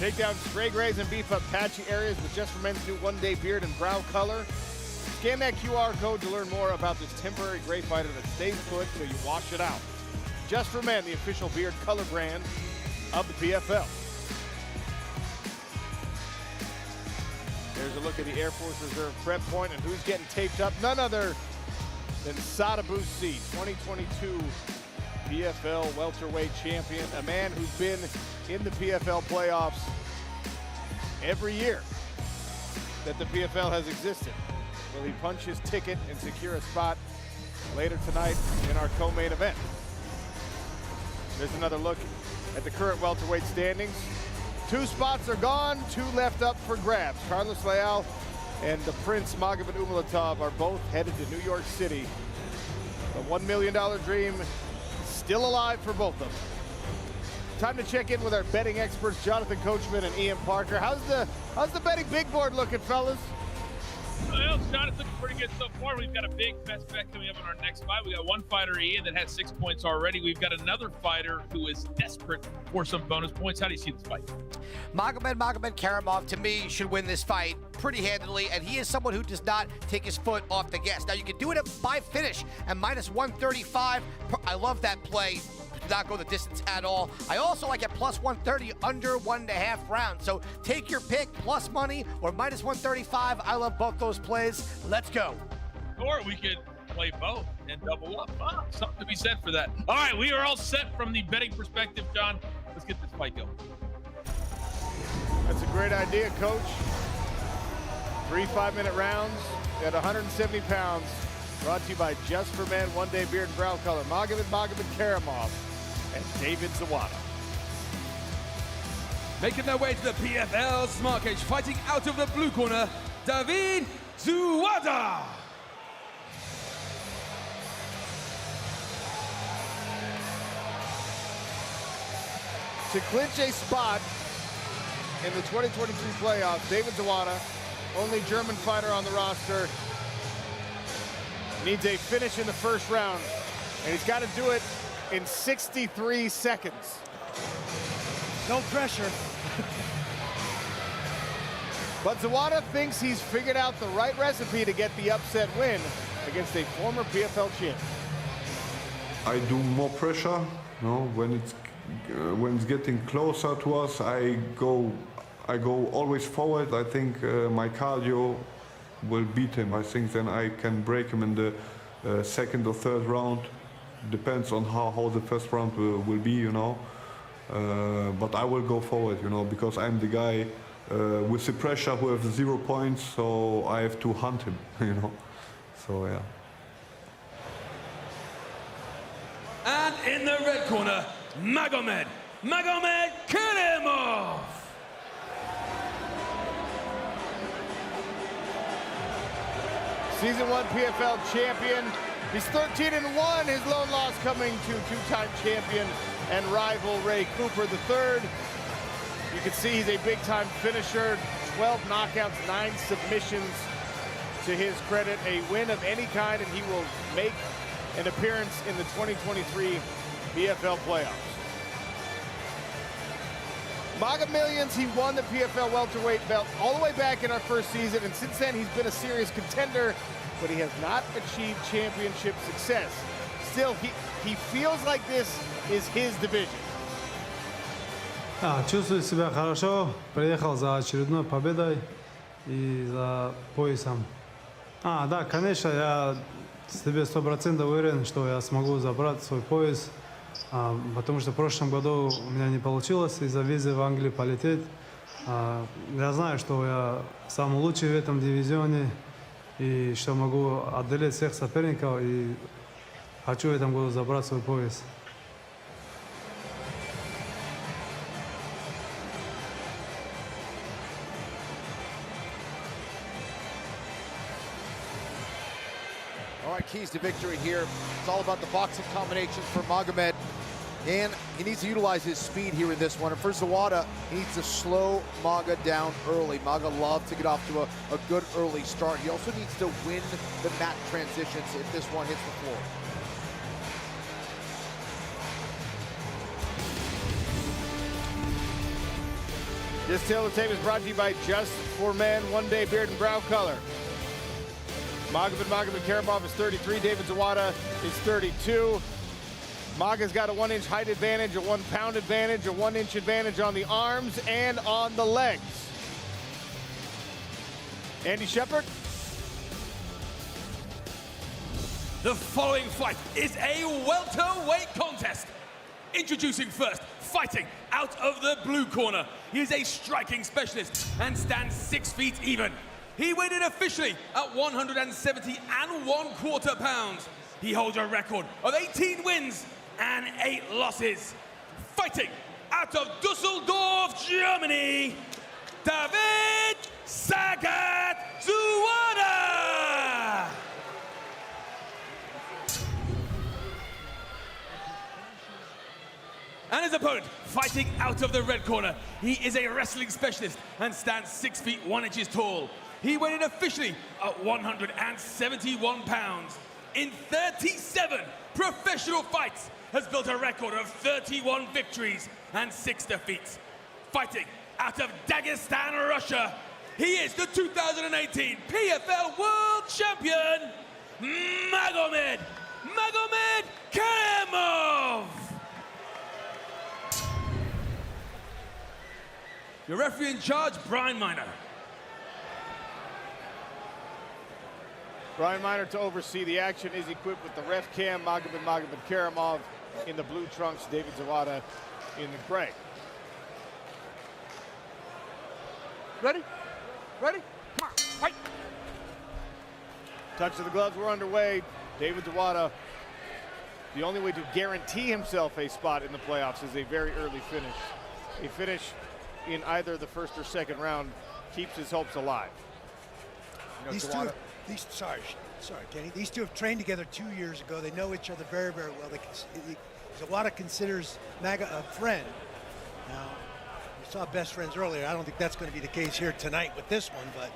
[SPEAKER 2] Take down stray grays and beef up patchy areas with Just for Men's new one-day beard and brow color. Scan that QR code to learn more about this temporary gray fighter that stays put so you wash it out. Just for Men, the official beard color brand of the PFL. There's a look at the Air Force Reserve prep point and who's getting taped up. None other than Sada Boucy, 2022 PFL welterweight champion, a man who's been in the PFL playoffs every year that the PFL has existed. Will he punch his ticket and secure a spot later tonight in our co-main event? There's another look at the current welterweight standings. 2 spots are gone, 2 left up for grabs. Carlos Leal and the Prince Magomed Umalatov are both headed to New York City. The $1 million dream still alive for both of them. Time to check in with our betting experts, Jonathan Coachman and Ian Parker. How's the betting big board looking, fellas?
[SPEAKER 12] Well, Sean, it's looking pretty good so far. We've got a big best bet coming up in our next fight. We got one fighter, Ian, that has 6 points already. We've got another fighter who is desperate for some bonus points. How do you see this fight?
[SPEAKER 18] Magomed Karamov, to me, should win this fight pretty handily, and he is someone who does not take his foot off the gas. Now, you can do it by finish and minus 135. I love that play. Do not go the distance at all. I also like at plus 130 under 1.5 rounds. So take your pick, plus money or minus 135. I love both those plays. Let's go.
[SPEAKER 12] Or we could play both and double up. Ah, something to be said for that. All right, we are all set from the betting perspective, John. Let's get this fight going.
[SPEAKER 2] That's a great idea, Coach. 3 5-minute rounds at 170 pounds. Brought to you by Just for Men, one-day beard and brow color. Magomed Karamov and David Zawada.
[SPEAKER 5] Making their way to the PFL Smart Cage, fighting out of the blue corner, David Zawada.
[SPEAKER 2] To clinch a spot in the 2023 playoffs, David Zawada, only German fighter on the roster, needs a finish in the first round, and he's got to do it in 63 seconds.
[SPEAKER 8] No pressure.
[SPEAKER 2] But Zawada thinks he's figured out the right recipe to get the upset win against a former PFL champion.
[SPEAKER 19] I do more pressure, you know, when it's getting closer to us, I go always forward. I think my cardio will beat him. I think then I can break him in the second or third round. Depends on how the first round will be, you know. But I will go forward, you know, because I'm the guy with the pressure who have 0 points, so I have to hunt him, you know. So yeah.
[SPEAKER 5] And in the red corner, Magomed Karamov.
[SPEAKER 2] Season 1 PFL champion. He's 13-1, his lone loss coming to 2-time champion and rival Ray Cooper III. You can see he's a big-time finisher, 12 knockouts, 9 submissions to his credit. A win of any kind, and he will make an appearance in the 2023 PFL playoffs. Maga Millions, he won the PFL welterweight belt all the way back in our first season, and since then he's been a serious contender, but he has not achieved championship success. Still, he feels like this is his division.
[SPEAKER 20] Чувствую себя хорошо. Приехал за очередной победой и за поясом. Да, конечно, я себе 100% уверен, что я смогу забрать свой пояс, потому что в прошлом году у меня не получилось из-за визы в Англию полететь. Я знаю, что я самый лучший в этом дивизионе и что могу одолеть всех соперников, и хочу в этом году забрать свой пояс.
[SPEAKER 6] All right, keys to victory here. It's all about the boxing combinations for Magomed. And he needs to utilize his speed here in this one. And for Zawada, he needs to slow Maga down early. Maga loves to get off to a good early start. He also needs to win the mat transitions if this one hits the floor.
[SPEAKER 2] This Tale of Tape is brought to you by Just for Men, One Day Beard and Brow Color. Magomed Karamov is 33, David Zawada is 32. Maga's got a 1-inch height advantage, a 1-pound advantage, a 1-inch advantage on the arms and on the legs. Andy Shepard.
[SPEAKER 5] The following fight is a welterweight contest. Introducing first, fighting out of the blue corner. He is a striking specialist and stands 6 feet even. He weighed in officially at 170¼ pounds. He holds a record of 18 wins and 8 losses. Fighting out of Dusseldorf, Germany, David Sagat Zawada. And his opponent, fighting out of the red corner. He is a wrestling specialist and stands 6 feet 1 inches tall. He weighed in officially at 171 pounds. In 37 professional fights, has built a record of 31 victories and 6 defeats. Fighting out of Dagestan, Russia, he is the 2018 PFL World Champion, Magomed Karamov. Your referee in charge, Brian Miner.
[SPEAKER 2] Brian Miner to oversee the action is equipped with the ref cam. Magomed Karamov in the blue trunks, David Zawada in the gray. Ready? Ready? Come on, fight! Touch of the gloves, we're underway. David Zawada, the only way to guarantee himself a spot in the playoffs is a very early finish. A finish in either the first or second round keeps his hopes alive. You know,
[SPEAKER 8] Sorry, Kenny. These two have trained together 2 years ago. They know each other very, very well. Zawada considers Maga a friend. Now, we saw best friends earlier. I don't think that's going to be the case here tonight with this one, but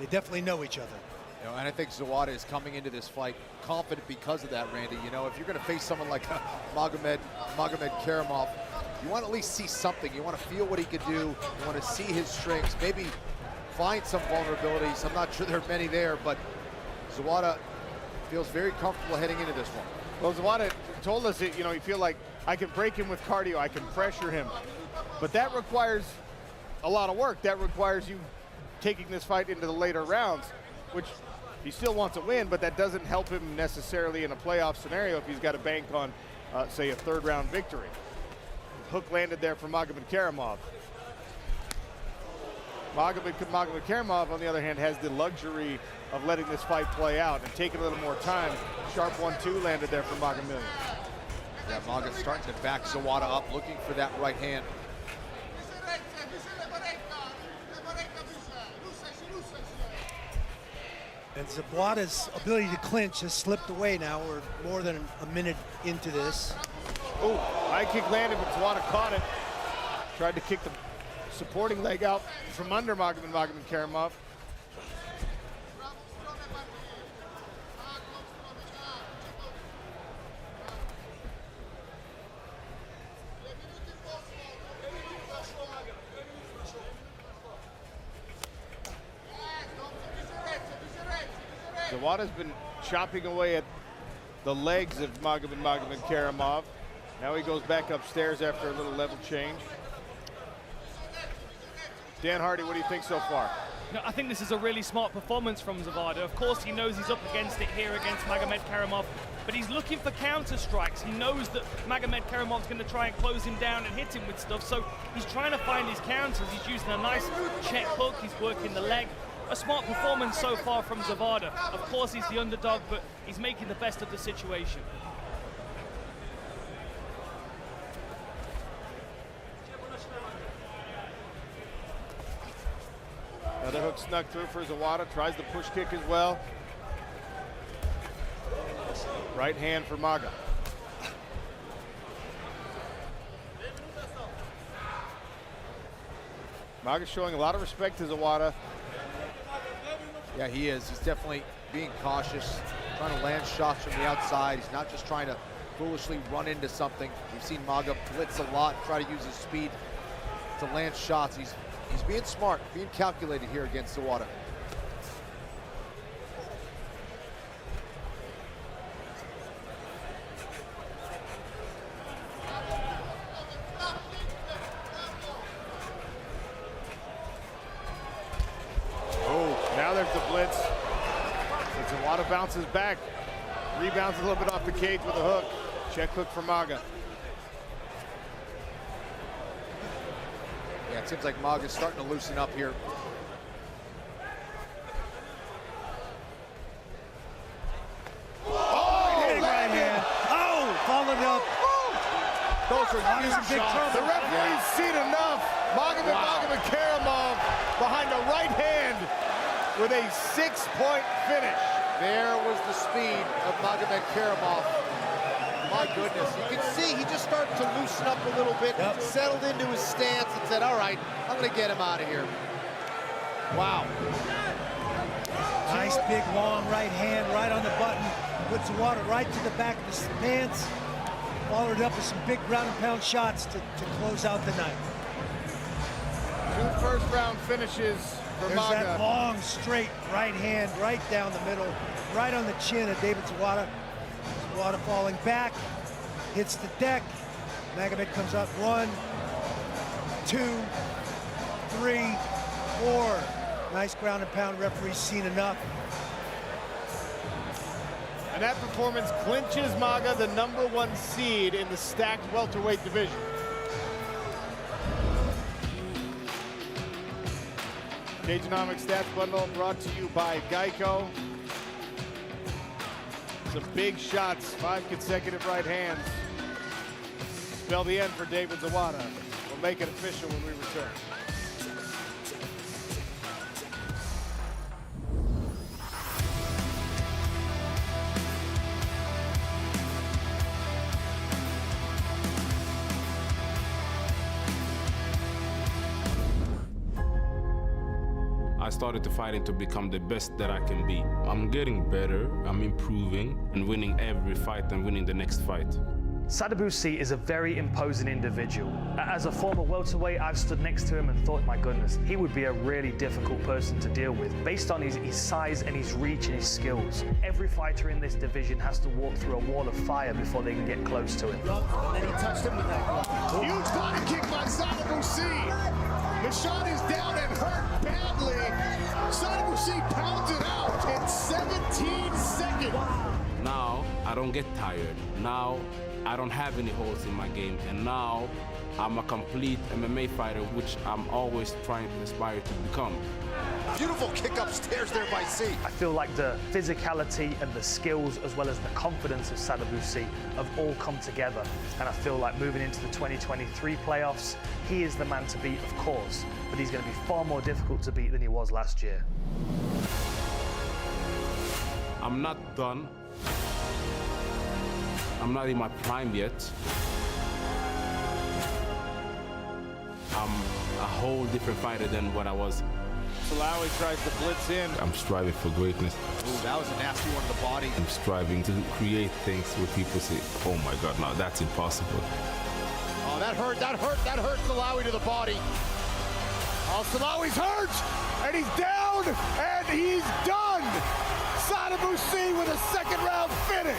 [SPEAKER 8] they definitely know each other.
[SPEAKER 6] You know, and I think Zawada is coming into this fight confident because of that, Randy. You know, if you're going to face someone like Magomed Karamov, you want to at least see something. You want to feel what he could do. You want to see his strengths. Maybe find some vulnerabilities. I'm not sure there are many there, but Zawada feels very comfortable heading into this one.
[SPEAKER 2] Well, Zawada told us that, you know, you feel like I can break him with cardio, I can pressure him. But that requires a lot of work. That requires you taking this fight into the later rounds, which he still wants to win, but that doesn't help him necessarily in a playoff scenario if he's got to bank on, say, a third-round victory. Hook landed there for Magomed Karamov. Magomed Karamov, on the other hand, has the luxury of letting this fight play out and taking a little more time. Sharp 1-2 landed there for Magomed.
[SPEAKER 6] Yeah, Maga's starting to back Zawada up, looking for that right hand.
[SPEAKER 8] And Zawada's ability to clinch has slipped away now. We're more than a minute into this.
[SPEAKER 2] Oh, high kick landed, but Zawada caught it. Tried to kick the supporting leg out from under Magomed Karamov. Zawada's been chopping away at the legs of Magomed Karamov. Now he goes back upstairs after a little level change. Dan Hardy, what do you think so far?
[SPEAKER 11] No, I think this is a really smart performance from Zawada. Of course, he knows he's up against it here against Magomed Karamov, but he's looking for counter strikes. He knows that Magomed Karamov's going to try and close him down and hit him with stuff, so he's trying to find his counters. He's using a nice check hook. He's working the leg. A smart performance so far from Zawada. Of course, he's the underdog, but he's making the best of the situation.
[SPEAKER 2] Another hook snuck through for Zawada, tries the push kick as well. Right hand for Maga. Maga's showing a lot of respect to Zawada.
[SPEAKER 6] Yeah, he is. He's definitely being cautious, trying to land shots from the outside. He's not just trying to foolishly run into something. We've seen Maga blitz a lot, try to use his speed to land shots. He's being smart, being calculated here against Zawada.
[SPEAKER 2] Oh, now there's the blitz. So Zawada bounces back. Rebounds a little bit off the cage with a hook. Check hook for Maga.
[SPEAKER 6] Yeah, it seems like Maga's starting to loosen up here.
[SPEAKER 8] Right hand. Oh, followed up.
[SPEAKER 2] Those are huge
[SPEAKER 8] big
[SPEAKER 2] shots.
[SPEAKER 8] trouble.
[SPEAKER 2] The referee's seen enough. Magomed behind the right hand with a 6-point finish.
[SPEAKER 6] There was the speed of Magomed Karamov. My goodness, you can see he just started to loosen up a little bit, settled into his stance and said, all right, I'm gonna get him out of here. Wow.
[SPEAKER 8] Nice big long right hand right on the button. Puts the water right to the back of his pants. Followed up with some big ground and pound shots to close out the night.
[SPEAKER 2] 2 first-round finishes for
[SPEAKER 8] There's
[SPEAKER 2] Maga.
[SPEAKER 8] that long, straight right hand right down the middle, right on the chin of David Zawada. Zawada falling back, hits the deck. Magomed comes up 1, 2, 3, 4. Nice ground and pound. Referee's seen enough.
[SPEAKER 2] And that performance clinches Maga the #1 seed in the stacked welterweight division. Cagenomics Stats Bundle brought to you by Geico. Some big shots, 5 consecutive right hands. Spell the end for David Zawada. We'll make it official when we return.
[SPEAKER 3] I started to fighting to become the best that I can be. I'm getting better, I'm improving, and winning every fight and winning the next fight.
[SPEAKER 11] Sadibousi is a very imposing individual. As a former welterweight, I've stood next to him and thought, my goodness, he would be a really difficult person to deal with, based on his size and his reach and his skills. Every fighter in this division has to walk through a wall of fire before they can get close to him.
[SPEAKER 9] And then he touched him with that glove.
[SPEAKER 2] Huge body kick by Sadibousi. The shot is down and hurt badly. Sadibousi pounds it out in 17 seconds.
[SPEAKER 3] Now, I don't get tired. Now, I don't have any holes in my game. And now, I'm a complete MMA fighter, which I'm always trying to aspire to become.
[SPEAKER 6] Beautiful kick upstairs there by C.
[SPEAKER 11] I feel like the physicality and the skills, as well as the confidence of Sadibousi, have all come together. And I feel like moving into the 2023 playoffs, he is the man to beat, of course, but he's going to be far more difficult to beat than he was last year.
[SPEAKER 3] I'm not done. I'm not in my prime yet. I'm a whole different fighter than what I was.
[SPEAKER 2] Silawi tries to blitz in.
[SPEAKER 3] I'm striving for greatness.
[SPEAKER 6] Ooh, that was a nasty one to the body.
[SPEAKER 3] I'm striving to create things where people say, oh my God, no, that's impossible.
[SPEAKER 2] Oh, that hurt Silawi to the body. Oh, Silawi's hurt, and he's down, and he's done. Sadibousi with a 2nd-round finish.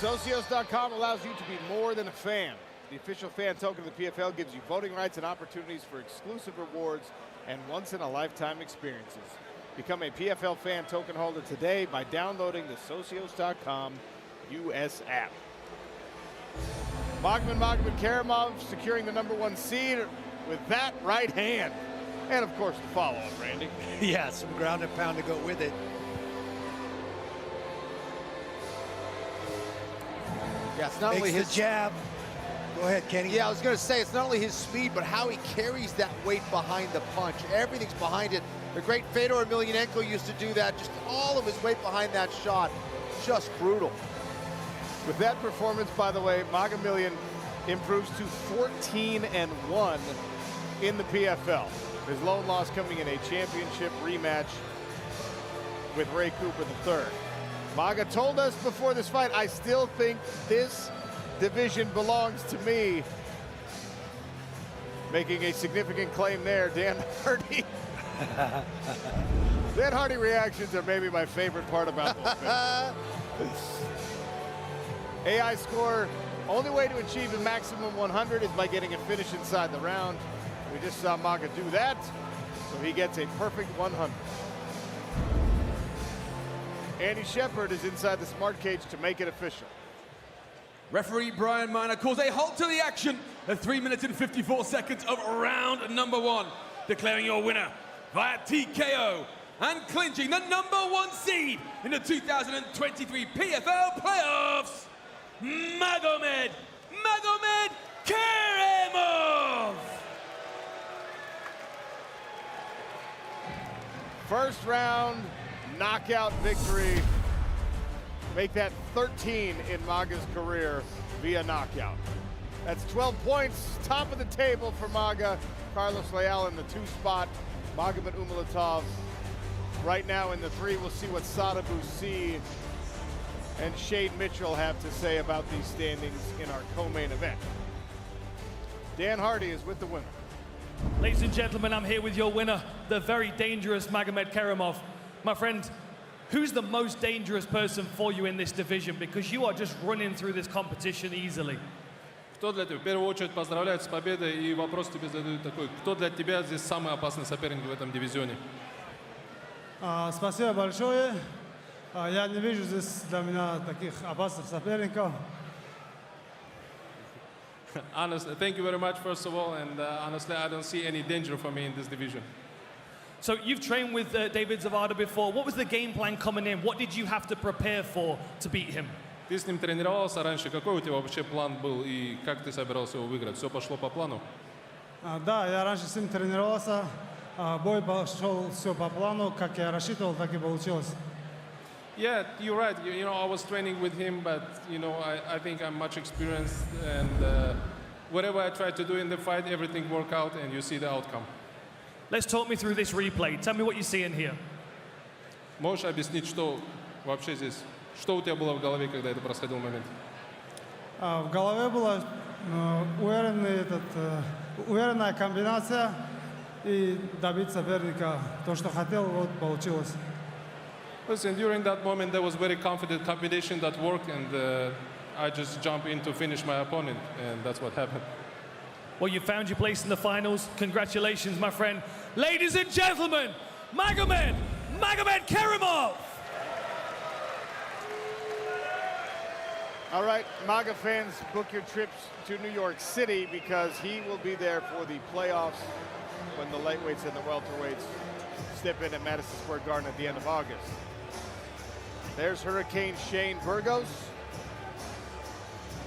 [SPEAKER 2] Socios.com allows you to be more than a fan. The official fan token of the PFL gives you voting rights and opportunities for exclusive rewards and once-in-a-lifetime experiences. Become a PFL fan token holder today by downloading the Socios.com US app. Magomed-Karamov securing the #1 seed with that right hand. And of course the follow-up, Randy.
[SPEAKER 8] Yeah, some ground and pound to go with it.
[SPEAKER 6] Yeah, it's not only his
[SPEAKER 8] jab. Go ahead, Kenny.
[SPEAKER 6] Yeah, I was going to say, it's not only his speed, but how he carries that weight behind the punch. Everything's behind it. The great Fedor Emelianenko used to do that. Just all of his weight behind that shot. Just brutal.
[SPEAKER 2] With that performance, by the way, Magomed improves to 14-1 in the PFL. His lone loss coming in a championship rematch with Ray Cooper III. Maga told us before this fight, I still think this division belongs to me. Making a significant claim there, Dan Hardy. Dan Hardy reactions are maybe my favorite part about this. AI score, only way to achieve a maximum 100 is by getting a finish inside the round. We just saw Maga do that, so he gets a perfect 100. Andy Shepard is inside the smart cage to make it official.
[SPEAKER 5] Referee Brian Miner calls a halt to the action at 3 minutes and 54 seconds of round #1, declaring your winner via TKO and clinching the #1 seed in the 2023 PFL playoffs, Magomed-Karamov.
[SPEAKER 2] First round knockout victory. Make that 13 in Maga's career via knockout. That's 12 points, top of the table for Maga. Carlos Leal in the 2 spot. Magomed Umalatov right now in the 3. We'll see what Sada Busi and Shade Mitchell have to say about these standings in our co-main event. Dan Hardy is with the winner.
[SPEAKER 11] Ladies and gentlemen, I'm here with your winner, the very dangerous Magomed-Karamov. My friend, who's the most dangerous person for you in this division? Because you are just running through this competition easily.
[SPEAKER 1] Кто для тебя? В первую очередь поздравляю с победой, и вопрос тебе задают такой: кто для тебя здесь самый опасный соперник в этом дивизионе?
[SPEAKER 20] Спасибо большое. Я не вижу здесь для меня таких опасных соперников.
[SPEAKER 1] Honestly, thank you very much, first of all, and honestly, I don't see any danger for me in this division.
[SPEAKER 11] So you've trained with David Zawada before. What was the game plan coming in? What did you have to prepare for to beat him?
[SPEAKER 1] Ты с ним тренировался раньше. Какой у тебя вообще план был и как ты собирался его выиграть? Все пошло по плану?
[SPEAKER 20] Да, я раньше с ним тренировался. Бой пошел все по плану, как я рассчитывал, так и получилось.
[SPEAKER 1] Yeah, you're right. You know, I was training with him, but you know, I think I'm much experienced, and whatever I tried to do in the fight, everything worked out, and you see the outcome.
[SPEAKER 11] Let's talk me through this replay. Tell me what you see in here.
[SPEAKER 1] Можешь объяснить, что вообще здесь, что у тебя было в голове, когда это происходил момент?
[SPEAKER 20] В голове была уверенная комбинация и добить соперника. То, что хотел, вот получилось.
[SPEAKER 1] Listen, during that moment, there was very confident combination that worked, and I just jumped in to finish my opponent, and that's what happened.
[SPEAKER 11] Well, you found your place in the finals. Congratulations, my friend. Ladies and gentlemen, Magomed-Karamov.
[SPEAKER 2] All right, Maga fans, book your trips to New York City because he will be there for the playoffs when the lightweights and the welterweights step in at Madison Square Garden at the end of August. There's Hurricane Shane Burgos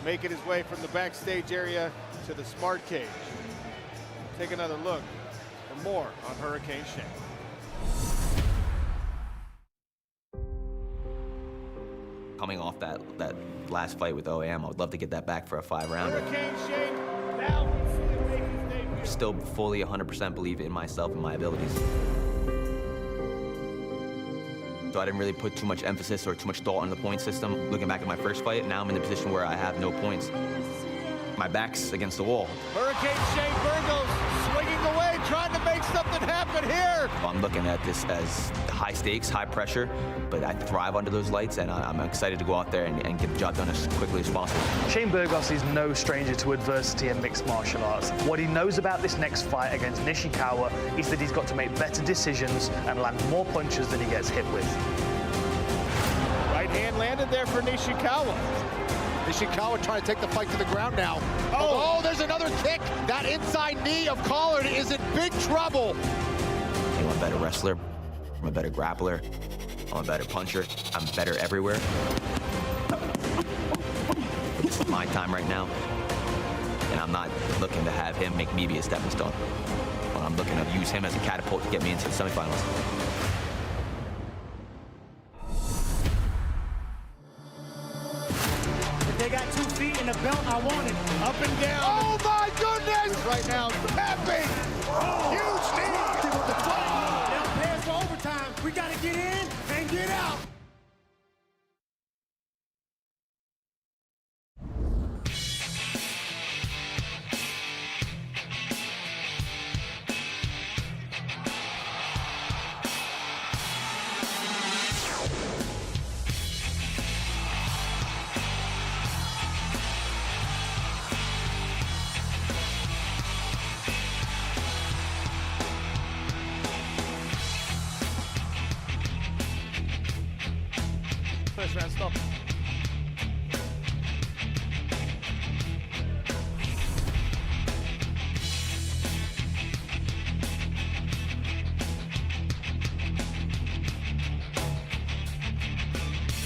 [SPEAKER 2] making his way from the backstage area to the smart cage. Take another look for more on Hurricane Shane.
[SPEAKER 13] Coming off that last fight with OAM, I would love to get that back for a 5-rounder.
[SPEAKER 2] Hurricane Shane now can see him make his debut.
[SPEAKER 13] Still fully 100% believe in myself and my abilities. So I didn't really put too much emphasis or too much thought on the point system. Looking back at my first fight, now I'm in a position where I have no points. my back's against the wall.
[SPEAKER 2] Hurricane Shane Burgos swinging away, trying to make something happen here.
[SPEAKER 13] I'm looking at this as high stakes, high pressure, but I thrive under those lights, and I'm excited to go out there and get the job done as quickly as possible.
[SPEAKER 7] Shane Burgos is no stranger to adversity in mixed martial arts. What he knows about this next fight against Nishikawa is that he's got to make better decisions and land more punches than he gets hit with.
[SPEAKER 2] Right hand landed there for Nishikawa.
[SPEAKER 6] Nishikawa trying to take the fight to the ground now. Oh, there's another kick. That inside knee of Collard is in big trouble.
[SPEAKER 13] I'm a better wrestler. I'm a better grappler. I'm a better puncher. I'm better everywhere. This is my time right now, and I'm not looking to have him make me be a stepping stone. But I'm looking to use him as a catapult to get me into the semifinals.
[SPEAKER 8] They got 2 feet in the belt. I want it.
[SPEAKER 2] Up and down.
[SPEAKER 6] Oh my goodness!
[SPEAKER 2] Right now, tapping. Huge knee.
[SPEAKER 8] They'll pay us for overtime. We got to get in and get out.
[SPEAKER 2] First round stop.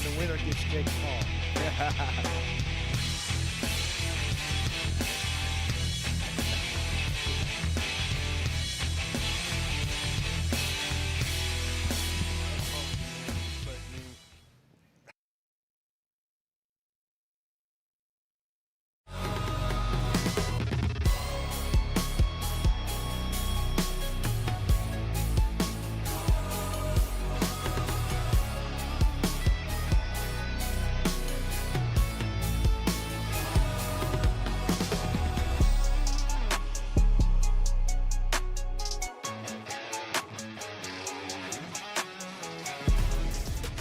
[SPEAKER 2] The winner gets Jake Paul.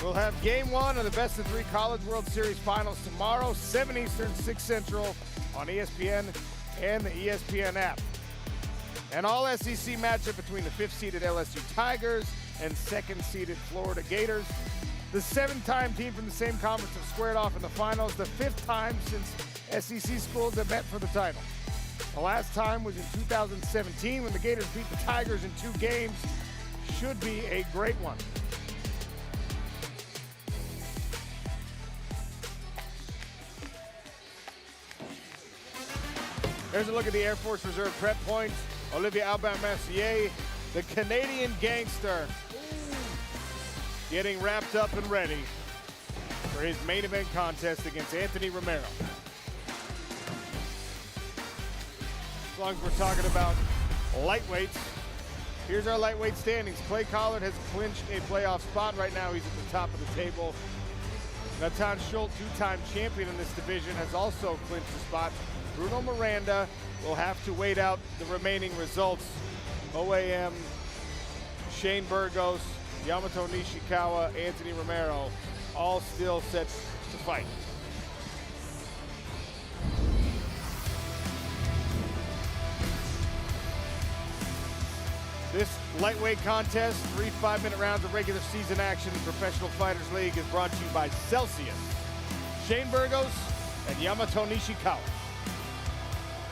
[SPEAKER 2] We'll have game 1 of the Best of 3 College World Series Finals tomorrow, 7 Eastern, 6 Central on ESPN and the ESPN app. An all-SEC matchup between the 5th-seeded LSU Tigers and 2nd-seeded Florida Gators. The 7th-time team from the same conference have squared off in the finals, the 5th time since SEC schools have met for the title. The last time was in 2017 when the Gators beat the Tigers in 2 games. Should be a great one. There's a look at the Air Force Reserve prep points. Olivier Aubin-Mercier, the Canadian gangster, getting wrapped up and ready for his main event contest against Anthony Romero. As long as we're talking about lightweights, here's our lightweight standings. Clay Collard has clinched a playoff spot. Right now he's at the top of the table. Natan Schult, 2-time champion in this division, has also clinched a spot. Bruno Miranda will have to wait out the remaining results. OAM, Shane Burgos, Yamato Nishikawa, Anthony Romero, all still set to fight. This lightweight contest, 3 5-minute rounds of regular season action in Professional Fighters League, is brought to you by Celsius. Shane Burgos and Yamato Nishikawa.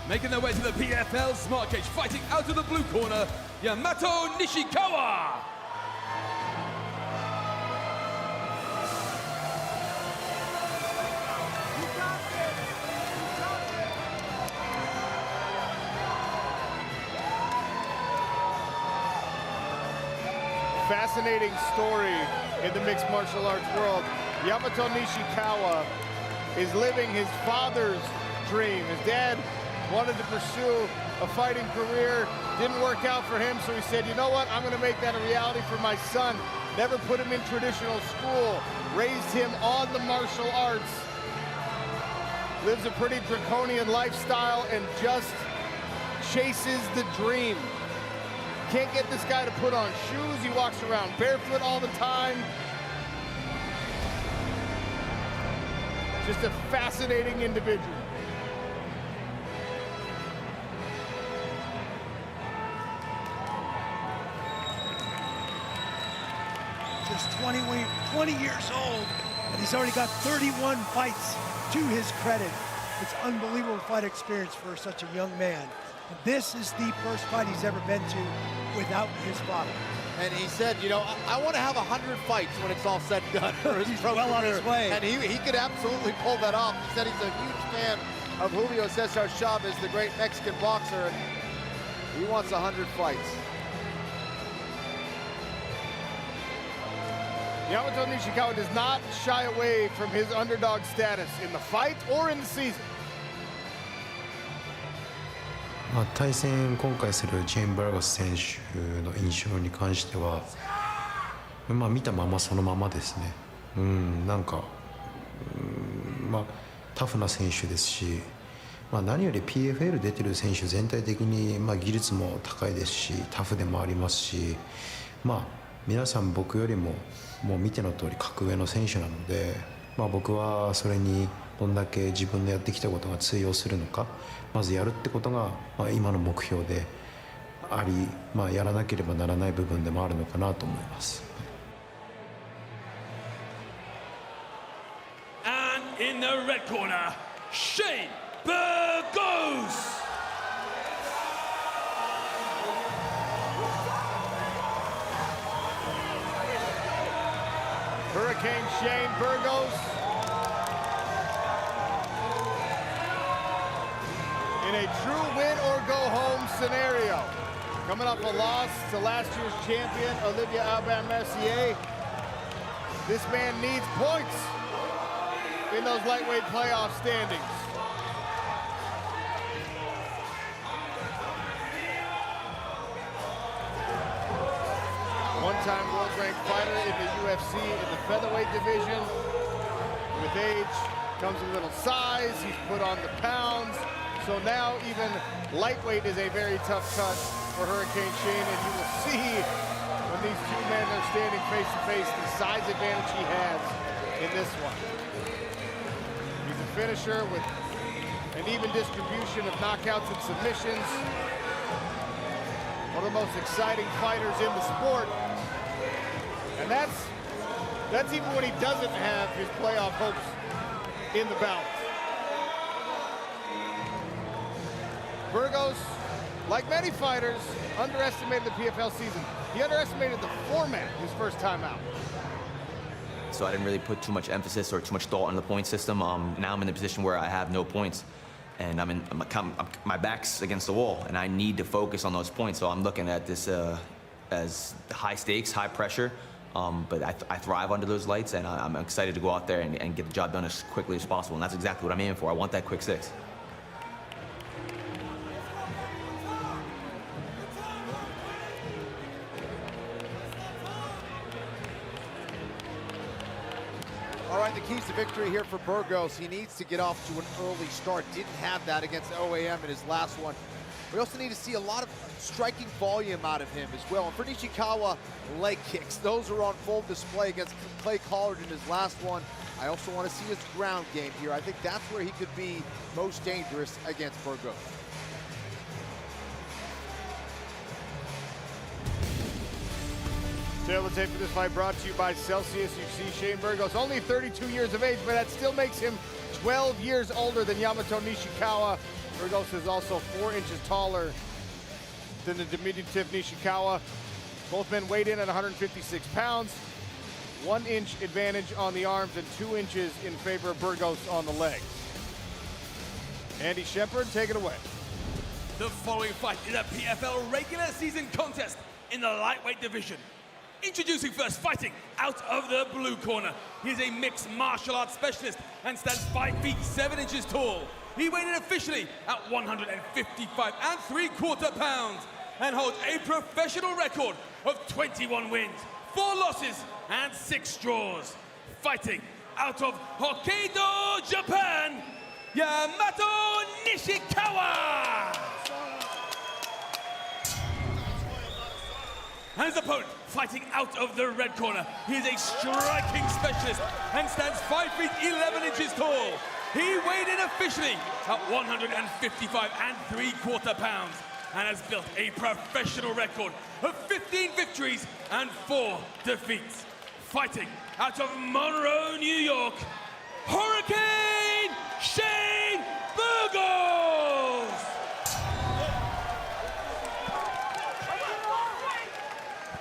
[SPEAKER 5] Making their way to the PFL Smart Cage, fighting out of the blue corner, Yamato Nishikawa.
[SPEAKER 2] Fascinating story in the mixed martial arts world. Yamato Nishikawa is living his father's dream. His dad wanted to pursue a fighting career, didn't work out for him, so he said, you know what, I'm gonna make that a reality for my son. Never put him in traditional school, raised him on the martial arts. lives a pretty draconian lifestyle and just chases the dream. Can't get this guy to put on shoes. He walks around barefoot all the time. Just a fascinating individual.
[SPEAKER 8] Just 20 years old, and he's already got 31 fights to his credit. It's unbelievable fight experience for such a young man. This is the first fight he's ever been to without his father.
[SPEAKER 6] And he said, you know, I want to have 100 fights when it's all said and done for his
[SPEAKER 8] He's
[SPEAKER 6] pro
[SPEAKER 8] well on
[SPEAKER 6] career.
[SPEAKER 8] his way.
[SPEAKER 6] And he could absolutely pull that off. He said he's a huge fan of Julio Cesar Chavez, the great Mexican boxer, and he wants 100 fights.
[SPEAKER 2] Yamato Nishikawa does not shy away from his underdog status in the fight or in the season.
[SPEAKER 10] 対戦今回するジェーン・バルガス選手の印象に関しては、見たままそのままですね。なんか、タフな選手ですし、何より PFL 出てる選手全体的に技術も高いですし、タフでもありますし、皆さん僕よりももう見ての通り格上の選手なので、僕はそれにどんだけ自分のやってきたことが通用するのか、まずやるってことが今の目標であり、やらなければならない部分でもあるのかなと思います。
[SPEAKER 5] And in the red corner, Shane Burgos.
[SPEAKER 2] Hurricane Shane Burgos in a true win or go home scenario. Coming off a loss to last year's champion, Olivier Aubin-Mercier. This man needs points in those lightweight playoff standings. One-time world-ranked fighter in the UFC in the featherweight division. With age comes a little size. He's put on the pounds. So now even lightweight is a very tough cut for Hurricane Shane, and you will see when these two men are standing face-to-face the size advantage he has in this one. He's a finisher with an even distribution of knockouts and submissions. One of the most exciting fighters in the sport. And that's even when he doesn't have his playoff hopes in the balance. Burgos, like many fighters, underestimated the PFL season. He underestimated the format his first time out.
[SPEAKER 13] So I didn't really put too much emphasis or too much thought on the point system. Now I'm in a position where I have no points, and my back's against the wall, and I need to focus on those points. So I'm looking at this as high stakes, high pressure, but I thrive under those lights, and I'm excited to go out there and get the job done as quickly as possible, and that's exactly what I'm aiming for. I want that quick six.
[SPEAKER 6] All right, the keys to victory here for Burgos. He needs to get off to an early start. Didn't have that against OAM in his last one. We also need to see a lot of striking volume out of him as well. And for Nishikawa, leg kicks. Those are on full display against Clay Collard in his last one. I also want to see his ground game here. I think that's where he could be most dangerous against Burgos.
[SPEAKER 2] Tail of the tape for this fight brought to you by Celsius. You see Shane Burgos, only 32 years of age, but that still makes him 12 years older than Yamato Nishikawa. Burgos is also 4 inches taller than the diminutive Nishikawa. Both men weighed in at 156 pounds. 1 inch advantage on the arms and 2 inches in favor of Burgos on the legs. Andy Shepard, take it away.
[SPEAKER 5] The following fight is a PFL regular season contest in the lightweight division. Introducing first, fighting out of the blue corner. He is a mixed martial arts specialist and stands 5 feet 7 inches tall. He weighed in officially at 155 3/4 pounds and holds a professional record of 21 wins, 4 losses, and 6 draws. Fighting out of Hokkaido, Japan, Yamato Nishikawa. And his opponent, fighting out of the red corner. He is a striking specialist and stands 5 feet 11 inches tall. He weighed in officially at 155 3/4 pounds and has built a professional record of 15 victories and 4 defeats. Fighting out of Monroe, New York, Hurricane Shane Burgos!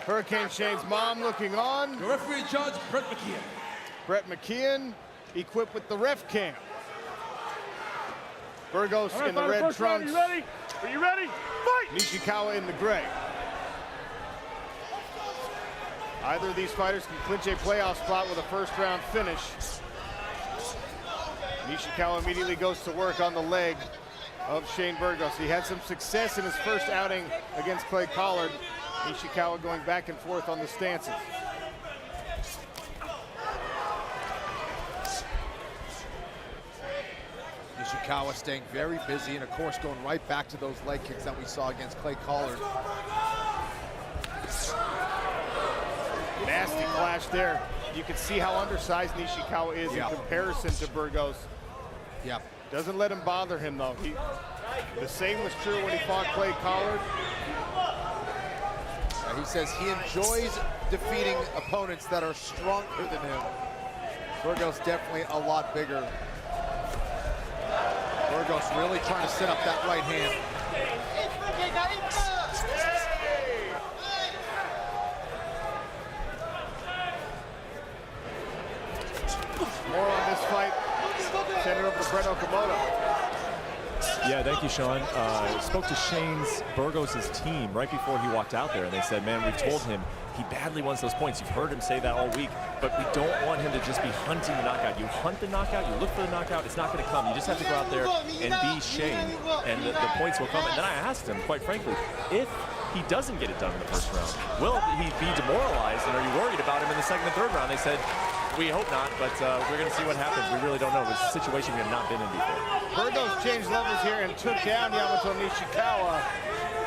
[SPEAKER 2] Hurricane Shane's mom looking on.
[SPEAKER 5] The referee in charge, Brett McKeon.
[SPEAKER 2] Brett McKeon equipped with the ref cam. Burgos in the red trunks.
[SPEAKER 9] Are you ready? Fight!
[SPEAKER 2] Nishikawa in the gray. Either of these fighters can clinch a playoff spot with a first-round finish. Nishikawa immediately goes to work on the leg of Shane Burgos. He had some success in his first outing against Clay Collard. Nishikawa going back and forth on the stances.
[SPEAKER 6] Nishikawa staying very busy and of course going right back to those leg kicks that we saw against Clay Collard.
[SPEAKER 2] Nasty clash there. You can see how undersized Nishikawa is in comparison to Burgos.
[SPEAKER 6] Yep.
[SPEAKER 2] Doesn't let him bother him though. The same was true when he fought Clay Collard.
[SPEAKER 6] He says he enjoys defeating opponents that are stronger than him. Burgos definitely a lot bigger. Burgos really trying to set up that right hand.
[SPEAKER 2] More on this fight. Send it over to Brett Okamoto.
[SPEAKER 15] Yeah, thank you, Sean. Spoke to Shane's Burgos' team right before he walked out there, and they said, man, we've told him he badly wants those points. You've heard him say that all week, but we don't want him to just be hunting the knockout. You hunt the knockout, you look for the knockout, it's not going to come. You just have to go out there and be Shane, and the points will come. And then I asked him, quite frankly, if he doesn't get it done in the first round, will he be demoralized, and are you worried about him in the second and third round? They said, we hope not, but we're going to see what happens. We really don't know. It's a situation we have not been in before.
[SPEAKER 2] Burgos changed levels here and took down Yamato Nishikawa,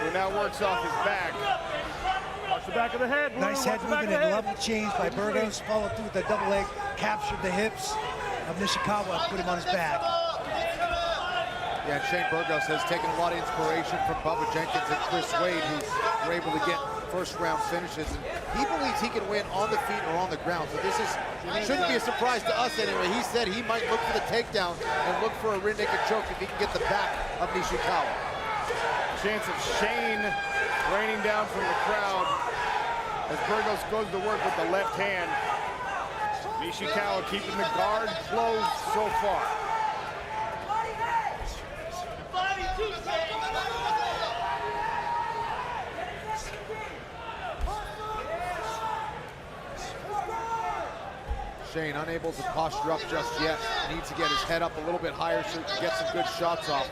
[SPEAKER 2] who now works off his back.
[SPEAKER 9] Watch the back of the head.
[SPEAKER 8] Nice head movement and level change by Burgos. Followed through with the double leg, captured the hips of Nishikawa, put him on his back.
[SPEAKER 6] Yeah, and Shane Burgos has taken a lot of inspiration from Bubba Jenkins and Chris Wade, who were able to get first-round finishes. And he believes he can win on the feet or on the ground. So this shouldn't be a surprise to us anyway. He said he might look for the takedown and look for a rear naked choke if he can get the back of Nishikawa.
[SPEAKER 2] Chance of Shane raining down from the crowd as Burgos goes to work with the left hand. Nishikawa keeping the guard closed so far.
[SPEAKER 6] Shane unable to posture up just yet. Needs to get his head up a little bit higher so he can get some good shots off.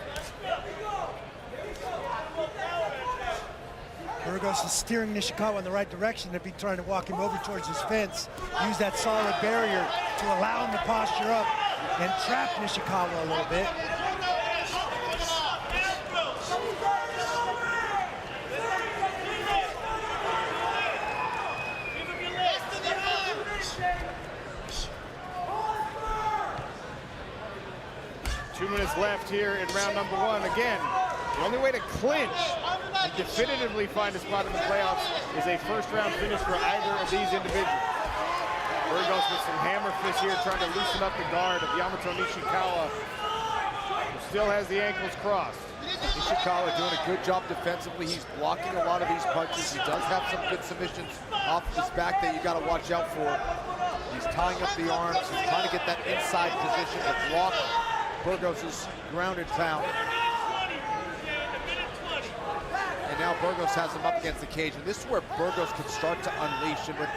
[SPEAKER 8] Burgos is steering Nishikawa in the right direction if he's trying to walk him over towards his fence. Use that solid barrier to allow him to posture up and trap Nishikawa a little bit.
[SPEAKER 2] Left here in round number one. Again, the only way to clinch and definitively find a spot in the playoffs is a first-round finish for either of these individuals. Burgos with some hammer fists here trying to loosen up the guard of Yamato Nishikawa, who still has the ankles crossed.
[SPEAKER 6] Nishikawa doing a good job defensively. He's blocking a lot of these punches. He does have some good submissions off of his back that you got to watch out for. He's tying up the arms. He's trying to get that inside position to block Burgos' grounded pound. And now Burgos has him up against the cage. And this is where Burgos can start to unleash. And with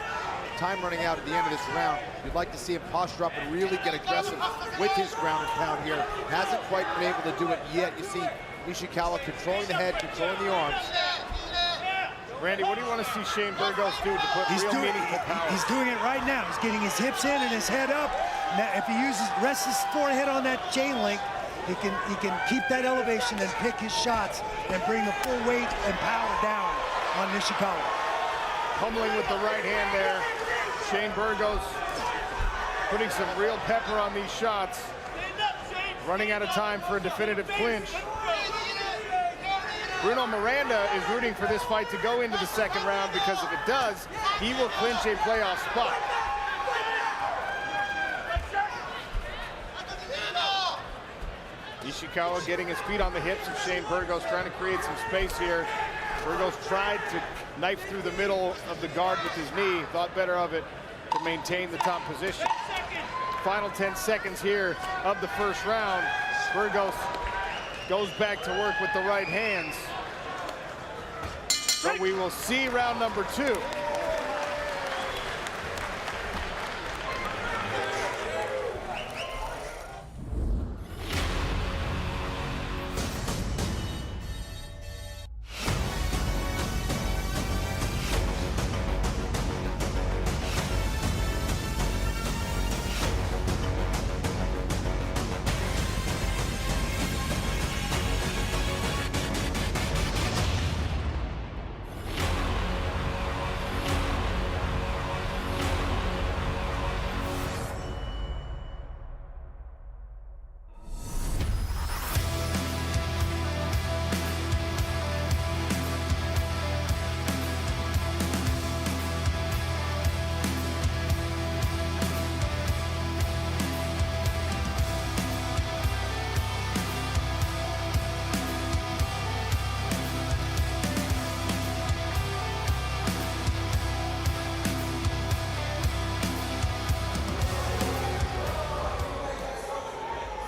[SPEAKER 6] time running out at the end of this round, you'd like to see him posture up and really get aggressive with his grounded pound here. Hasn't quite been able to do it yet. You see Nishikawa controlling the head, controlling the arms.
[SPEAKER 2] Randy, what do you want to see Shane Burgos do to put real meaningful power?
[SPEAKER 8] He's doing it right now. He's getting his hips in and his head up. Now, if he rests his forehead on that chain link, He can keep that elevation and pick his shots and bring the full weight and power down on Nishikawa.
[SPEAKER 2] Pummeling with the right hand there. Shane Burgos putting some real pepper on these shots. Running out of time for a definitive clinch. Bruno Miranda is rooting for this fight to go into the second round because if it does, he will clinch a playoff spot. Nishikawa getting his feet on the hips of Shane Burgos, trying to create some space here. Burgos tried to knife through the middle of the guard with his knee, thought better of it to maintain the top position. Final 10 seconds here of the first round. Burgos goes back to work with the right hands. But we will see round number 2.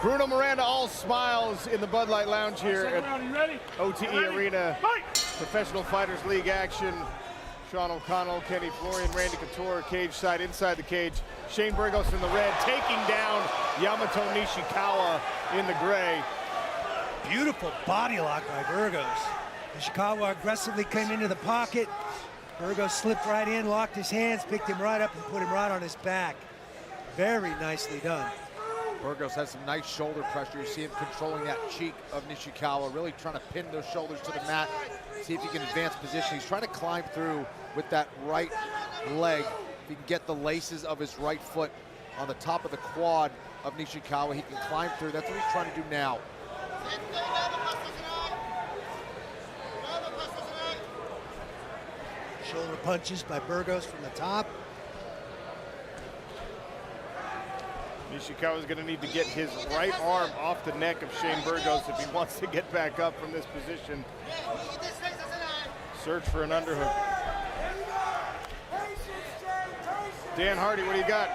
[SPEAKER 2] Bruno Miranda all smiles in the Bud Light Lounge here at OTE Arena. Professional Fighters League action. Sean O'Connell, Kenny Florian, Randy Couture, cage side, inside the cage. Shane Burgos in the red, taking down Yamato Nishikawa in the gray.
[SPEAKER 8] Beautiful body lock by Burgos. Nishikawa aggressively came into the pocket. Burgos slipped right in, locked his hands, picked him right up and put him right on his back. Very nicely done.
[SPEAKER 6] Burgos has some nice shoulder pressure. You see him controlling that cheek of Nishikawa, really trying to pin those shoulders to the mat, see if he can advance position. He's trying to climb through with that right leg. If he can get the laces of his right foot on the top of the quad of Nishikawa, he can climb through. That's what he's trying to do now.
[SPEAKER 8] Shoulder punches by Burgos from the top.
[SPEAKER 2] Nishikawa is going to need to get his right arm off the neck of Shane Burgos if he wants to get back up from this position. Search for an underhook. Dan Hardy, what do you got?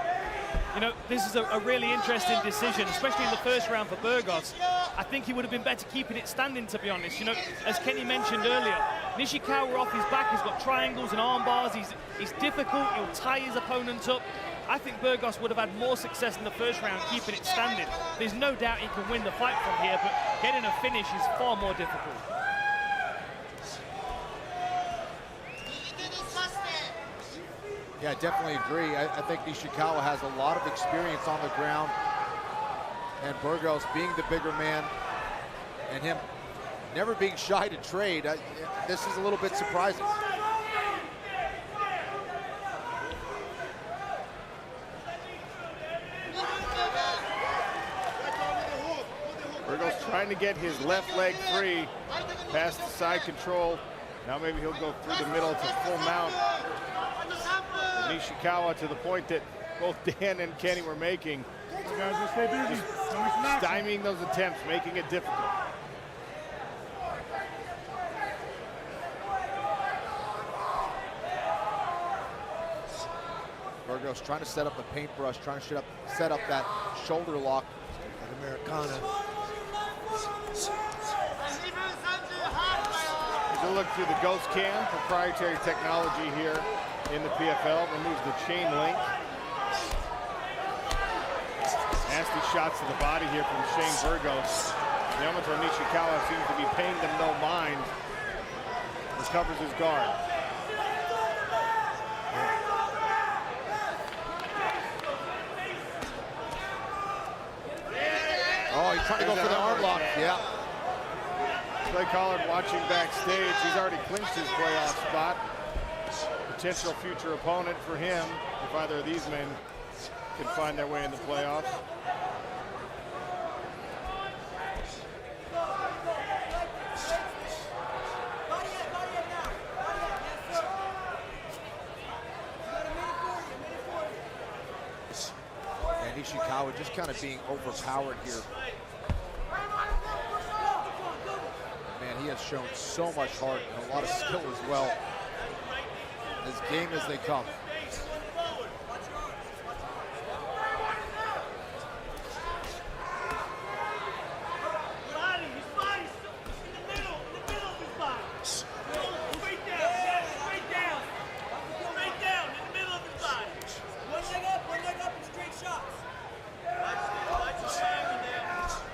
[SPEAKER 11] You know, this is a really interesting decision, especially in the first round for Burgos. I think he would have been better keeping it standing, to be honest. You know, as Kenny mentioned earlier, Nishikawa off his back, he's got triangles and arm bars. He's difficult, he'll tie his opponent up. I think Burgos would have had more success in the first round keeping it standing. There's no doubt he can win the fight from here, but getting a finish is far more difficult.
[SPEAKER 6] Yeah, I definitely agree. I think Nishikawa has a lot of experience on the ground, and Burgos being the bigger man and him never being shy to trade, this is a little bit surprising.
[SPEAKER 2] Burgos trying to get his left leg free, past the side control. Now maybe he'll go through the middle to full mount. Nishikawa, to the point that both Dan and Kenny were making, just stymieing those attempts, making it difficult.
[SPEAKER 6] Burgos trying to set up the paintbrush, trying to set up that shoulder lock.
[SPEAKER 8] Americana.
[SPEAKER 2] Here's a look through the Ghost Cam, proprietary technology here in the PFL. Removes the chain link. Nasty shots to the body here from Shane Burgos. Yamato Nishikawa seems to be paying them no mind. Recovers his guard. Oh,
[SPEAKER 6] Oh, he's trying to go for the arm lock. Yeah.
[SPEAKER 2] Clay Collard watching backstage. He's already clinched his playoff spot. Potential future opponent for him if either of these men can find their way in the playoffs.
[SPEAKER 6] And Nishikawa just kind of being overpowered here. Man, he has shown so much heart and a lot of skill as well. As game as they come.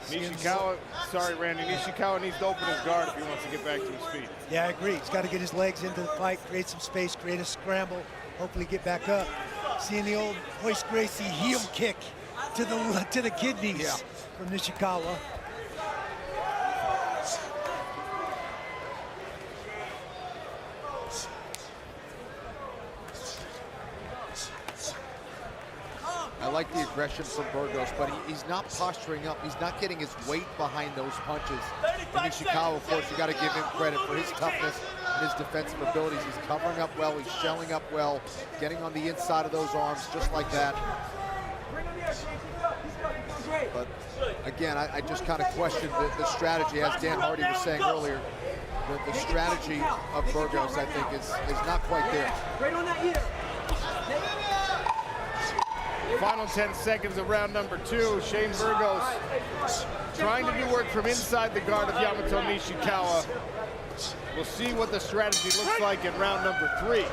[SPEAKER 2] Nishikawa, sorry Randy, Nishikawa needs to open his guard if he wants to get back to his feet.
[SPEAKER 8] Yeah, I agree. He's got to get his legs into the fight, create some space, create a scramble, hopefully get back up. Seeing the old Royce Gracie heel kick to the kidneys from Nishikawa.
[SPEAKER 6] I like the aggression from Burgos, but he's not posturing up. He's not getting his weight behind those punches. And Nishikawa, of course, you got to give him credit for his toughness and his defensive abilities. He's covering up well, he's shelling up well, getting on the inside of those arms just like that. But again, I just kind of question the strategy, as Dan Hardy was saying earlier. The strategy of Burgos, I think, is not quite there.
[SPEAKER 9] Right on that ear.
[SPEAKER 2] Final 10 seconds of round number 2. Shane Burgos trying to do work from inside the guard of Yamato Nishikawa. We'll see what the strategy looks like in round number 3.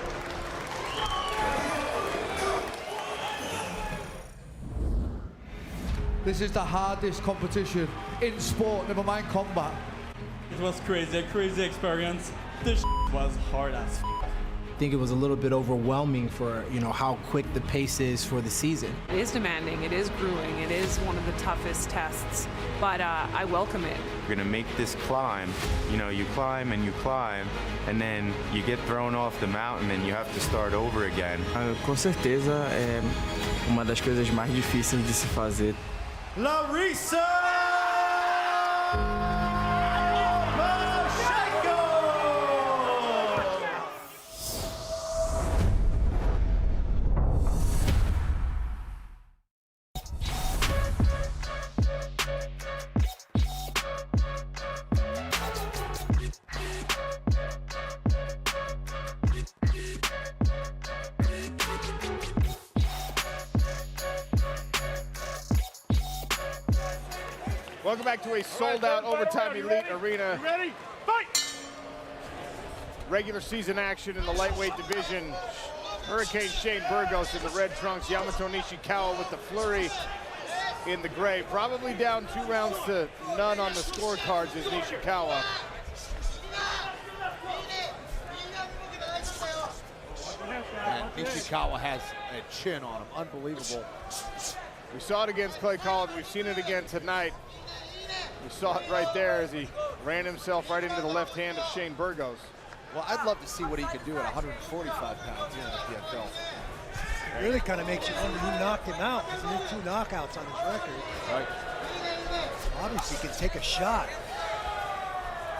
[SPEAKER 22] This is the hardest competition in sport, never mind combat.
[SPEAKER 16] It was crazy, a crazy experience. This was hard as
[SPEAKER 24] I think it was a little bit overwhelming for, how quick the pace is for the season.
[SPEAKER 17] It is demanding, it is grueling, it is one of the toughest tests, but I welcome it.
[SPEAKER 21] You're gonna make this climb, you climb, and then you get thrown off the mountain and you have to start over again.
[SPEAKER 23] Com certeza é uma das coisas mais difíceis de se fazer.
[SPEAKER 9] Larissa!
[SPEAKER 2] Welcome back to a sold-out Overtime Elite Arena.
[SPEAKER 9] Ready? Fight!
[SPEAKER 2] Regular season action in the lightweight division. Hurricane Shane Burgos in the red trunks. Yamato Nishikawa with the flurry in the gray. Probably down 2 rounds to none on the scorecards is Nishikawa.
[SPEAKER 6] And Nishikawa has a chin on him. Unbelievable.
[SPEAKER 2] We saw it against Clay Collard. We've seen it again tonight. We saw it right there as he ran himself right into the left hand of Shane Burgos.
[SPEAKER 6] Well, I'd love to see what he could do at 145 pounds here in the PFL.
[SPEAKER 8] It really kind of makes you wonder who knocked him out, because there's 2 knockouts on his record.
[SPEAKER 6] Right.
[SPEAKER 8] Obviously, he can take a shot.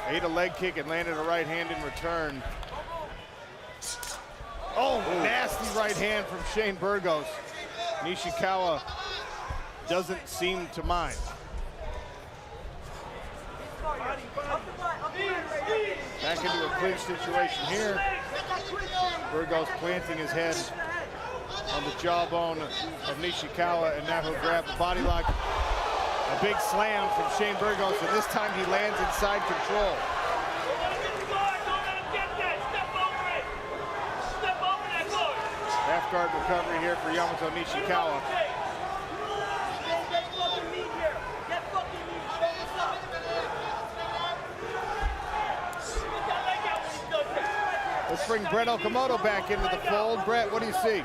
[SPEAKER 2] Ate a leg kick and landed a right hand in return. Oh, nasty right hand from Shane Burgos. Nishikawa doesn't seem to mind. Back into a clinch situation here. Burgos planting his head on the jawbone of Nishikawa, and now he'll grab the body lock. A big slam from Shane Burgos, and this time he lands inside control. Half guard recovery here for Yamato Nishikawa. Let's bring Brett Okamoto back into the fold. Brett, what do you see?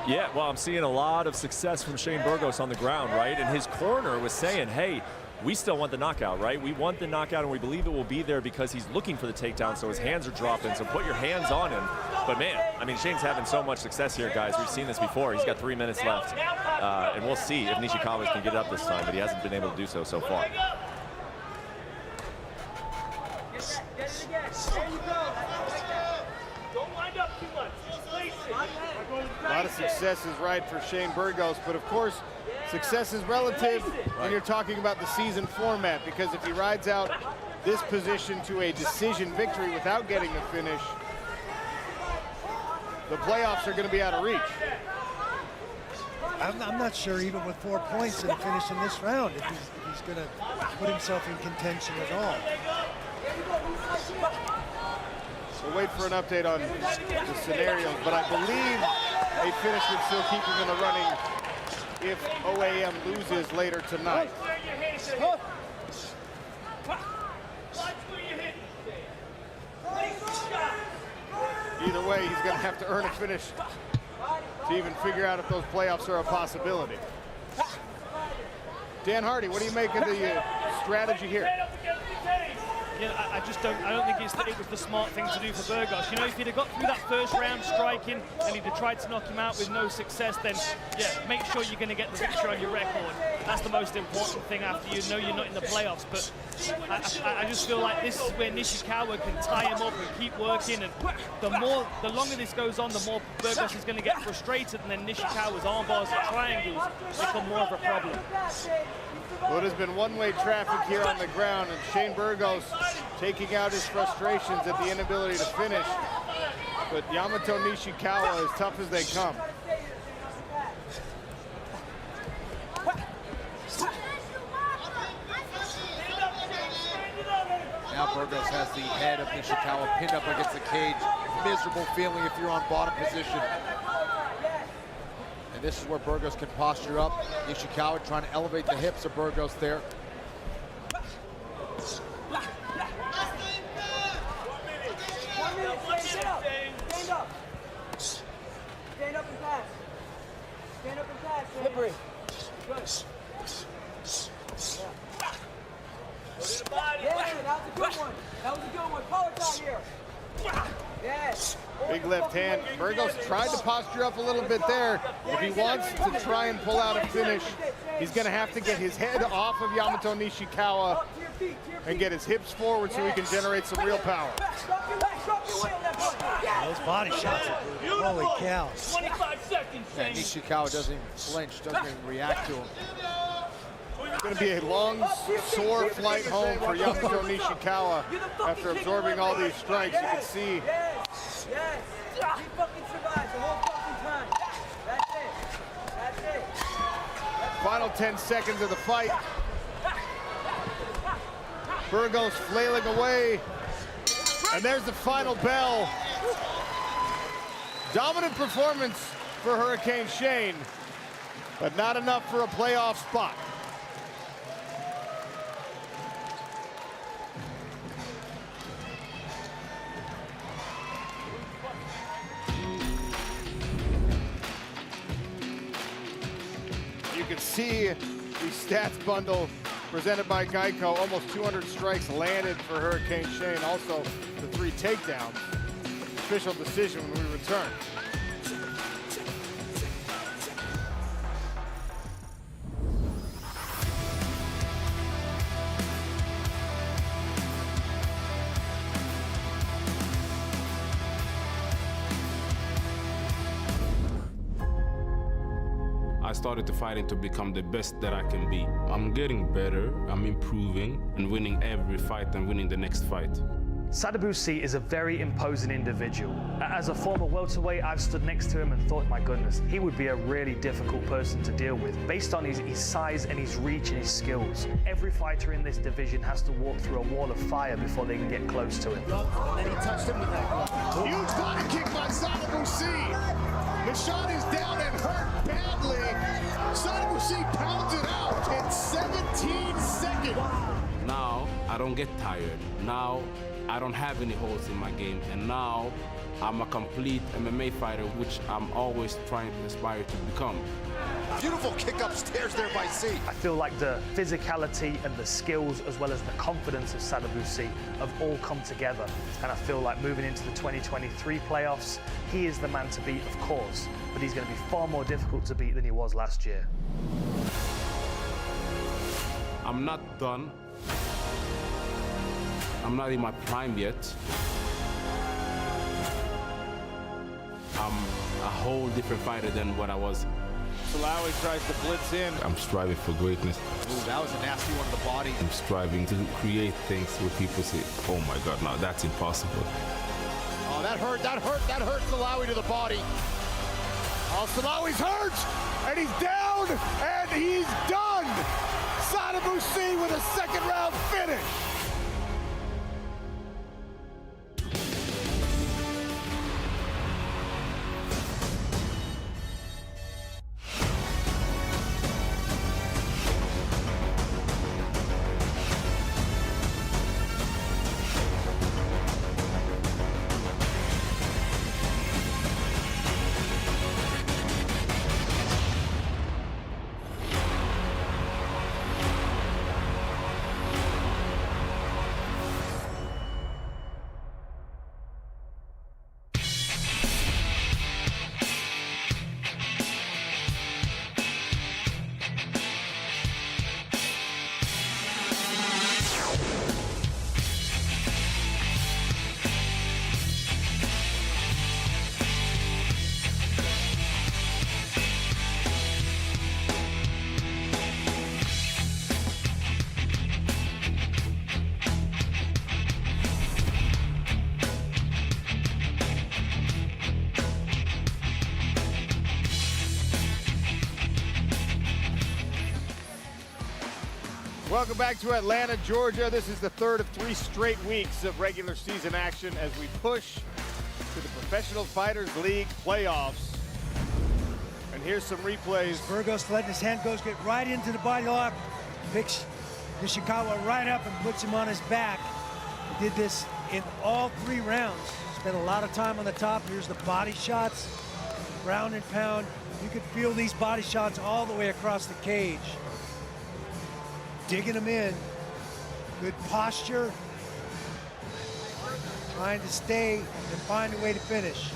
[SPEAKER 15] Yeah, well, I'm seeing a lot of success from Shane Burgos on the ground, right? And his corner was saying, hey, we still want the knockout, right? We want the knockout, and we believe it will be there because he's looking for the takedown, so his hands are dropping, so put your hands on him. But, man, I mean, Shane's having so much success here, guys. We've seen this before. He's got 3 minutes left, and we'll see if Nishikawa can get it up this time, but he hasn't been able to do so far.
[SPEAKER 2] A lot of success is right for Shane Burgos, but of course, success is relative when you're talking about the season format, because if he rides out this position to a decision victory without getting the finish, the playoffs are going to be out of reach.
[SPEAKER 8] I'm not sure even with 4 points and finishing this round if he's going to put himself in contention at all.
[SPEAKER 2] We'll wait for an update on the scenarios, but I believe a finish would still keep him in the running if OAM loses later tonight. Either way, he's going to have to earn a finish to even figure out if those playoffs are a possibility. Dan Hardy, what do you make of the strategy here?
[SPEAKER 11] Yeah, I don't think it was the smart thing to do for Burgos. You know, if he'd have got through that first round striking and he'd have tried to knock him out with no success, then yeah, make sure you're going to get the victory on your record. That's the most important thing after you know you're not in the playoffs. But I just feel like this is where Nishikawa can tie him up and keep working. And the longer this goes on, the more Burgos is going to get frustrated, and then Nishikawa's arm bars and triangles become more of a problem.
[SPEAKER 2] Well, it has been one-way traffic here on the ground, and Shane Burgos taking out his frustrations at the inability to finish. But Yamato Nishikawa, as tough as they come.
[SPEAKER 6] Now Burgos has the head of Nishikawa pinned up against the cage. Miserable feeling if you're on bottom position. And this is where Burgos can posture up. Nishikawa trying to elevate the hips of Burgos there.
[SPEAKER 9] Stand up and pass. Stand up and pass. Slippery. Good. Yeah, that was a good one. That was a good one. Call it out here. Yes.
[SPEAKER 2] Big left hand. Burgos tried to posture up a little bit there. If he wants to try and pull out a finish, he's going to have to get his head off of Yamato Nishikawa and get his hips forward so he can generate some real power.
[SPEAKER 8] Those body shots are brutal. Holy cow.
[SPEAKER 9] 25 seconds.
[SPEAKER 6] Yeah, Nishikawa doesn't even flinch, doesn't even react to him.
[SPEAKER 2] It's going to be a long, sore flight home for Yamato Nishikawa after absorbing all these strikes. You can see.
[SPEAKER 9] Yes. He fucking survived the whole fucking time. That's it. That's it.
[SPEAKER 2] Final 10 seconds of the fight. Burgos flailing away. And there's the final bell. Dominant performance for Hurricane Shane, but not enough for a playoff spot. You can see the stats bundle presented by Geico. Almost 200 strikes landed for Hurricane Shane. Also, the 3 takedowns. Official decision when we return.
[SPEAKER 3] I started to fighting to become the best that I can be. I'm getting better, I'm improving, and winning every fight and winning the next fight.
[SPEAKER 7] Sadabusi is a very imposing individual. As a former welterweight, I've stood next to him and thought, my goodness, he would be a really difficult person to deal with, based on his size and his reach and his skills. Every fighter in this division has to walk through a wall of fire before they can get close to him.
[SPEAKER 9] And then he touched him with that glove.
[SPEAKER 2] Huge body kick by Sadabusi. The shot is down and hurt badly. Sadabusi pounds it out in 17 seconds.
[SPEAKER 3] Now, I don't get tired. Now, I don't have any holes in my game, and now I'm a complete MMA fighter, which I'm always trying to aspire to become.
[SPEAKER 6] Beautiful kick upstairs there by C.
[SPEAKER 7] I feel like the physicality and the skills as well as the confidence of Sadabusi have all come together. And I feel like moving into the 2023 playoffs, he is the man to beat, of course, but he's going to be far more difficult to beat than he was last year.
[SPEAKER 3] I'm not done. I'm not in my prime yet. I'm a whole different fighter than what I was.
[SPEAKER 2] Silawi tries to blitz in.
[SPEAKER 3] I'm striving for greatness.
[SPEAKER 6] Ooh, that was a nasty one to the body.
[SPEAKER 3] I'm striving to create things where people say, oh my God, no, that's impossible.
[SPEAKER 2] Oh, that hurt Silawi to the body. Oh, Silawi's hurt, and he's down, and he's done. Sadabusi with a second round finish. Welcome back to Atlanta, Georgia. This is the third of 3 straight weeks of regular season action as we push to the Professional Fighters League playoffs. And here's some replays.
[SPEAKER 8] Burgos letting his hand goes, get right into the body lock, picks Nishikawa right up and puts him on his back. He did this in all 3 rounds. Spent a lot of time on the top. Here's the body shots, ground and pound. You could feel these body shots all the way across the cage. Digging him in, good posture, trying to stay and find a way to finish.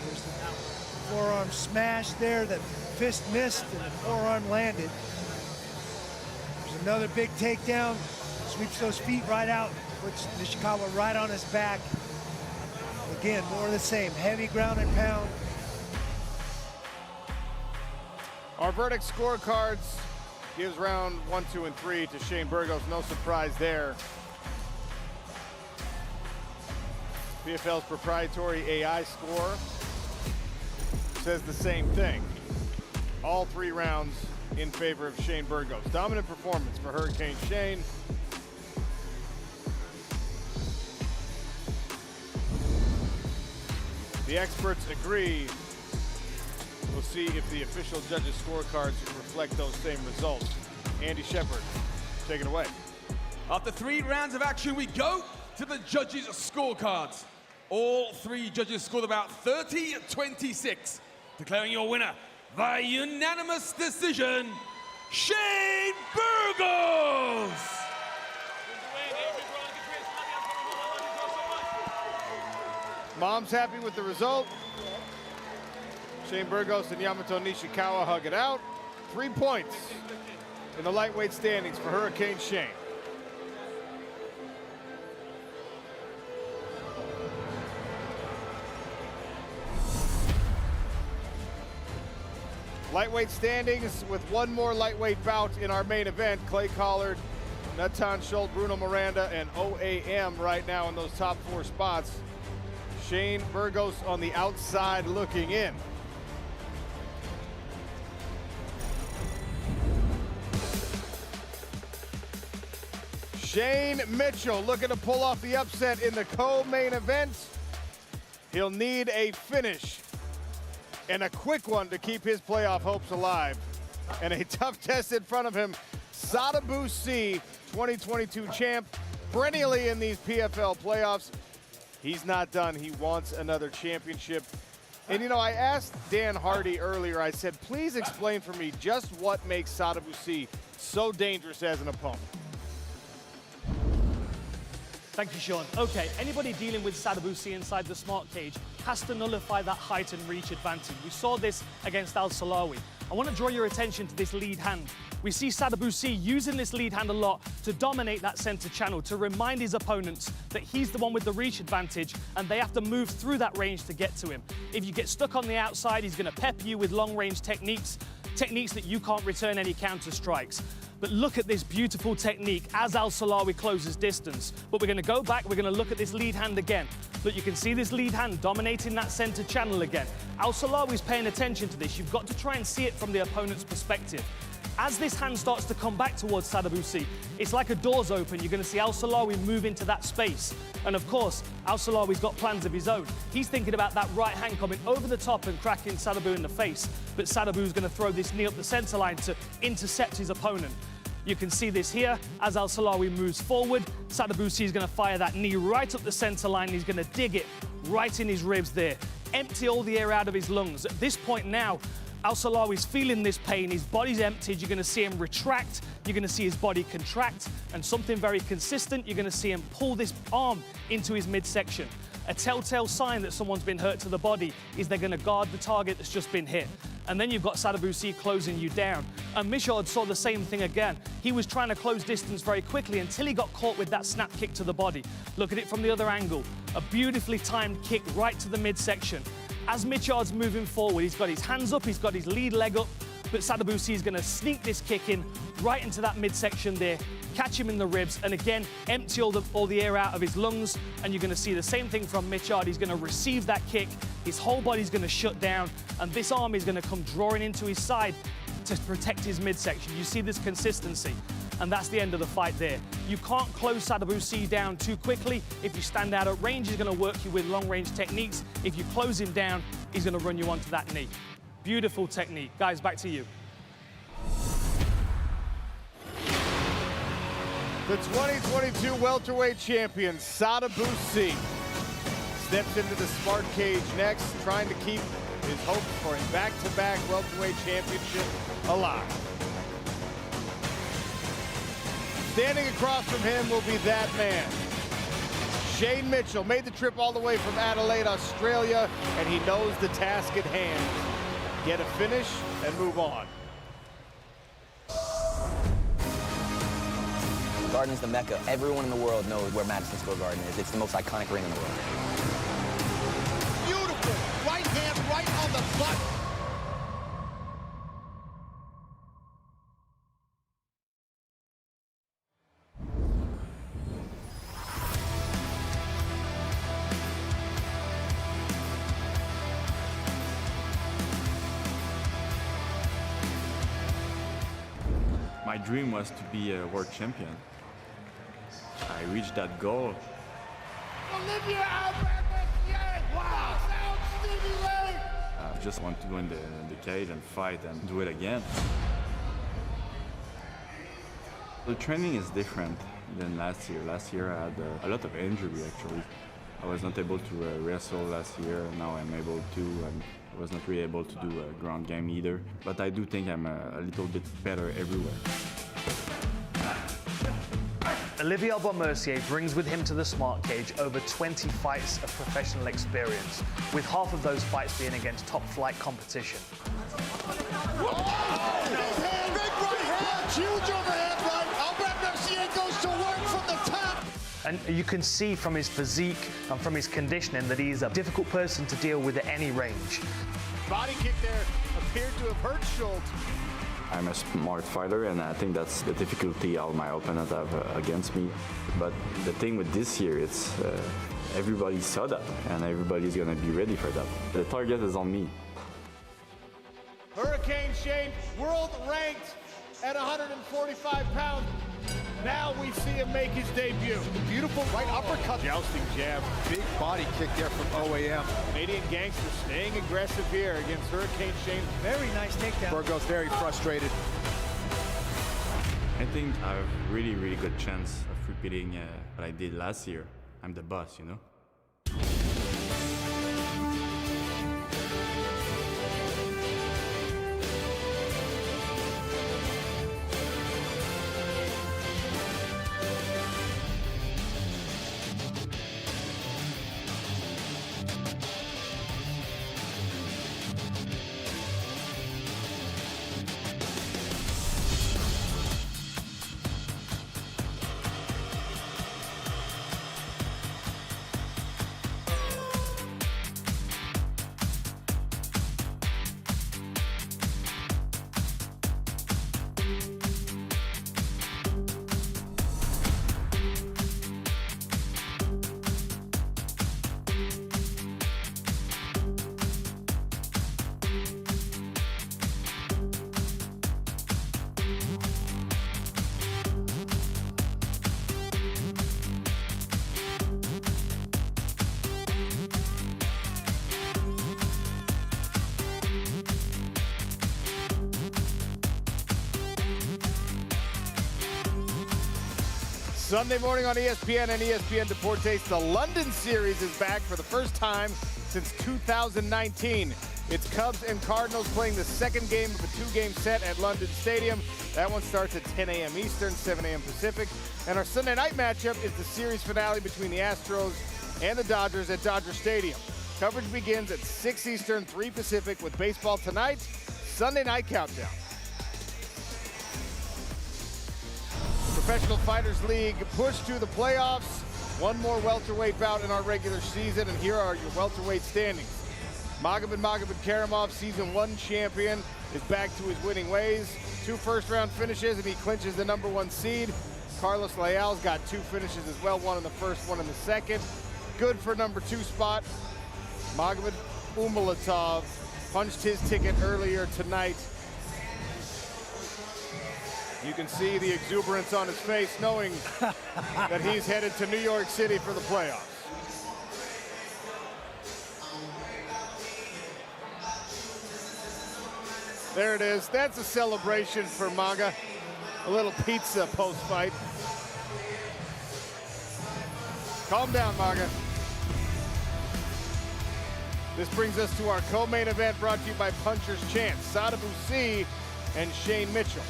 [SPEAKER 8] There's the forearm smash there, that fist missed and the forearm landed. There's another big takedown, sweeps those feet right out, puts Nishikawa right on his back. Again, more of the same, heavy ground and pound.
[SPEAKER 2] Our verdict scorecards gives round 1, 2, and 3 to Shane Burgos. No surprise there. PFL's proprietary AI score says the same thing. All 3 rounds in favor of Shane Burgos. Dominant performance for Hurricane Shane. The experts agree. We'll see if the official judges' scorecards reflect those same results. Andy Shepard, take it away.
[SPEAKER 5] After 3 rounds of action, we go to the judges' scorecards. All 3 judges scored about 30-26, declaring your winner by unanimous decision, Shane Burgos!
[SPEAKER 2] Mom's happy with the result. Shane Burgos and Yamato Nishikawa hug it out. 3 points in the lightweight standings for Hurricane Shane. Lightweight standings with 1 more lightweight bout in our main event. Clay Collard, Natan Schult, Bruno Miranda, and OAM right now in those top 4 spots. Shane Burgos on the outside looking in. Shane Mitchell looking to pull off the upset in the co-main event. He'll need a finish and a quick one to keep his playoff hopes alive. And a tough test in front of him. Sadabusi, 2022 champ, perennially in these PFL playoffs. He's not done. He wants another championship. And you know, I asked Dan Hardy earlier, I said, please explain for me just what makes Sadibou so dangerous as an opponent.
[SPEAKER 11] Thank you, Sean. Okay, anybody dealing with Sadibou inside the smart cage has to nullify that height and reach advantage. We saw this against Al-Silawi. I want to draw your attention to this lead hand. We see Sadibou using this lead hand a lot to dominate that center channel, to remind his opponents that he's the one with the reach advantage and they have to move through that range to get to him. If you get stuck on the outside, he's going to pepper you with long-range techniques that you can't return any counter strikes. But look at this beautiful technique as Al-Silawi closes distance. But we're going to go back, we're going to look at this lead hand again. Look, you can see this lead hand dominating that center channel again. Al-Silawi's paying attention to this. You've got to try and see it from the opponent's perspective. As this hand starts to come back towards Sadibou, it's like a door's open. You're going to see Al-Silawi move into that space. And of course, Al-Silawi's got plans of his own. He's thinking about that right hand coming over the top and cracking Sadibou in the face. But Sadibou's going to throw this knee up the center line to intercept his opponent. You can see this here as Al-Silawi moves forward. Sadibou is going to fire that knee right up the center line. He's going to dig it right in his ribs there. Empty all the air out of his lungs. At this point now, Al-Silawi's feeling this pain, his body's emptied, you're going to see him retract, you're going to see his body contract, and something very consistent, you're going to see him pull this arm into his midsection. A telltale sign that someone's been hurt to the body is they're going to guard the target that's just been hit. And then you've got Sadibou closing you down. And Michaud saw the same thing again. He was trying to close distance very quickly until he got caught with that snap kick to the body. Look at it from the other angle. A beautifully timed kick right to the midsection. As Michaud's moving forward, he's got his hands up, he's got his lead leg up, but Sadibou is going to sneak this kick in right into that midsection there, catch him in the ribs, and again, empty all the air out of his lungs, and you're going to see the same thing from Michaud. He's going to receive that kick, his whole body's going to shut down, and this arm is going to come drawing into his side to protect his midsection. You see this consistency, and that's the end of the fight there. You can't close Sadibou down too quickly. If you stand out at range, he's going to work you with long-range techniques. If you close him down, he's going to run you onto that knee. Beautiful technique. Guys, back to you.
[SPEAKER 2] The 2022 welterweight champion, Sadibou, steps into the smart cage next, trying to keep his hopes for a back-to-back welterweight championship alive. Standing across from him will be that man. Shane Mitchell made the trip all the way from Adelaide, Australia, and he knows the task at hand. Get a finish and move on.
[SPEAKER 13] Garden is the Mecca. Everyone in the world knows where Madison Square Garden is. It's the most iconic ring in the world.
[SPEAKER 2] Beautiful. Right hand right on the button.
[SPEAKER 21] My dream was to be a world champion. I reached that goal. I just want to go in the cage and fight and do it again. The training is different than last year. Last year I had a lot of injury actually. I was not able to wrestle last year. Now I'm able to. And I was not really able to do a ground game either. But I do think I'm a little bit better everywhere.
[SPEAKER 7] Olivier Aubin-Mercier brings with him to the smart cage over 20 fights of professional experience, with half of those fights being against top-flight competition.
[SPEAKER 2] Big right hand, huge overhead right. Aubin-Mercier goes to work from the top.
[SPEAKER 7] And you can see from his physique and from his conditioning that he's a difficult person to deal with at any range.
[SPEAKER 2] Body kick there appeared to have hurt Schult.
[SPEAKER 21] I'm a smart fighter, and I think that's the difficulty all my opponents have against me. But the thing with this year, it's everybody saw that, and everybody's going to be ready for that. The target is on me.
[SPEAKER 2] Hurricane Shane, world ranked at 145 pounds. Now we see him make his debut. Beautiful right uppercut. Jousting jab.
[SPEAKER 6] Big body kick there from OAM.
[SPEAKER 2] Canadian gangster staying aggressive here against Hurricane Shane.
[SPEAKER 8] Very nice takedown.
[SPEAKER 6] Burgos very frustrated.
[SPEAKER 21] I think I have a really, really good chance of repeating what I did last year. I'm the boss, you know?
[SPEAKER 2] Sunday morning on ESPN and ESPN Deportes, the London series is back for the first time since 2019. It's Cubs and Cardinals playing the second game of a two-game set at London Stadium. That one starts at 10 a.m. Eastern, 7 a.m. Pacific. And our Sunday night matchup is the series finale between the Astros and the Dodgers at Dodger Stadium. Coverage begins at 6 Eastern, 3 Pacific with baseball tonight, Sunday night countdown. Professional Fighters League push to the playoffs. One more welterweight bout in our regular season, and here are your welterweight standings. Magomed Karamov, season 1 champion, is back to his winning ways. 2 first-round finishes, and he clinches the #1 seed. Carlos Leal's got 2 finishes as well, 1 in the first, 1 in the second. Good for #2 spot. Magomed Umalatov punched his ticket earlier tonight. You can see the exuberance on his face, knowing that he's headed to New York City for the playoffs. There it is. That's a celebration for Maga. A little pizza post-fight. Calm down, Maga. This brings us to our co-main event brought to you by Puncher's Chance, Sada Busi and Shane Mitchell.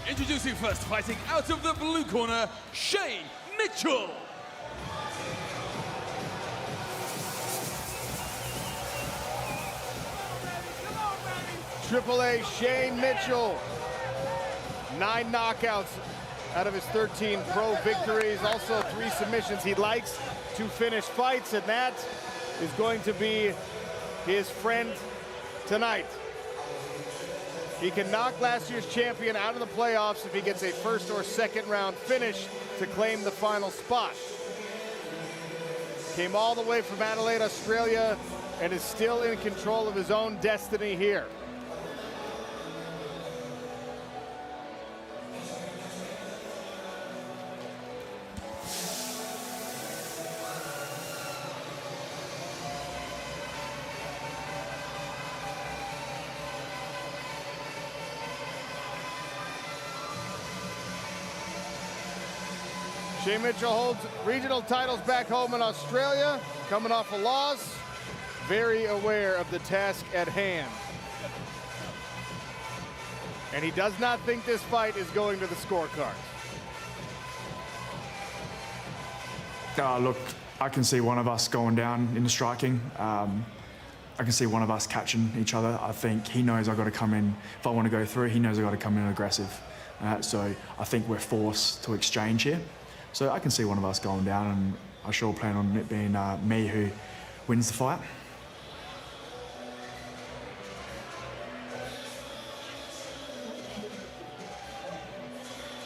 [SPEAKER 5] Introducing first, fighting out of the blue corner, Shane Mitchell.
[SPEAKER 2] Triple A Shane Mitchell. 9 knockouts out of his 13 pro victories. Also 3 submissions. He likes to finish fights, and that is going to be his friend tonight. He can knock last year's champion out of the playoffs if he gets a first or second round finish to claim the final spot. Came all the way from Adelaide, Australia, and is still in control of his own destiny here. Shane Mitchell holds regional titles back home in Australia, coming off a loss, very aware of the task at hand. And he does not think this fight is going to the scorecard.
[SPEAKER 4] Look, I can see one of us going down in the striking. I can see one of us catching each other. I think he knows I've got to come in. If I want to go through, he knows I've got to come in aggressive. So I think we're forced to exchange here. So I can see one of us going down, and I sure plan on it being me who wins the fight.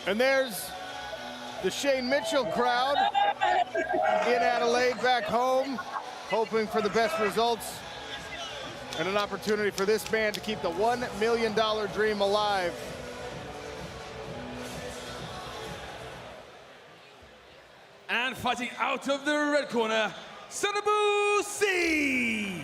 [SPEAKER 2] And there's the Shane Mitchell crowd in Adelaide, back home, hoping for the best results and an opportunity for this man to keep the $1 million dream alive.
[SPEAKER 5] And fighting out of the red corner, Sada Busi.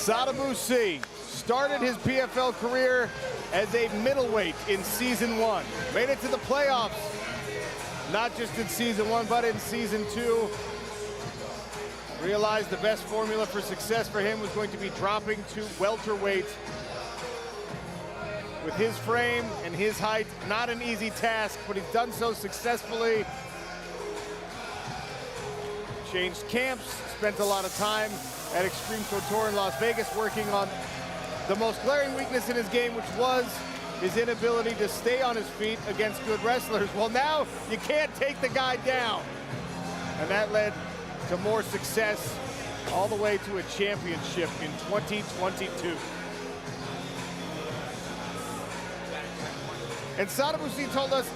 [SPEAKER 2] Sadabusi started his PFL career as a middleweight in season 1. Made it to the playoffs, not just in season 1, but in season 2. Realized the best formula for success for him was going to be dropping to welterweight. With his frame and his height, not an easy task, but he's done so successfully. Changed camps, spent a lot of time at Extreme Couture in Las Vegas working on the most glaring weakness in his game, which was his inability to stay on his feet against good wrestlers. Well, now you can't take the guy down. And that led to more success all the way to a championship in 2022. And Sadabusi told us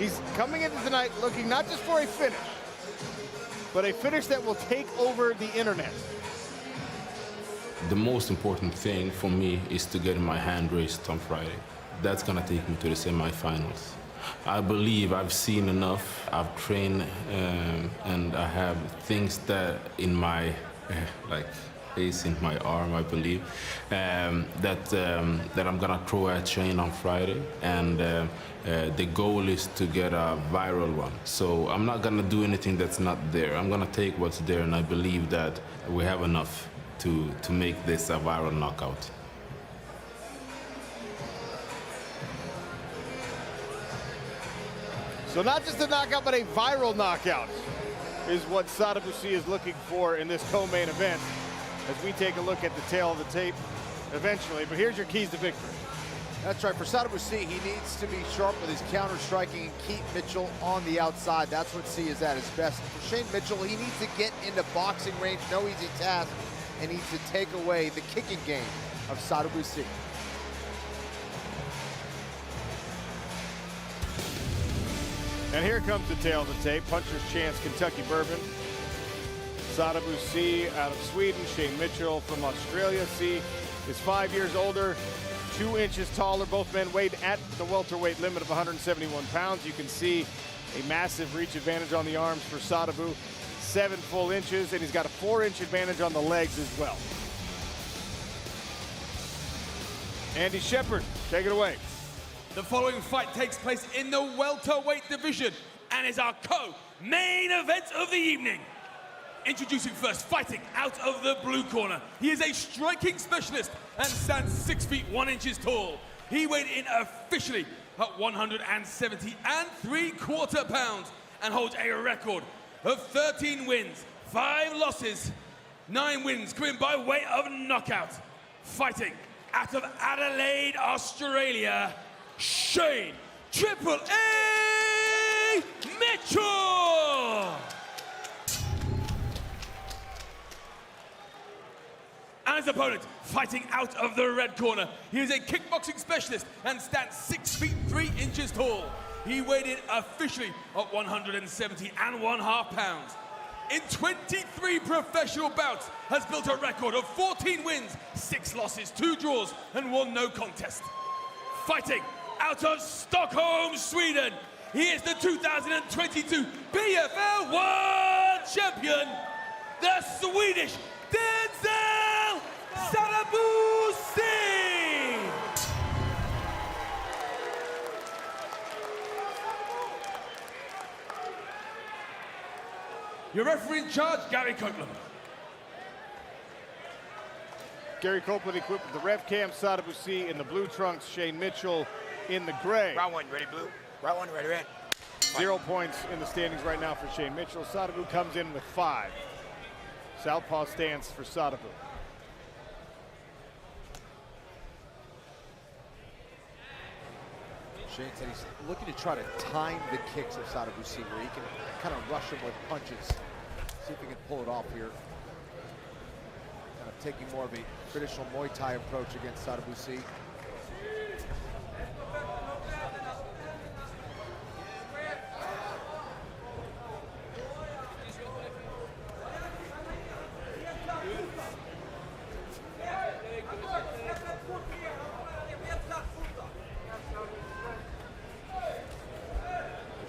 [SPEAKER 2] he's coming into tonight looking not just for a finish, but a finish that will take over the internet.
[SPEAKER 3] The most important thing for me is to get my hand raised on Friday. That's gonna take me to the semifinals. I believe I've seen enough. I've trained and I have things that in my like ace in my arm, I believe, that I'm gonna throw at Shane on Friday, and the goal is to get a viral one. So I'm not gonna do anything that's not there. I'm gonna take what's there, and I believe that we have enough to make this a viral knockout.
[SPEAKER 2] So not just a knockout, but a viral knockout is what Sadabusi is looking for in this co-main event, as we take a look at the tail of the tape eventually. But here's your keys to victory.
[SPEAKER 6] That's right, for Sadabusi, he needs to be sharp with his counter-striking and keep Mitchell on the outside. That's what C is at his best. For Shane Mitchell, he needs to get into boxing range, no easy task, and needs to take away the kicking game of Sadabusi.
[SPEAKER 2] And here comes the tail of the tape. Puncher's Chance, Kentucky Bourbon. Sadabusi out of Sweden. Shane Mitchell from Australia. C is 5 years older, 2 inches taller. Both men weighed at the welterweight limit of 171 pounds. You can see a massive reach advantage on the arms for Sadabu. 7 full inches, and he's got a 4-inch advantage on the legs as well. Andy Shepard, take it away.
[SPEAKER 5] The following fight takes place in the welterweight division and is our co-main event of the evening. Introducing first, fighting out of the blue corner. He is a striking specialist and stands 6 feet 1 inches tall. He weighed in officially at 170 3/4 pounds and holds a record of 13 wins, 5 losses, 9 wins coming by way of knockout. Fighting out of Adelaide, Australia, Shane Triple A Mitchell! And his opponent, fighting out of the red corner. He is a kickboxing specialist and stands 6 feet 3 inches tall. He weighed in officially at 170 1/2 pounds. In 23 professional bouts, has built a record of 14 wins, 6 losses, 2 draws, and 1 no contest. Fighting out of Stockholm, Sweden, he is the 2022 PFL World Champion, the Swedish Denzel Sadabusi! Your referee in charge, Gary Copeland.
[SPEAKER 2] Gary Copeland equipped with the rev cam. Sadabusi in the blue trunks, Shane Mitchell in the gray.
[SPEAKER 12] Round 1, ready blue. Round 1, ready red.
[SPEAKER 2] 0 points in the standings right now for Shane Mitchell. Sadabu comes in with 5. Southpaw stance for Sadabu.
[SPEAKER 6] Shane said he's looking to try to time the kicks of Sadabusi, where he can kind of rush him with punches. See if he can pull it off here. Kind of taking more of a traditional Muay Thai approach against Sadabusi.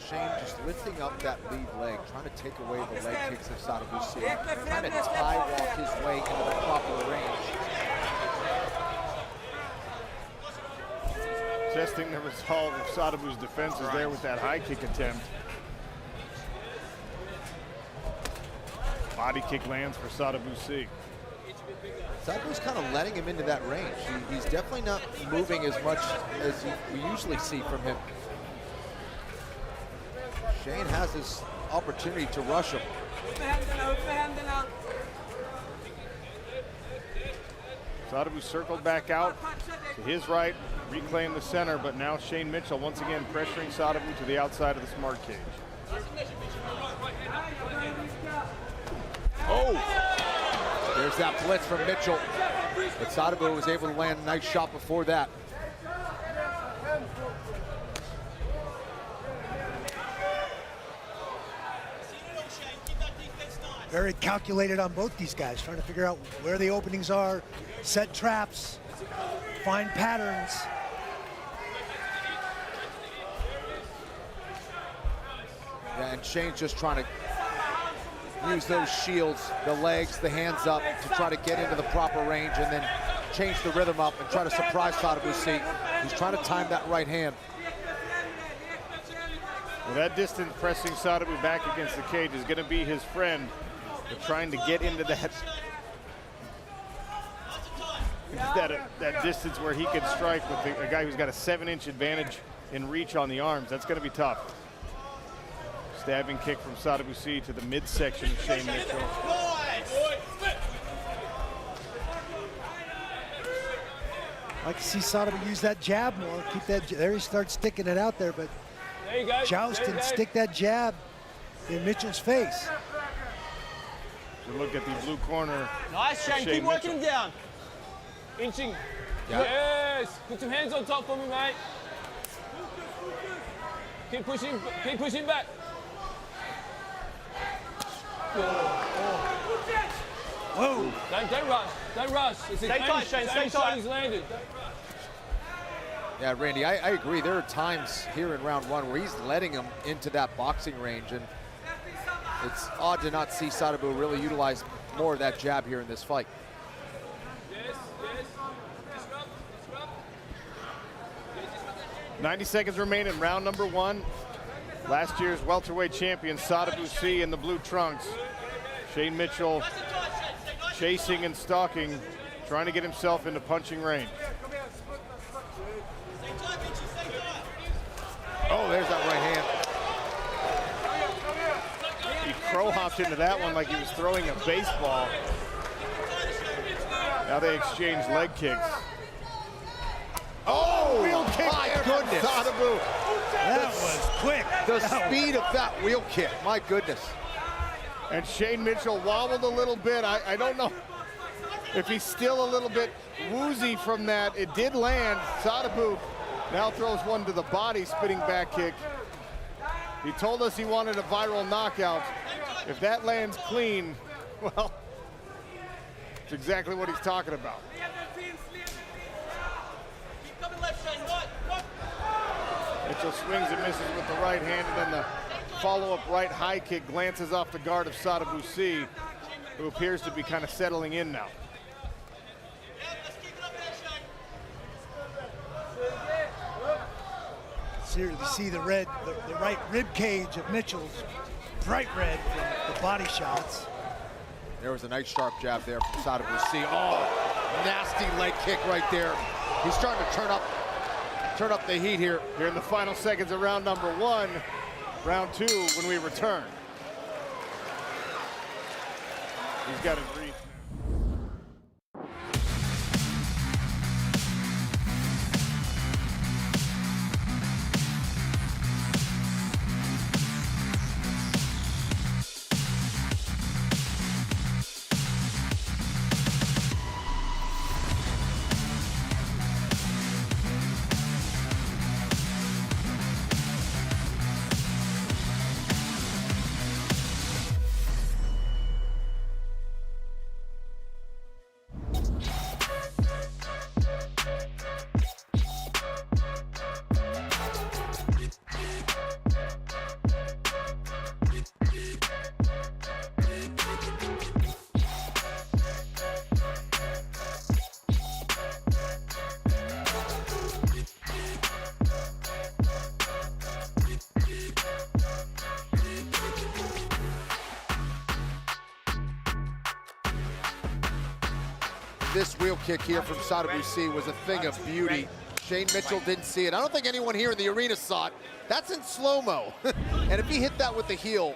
[SPEAKER 6] Shane just lifting up that lead leg, trying to take away the leg kicks of Sadabusi, trying to tie walk his way into the proper range.
[SPEAKER 2] Testing the resolve of Sadabu's defenses there with that high kick attempt. Body kick lands for Sadabu C.
[SPEAKER 6] Sadabu's kind of letting him into that range. He's definitely not moving as much as we usually see from him. Shane has his opportunity to rush him.
[SPEAKER 2] Sadabu circled back out to his right, reclaimed the center, but now Shane Mitchell once again pressuring Sadabu to the outside of the smart cage.
[SPEAKER 6] Oh! There's that blitz from Mitchell. But Sadabu was able to land a nice shot before that.
[SPEAKER 8] Very calculated on both these guys, trying to figure out where the openings are, set traps, find patterns.
[SPEAKER 6] Yeah, and Shane's just trying to use those shields, the legs, the hands up to try to get into the proper range and then change the rhythm up and try to surprise Sadabu C. He's trying to time that right hand.
[SPEAKER 2] Well, that distance pressing Sadabu back against the cage is going to be his friend. But trying to get into that distance where he can strike with a guy who's got a 7-inch advantage in reach on the arms, that's going to be tough. Stabbing kick from Sadabu C to the midsection of Shane Mitchell.
[SPEAKER 8] I can see Sadabu use that jab more. Keep that. There he starts sticking it out there, but joust and stick that jab in Mitchell's face.
[SPEAKER 2] So look at the blue corner.
[SPEAKER 16] Nice, Shane. Keep working him down. Inching.
[SPEAKER 6] Yeah.
[SPEAKER 16] Yes. Put some hands on top for me, mate. Keep pushing back.
[SPEAKER 8] Whoa.
[SPEAKER 16] Don't rush. Don't rush. Stay tight, Shane. Stay tight. He's landed.
[SPEAKER 6] Yeah, Randy, I agree. There are times here in round one where he's letting him into that boxing range, and it's odd to not see Sadabu really utilize more of that jab here in this fight.
[SPEAKER 2] 90 seconds remain in round number one. Last year's welterweight champion, Sadabu C in the blue trunks. Shane Mitchell chasing and stalking, trying to get himself into punching range. Oh, there's that right hand. He crow hopped into that one like he was throwing a baseball. Now they exchange leg kicks. Oh, wheel kick!
[SPEAKER 6] My goodness, Sadabu.
[SPEAKER 8] That was quick.
[SPEAKER 6] The speed of that wheel kick, my goodness.
[SPEAKER 2] And Shane Mitchell wobbled a little bit. I don't know if he's still a little bit woozy from that. It did land. Sadabu now throws one to the body, spinning back kick. He told us he wanted a viral knockout. If that lands clean, well, it's exactly what he's talking about. Mitchell swings and misses with the right hand, and then the follow-up right high kick glances off the guard of Sadabu C, who appears to be kind of settling in now.
[SPEAKER 8] Seriously, see the red, the right rib cage of Mitchell's bright red from the body shots.
[SPEAKER 6] There was a nice sharp jab there from Sadabu C. Oh, nasty leg kick right there. He's starting to turn up the heat here.
[SPEAKER 2] Here in the final seconds of round number one. Round two when we return. He's got his reach.
[SPEAKER 6] This wheel kick here from Sadabusi was a thing of beauty. Shane Mitchell didn't see it. I don't think anyone here in the arena saw it. That's in slow-mo. And if he hit that with the heel,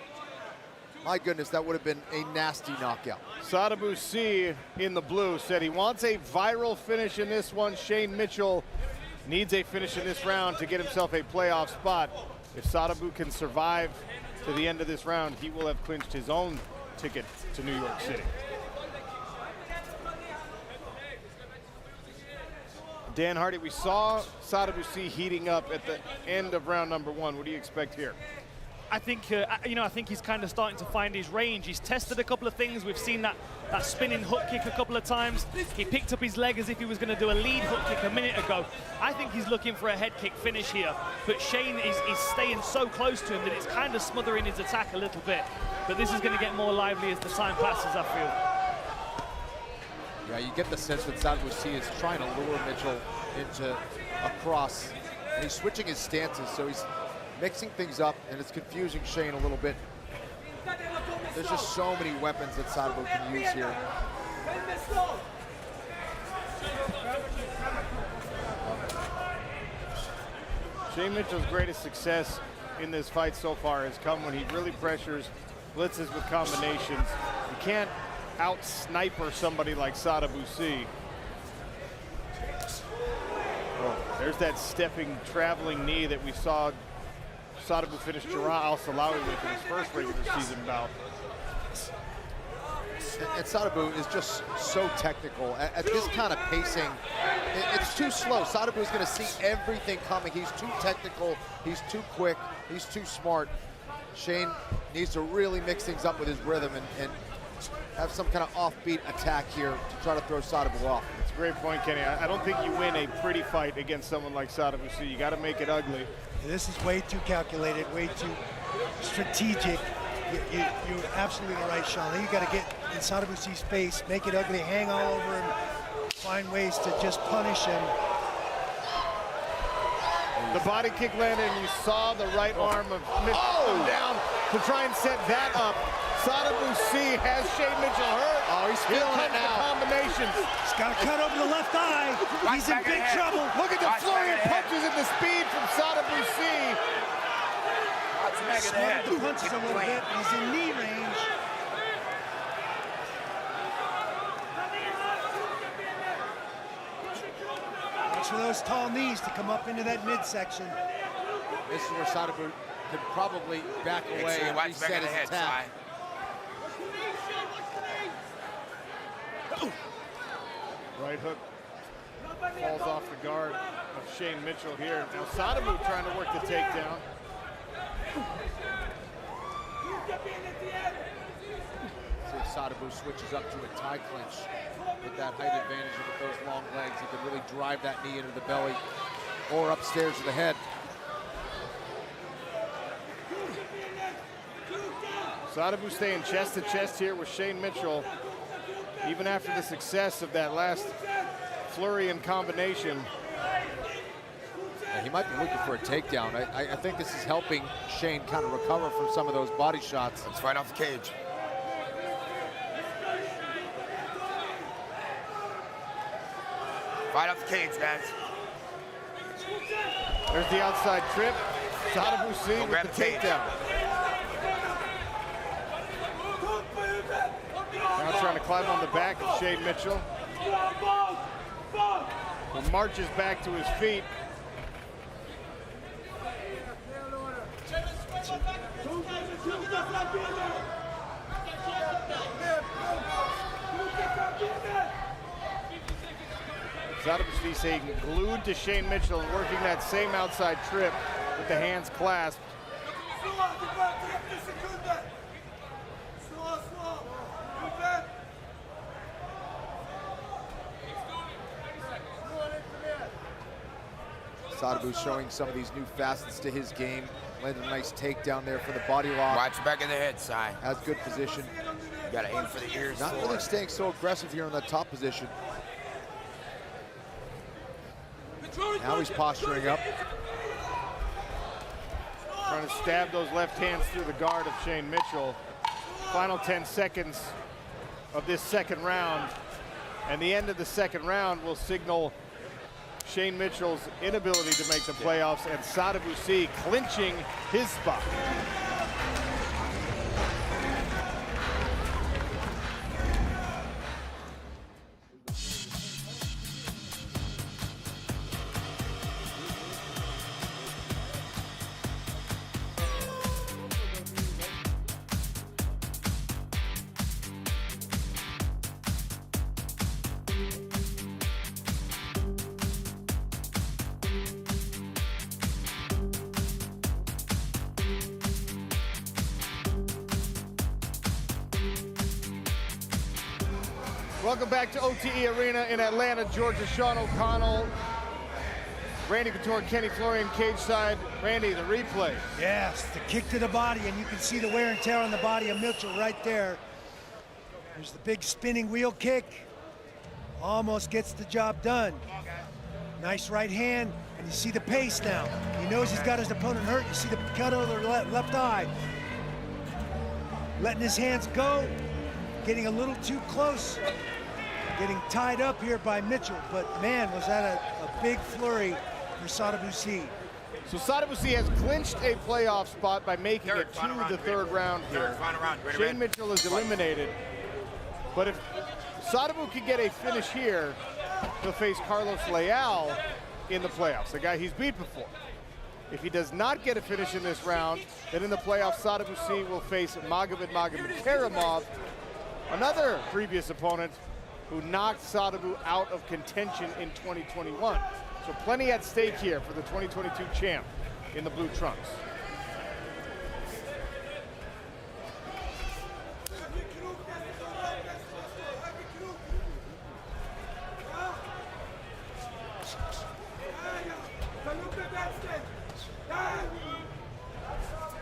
[SPEAKER 6] my goodness, that would have been a nasty knockout.
[SPEAKER 2] Sadabusi in the blue said he wants a viral finish in this one. Shane Mitchell needs a finish in this round to get himself a playoff spot. If Sadabu can survive to the end of this round, he will have clinched his own ticket to New York City. Dan Hardy, we saw Sadabusi heating up at the end of round number 1. What do you expect here?
[SPEAKER 11] I think, I think he's kind of starting to find his range. He's tested a couple of things. We've seen that spinning hook kick a couple of times. He picked up his leg as if he was going to do a lead hook kick a minute ago. I think he's looking for a head kick finish here. But Shane is staying so close to him that it's kind of smothering his attack a little bit. But this is going to get more lively as the time passes, I feel.
[SPEAKER 6] Yeah, you get the sense that Sadabusi is trying to lure Mitchell into a cross. And he's switching his stances, so he's mixing things up, and it's confusing Shane a little bit. There's just so many weapons that Sadabu can use here.
[SPEAKER 2] Shane Mitchell's greatest success in this fight so far has come when he really pressures, blitzes with combinations. You can't out-sniper somebody like Sadabusi. Oh, there's that stepping, traveling knee that we saw Sadabu finish Al-Silawi with in his first regular season bout.
[SPEAKER 6] And Sadabu is just so technical. At this kind of pacing, it's too slow. Sadabu is going to see everything coming. He's too technical, he's too quick, he's too smart. Shane needs to really mix things up with his rhythm and have some kind of offbeat attack here to try to throw Sadabu off.
[SPEAKER 2] It's a great point, Kenny. I don't think you win a pretty fight against someone like Sadabusi. You got to make it ugly.
[SPEAKER 8] This is way too calculated, way too strategic. You're absolutely right, Sean. You got to get in Sadabusi's face, make it ugly, hang all over him, find ways to just punish him.
[SPEAKER 2] The body kick landed, and you saw the right arm of Mitchell come down to try and set that up. Sadabusi has Shane Mitchell hurt.
[SPEAKER 6] Oh, he's feeling it now.
[SPEAKER 2] The combinations.
[SPEAKER 8] He's got to cut over the left eye. He's in big trouble.
[SPEAKER 2] Look at the flurry of punches and the speed from Sadabusi.
[SPEAKER 8] Smothered the punches a little bit. He's in knee range. Watch for those tall knees to come up into that midsection.
[SPEAKER 6] This is where Sadabu could probably back away and reset his attack.
[SPEAKER 2] Right hook falls off the guard of Shane Mitchell here. Now Sadabu trying to work the takedown.
[SPEAKER 6] See if Sadabu switches up to a tie clinch with that height advantage and with those long legs. He could really drive that knee into the belly or upstairs to the head.
[SPEAKER 2] Sadabu staying chest to chest here with Shane Mitchell. Even after the success of that last flurry and combination.
[SPEAKER 6] Yeah, he might be looking for a takedown. I think this is helping Shane kind of recover from some of those body shots.
[SPEAKER 12] Let's fight off the cage. Fight off the cage, guys.
[SPEAKER 2] There's the outside trip. Sadabusi with the takedown. Now trying to climb on the back of Shane Mitchell. He marches back to his feet. Sadabusi staying glued to Shane Mitchell and working that same outside trip with the hands clasped.
[SPEAKER 6] Sadabu showing some of these new facets to his game. Landed a nice takedown there for the body lock.
[SPEAKER 12] Watch the back of the head, Si.
[SPEAKER 6] Has good position.
[SPEAKER 12] You gotta aim for the ears.
[SPEAKER 6] Not really staying so aggressive here in the top position. Now he's posturing up.
[SPEAKER 2] Trying to stab those left hands through the guard of Shane Mitchell. Final 10 seconds of this second round. And the end of the second round will signal Shane Mitchell's inability to make the playoffs and Sadabusi clinching his spot. Welcome back to OTE Arena in Atlanta, Georgia. Sean O'Connell, Randy Couture, Kenny Florian, cage side. Randy, the replay.
[SPEAKER 8] Yes, the kick to the body, and you can see the wear and tear on the body of Mitchell right there. There's the big spinning wheel kick. Almost gets the job done. Nice right hand, and you see the pace now. He knows he's got his opponent hurt. You see the cut over the left eye. Letting his hands go, getting a little too close. Getting tied up here by Mitchell, but man, was that a big flurry for Sadabusi.
[SPEAKER 2] So Sadabusi has clinched a playoff spot by making it to the third round here. Shane Mitchell is eliminated, but if Sadabu can get a finish here, he'll face Carlos Leal in the playoffs, the guy he's beat before. If he does not get a finish in this round, then in the playoffs, Sadabusi will face Magomed Karamov, another previous opponent who knocked Sadabu out of contention in 2021. So plenty at stake here for the 2022 champ in the blue trunks.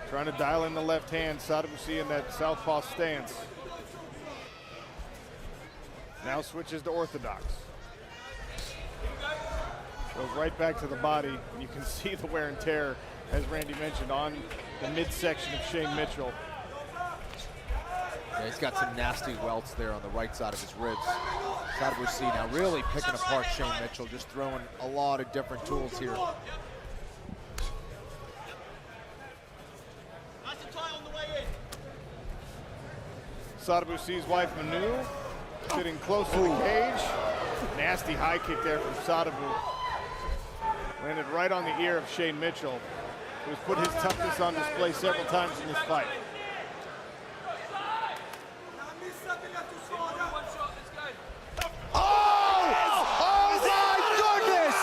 [SPEAKER 2] Trying to dial in the left hand, Sadabusi in that southpaw stance. Now switches to orthodox. Goes right back to the body, and you can see the wear and tear, as Randy mentioned, on the midsection of Shane Mitchell.
[SPEAKER 6] Yeah, he's got some nasty welts there on the right side of his ribs. Sadabusi now really picking apart Shane Mitchell, just throwing a lot of different tools here.
[SPEAKER 2] Sadabusi's wife, Manu, sitting close to the cage. Nasty high kick there from Sadabu. Landed right on the ear of Shane Mitchell, who's put his toughness on display several times in this fight. Oh my goodness!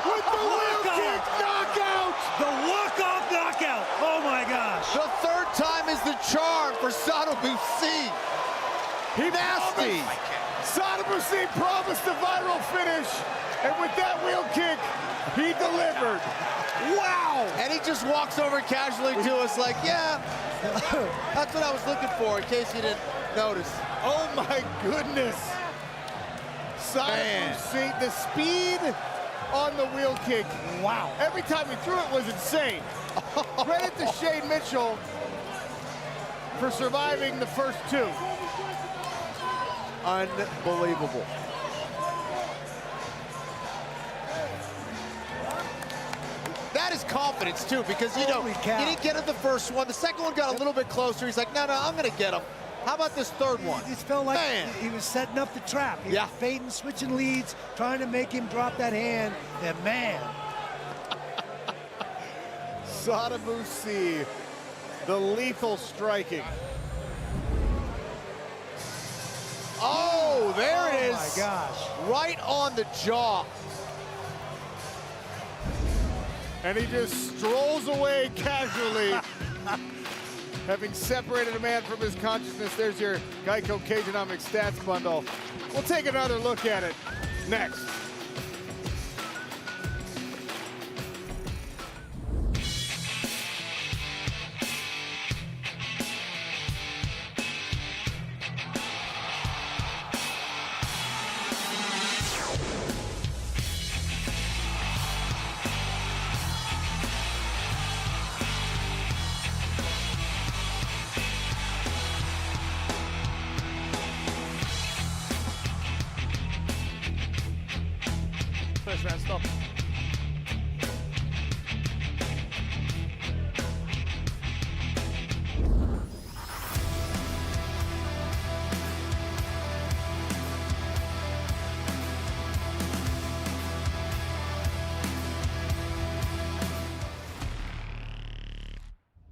[SPEAKER 2] With the wheel kick knockout!
[SPEAKER 8] The walk-off knockout! Oh my gosh!
[SPEAKER 6] The third time is the charm for Sadabusi. Nasty!
[SPEAKER 2] Sadabusi promised a viral finish, and with that wheel kick, he delivered. Wow!
[SPEAKER 6] And he just walks over casually to us like, yeah, that's what I was looking for, in case you didn't notice.
[SPEAKER 2] Oh my goodness! Sadabusi, the speed on the wheel kick. Wow. Every time he threw it was insane. Credit to Shane Mitchell for surviving the first two.
[SPEAKER 6] Unbelievable. That is confidence too, because you know, he didn't get him the first one. The second one got a little bit closer. He's like, no, I'm gonna get him. How about this third one?
[SPEAKER 8] It felt like he was setting up the trap. He was fading, switching leads, trying to make him drop that hand. And man.
[SPEAKER 2] Sadabusi, the lethal striking.
[SPEAKER 6] Oh, there it is.
[SPEAKER 8] Oh my gosh.
[SPEAKER 6] Right on the jaw.
[SPEAKER 2] And he just strolls away casually, having separated a man from his consciousness. There's your Geico Cageonomics stats bundle. We'll take another look at it next.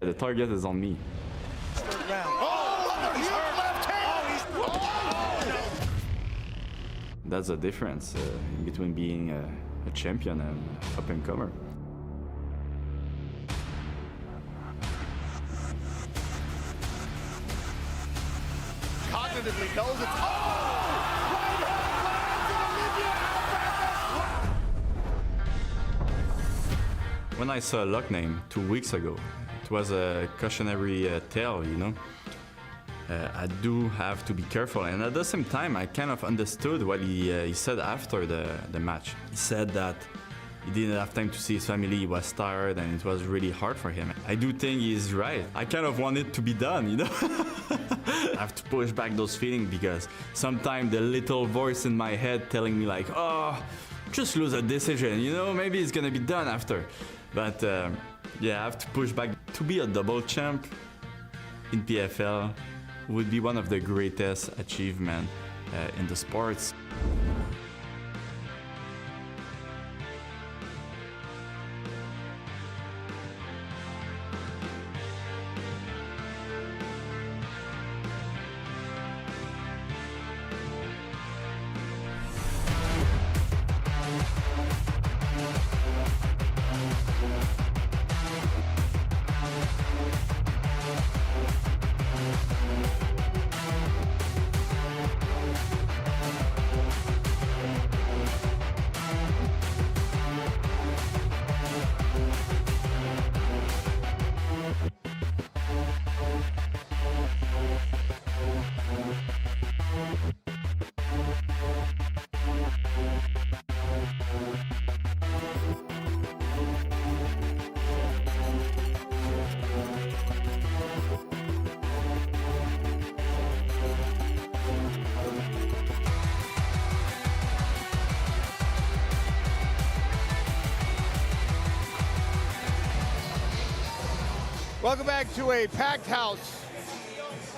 [SPEAKER 21] The target is on me. That's the difference between being a champion and up-and-comer.
[SPEAKER 2] Cognitively knows it's...
[SPEAKER 21] When I saw Luck name 2 weeks ago, it was a cautionary tale, you know. I do have to be careful, and at the same time, I kind of understood what he said after the match. He said that he didn't have time to see his family, he was tired, and it was really hard for him. I do think he's right. I kind of want it to be done, you know. I have to push back those feelings because sometimes the little voice in my head telling me like, oh, just lose a decision, you know, maybe it's gonna be done after. But yeah, I have to push back. To be a double champ in PFL would be one of the greatest achievements in the sports.
[SPEAKER 2] Welcome back to a packed house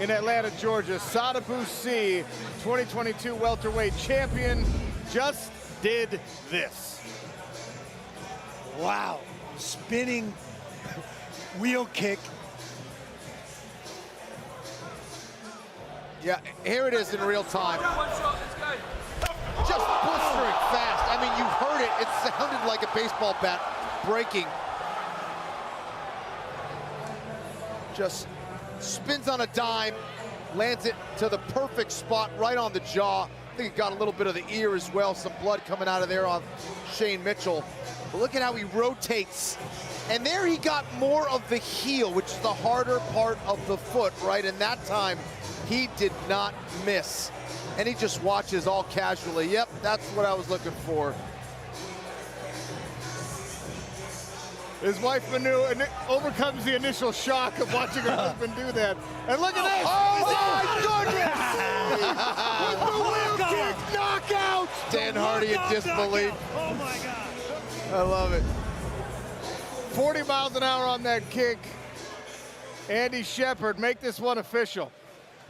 [SPEAKER 2] in Atlanta, Georgia. Sadibou Sy, 2022 welterweight champion, just did this.
[SPEAKER 8] Wow, spinning wheel kick.
[SPEAKER 6] Yeah, here it is in real time. Just blistering fast. I mean, you've heard it. It sounded like a baseball bat breaking. Just spins on a dime, lands it to the perfect spot right on the jaw. I think it got a little bit of the ear as well, some blood coming out of there on Shane Mitchell. But look at how he rotates. And there he got more of the heel, which is the harder part of the foot, right? And that time, he did not miss. And he just watches all casually. Yep, that's what I was looking for.
[SPEAKER 2] His wife Manu overcomes the initial shock of watching her husband do that. And look at this!
[SPEAKER 6] Oh my goodness!
[SPEAKER 2] With the wheel kick knockout!
[SPEAKER 6] Dan Hardy in disbelief.
[SPEAKER 8] Oh my God!
[SPEAKER 2] I love it. 40 miles an hour on that kick. Andy Shepard, make this one official.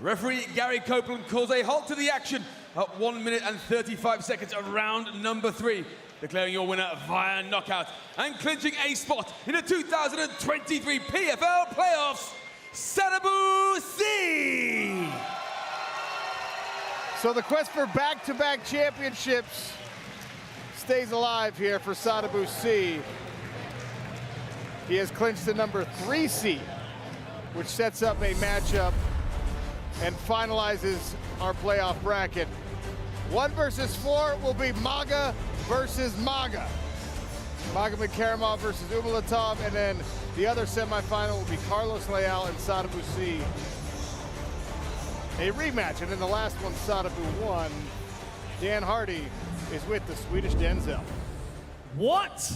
[SPEAKER 5] Referee Gary Copeland calls a halt to the action at 1 minute and 35 seconds of round number 3. Declaring your winner via knockout and clinching a spot in the 2023 PFL playoffs, Sadibou Sy.
[SPEAKER 2] So the quest for back-to-back championships stays alive here for Sadibou Sy. He has clinched the number 3 seed, which sets up a matchup and finalizes our playoff bracket. 1 versus 4 will be Maga versus Maga. Magomedov versus Umalatov, and then the other semifinal will be Carlos Leal and Sadibou Sy. A rematch, and in the last one, Sadibou won. Dan Hardy is with the Swedish Denzel.
[SPEAKER 11] What?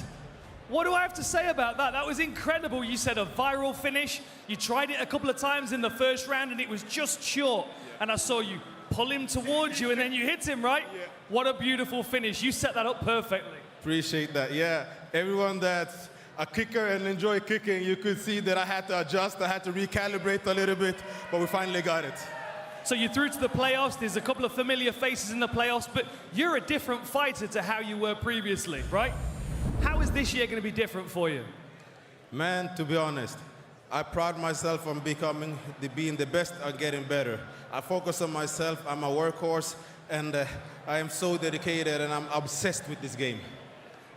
[SPEAKER 11] What do I have to say about that? That was incredible. You said a viral finish. You tried it a couple of times in the first round, and it was just short. And I saw you pull him towards you, and then you hit him, right?
[SPEAKER 1] Yeah.
[SPEAKER 11] What a beautiful finish. You set that up perfectly.
[SPEAKER 1] Appreciate that. Yeah, everyone that's a kicker and enjoy kicking, you could see that I had to adjust, I had to recalibrate a little bit, but we finally got it.
[SPEAKER 11] So you're through to the playoffs. There's a couple of familiar faces in the playoffs, but you're a different fighter to how you were previously, right? How is this year going to be different for you?
[SPEAKER 1] Man, to be honest,
[SPEAKER 14] I pride myself on being the best and getting better. I focus on myself. I'm a workhorse, and I am so dedicated, and I'm obsessed with this game.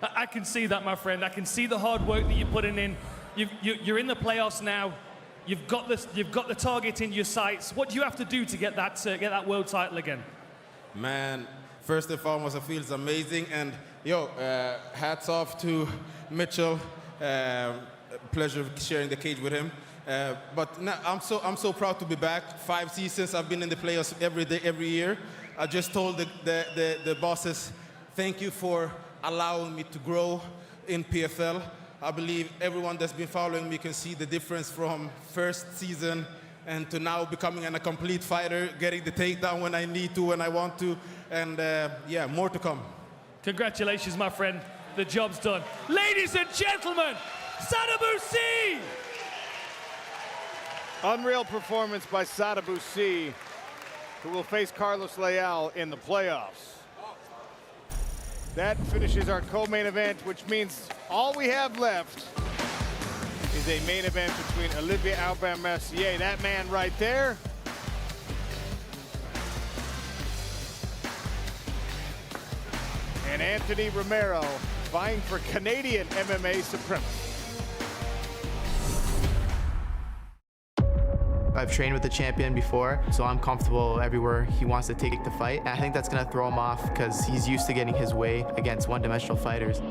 [SPEAKER 11] I can see that, my friend. I can see the hard work that you're putting in. You're in the playoffs now. You've got the target in your sights. What do you have to do to get that world title again?
[SPEAKER 14] Man, first and foremost, it feels amazing, and hats off to Mitchell. Pleasure sharing the cage with him. But now I'm so proud to be back. 5 seasons I've been in the playoffs every day, every year. I just told the bosses, thank you for allowing me to grow in PFL. I believe everyone that's been following me can see the difference from first season and to now becoming a complete fighter, getting the takedown when I need to, when I want to, and yeah, more to come.
[SPEAKER 11] Congratulations, my friend. The job's done. Ladies and gentlemen, Sadabusi!
[SPEAKER 2] Unreal performance by Sadabusi, who will face Carlos Leal in the playoffs. That finishes our co-main event, which means all we have left is a main event between Olivier Aubin-Mercier, that man right there, and Anthony Romero, vying for Canadian MMA supremacy.
[SPEAKER 23] I've trained with the champion before, so I'm comfortable everywhere he wants to take the fight. And I think that's going to throw him off because he's used to getting his way against one-dimensional fighters.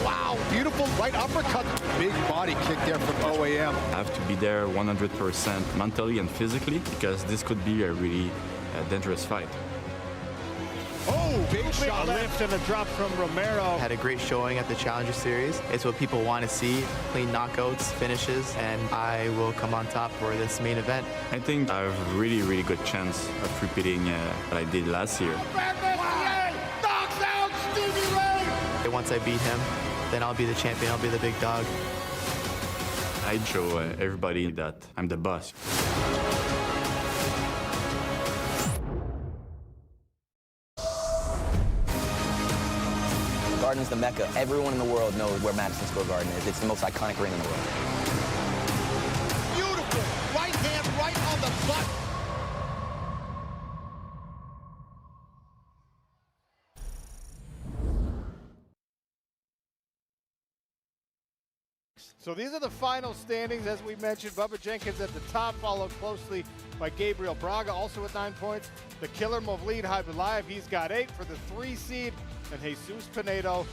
[SPEAKER 6] Wow, beautiful right uppercut. Big body kick there from OAM.
[SPEAKER 21] I have to be there 100% mentally and physically because this could be a really dangerous fight.
[SPEAKER 2] Oh, big shot. A lift and a drop from Romero.
[SPEAKER 23] Had a great showing at the Challenger Series. It's what people want to see, clean knockouts, finishes, and I will come on top for this main event.
[SPEAKER 21] I think I have a really, really good chance of repeating what I did last year.
[SPEAKER 2] Knocks out Stevie Ray.
[SPEAKER 23] Once I beat him, then I'll be the champion, I'll be the big dog.
[SPEAKER 21] I'd show everybody that I'm the boss.
[SPEAKER 13] Garden is the Mecca. Everyone in the world knows where Madison Square Garden is. It's the most iconic ring in the world.
[SPEAKER 2] Beautiful. Right hand right on the butt. So these are the final standings. As we mentioned, Bubba Jenkins at the top, followed closely by Gabriel Braga, also with 9 points. The killer Movlid Haibulaev, he's got 8 for the 3 seed. And Jesus Pinedo,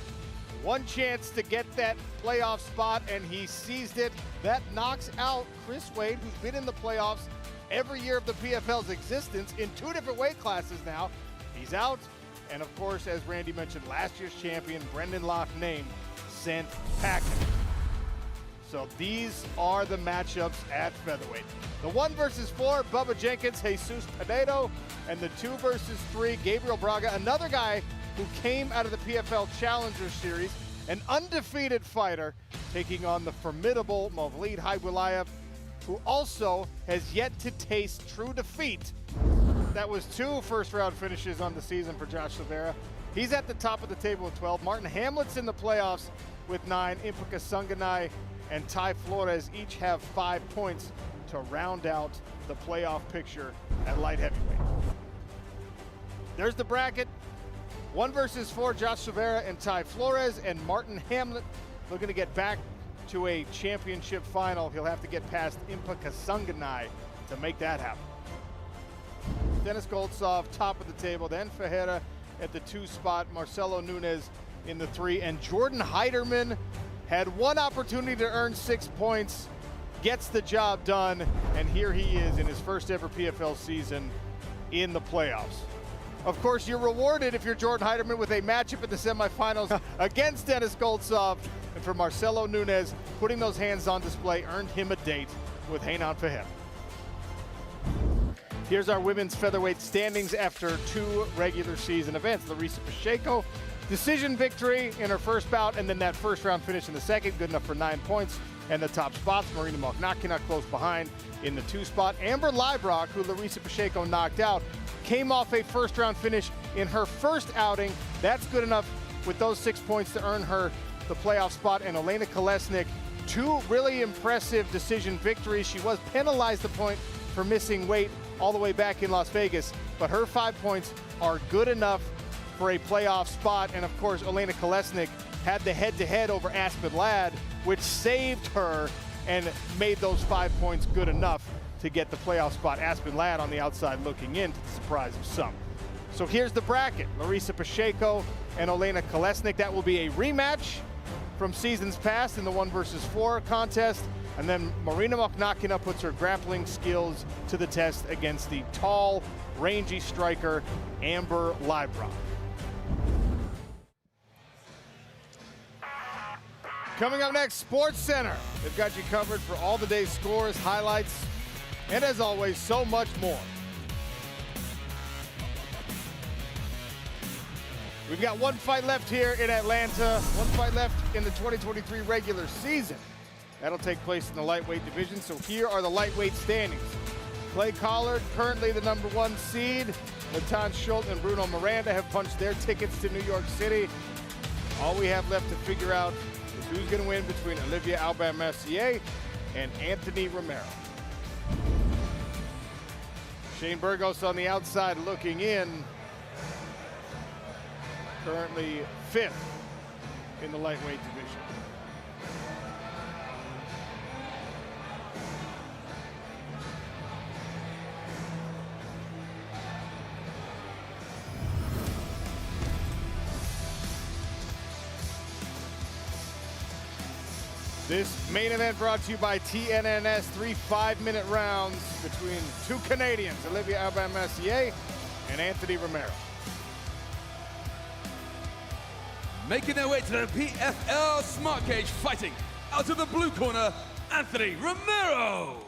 [SPEAKER 2] one chance to get that playoff spot, and he seized it. That knocks out Chris Wade, who's been in the playoffs every year of the PFL's existence in 2 different weight classes now. He's out. And of course, as Randy mentioned, last year's champion, Brendan Locke, named sent packing. So these are the matchups at featherweight. The 1 versus 4, Bubba Jenkins, Jesus Pinedo, and the 2 versus 3, Gabriel Braga, another guy who came out of the PFL Challenger Series, an undefeated fighter, taking on the formidable Movlid Haibulaev, who also has yet to taste true defeat. That was 2 first-round finishes on the season for Josh Silveira. He's at the top of the table with 12. Martin Hamlet's in the playoffs with 9. Impaka Sunganai and Ty Flores each have 5 points to round out the playoff picture at light heavyweight. There's the bracket. 1 versus 4, Josh Silveira and Ty Flores, and Martin Hamlet looking to get back to a championship final. He'll have to get past Impaka Sunganai to make that happen. Dennis Goltsov, top of the table, then Ferreira at the 2 spot, Marcelo Nunes in the 3, and Jordan Heiderman had 1 opportunity to earn 6 points, gets the job done, and here he is in his first ever PFL season in the playoffs. Of course, you're rewarded if you're Jordan Heiderman with a matchup in the semifinals against Dennis Goltsov. And for Marcelo Nunes, putting those hands on display earned him a date with Renan Ferreira. Here's our women's featherweight standings after 2 regular season events. Larissa Pacheco, decision victory in her first bout, and then that first round finish in the second, good enough for 9 points. And the top spots, Marina Mokhnakina close behind in the 2 spot. Amber Leibrock, who Larissa Pacheco knocked out, came off a first round finish in her first outing. That's good enough with those 6 points to earn her the playoff spot. And Elena Kolesnik 2 really impressive decision victories. She was penalized a point for missing weight all the way back in Las Vegas, but her 5 points are good enough for a playoff spot. And of course, Olena Kolesnik had the head-to-head over Aspen Ladd, which saved her and made those 5 points good enough to get the playoff spot. Aspen Ladd on the outside looking in, to the surprise of some. So here's the bracket. Larissa Pacheco and Olena Kolesnik. That will be a rematch from seasons past in the 1 versus 4 contest. And then Marina Mokhnakina puts her grappling skills to the test against the tall, rangy striker, Amber Leibrock. Coming up next, Sports Center. They've got you covered for all the day's scores, highlights, and as always, so much more. We've got 1 fight left here in Atlanta, 1 fight left in the 2023 regular season. That'll take place in the lightweight division. So here are the lightweight standings. Clay Collard, currently the #1 seed. Matan Schult and Bruno Miranda have punched their tickets to New York City. All we have left to figure out is who's going to win between Olivier Aubin-Mercier and Anthony Romero. Shane Burgos on the outside looking in. Currently 5th in the lightweight division. This main event brought to you by TNNS. 3 5-minute rounds between 2 Canadians, Olivier Aubin-Mercier and Anthony Romero.
[SPEAKER 5] Making their way to the PFL Smart Cage, fighting out of the blue corner, Anthony Romero.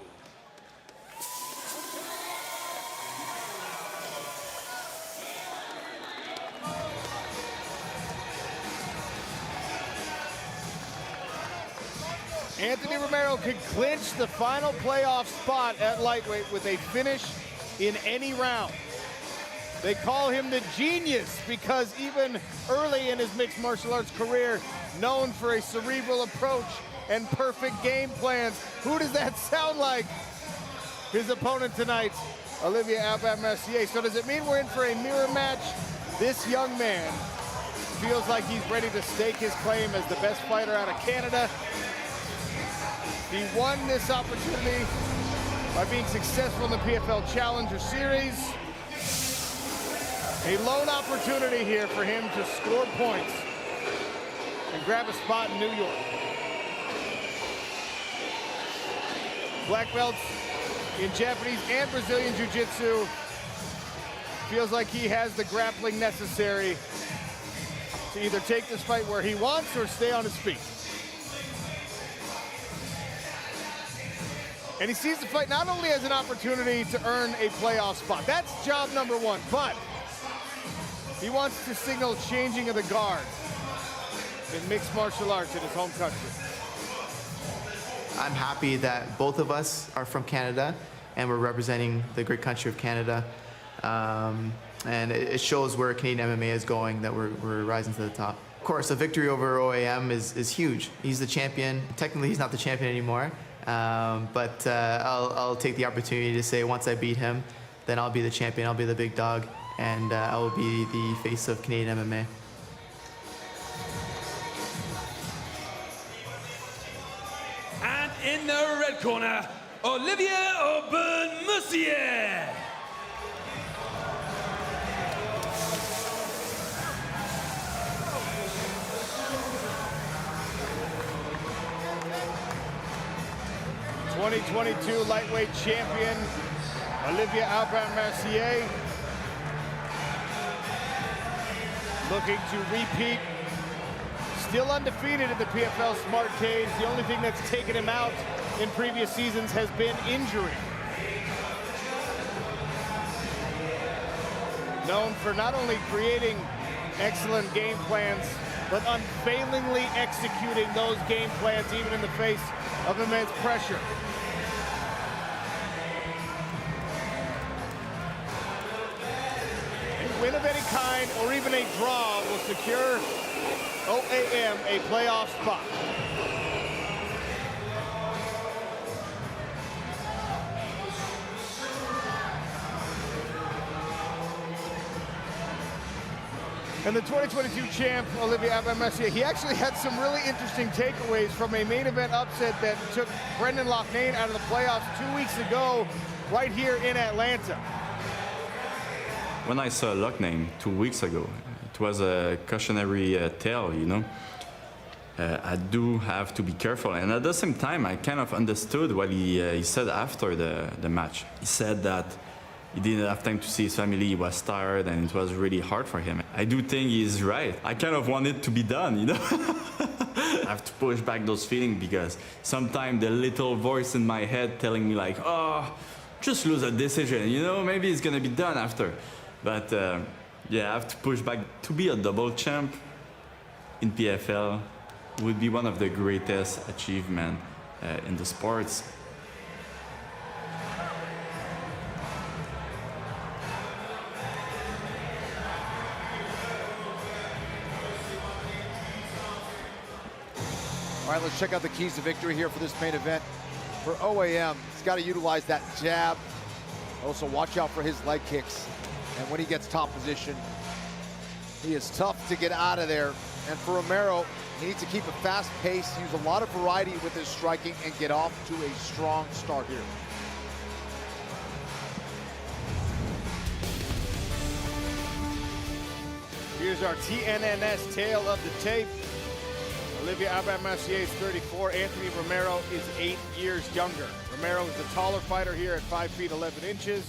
[SPEAKER 2] Anthony Romero could clinch the final playoff spot at lightweight with a finish in any round. They call him the genius because even early in his mixed martial arts career, known for a cerebral approach and perfect game plans. Who does that sound like? His opponent tonight, Olivier Aubin-Mercier. So does it mean we're in for a mirror match? This young man feels like he's ready to stake his claim as the best fighter out of Canada. He won this opportunity by being successful in the PFL Challenger Series. A lone opportunity here for him to score points and grab a spot in New York. Black belts in Japanese and Brazilian Jiu-Jitsu. Feels like he has the grappling necessary to either take this fight where he wants or stay on his feet. And he sees the fight not only as an opportunity to earn a playoff spot. That's job #1, but he wants to signal changing of the guard in mixed martial arts in his home country.
[SPEAKER 23] I'm happy that both of us are from Canada and we're representing the great country of Canada. And it shows where Canadian MMA is going, that we're rising to the top. Of course, a victory over OAM is huge. He's the champion. Technically, he's not the champion anymore. But I'll take the opportunity to say once I beat him, then I'll be the champion, I'll be the big dog, and I will be the face of Canadian MMA.
[SPEAKER 5] And in the red corner, Olivier Aubin-Mercier.
[SPEAKER 2] '22 lightweight champion, Olivier Aubin-Mercier, looking to repeat. Still undefeated in the PFL Smart Cage. The only thing that's taken him out in previous seasons has been injury. Known for not only creating excellent game plans, but unfailingly executing those game plans even in the face of immense pressure. A win of any kind or even a draw will secure OAM a playoff spot. And the 2022 champ, Aubin-Mercier, he actually had some really interesting takeaways from a main event upset that took Brendan Loughnane out of the playoffs 2 weeks ago, right here in Atlanta.
[SPEAKER 21] When I saw Loughnane 2 weeks ago, it was a cautionary tale, you know. I do have to be careful, and at the same time, I kind of understood what he said after the match. He said that he didn't have time to see his family, he was tired, and it was really hard for him. I do think he's right. I kind of want it to be done, you know? I have to push back those feelings because sometimes the little voice in my head telling me like, oh, just lose a decision, you know, maybe it's gonna be done after. But yeah, I have to push back. To be a double champ in PFL would be one of the greatest achievements in the sports.
[SPEAKER 6] All right, let's check out the keys to victory here for this main event. For OAM, he's got to utilize that jab. Also, watch out for his leg kicks. And when he gets top position, he is tough to get out of there. And for Romero, he needs to keep a fast pace, use a lot of variety with his striking, and get off to a strong start here.
[SPEAKER 2] Here's our TNNS tail of the tape. Aubin-Mercier is 34. Anthony Romero is 8 years younger. Romero is the taller fighter here at 5 feet 11 inches.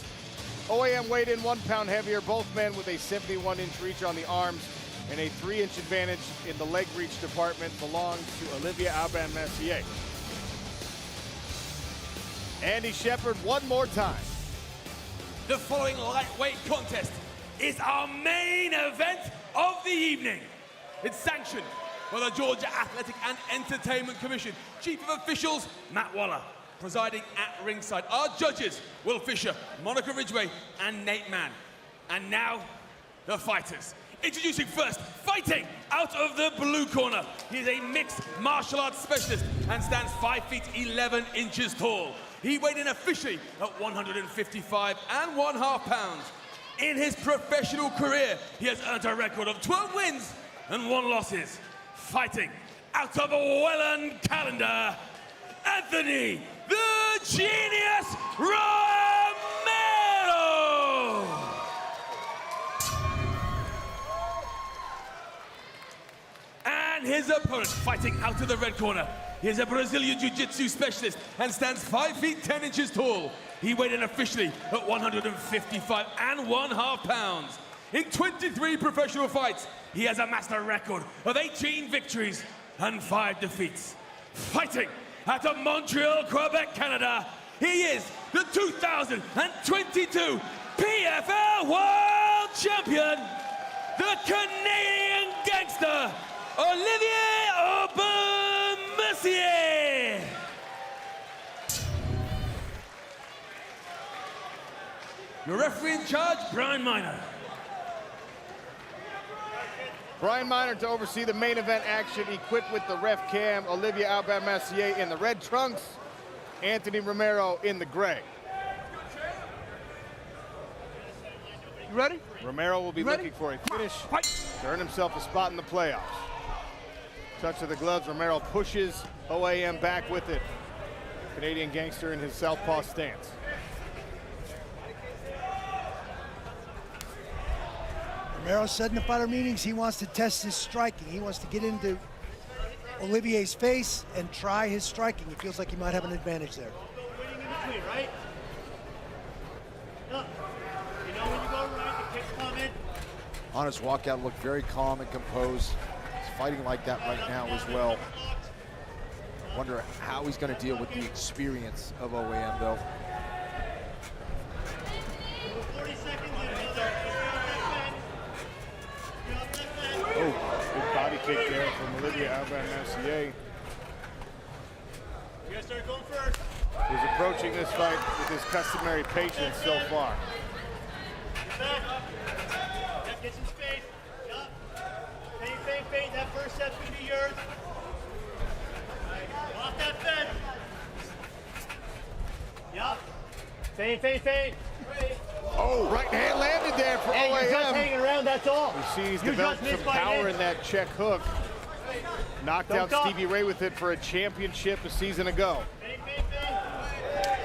[SPEAKER 2] OAM weighed in 1 pound heavier, both men with a 71-inch reach on the arms, and a 3-inch advantage in the leg reach department belongs to Aubin-Mercier. Andy Shepard one more time.
[SPEAKER 5] The following lightweight contest is our main event of the evening. It's sanctioned by the Georgia Athletic and Entertainment Commission. Chief of Officials, Matt Waller, presiding at ringside. Our judges, Will Fisher, Monica Ridgway, and Nate Mann. And now, the fighters. Introducing first, fighting out of the blue corner. He is a mixed martial arts specialist and stands 5 feet 11 inches tall. He weighed in officially at 155.5 pounds. In his professional career, he has earned a record of 12 wins and 1 losses. Fighting out of a Welland calendar, Anthony the Genius Romero! And his opponent, fighting out of the red corner. He is a Brazilian Jiu-Jitsu specialist and stands 5 feet 10 inches tall. He weighed in officially at 155.5 pounds. In 23 professional fights, he has amassed a record of 18 victories and 5 defeats. Fighting out of Montreal, Quebec, Canada, he is the 2022 PFL World Champion, the Canadian gangster, Olivier Aubin-Mercier. Your referee in charge, Brian Miner.
[SPEAKER 2] Brian Miner to oversee the main event action, equipped with the ref cam. Olivier Aubin-Mercier in the red trunks, Anthony Romero in the gray.
[SPEAKER 8] You ready?
[SPEAKER 2] Romero will be looking for a finish to earn himself a spot in the playoffs. Touch of the gloves, Romero pushes OAM back with it. Canadian gangster in his southpaw stance.
[SPEAKER 8] Romero said in the fighter meetings he wants to test his striking. He wants to get into Olivier's face and try his striking. He feels like he might have an advantage there.
[SPEAKER 9] Winning in between, right? Look, you know when you go right, the kicks come in.
[SPEAKER 6] On his walkout, looked very calm and composed. He's fighting like that right now as well. Wonder how he's going to deal with the experience of OAM, though.
[SPEAKER 9] 40 seconds.
[SPEAKER 2] Oh, good body kick there from Olivier Aubin-Mercier.
[SPEAKER 9] You guys start going first.
[SPEAKER 2] He's approaching this fight with his customary patience so far.
[SPEAKER 9] Get back. Yep, get some space. Yup. Feint. That first set's going to be yours. Off that fence. Yup. Feint. Ready.
[SPEAKER 2] Oh, right hand landed there for OAM.
[SPEAKER 10] You're just hanging around, that's all.
[SPEAKER 2] We see he's
[SPEAKER 10] You
[SPEAKER 2] developed
[SPEAKER 10] just
[SPEAKER 2] some
[SPEAKER 10] missed by an
[SPEAKER 2] power
[SPEAKER 10] inch.
[SPEAKER 2] in that check hook. Knocked
[SPEAKER 10] Don't
[SPEAKER 2] out
[SPEAKER 10] stop.
[SPEAKER 2] Stevie Ray with it for a championship a season ago.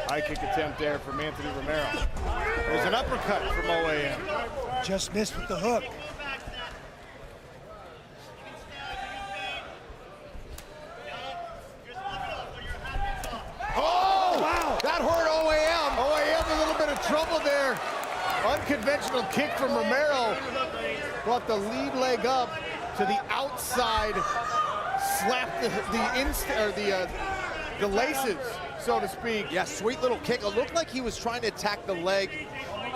[SPEAKER 2] High kick attempt there from Anthony Romero. There's an uppercut from OAM.
[SPEAKER 8] Just missed with the hook.
[SPEAKER 2] Oh, wow. That hurt OAM. OAM a little bit of trouble there. Unconventional kick from Romero. Brought the lead leg up to the outside. Slapped the laces, so to speak.
[SPEAKER 6] Yeah, sweet little kick. It looked like he was trying to attack the leg.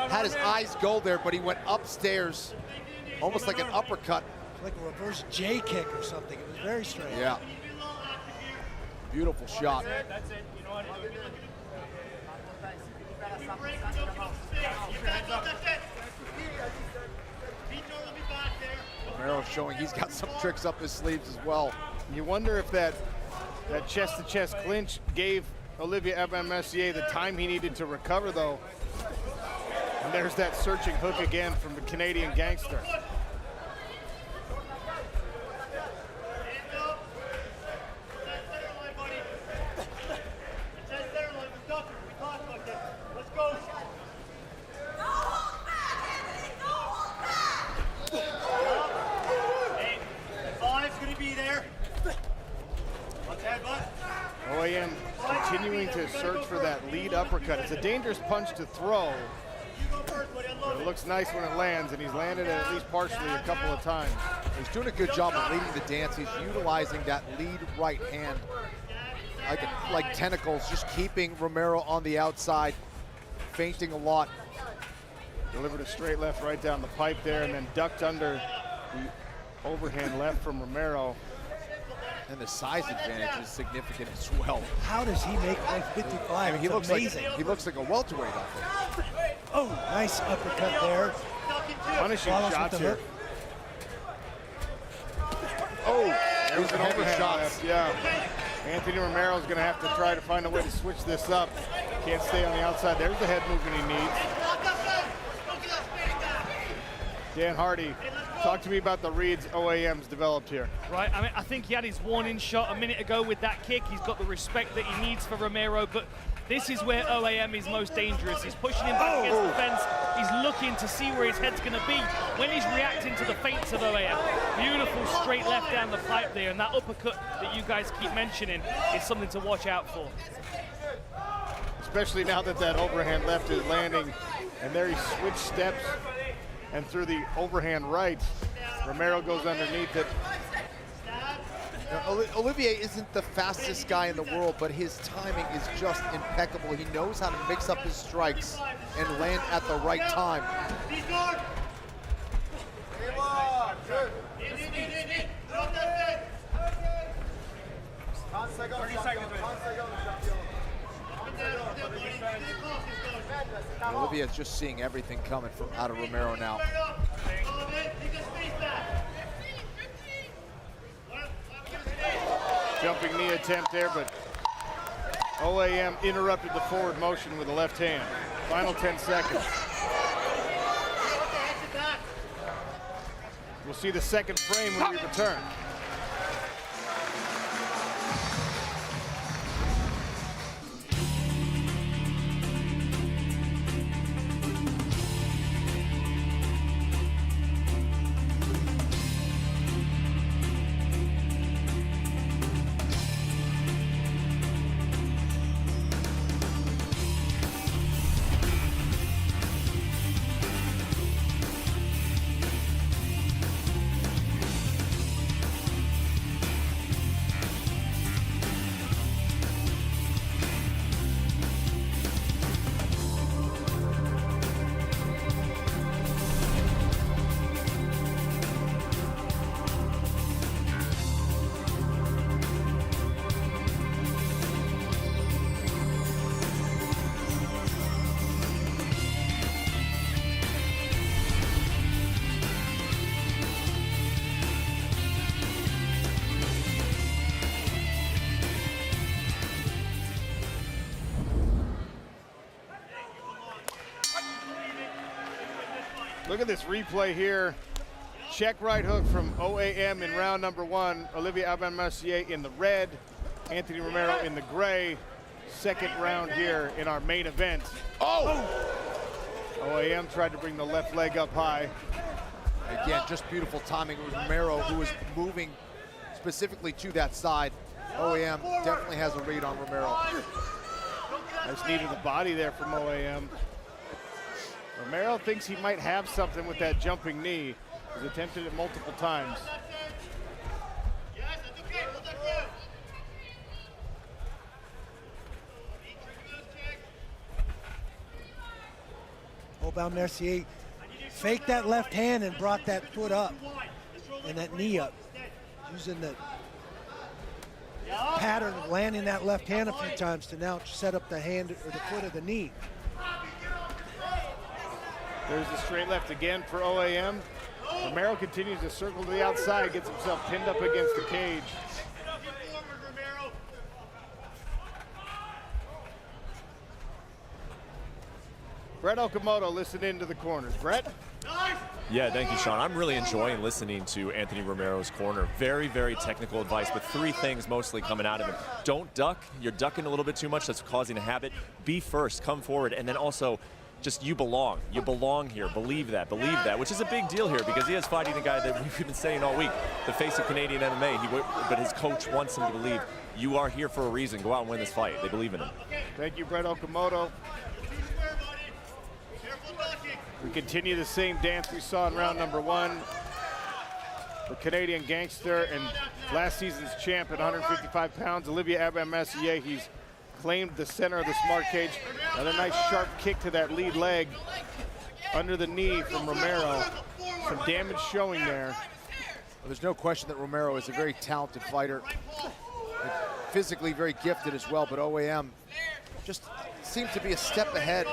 [SPEAKER 6] Had his eyes go there, but he went upstairs. Almost like an uppercut.
[SPEAKER 8] Like a reverse J kick or something. It was very strange.
[SPEAKER 6] Yeah. Beautiful shot.
[SPEAKER 10] That's it. You know what to do.
[SPEAKER 6] Romero showing he's got some tricks up his sleeves as well.
[SPEAKER 2] You wonder if that chest-to-chest clinch gave Olivier Aubin-Mercier the time he needed to recover, though. And there's that searching hook again from the Canadian gangster. OAM continuing to search for that lead uppercut. It's a dangerous punch to throw. But it looks nice when it lands, and he's landed it at least partially a couple of times.
[SPEAKER 6] He's doing a good job of leading the dance. He's utilizing that lead right hand like tentacles, just keeping Romero on the outside, feinting a lot.
[SPEAKER 2] Delivered a straight left right down the pipe there, and then ducked under the overhand left from Romero.
[SPEAKER 6] And the size advantage is significant as well.
[SPEAKER 8] How does he make 155?
[SPEAKER 6] I mean, he looks
[SPEAKER 8] amazing.
[SPEAKER 6] like he looks like a welterweight out there.
[SPEAKER 8] Oh, nice uppercut there.
[SPEAKER 2] Punishing
[SPEAKER 8] Follows
[SPEAKER 2] shots
[SPEAKER 8] with the
[SPEAKER 2] here.
[SPEAKER 8] hook.
[SPEAKER 2] Oh, there's
[SPEAKER 6] an
[SPEAKER 2] an
[SPEAKER 6] overhand
[SPEAKER 2] overshot.
[SPEAKER 6] left.
[SPEAKER 2] Yeah. Anthony Romero's going to have to try to find a way to switch this up. Can't stay on the outside. There's the head movement he needs. Dan Hardy, talk to me about the reads OAM's developed here.
[SPEAKER 11] Right, I mean, I think he had his warning shot a minute ago with that kick. He's got the respect that he needs for Romero, but this is where OAM is most dangerous. He's pushing him back against the fence. He's looking to see where his head's going to be when he's reacting to the feints of OAM. Beautiful straight left down the pipe there, and that uppercut that you guys keep mentioning is something to watch out for.
[SPEAKER 2] Especially now that that overhand left is landing, and there he switched steps and through the overhand right. Romero goes underneath it.
[SPEAKER 6] Now, Olivier isn't the fastest guy in the world, but his timing is just impeccable. He knows how to mix up his strikes and land at the right time. Olivier is just seeing everything coming from out of Romero now.
[SPEAKER 2] Jumping knee attempt there, but OAM interrupted the forward motion with the left hand. Final 10 seconds. We'll see the second frame when we return. Look at this replay here. Check right hook from OAM in round number 1. Olivier Aubin-Mercier in the red, Anthony Romero in the gray. Second round here in our main event. Oh! OAM tried to bring the left leg up high.
[SPEAKER 6] Again, just beautiful timing. It was Romero who was moving specifically to that side. OAM definitely has a read on Romero.
[SPEAKER 2] Nice knee to the body there from OAM. Romero thinks he might have something with that jumping knee. He's attempted it multiple times.
[SPEAKER 8] Aubin-Mercier faked that left hand and brought that foot up and that knee up, using the pattern of landing that left hand a few times to now set up the hand or the foot of the knee.
[SPEAKER 2] There's the straight left again for OAM. Romero continues to circle to the outside, gets himself pinned up against the cage. Brett Okamoto listening into the corners. Brett?
[SPEAKER 15] Yeah, thank you, Sean. I'm really enjoying listening to Anthony Romero's corner. Very, very technical advice, but 3 things mostly coming out of him. Don't duck. You're ducking a little bit too much. That's causing a habit. Be first. Come forward. And then also, just you belong. You belong here. Believe that, which is a big deal here because he is fighting a guy that we've been saying all week, the face of Canadian MMA. But his coach wants him to believe you are here for a reason. Go out and win this fight. They believe in him.
[SPEAKER 2] Thank you, Brett Okamoto. We continue the same dance we saw in round number 1. The Canadian gangster and last season's champ at 155 pounds, Olivier Aubin-Mercier. He's claimed the center of the smart cage. Another nice sharp kick to that lead leg under the knee from Romero. Some damage showing there.
[SPEAKER 6] Well, there's no question that Romero is a very talented fighter. And physically very gifted as well, but OAM just seems to be a step ahead.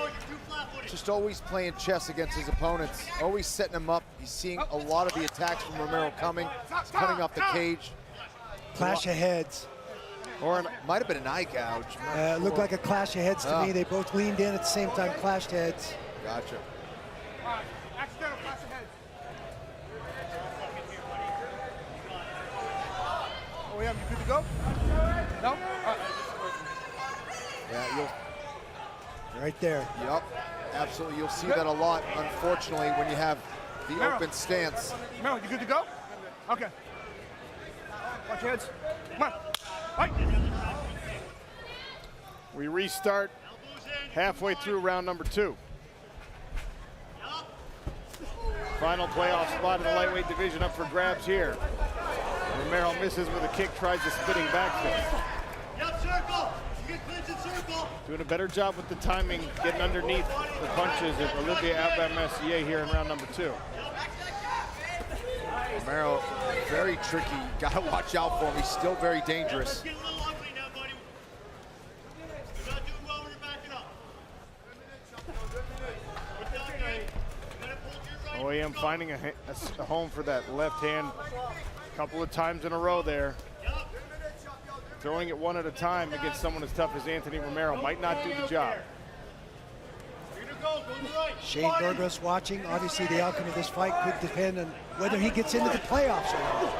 [SPEAKER 6] Just always playing chess against his opponents, always setting him up. He's seeing a lot of the attacks from Romero coming. He's cutting off the cage.
[SPEAKER 8] Clash of heads.
[SPEAKER 6] Or it might have been an eye gouge.
[SPEAKER 8] It looked like a clash of heads to me. They both leaned in at the same time, clashed heads.
[SPEAKER 6] Gotcha.
[SPEAKER 9] Accidental clash of heads. Oh yeah, you good to go? No?
[SPEAKER 6] Yeah, you'll.
[SPEAKER 8] Right there.
[SPEAKER 6] Yep, absolutely. You'll see that a lot, unfortunately, when you have the open stance.
[SPEAKER 9] Mero, you good to go? Okay. Watch your heads. Come on. Fight.
[SPEAKER 2] We restart halfway through round number 2. Final playoff spot in the lightweight division up for grabs here. Romero misses with a kick, tries the spinning back fist. Doing a better job with the timing, getting underneath the punches of Olivier Aubin-Mercier here in round number 2.
[SPEAKER 6] Romero, very tricky. Got to watch out for him. He's still very dangerous.
[SPEAKER 2] OAM finding a home for that left hand a couple of times in a row there. Throwing it one at a time against someone as tough as Anthony Romero might not do the job.
[SPEAKER 8] Shane Burgos watching. Obviously, the outcome of this fight could depend on whether he gets into the playoffs or not.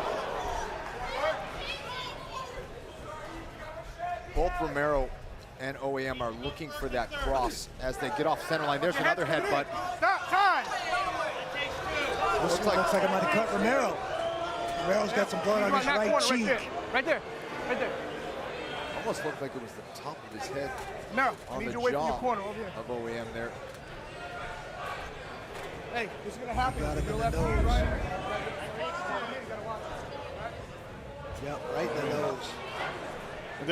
[SPEAKER 6] Both Romero and OAM are looking for that cross as they get off center line. There's another headbutt.
[SPEAKER 9] Stop, time.
[SPEAKER 8] Looks like it might have cut Romero. Romero's got some blood on his right cheek.
[SPEAKER 9] Right there. Right there.
[SPEAKER 6] Almost looked like it was the top of his head.
[SPEAKER 9] Mero, I
[SPEAKER 6] on
[SPEAKER 9] need
[SPEAKER 6] the
[SPEAKER 9] you away from
[SPEAKER 6] jaw
[SPEAKER 9] your corner over here.
[SPEAKER 6] of OAM there.
[SPEAKER 9] Hey, this is gonna happen.
[SPEAKER 8] Got him in the nose. Yep, right in the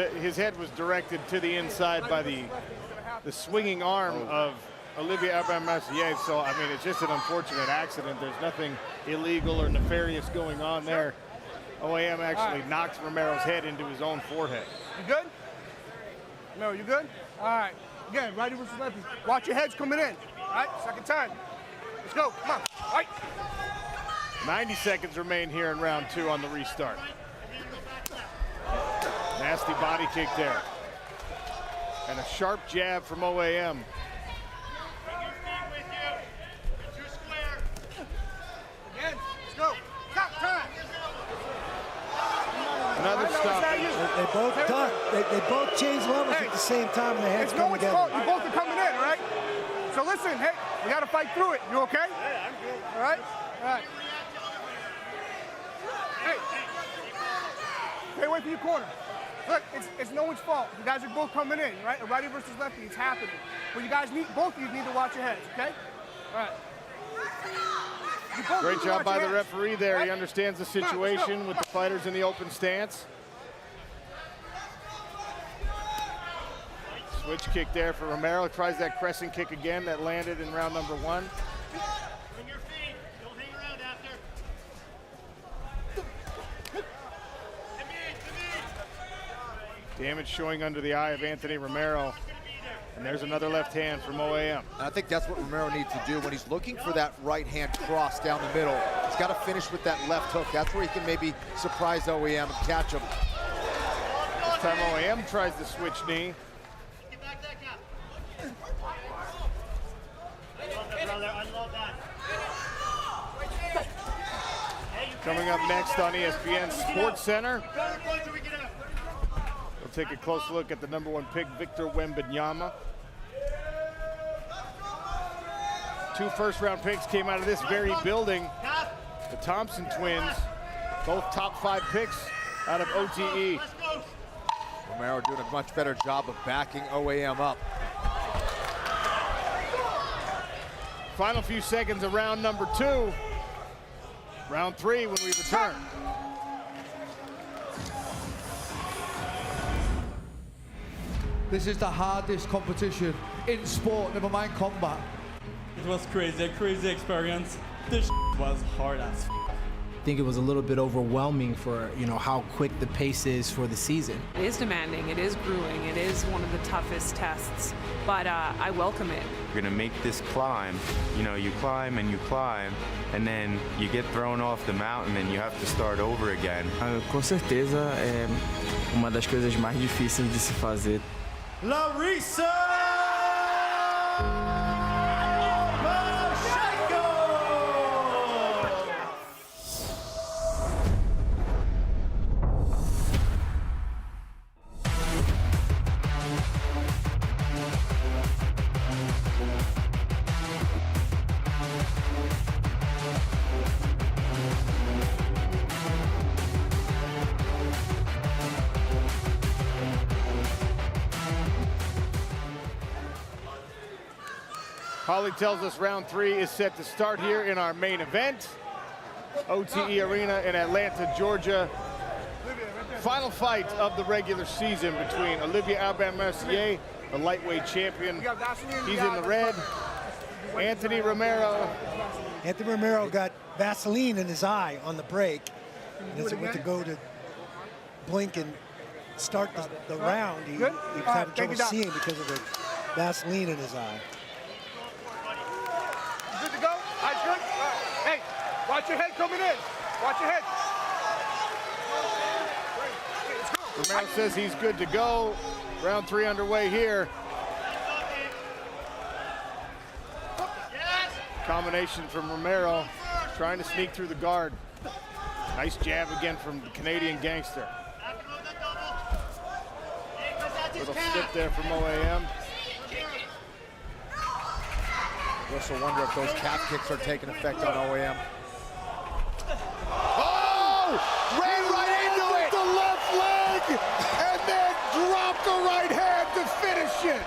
[SPEAKER 8] nose.
[SPEAKER 2] His head was directed to the inside by the swinging arm of Olivier Aubin-Mercier. So, I mean, it's just an unfortunate accident. There's nothing illegal or nefarious going on there. OAM actually knocks Romero's head into his own forehead.
[SPEAKER 9] You good? Mero, you good? All right. Again, righty versus lefty. Watch your heads coming in. All right, second time. Let's go. Come on. All right.
[SPEAKER 2] 90 seconds remain here in round 2 on the restart. Nasty body kick there. And a sharp jab from OAM.
[SPEAKER 8] They both duck. They both change levels at the same time, and the hands
[SPEAKER 2] It's no
[SPEAKER 8] come
[SPEAKER 2] one's
[SPEAKER 8] together.
[SPEAKER 2] fault. You both are coming in, all right? So listen, hey, we got to fight through it. You okay?
[SPEAKER 10] Yeah, I'm good.
[SPEAKER 2] All right? All right. Hey. Stay away from your corner. Look, it's no one's fault. You guys are both coming in, right? A righty versus lefty, it's happening. But you guys both of you need to watch your heads, okay? All right. Great job by the referee there. He understands the situation with the fighters in the open stance. Switch kick there for Romero. Tries that crescent kick again that landed in round number 1.
[SPEAKER 10] On your feet. Don't hang around after.
[SPEAKER 2] Damage showing under the eye of Anthony Romero. And there's another left hand from OAM.
[SPEAKER 6] I think that's what Romero needs to do when he's looking for that right hand cross down the middle. He's got to finish with that left hook. That's where he can maybe surprise OAM and catch him.
[SPEAKER 2] This time OAM tries the switch knee.
[SPEAKER 10] Get back that cap. I love that, brother. I love that.
[SPEAKER 2] Coming up next on ESPN Sports Center. We'll take a close look at the #1 pick, Victor Wembanyama. 2 first-round picks came out of this very building. The Thompson twins, both top 5 picks out of OTE.
[SPEAKER 6] Romero doing a much better job of backing OAM up.
[SPEAKER 2] Final few seconds of round number 2. Round 3 when we return.
[SPEAKER 18] This is the hardest competition in sport, never mind combat.
[SPEAKER 16] It was crazy, a crazy experience. This was hard as
[SPEAKER 24] I think it was a little bit overwhelming for, how quick the pace is for the season.
[SPEAKER 17] It is demanding, it is grueling, it is one of the toughest tests, but I welcome it.
[SPEAKER 19] You're gonna make this climb. You climb, and then you get thrown off the mountain and you have to start over again.
[SPEAKER 20] Com certeza é uma das coisas mais difíceis de se fazer.
[SPEAKER 10] Larissa!
[SPEAKER 2] Holly tells us round 3 is set to start here in our main event. OTE Arena in Atlanta, Georgia. Final fight of the regular season between Olivier Aubin-Mercier, the lightweight champion. He's in the red. Anthony Romero.
[SPEAKER 8] Anthony Romero got Vaseline in his eye on the break. And as it went to go to blink and start the round, he was having trouble seeing because of the Vaseline in his eye.
[SPEAKER 2] Good to go? Eyes good? Hey, watch your head coming in. Watch your head. Romero says he's good to go. Round 3 underway here. Combination from Romero, trying to sneak through the guard. Nice jab again from the Canadian gangster. Little slip there from OAM.
[SPEAKER 6] You also wonder if those calf kicks are taking effect on OAM.
[SPEAKER 2] Oh! Ran right into it! The left leg! And then dropped the right hand to finish it!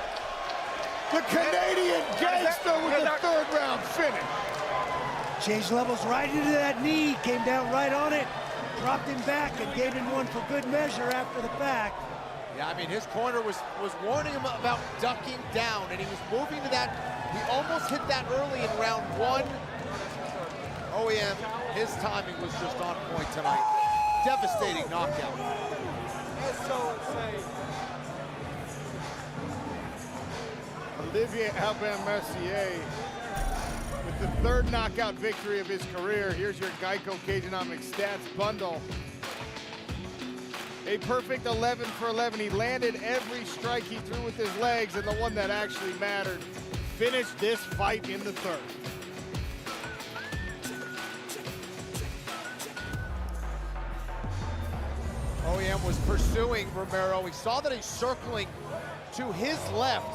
[SPEAKER 2] The Canadian gangster with the 3rd round finish.
[SPEAKER 8] Changed levels right into that knee, came down right on it, dropped him back and gave him one for good measure after the fact.
[SPEAKER 6] Yeah, I mean, his corner was warning him about ducking down, and he was moving to that. He almost hit that early in round 1. OAM, his timing was just on point tonight. Devastating knockout.
[SPEAKER 2] That's so insane. Olivier Aubin-Mercier with the 3rd knockout victory of his career. Here's your Geico Cageonomics stats bundle. A perfect 11 for 11. He landed every strike he threw with his legs, and the one that actually mattered. Finished this fight in the 3rd.
[SPEAKER 6] OEM was pursuing Romero. We saw that he's circling to his left.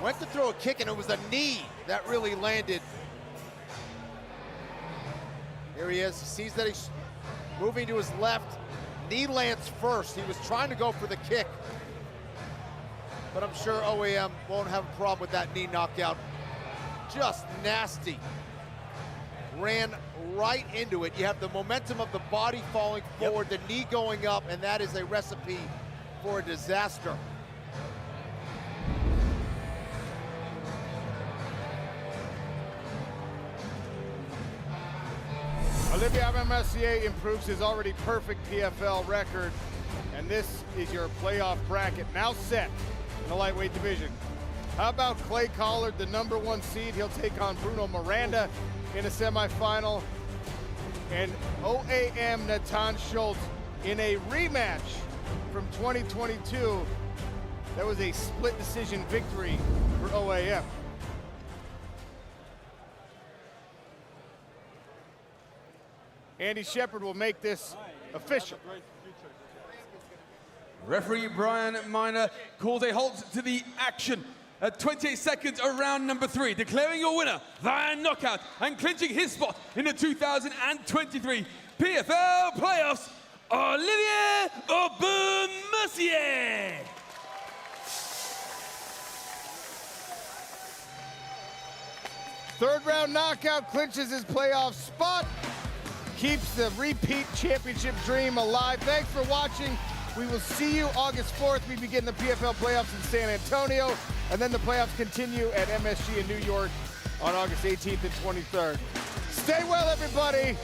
[SPEAKER 6] Went to throw a kick, and it was a knee that really landed. Here he is. He sees that he's moving to his left. Knee lands first. He was trying to go for the kick. But I'm sure OEM won't have a problem with that knee knockout. Just nasty. Ran right into it. You have the momentum of the body falling forward, the knee going up, and that is a recipe for a disaster.
[SPEAKER 2] Aubin-Mercier improves his already perfect PFL record, and this is your playoff bracket now set in the lightweight division. How about Clay Collard, the #1 seed? He'll take on Bruno Miranda in a semifinal, and OAM Natan Schult in a rematch from 2022. That was a split decision victory for OAM. Andy Shepard will make this official.
[SPEAKER 5] Referee Brian Miner calls a halt to the action at 28 seconds of round number 3, declaring your winner via knockout and clinching his spot in the 2023 PFL playoffs, Olivier Aubin-Mercier.
[SPEAKER 2] Third round knockout clinches his playoff spot, keeps the repeat championship dream alive. Thanks for watching. We will see you August 4th. We begin the PFL playoffs in San Antonio, and then the playoffs continue at MSG in New York on August 18th and 23rd. Stay well, everybody.